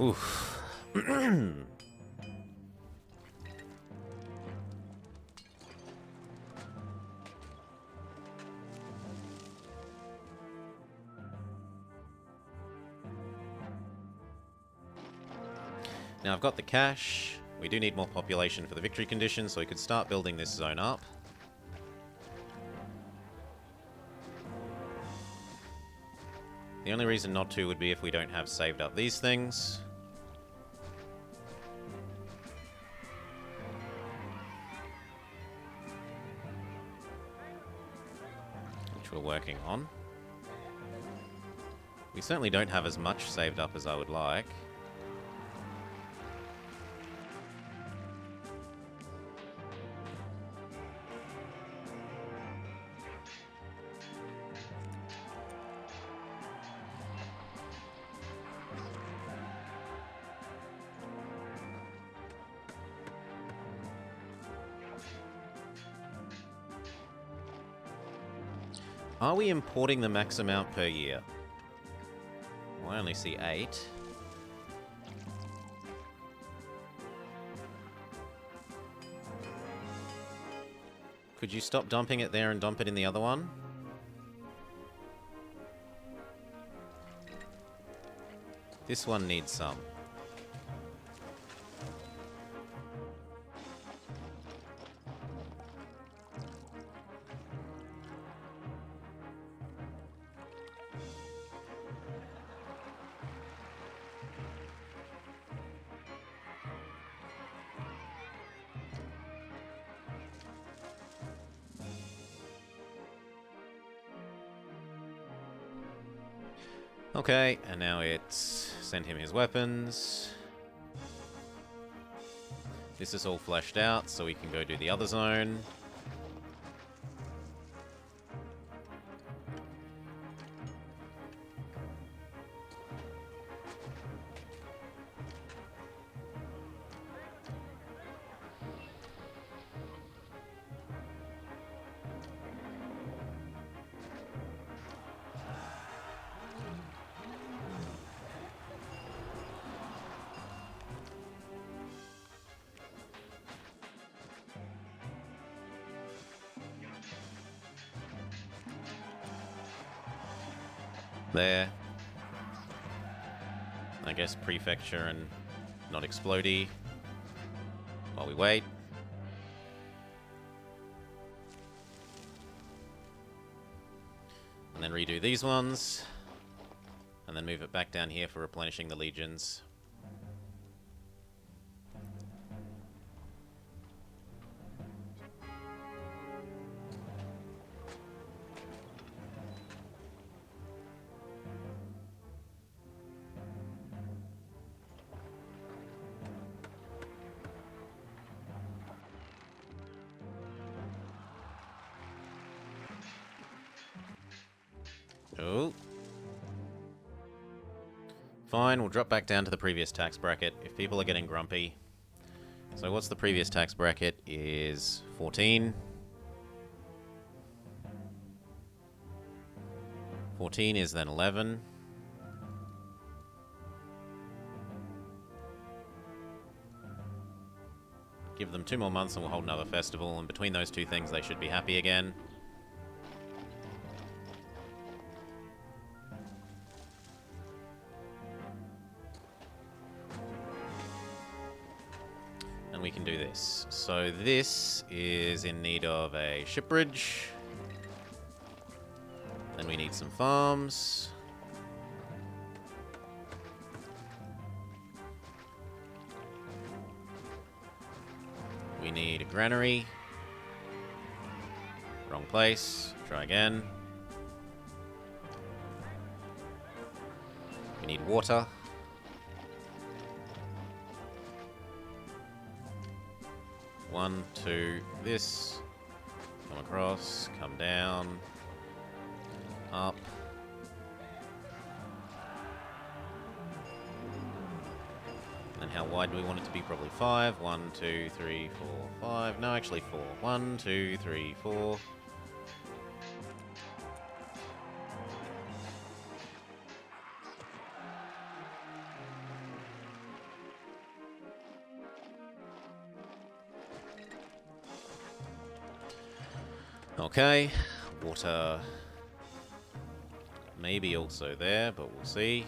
Oof. Now I've got the cash. We do need more population for the victory condition, so we could start building this zone up. The only reason not to would be if we don't have saved up these things. Which we're working on. We certainly don't have as much saved up as I would like. Are we importing the max amount per year? Well, I only see 8. Could you stop dumping it there and dump it in the other one? This one needs some. Okay, and now it's send him his weapons. This is all fleshed out, so we can go do the other zone. There. I guess prefecture and not explodey while we wait. And then redo these ones. And then move it back down here for replenishing the legions. Oh. Fine, we'll drop back down to the previous tax bracket if people are getting grumpy. So what's the previous tax bracket? Is 14. 14 is then 11. Give them 2 more months and we'll hold another festival, and between those two things they should be happy again. And we can do this. So this is in need of a ship bridge. Then we need some farms. We need a granary. Wrong place. Try again. We need water. One, two, this. Come across, come down. Up. And how wide do we want it to be? Probably 5. 1, 2, 3, 4, 5. No, actually 4. 1, 2, 3, 4. Okay, water maybe also there, but we'll see.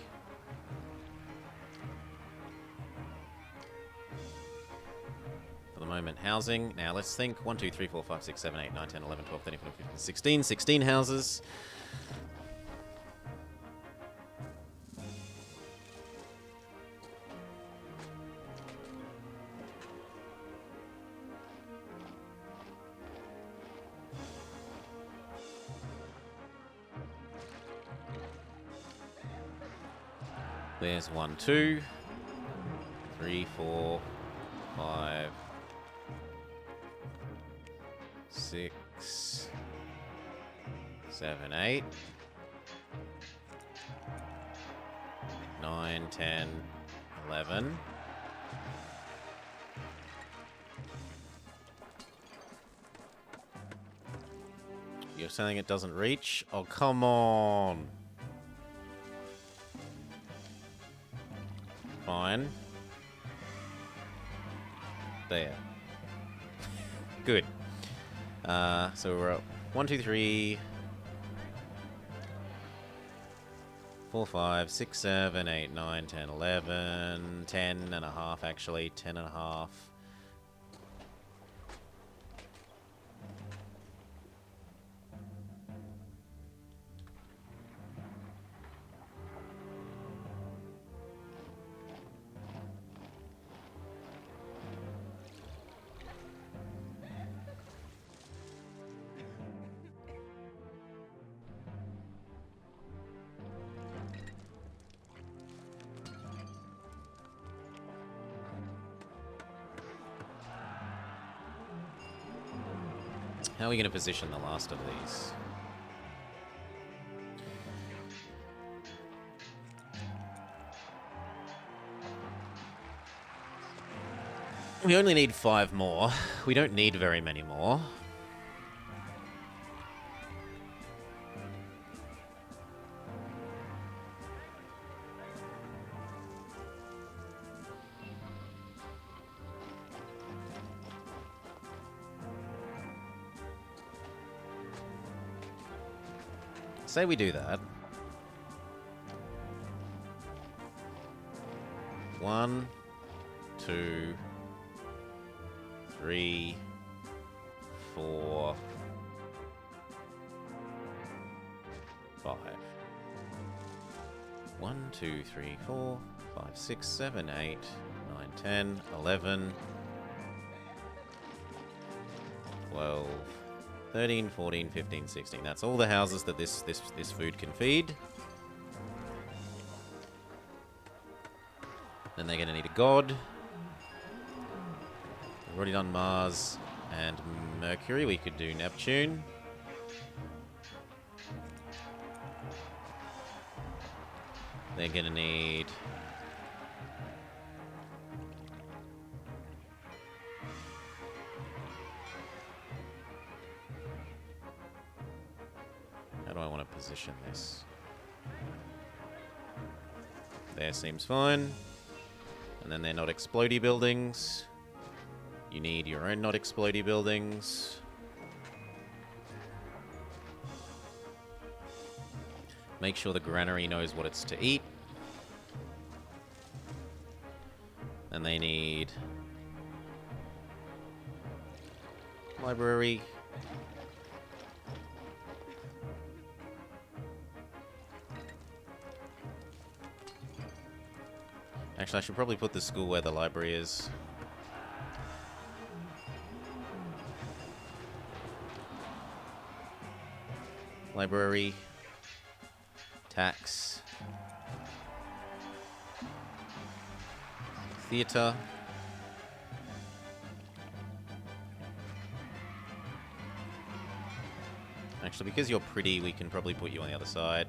For the moment, housing. Now let's think. 1, 2, 3, 4, 5, 6, 7, 8, 9, 10, 11, 12, 13, 14, 15, 16. 16 houses. There's 1, 2, 3, 4, 5, 6, 7, 8, 9, 10, 11. You're saying it doesn't reach? Oh, come on. Fine. There. Good. So we're up 1, 2, 3, 4, 5, 6, 7, 8, 9, 10, 11, 10 and a half actually, 10 and a half. How are we going to position the last of these? We only need 5 more. We don't need very many more. Say we do that. 1, 2, 3, 4, 5. 1, 2, 3, 4, 5, 6, 7, 8, 9, 10, 11, 12, 13, 14, 15, 16. That's all the houses that this food can feed. Then they're going to need a god. We've already done Mars and Mercury. We could do Neptune. They're going to need... How do I want to position this? There seems fine. And then they're not explodey buildings. You need your own not explodey buildings. Make sure the granary knows what it's to eat. And they need... library. Actually, I should probably put the school where the library is. Library. Tax. Theatre. Actually, because you're pretty, we can probably put you on the other side.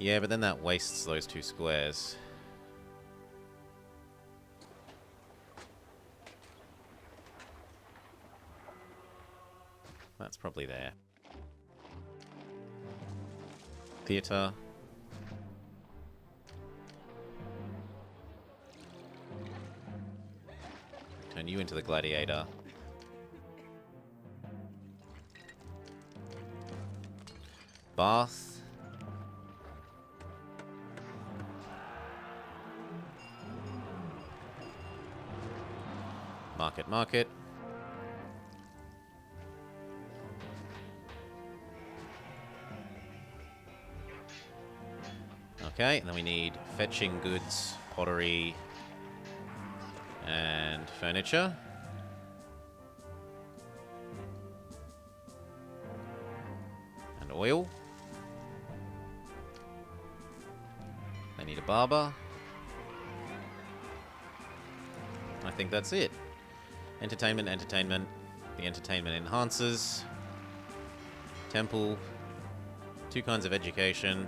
Yeah, but then that wastes those 2 squares. That's probably there. Theatre. Turn you into the gladiator. Bath. Market. Okay, and then we need fetching goods, pottery, and furniture. And oil. They need a barber. I think that's it. Entertainment. The entertainment enhances. Temple. 2 kinds of education.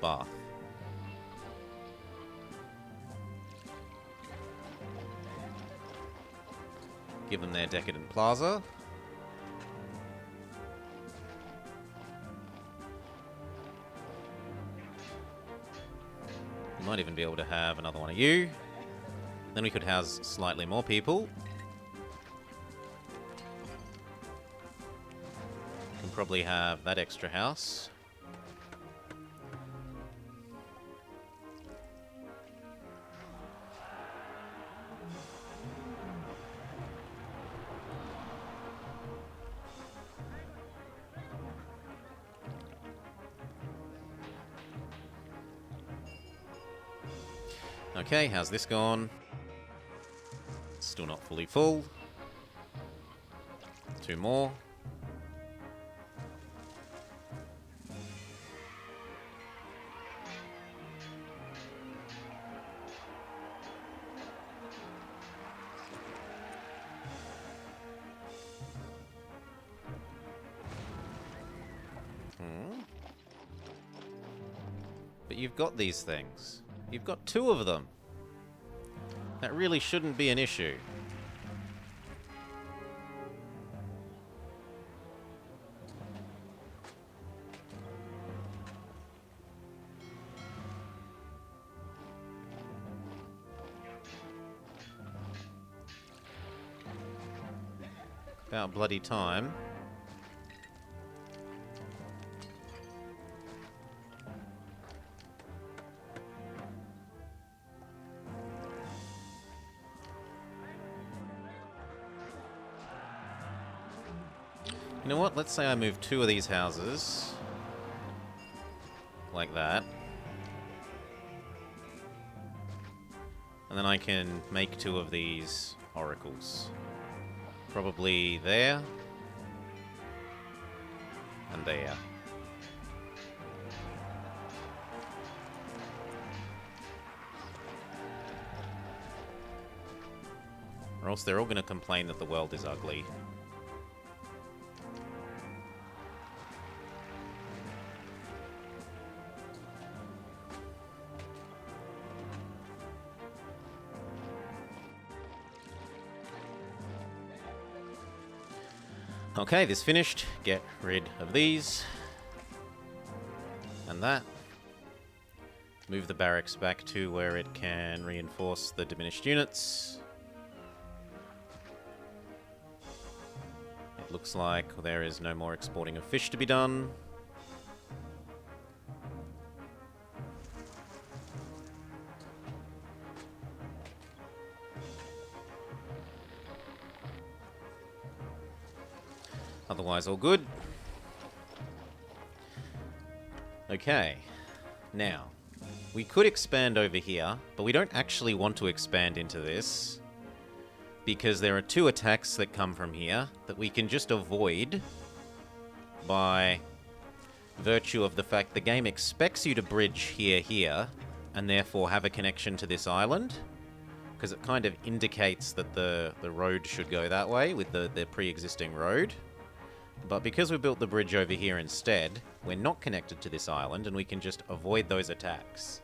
Bath. Give them their decadent plaza. We might even be able to have another one of you. Then we could house slightly more people. Can probably have that extra house. Okay, how's this gone? Still not fully full. 2 more. But you've got these things. You've got 2 of them. That really shouldn't be an issue. About bloody time. You know what? Let's say I move 2 of these houses. Like that. And then I can make 2 of these oracles. Probably there. And there. Or else they're all going to complain that the world is ugly. Okay, this finished. Get rid of these. And that. Move the barracks back to where it can reinforce the diminished units. It looks like there is no more exporting of fish to be done. Otherwise, all good. Okay. Now, we could expand over here, but we don't actually want to expand into this because there are 2 attacks that come from here that we can just avoid by virtue of the fact the game expects you to bridge here, and therefore have a connection to this island, because it kind of indicates that the road should go that way with the pre-existing road. But because we built the bridge over here instead, we're not connected to this island, and we can just avoid those attacks.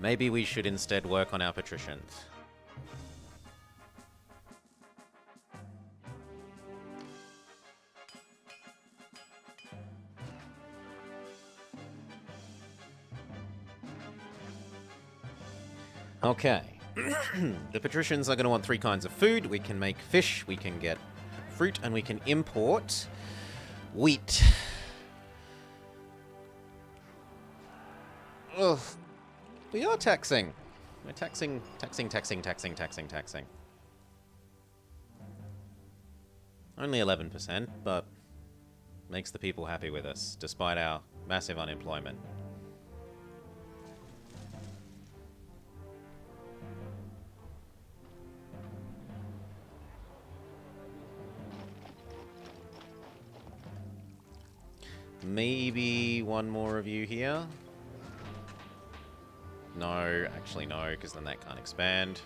Maybe we should instead work on our patricians. Okay. The patricians are going to want 3 kinds of food. We can make fish, we can get fruit, and we can import wheat. Ugh. We are taxing. We're taxing. Only 11%, but makes the people happy with us, despite our massive unemployment. Maybe 1 more of you here. No, actually no, because then that can't expand.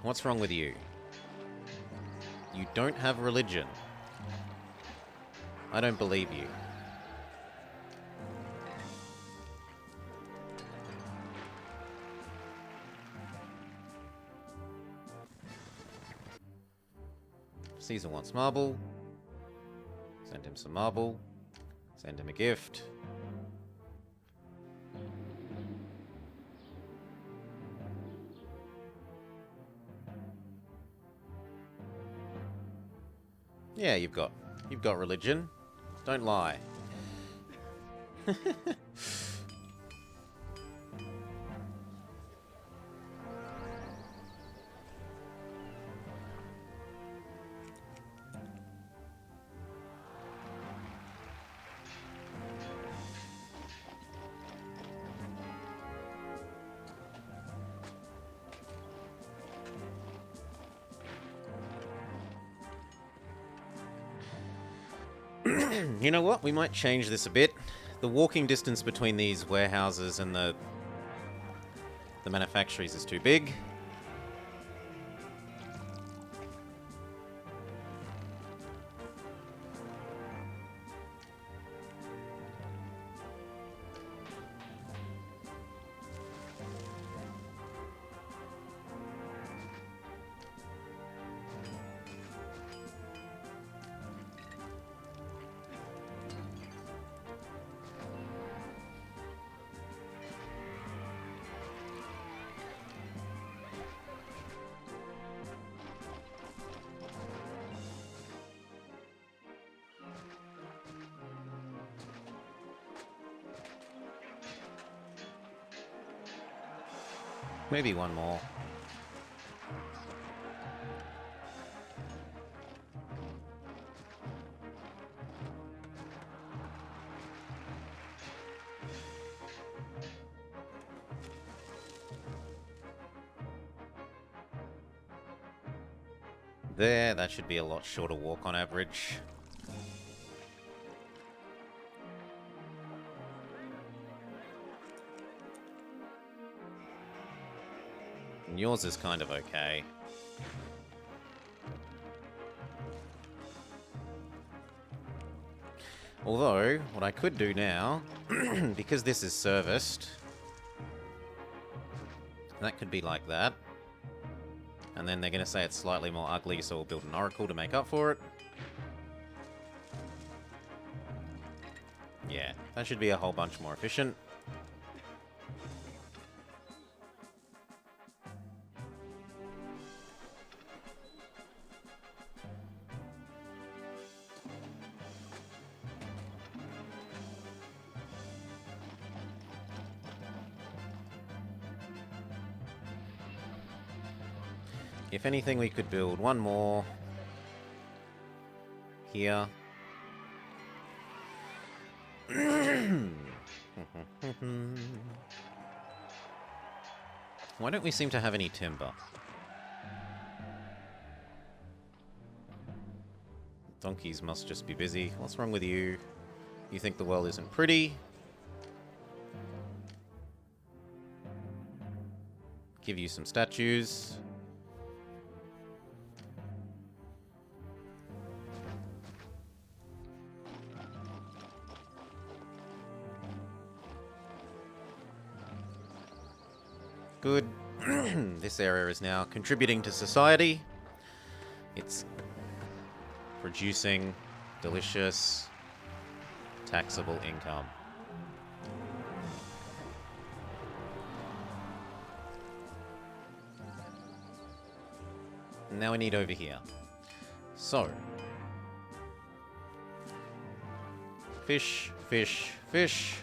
What's wrong with you? You don't have religion. I don't believe you. Caesar wants marble. Send him some marble. Send him a gift. Yeah, you've got religion. Don't lie. You know what? We might change this a bit. The walking distance between these warehouses and the manufactories is too big. Maybe one more. There, that should be a lot shorter walk on average. And yours is kind of okay. Although, what I could do now, because this is serviced, that could be like that. And then they're going to say it's slightly more ugly, so we'll build an oracle to make up for it. Yeah, that should be a whole bunch more efficient. If anything, we could build one more here. Why don't we seem to have any timber? Donkeys must just be busy. What's wrong with you? You think the world isn't pretty? Give you some statues. Good. This area is now contributing to society. It's producing delicious, taxable income. And now we need over here. So. Fish, fish, fish.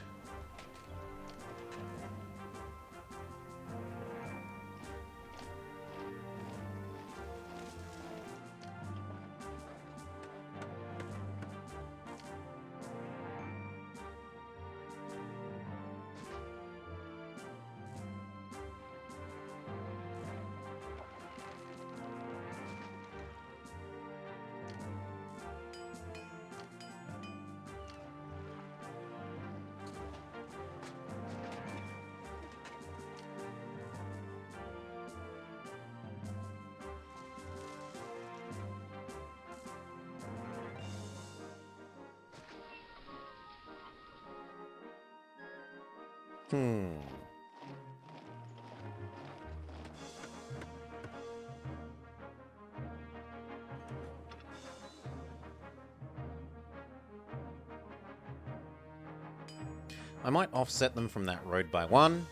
I might offset them from that road by one.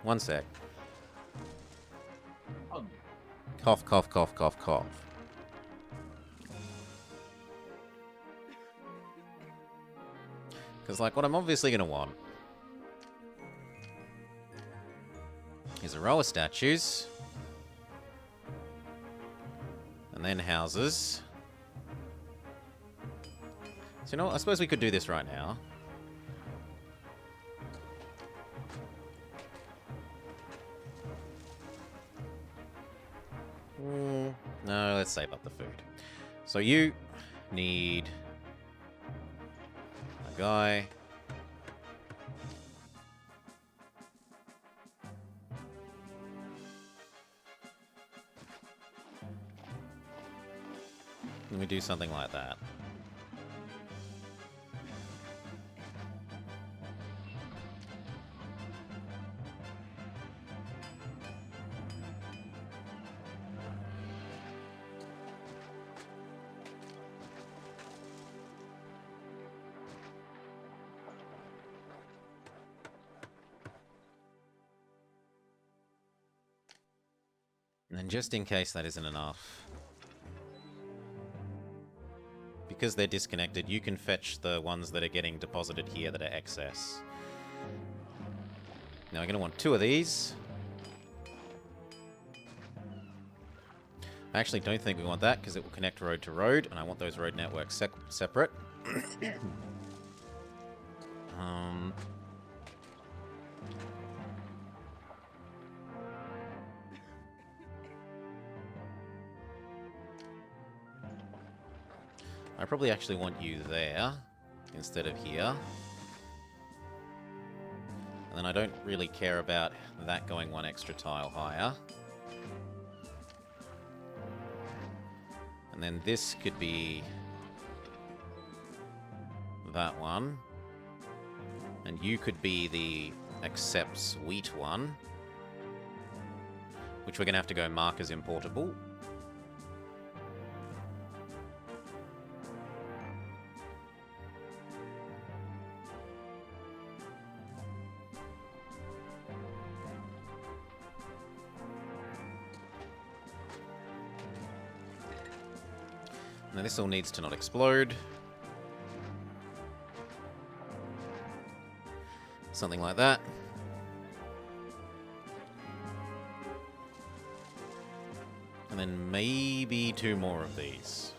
One sec. Cough, cough, cough, cough, cough. Because, like, what I'm obviously going to want is a row of statues. And then houses. So, you know what? I suppose we could do this right now. No, let's save up the food. So you need a guy. And we do something like that. And just in case that isn't enough, because they're disconnected, you can fetch the ones that are getting deposited here that are excess. Now I'm going to want 2 of these. I actually don't think we want that because it will connect road to road, and I want those road networks separate. I probably actually want you there instead of here. And then I don't really care about that going 1 extra tile higher. And then this could be that one. And you could be the accepts wheat one, which we're going to have to go mark as importable. Now this all needs to not explode. Something like that. And then maybe 2 more of these.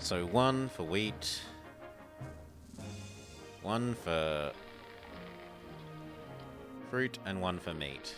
So 1 for wheat, 1 for fruit, and 1 for meat.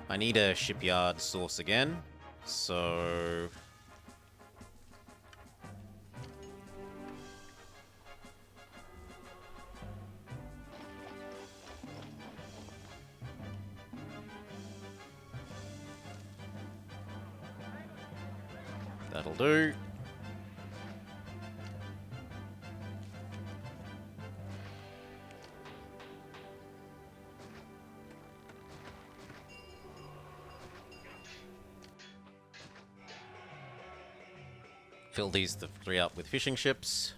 I need a shipyard source again, so... that'll do. Fill these 3 up with fishing ships.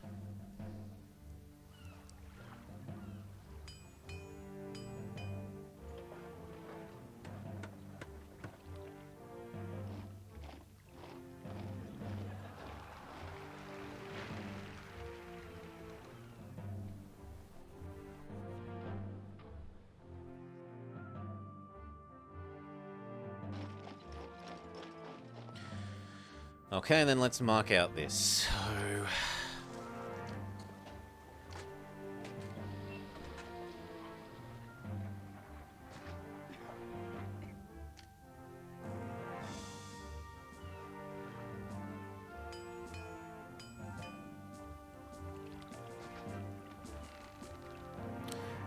Okay, then let's mark out this. So...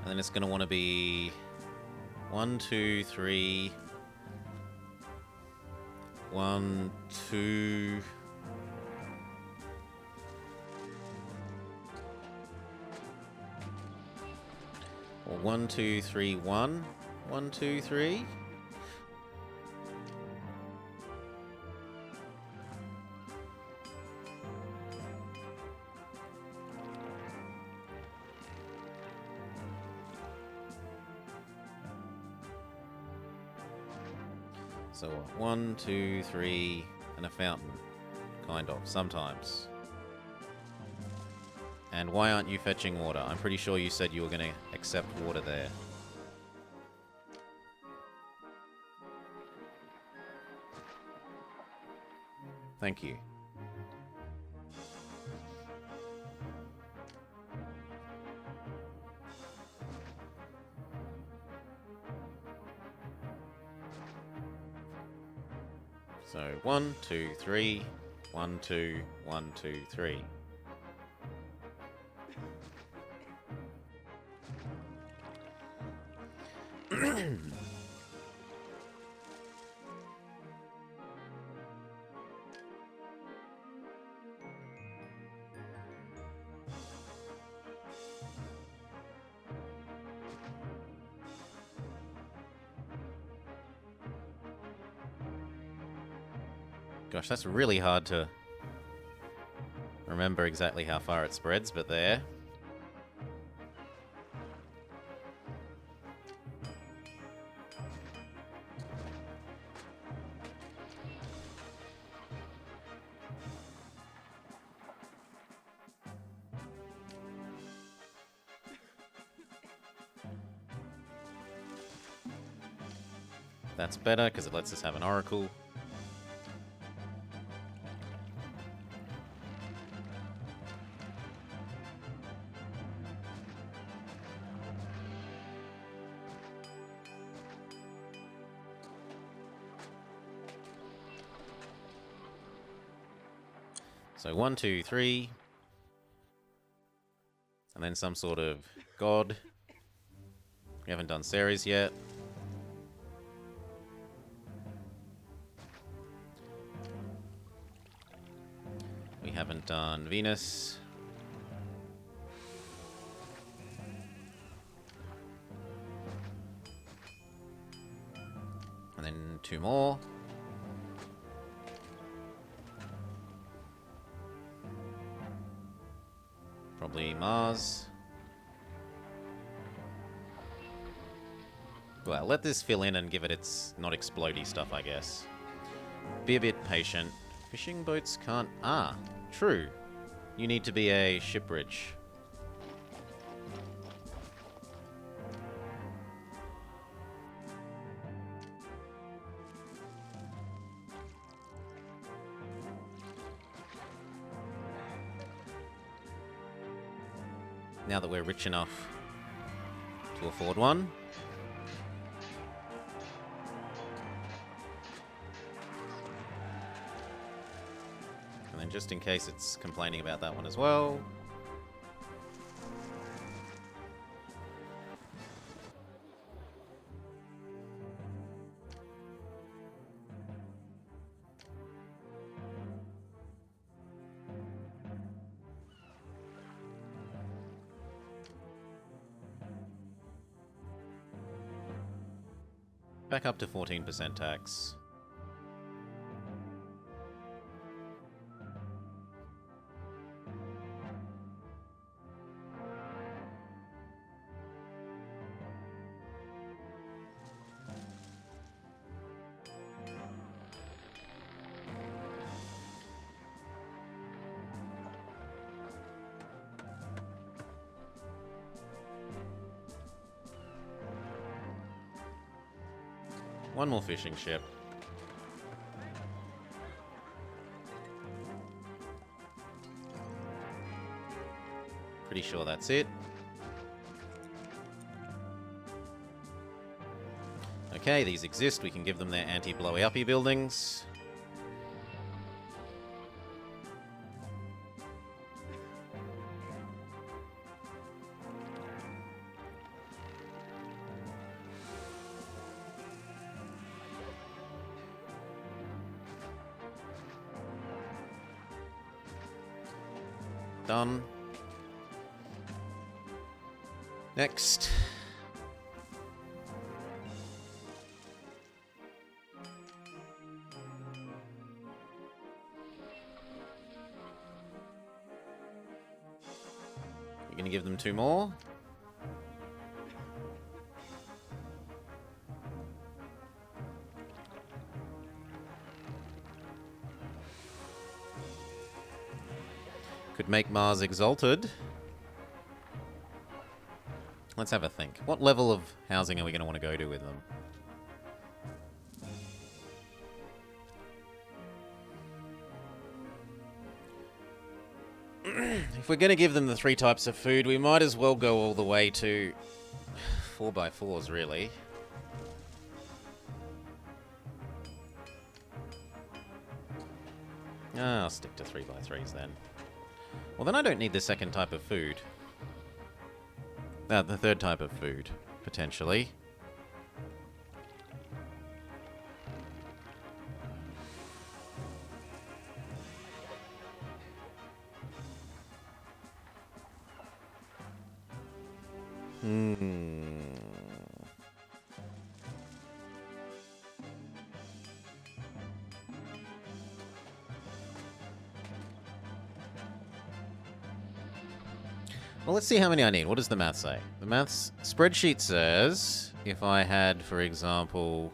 and then it's going to want to be 1, 2, 3... 1, 2... or 1, 2, 3, 1. 1, 2, 3. So 1, 2, 3, and a fountain. Kind of, sometimes. And why aren't you fetching water? I'm pretty sure you said you were going to accept water there. Thank you. So 1, 2, 3. 1, 2, 1, 2, 3. Gosh, that's really hard to remember exactly how far it spreads, but there. That's better, because it lets us have an oracle. So 1, 2, 3. And then some sort of god. We haven't done Ceres yet. We haven't done Venus. And then 2 more. Probably Mars. Well, let this fill in and give it its not explodey stuff, I guess. Be a bit patient. Fishing boats can't... Ah, true. You need to be a shipbridge. Now that we're rich enough to afford one. And then just in case it's complaining about that one as well. Back up to 14% tax. One more fishing ship. Pretty sure that's it. Okay, these exist. We can give them their anti-blowy-uppy buildings. Done. Next. We're going to give them 2 more. Could make Mars exalted. Let's have a think. What level of housing are we going to want to go to with them? If we're going to give them the 3 types of food, we might as well go all the way to 4x4s, really. Ah, I'll stick to 3x3s then. Well, then I don't need the second type of food. The third type of food, potentially. Well, let's see how many I need. What does the math say? The maths spreadsheet says if I had, for example,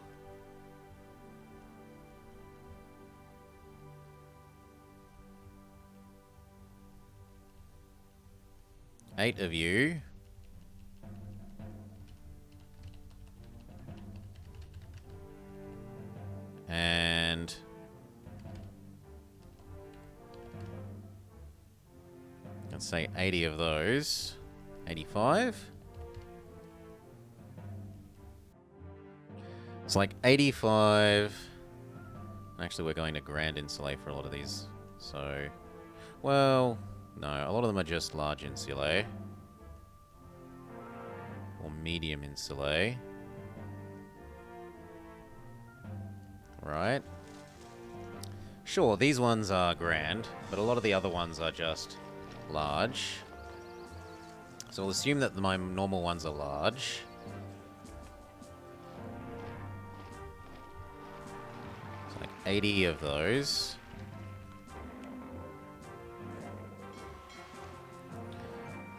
eight of you, and let's say 80 of those. 85? It's like 85. Actually, we're going to grand insulae for a lot of these. So, well, no, a lot of them are just large insulae. Or medium insulae. Right. Sure, these ones are grand, but a lot of the other ones are just large. So we'll assume that my normal ones are large. It's like 80 of those.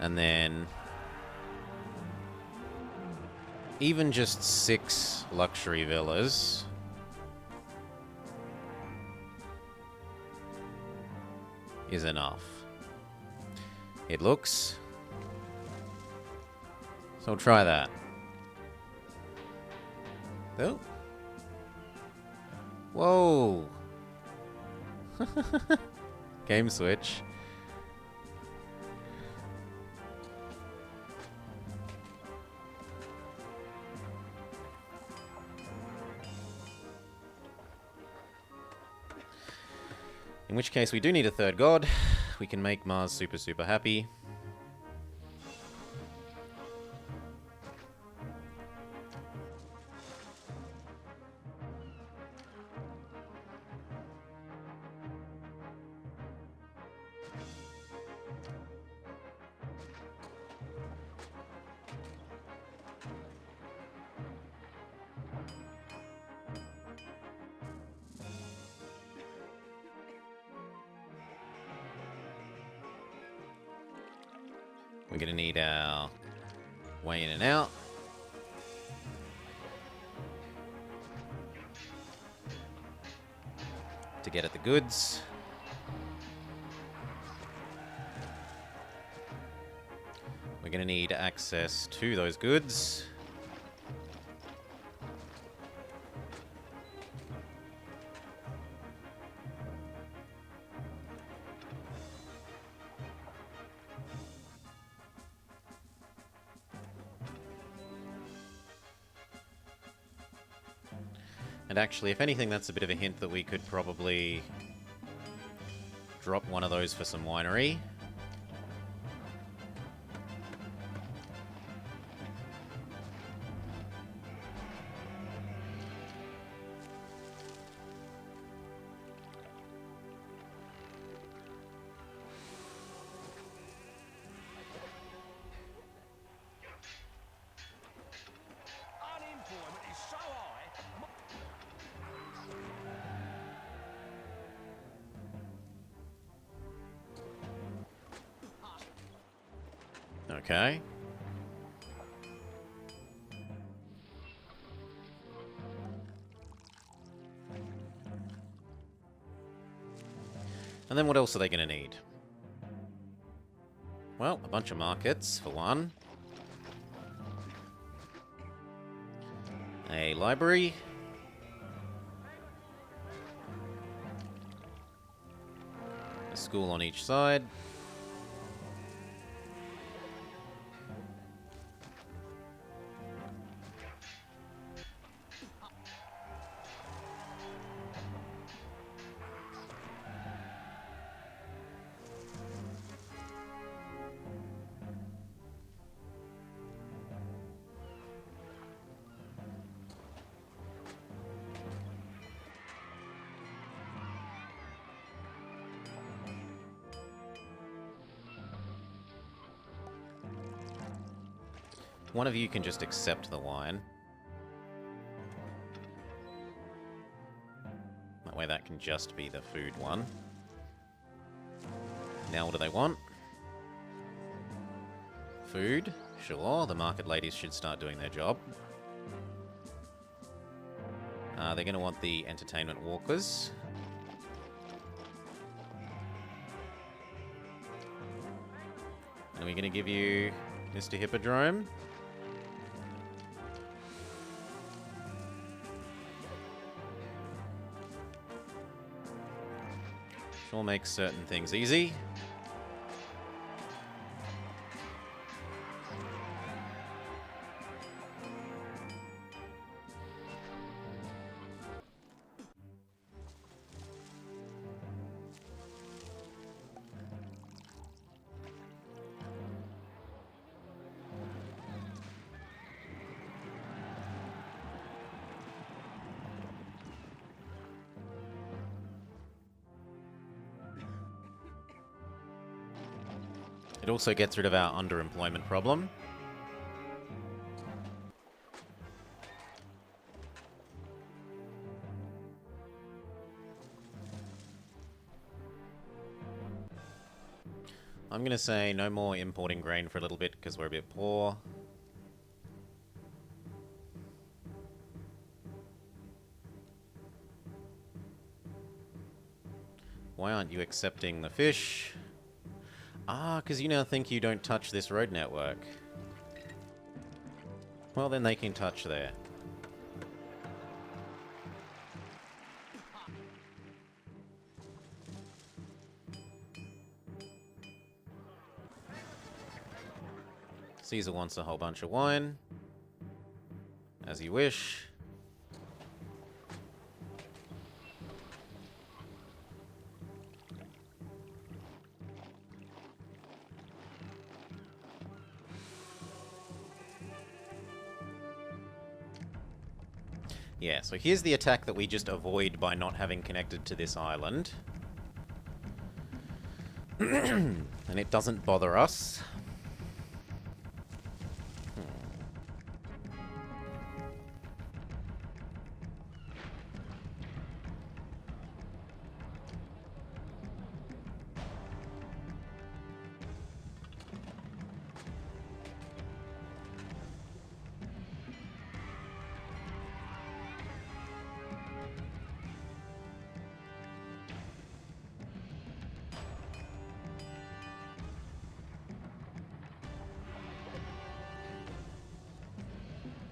And then even just 6 luxury villas is enough. It looks. So we'll try that. Oh. Whoa. Game switch. In which case we do need a third god. We can make Mars super, super happy. We're going to need our way in and out. To get at the goods. We're going to need access to those goods. And actually, if anything, that's a bit of a hint that we could probably drop one of those for some winery. Unemployment is so high. Okay. And then what else are they going to need? Well, a bunch of markets, for one. A library. A school on each side. one of you can just accept the wine. That way that can just be the food one. Now what do they want? Food? Sure, the market ladies should start doing their job. They're going to want the entertainment walkers. And we're going to give you Mr. Hippodrome. Sure makes certain things easy. It also gets rid of our underemployment problem. I'm going to say no more importing grain for a little bit because we're a bit poor. Why aren't you accepting the fish? Ah, because you now think you don't touch this road network. Well, then they can touch there. Caesar wants a whole bunch of wine. As you wish. Yeah, so here's the attack that we just avoid by not having connected to this island. And it doesn't bother us.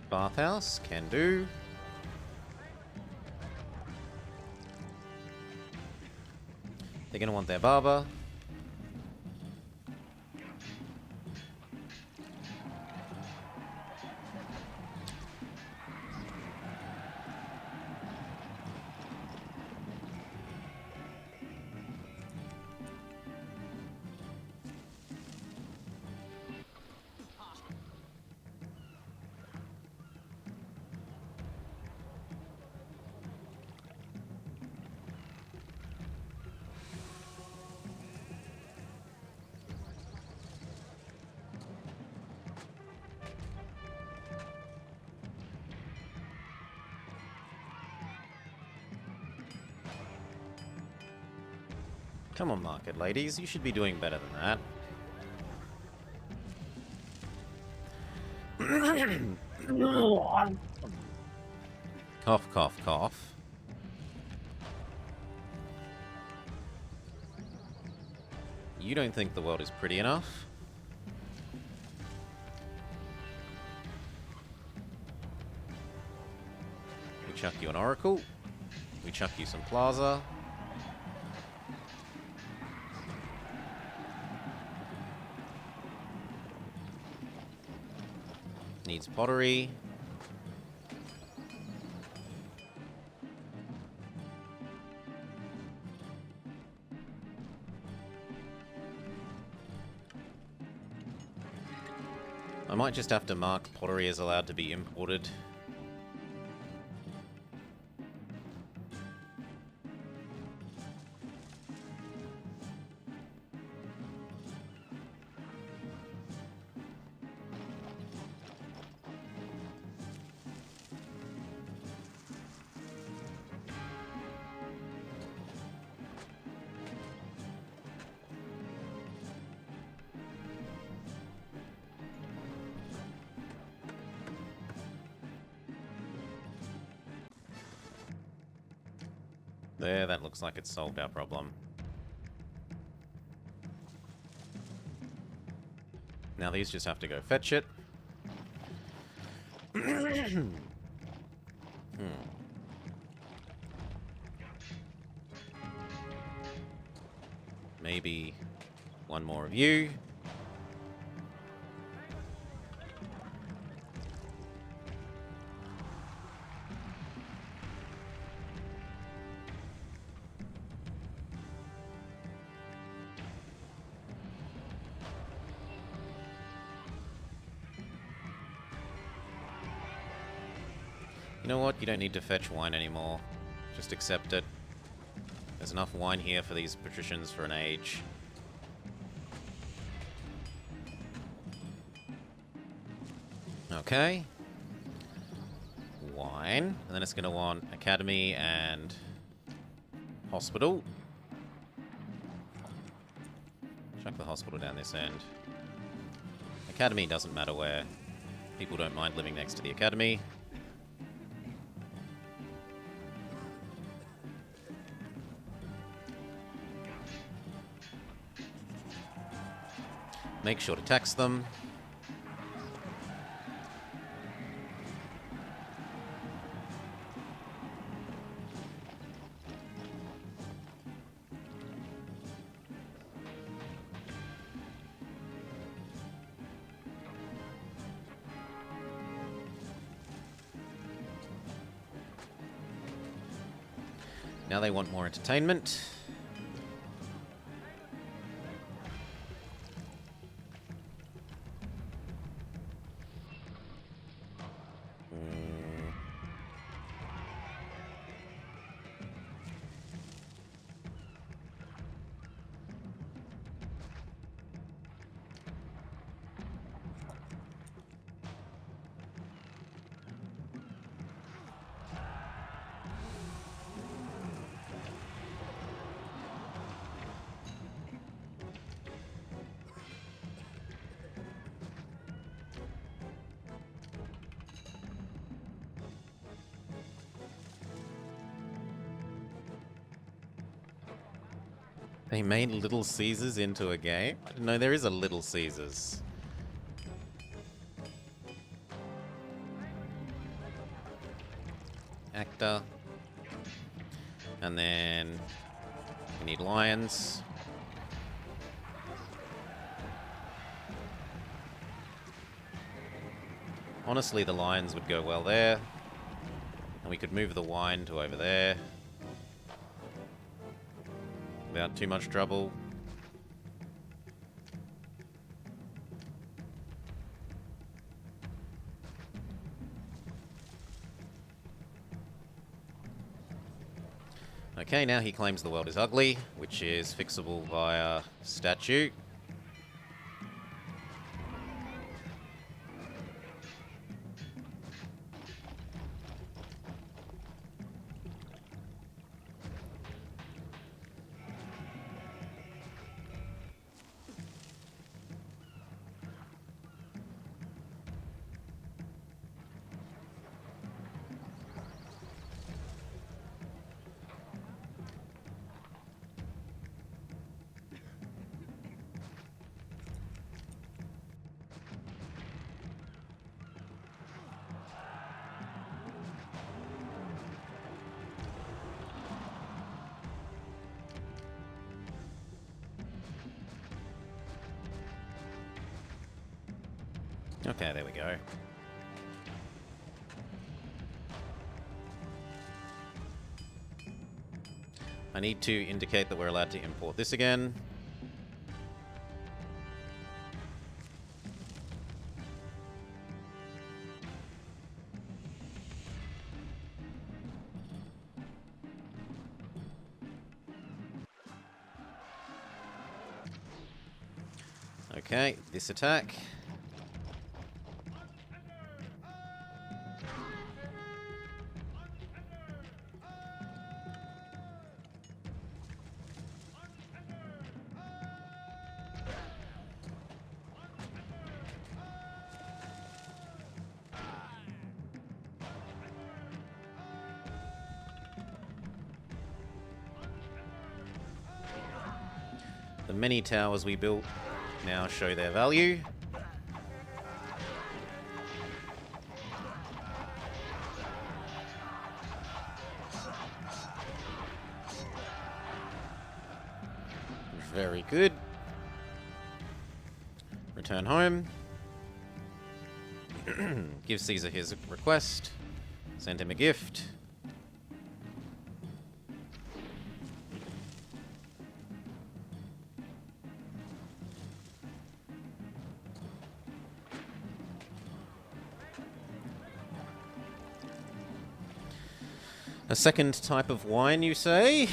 Bathhouse, can do. They're going to want their barber. Come on, market ladies, you should be doing better than that. Cough, cough, cough. You don't think the world is pretty enough? We chuck you an oracle. We chuck you some plaza. Needs pottery. I might just have to mark pottery as allowed to be imported. There, that looks like it's solved our problem. Now these just have to go fetch it. Maybe one more of you. You know what? You don't need to fetch wine anymore. Just accept it. There's enough wine here for these patricians for an age. Okay. Wine. And then it's going to want academy and hospital. Chuck the hospital down this end. Academy doesn't matter where. People don't mind living next to the academy. Make sure to tax them. Now they want more entertainment. They made Little Caesars into a game? I didn't know there is a Little Caesars. Actor. And then we need lions. Honestly, the lions would go well there. And we could move the wine to over there. Without too much trouble. Okay, now he claims the world is ugly, which is fixable via statute. Okay, there we go. I need to indicate that we're allowed to import this again. Okay, this attack. many towers we built now show their value. Very good. Return home. Give Caesar his request. Send him a gift. A second type of wine, you say?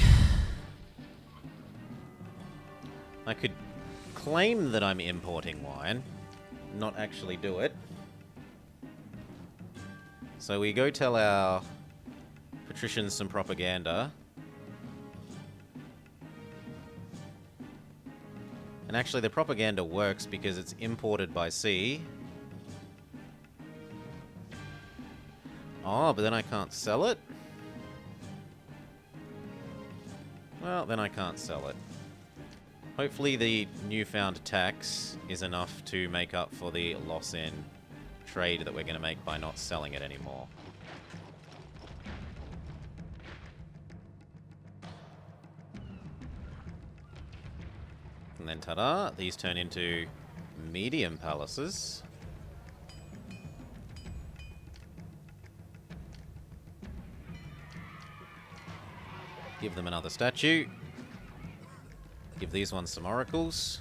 I could claim that I'm importing wine, not actually do it. So we go tell our patricians some propaganda. And actually the propaganda works because it's imported by sea. Oh, but then I can't sell it? Well, then I can't sell it. Hopefully the newfound tax is enough to make up for the loss in trade that we're going to make by not selling it anymore. And then ta-da, these turn into medium palaces. Give them another statue. Give these ones some oracles.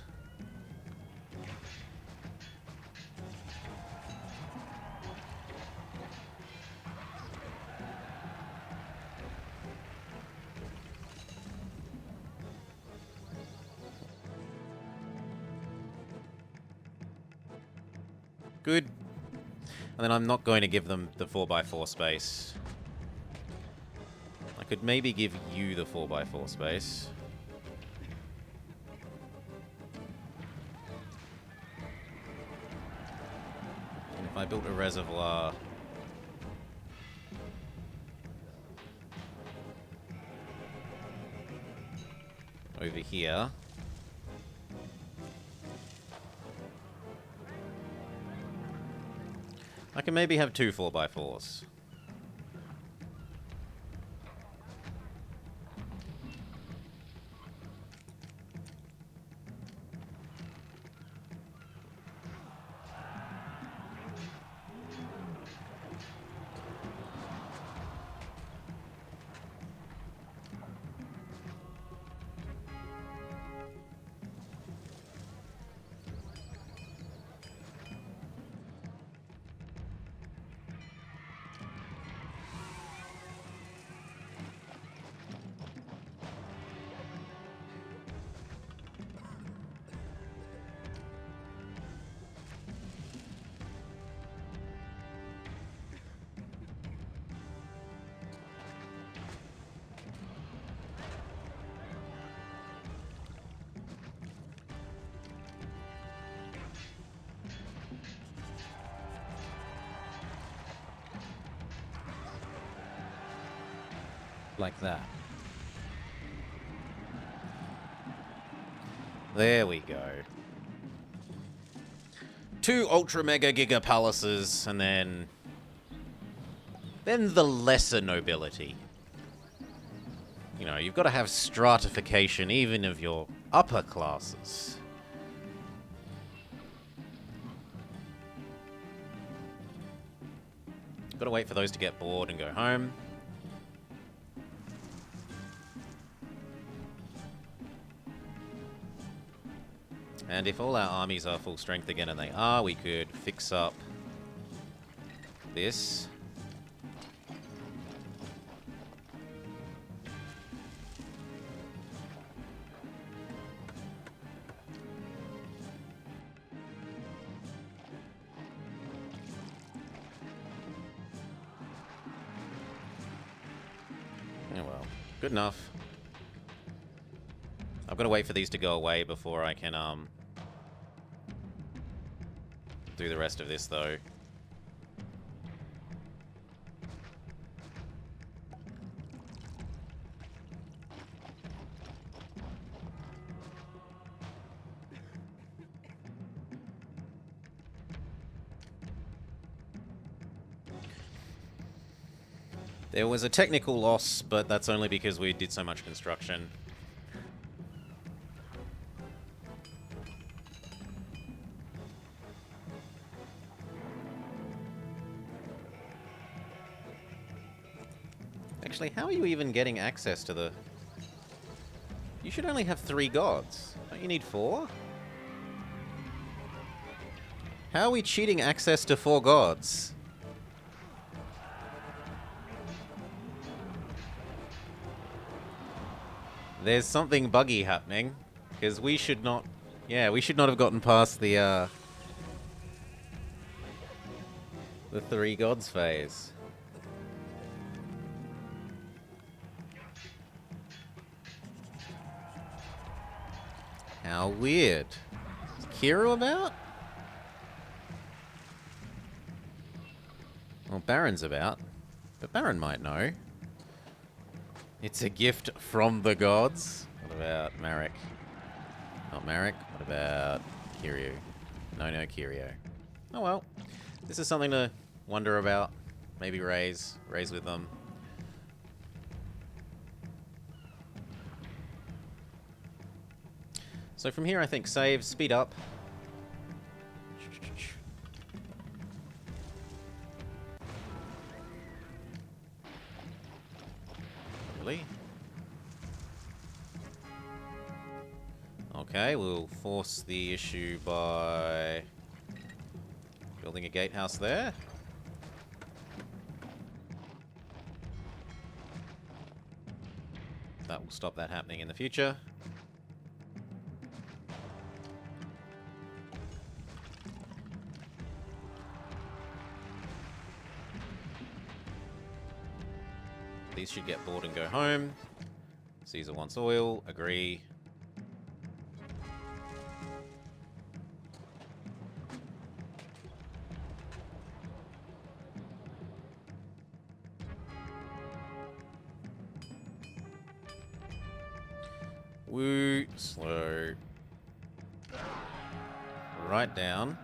Good. And then I'm not going to give them the 4x4 space. I could maybe give you the 4x4 space. And if I built a reservoir over here, I can maybe have two 4x4s. Like that. There we go. Two ultra mega giga palaces, and then the lesser nobility. You know, you've got to have stratification even of your upper classes. Got to wait for those to get bored and go home. And if all our armies are full strength again, and they are, we could fix up this. Oh well, good enough. I've got to wait for these to go away before I can, do the rest of this, though. There was a technical loss, but that's only because we did so much construction. Actually, how are you even getting access to the... You should only have 3 gods. Don't you need 4? How are we cheating access to 4 gods? There's something buggy happening. Because we should not... Yeah, we should not have gotten past the 3 gods phase. How weird. Is Kiro about? Well, Baron's about. But Baron might know. It's a gift from the gods. What about Marek? Not Marek. What about Kiryu? No, Kiryu. Oh well. This is something to wonder about. Maybe raise with them. So from here, I think save, speed up. Really? Okay, we'll force the issue by building a gatehouse there. That will stop that happening in the future. These should get bored and go home. Caesar wants oil. Agree. Woo. Slow. Right down.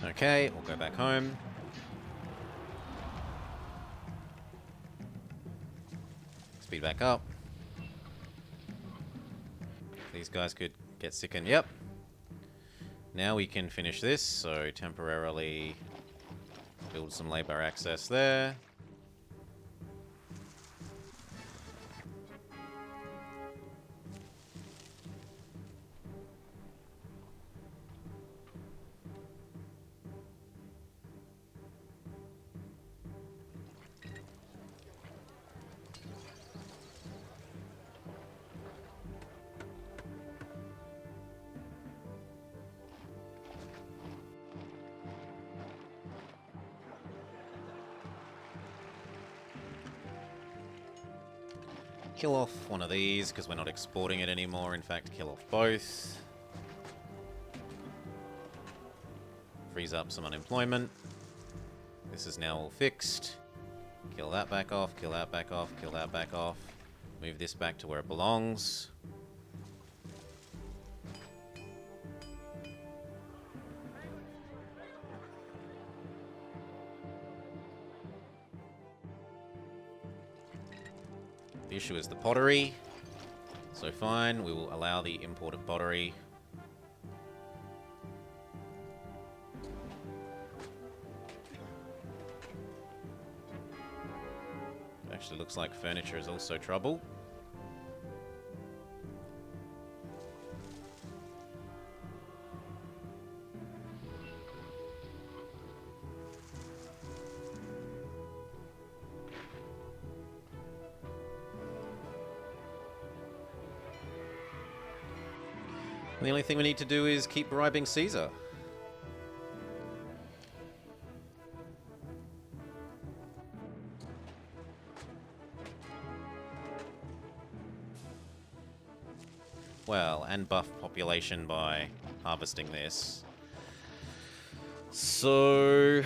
Okay, we'll go back home. Speed back up. These guys could get sickened. Yep. Now we can finish this, so temporarily build some labor access there. Kill off one of these, because we're not exporting it anymore. In fact, kill off both. Frees up some unemployment. This is now all fixed. Kill that back off, kill that back off, kill that back off. Move this back to where it belongs. The issue is the pottery. So fine, we will allow the import of pottery. Actually looks like furniture is also trouble. The only thing we need to do is keep bribing Caesar. Well, and buff population by harvesting this. So,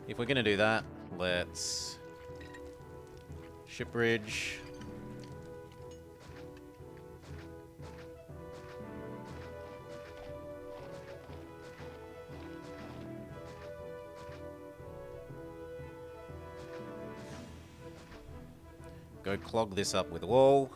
if we're gonna do that, let's ship bridge. Go clog this up with wool.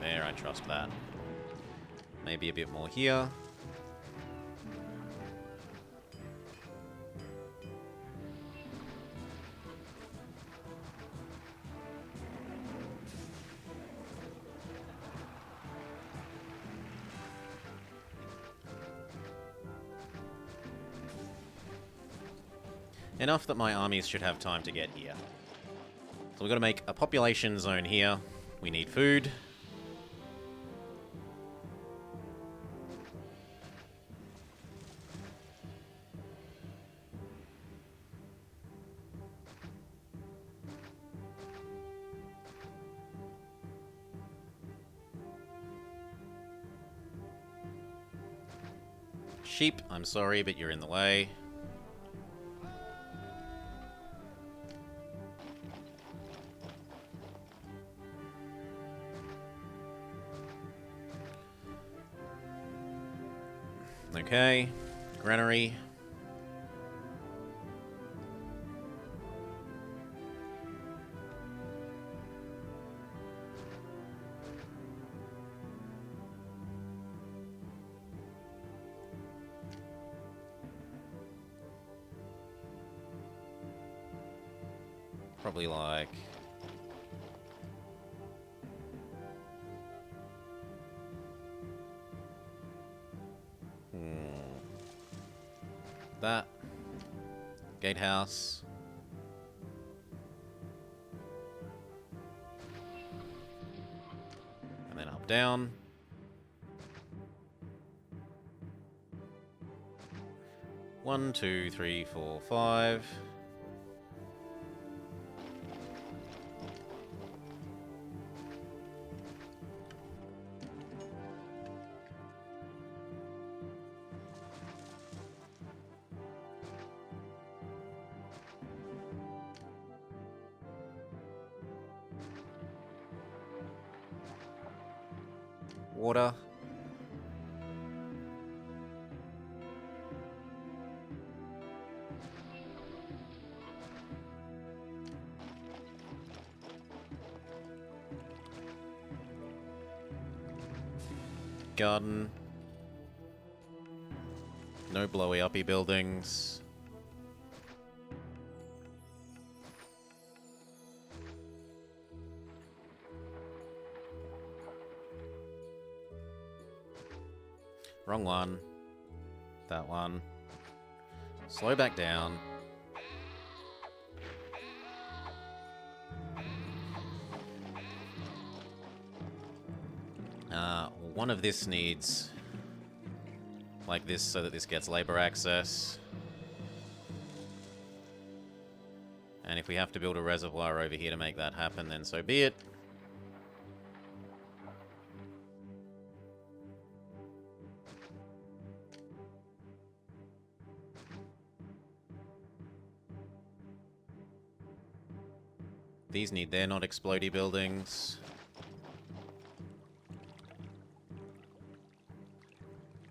There, I trust that. Maybe a bit more here. Enough that my armies should have time to get here. So we've got to make a population zone here. We need food. Sheep, I'm sorry, but you're in the way. Okay, granary. Probably like... that. Gatehouse. And then up, down. One, two, three, four, five. Water. Garden. No blowy uppy buildings. Wrong one. That one. Slow back down. One of this needs like this so that this gets labor access. And if we have to build a reservoir over here to make that happen, then so be it. These need their not explodey buildings.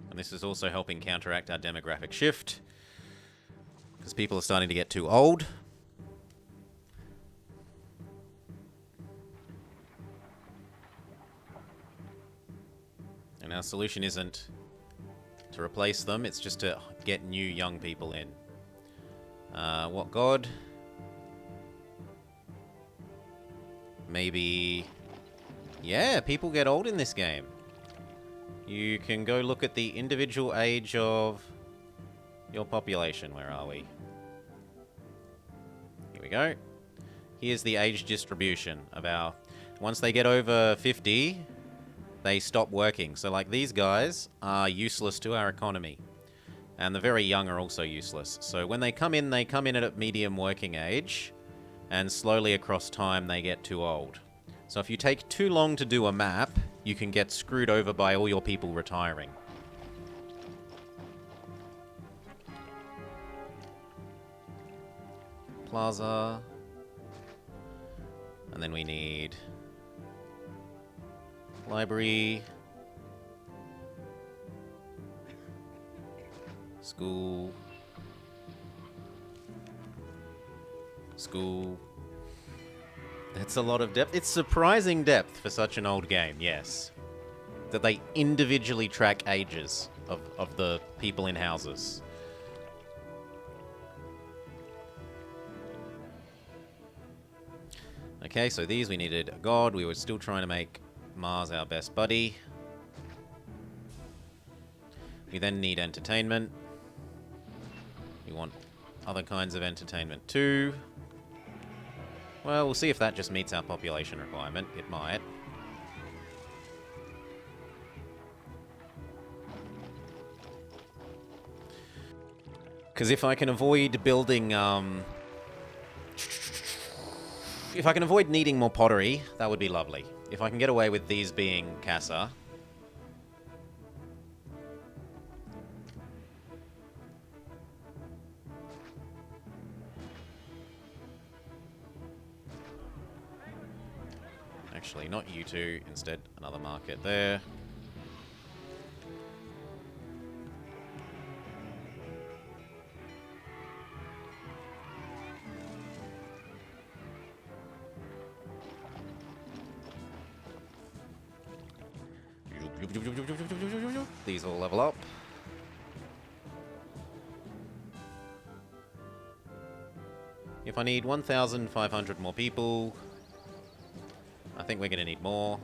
And this is also helping counteract our demographic shift, because people are starting to get too old. And our solution isn't to replace them, it's just to get new young people in. What god? Maybe... yeah, people get old in this game. You can go look at the individual age of your population. Where are we? Here we go. Here's the age distribution of our... Once they get over 50, they stop working. So, like, these guys are useless to our economy. And the very young are also useless. So when they come in at a medium working age, and slowly across time they get too old. So if you take too long to do a map, you can get screwed over by all your people retiring. Plaza. And then we need... library. School. School. That's a lot of depth. It's surprising depth for such an old game, yes. That they individually track ages of the people in houses. Okay, so these we needed a god. We were still trying to make Mars our best buddy. We then need entertainment. We want other kinds of entertainment too. Well, we'll see if that just meets our population requirement. It might. Because if I can avoid building, if I can avoid needing more pottery, that would be lovely. If I can get away with these being Casa. Actually, not you two. Instead, another market there. These all level up. If I need 1,500 more people, I think we're going to need more.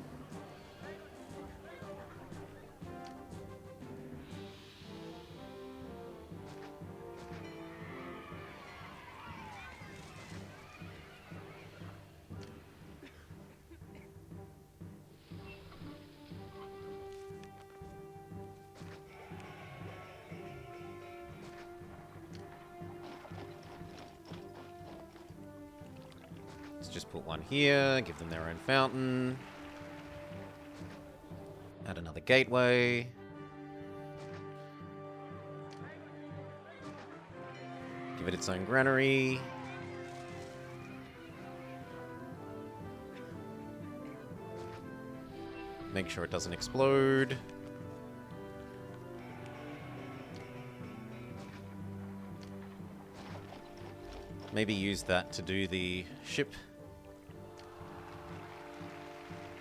Let's just put one here, give them their own fountain. Add another gateway. Give it its own granary. Make sure it doesn't explode. Maybe use that to do the ship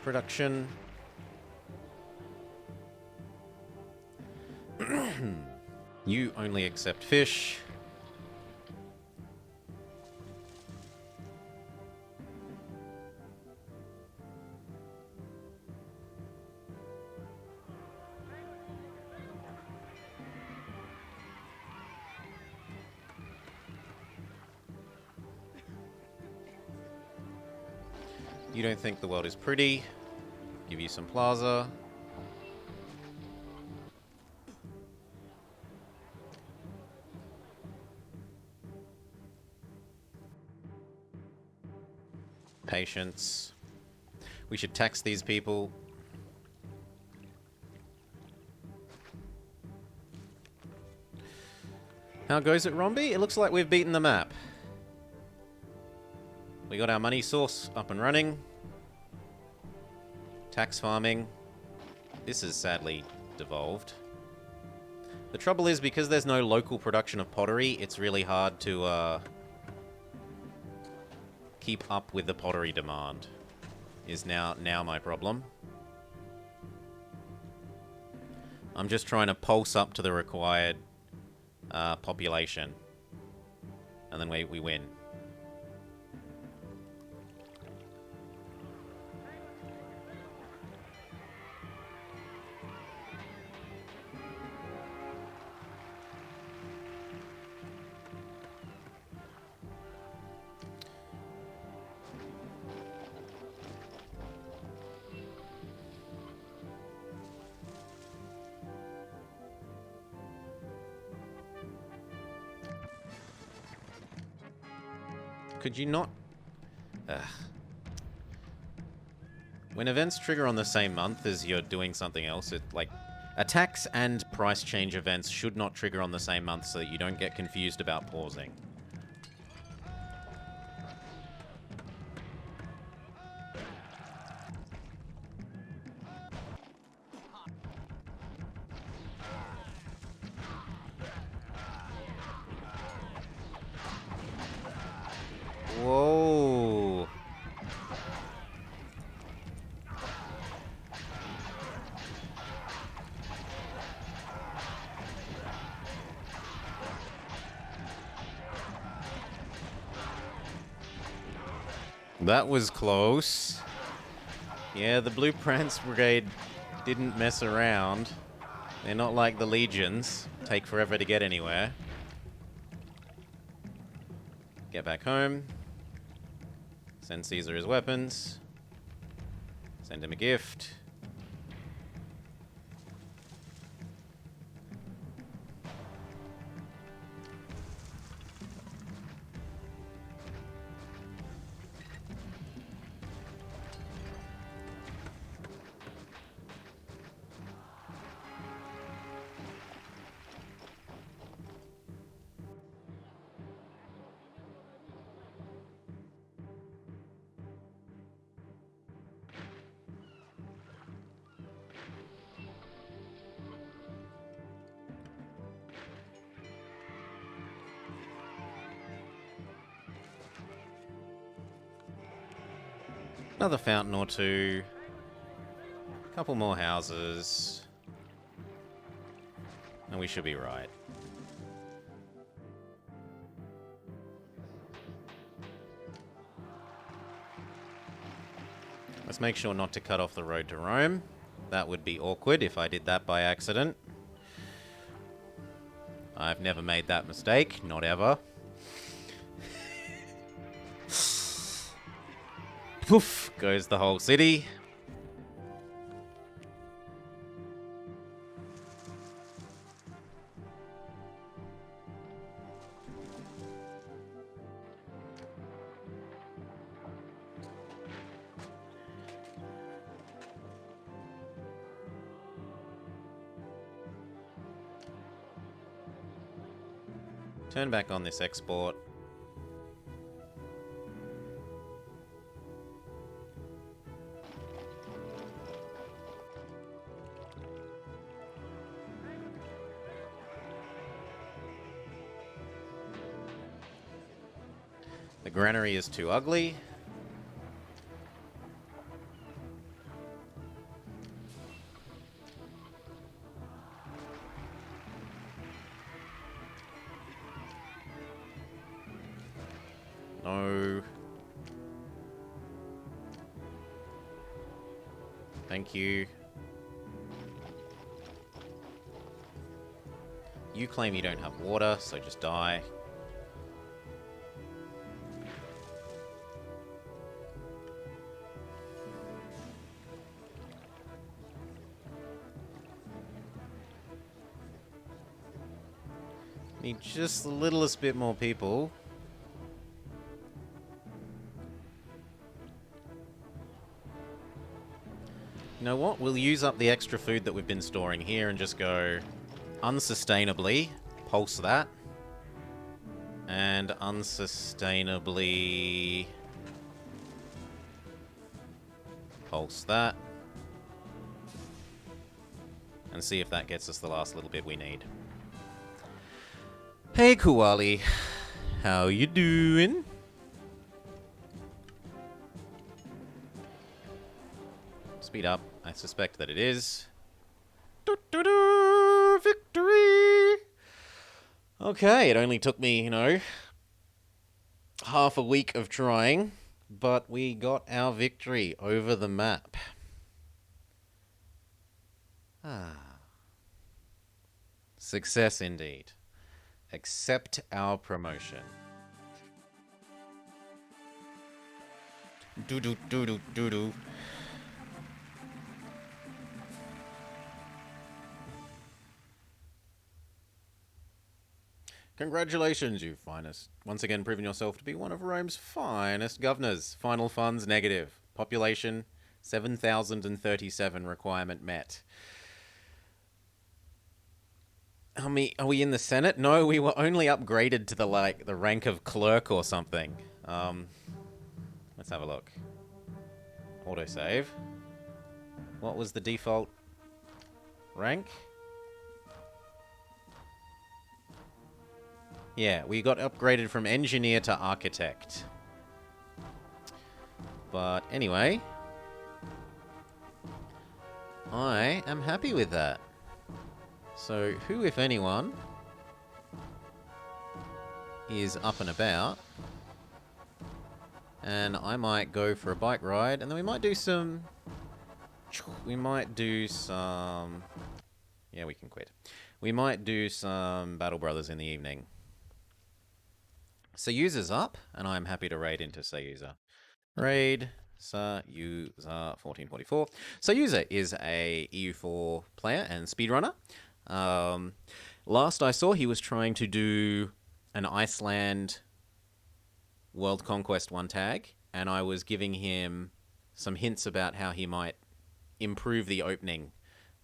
production. You only accept fish. You don't think the world is pretty. Give you some plaza. Patience. We should tax these people. How goes it, Romby? It looks like we've beaten the map. We got our money source up and running. Tax farming. This is sadly devolved. The trouble is, because there's no local production of pottery, it's really hard to keep up with the pottery demand. Is now my problem. I'm just trying to pulse up to the required population. And then we win. Could you not... Ugh. When events trigger on the same month as you're doing something else, it, like... Attacks and price change events should not trigger on the same month so that you don't get confused about pausing. Whoa. That was close. Yeah, the Blueprints Brigade didn't mess around. They're not like the Legions. Take forever to get anywhere. Get back home. Send Caesar his weapons. Send him a gift. Another fountain or two. A couple more houses. And we should be right. Let's make sure not to cut off the road to Rome. That would be awkward if I did that by accident. I've never made that mistake, not ever. Poof, goes the whole city. Turn back on this export. The granary is too ugly. No. Thank you. You claim you don't have water, so just die. Need just the littlest bit more people. You know what? We'll use up the extra food that we've been storing here and just go unsustainably pulse that. And unsustainably pulse that. And see if that gets us the last little bit we need. Hey, Kuwali. How you doing? Speed up. I suspect that it is. Victory! Okay, it only took me, you know, half a week of trying, but we got our victory over the map. Success indeed. Accept our promotion. Do-do-do-do-do-do. Congratulations, you finest. Once again proven yourself to be one of Rome's finest governors. Final funds negative. Population 7,037 requirement met. Are we in the Senate? No, we were only upgraded to the rank of clerk or something. Let's have a look. Autosave. What was the default rank? Yeah, we got upgraded from engineer to architect. But anyway, I am happy with that. So who, if anyone, is up and about? And I might go for a bike ride, and then we might do some... Yeah, we can quit. We might do some Battle Brothers in the evening. Sayuza's up, and I'm happy to raid into Sayuza. Raid Sayuza 1444. Sayuza is a EU4 player and speedrunner. Last I saw, he was trying to do an Iceland World Conquest 1 tag, and I was giving him some hints about how he might improve the opening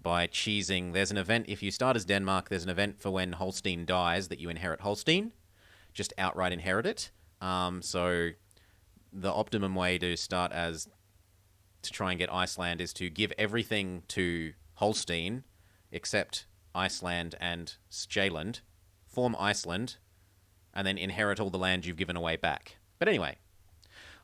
by cheesing. There's an event, if you start as Denmark, there's an event for when Holstein dies that you inherit Holstein. Just outright inherit it. So the optimum way to start as to try and get Iceland is to give everything to Holstein except Iceland and Sjaland, form Iceland, and then inherit all the land you've given away back. But anyway,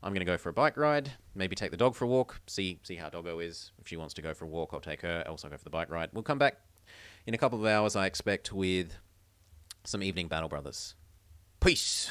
I'm going to go for a bike ride, maybe take the dog for a walk, see how Doggo is. If she wants to go for a walk, I'll take her, else I'll go for the bike ride. We'll come back in a couple of hours, I expect, with some evening Battle Brothers. Peace!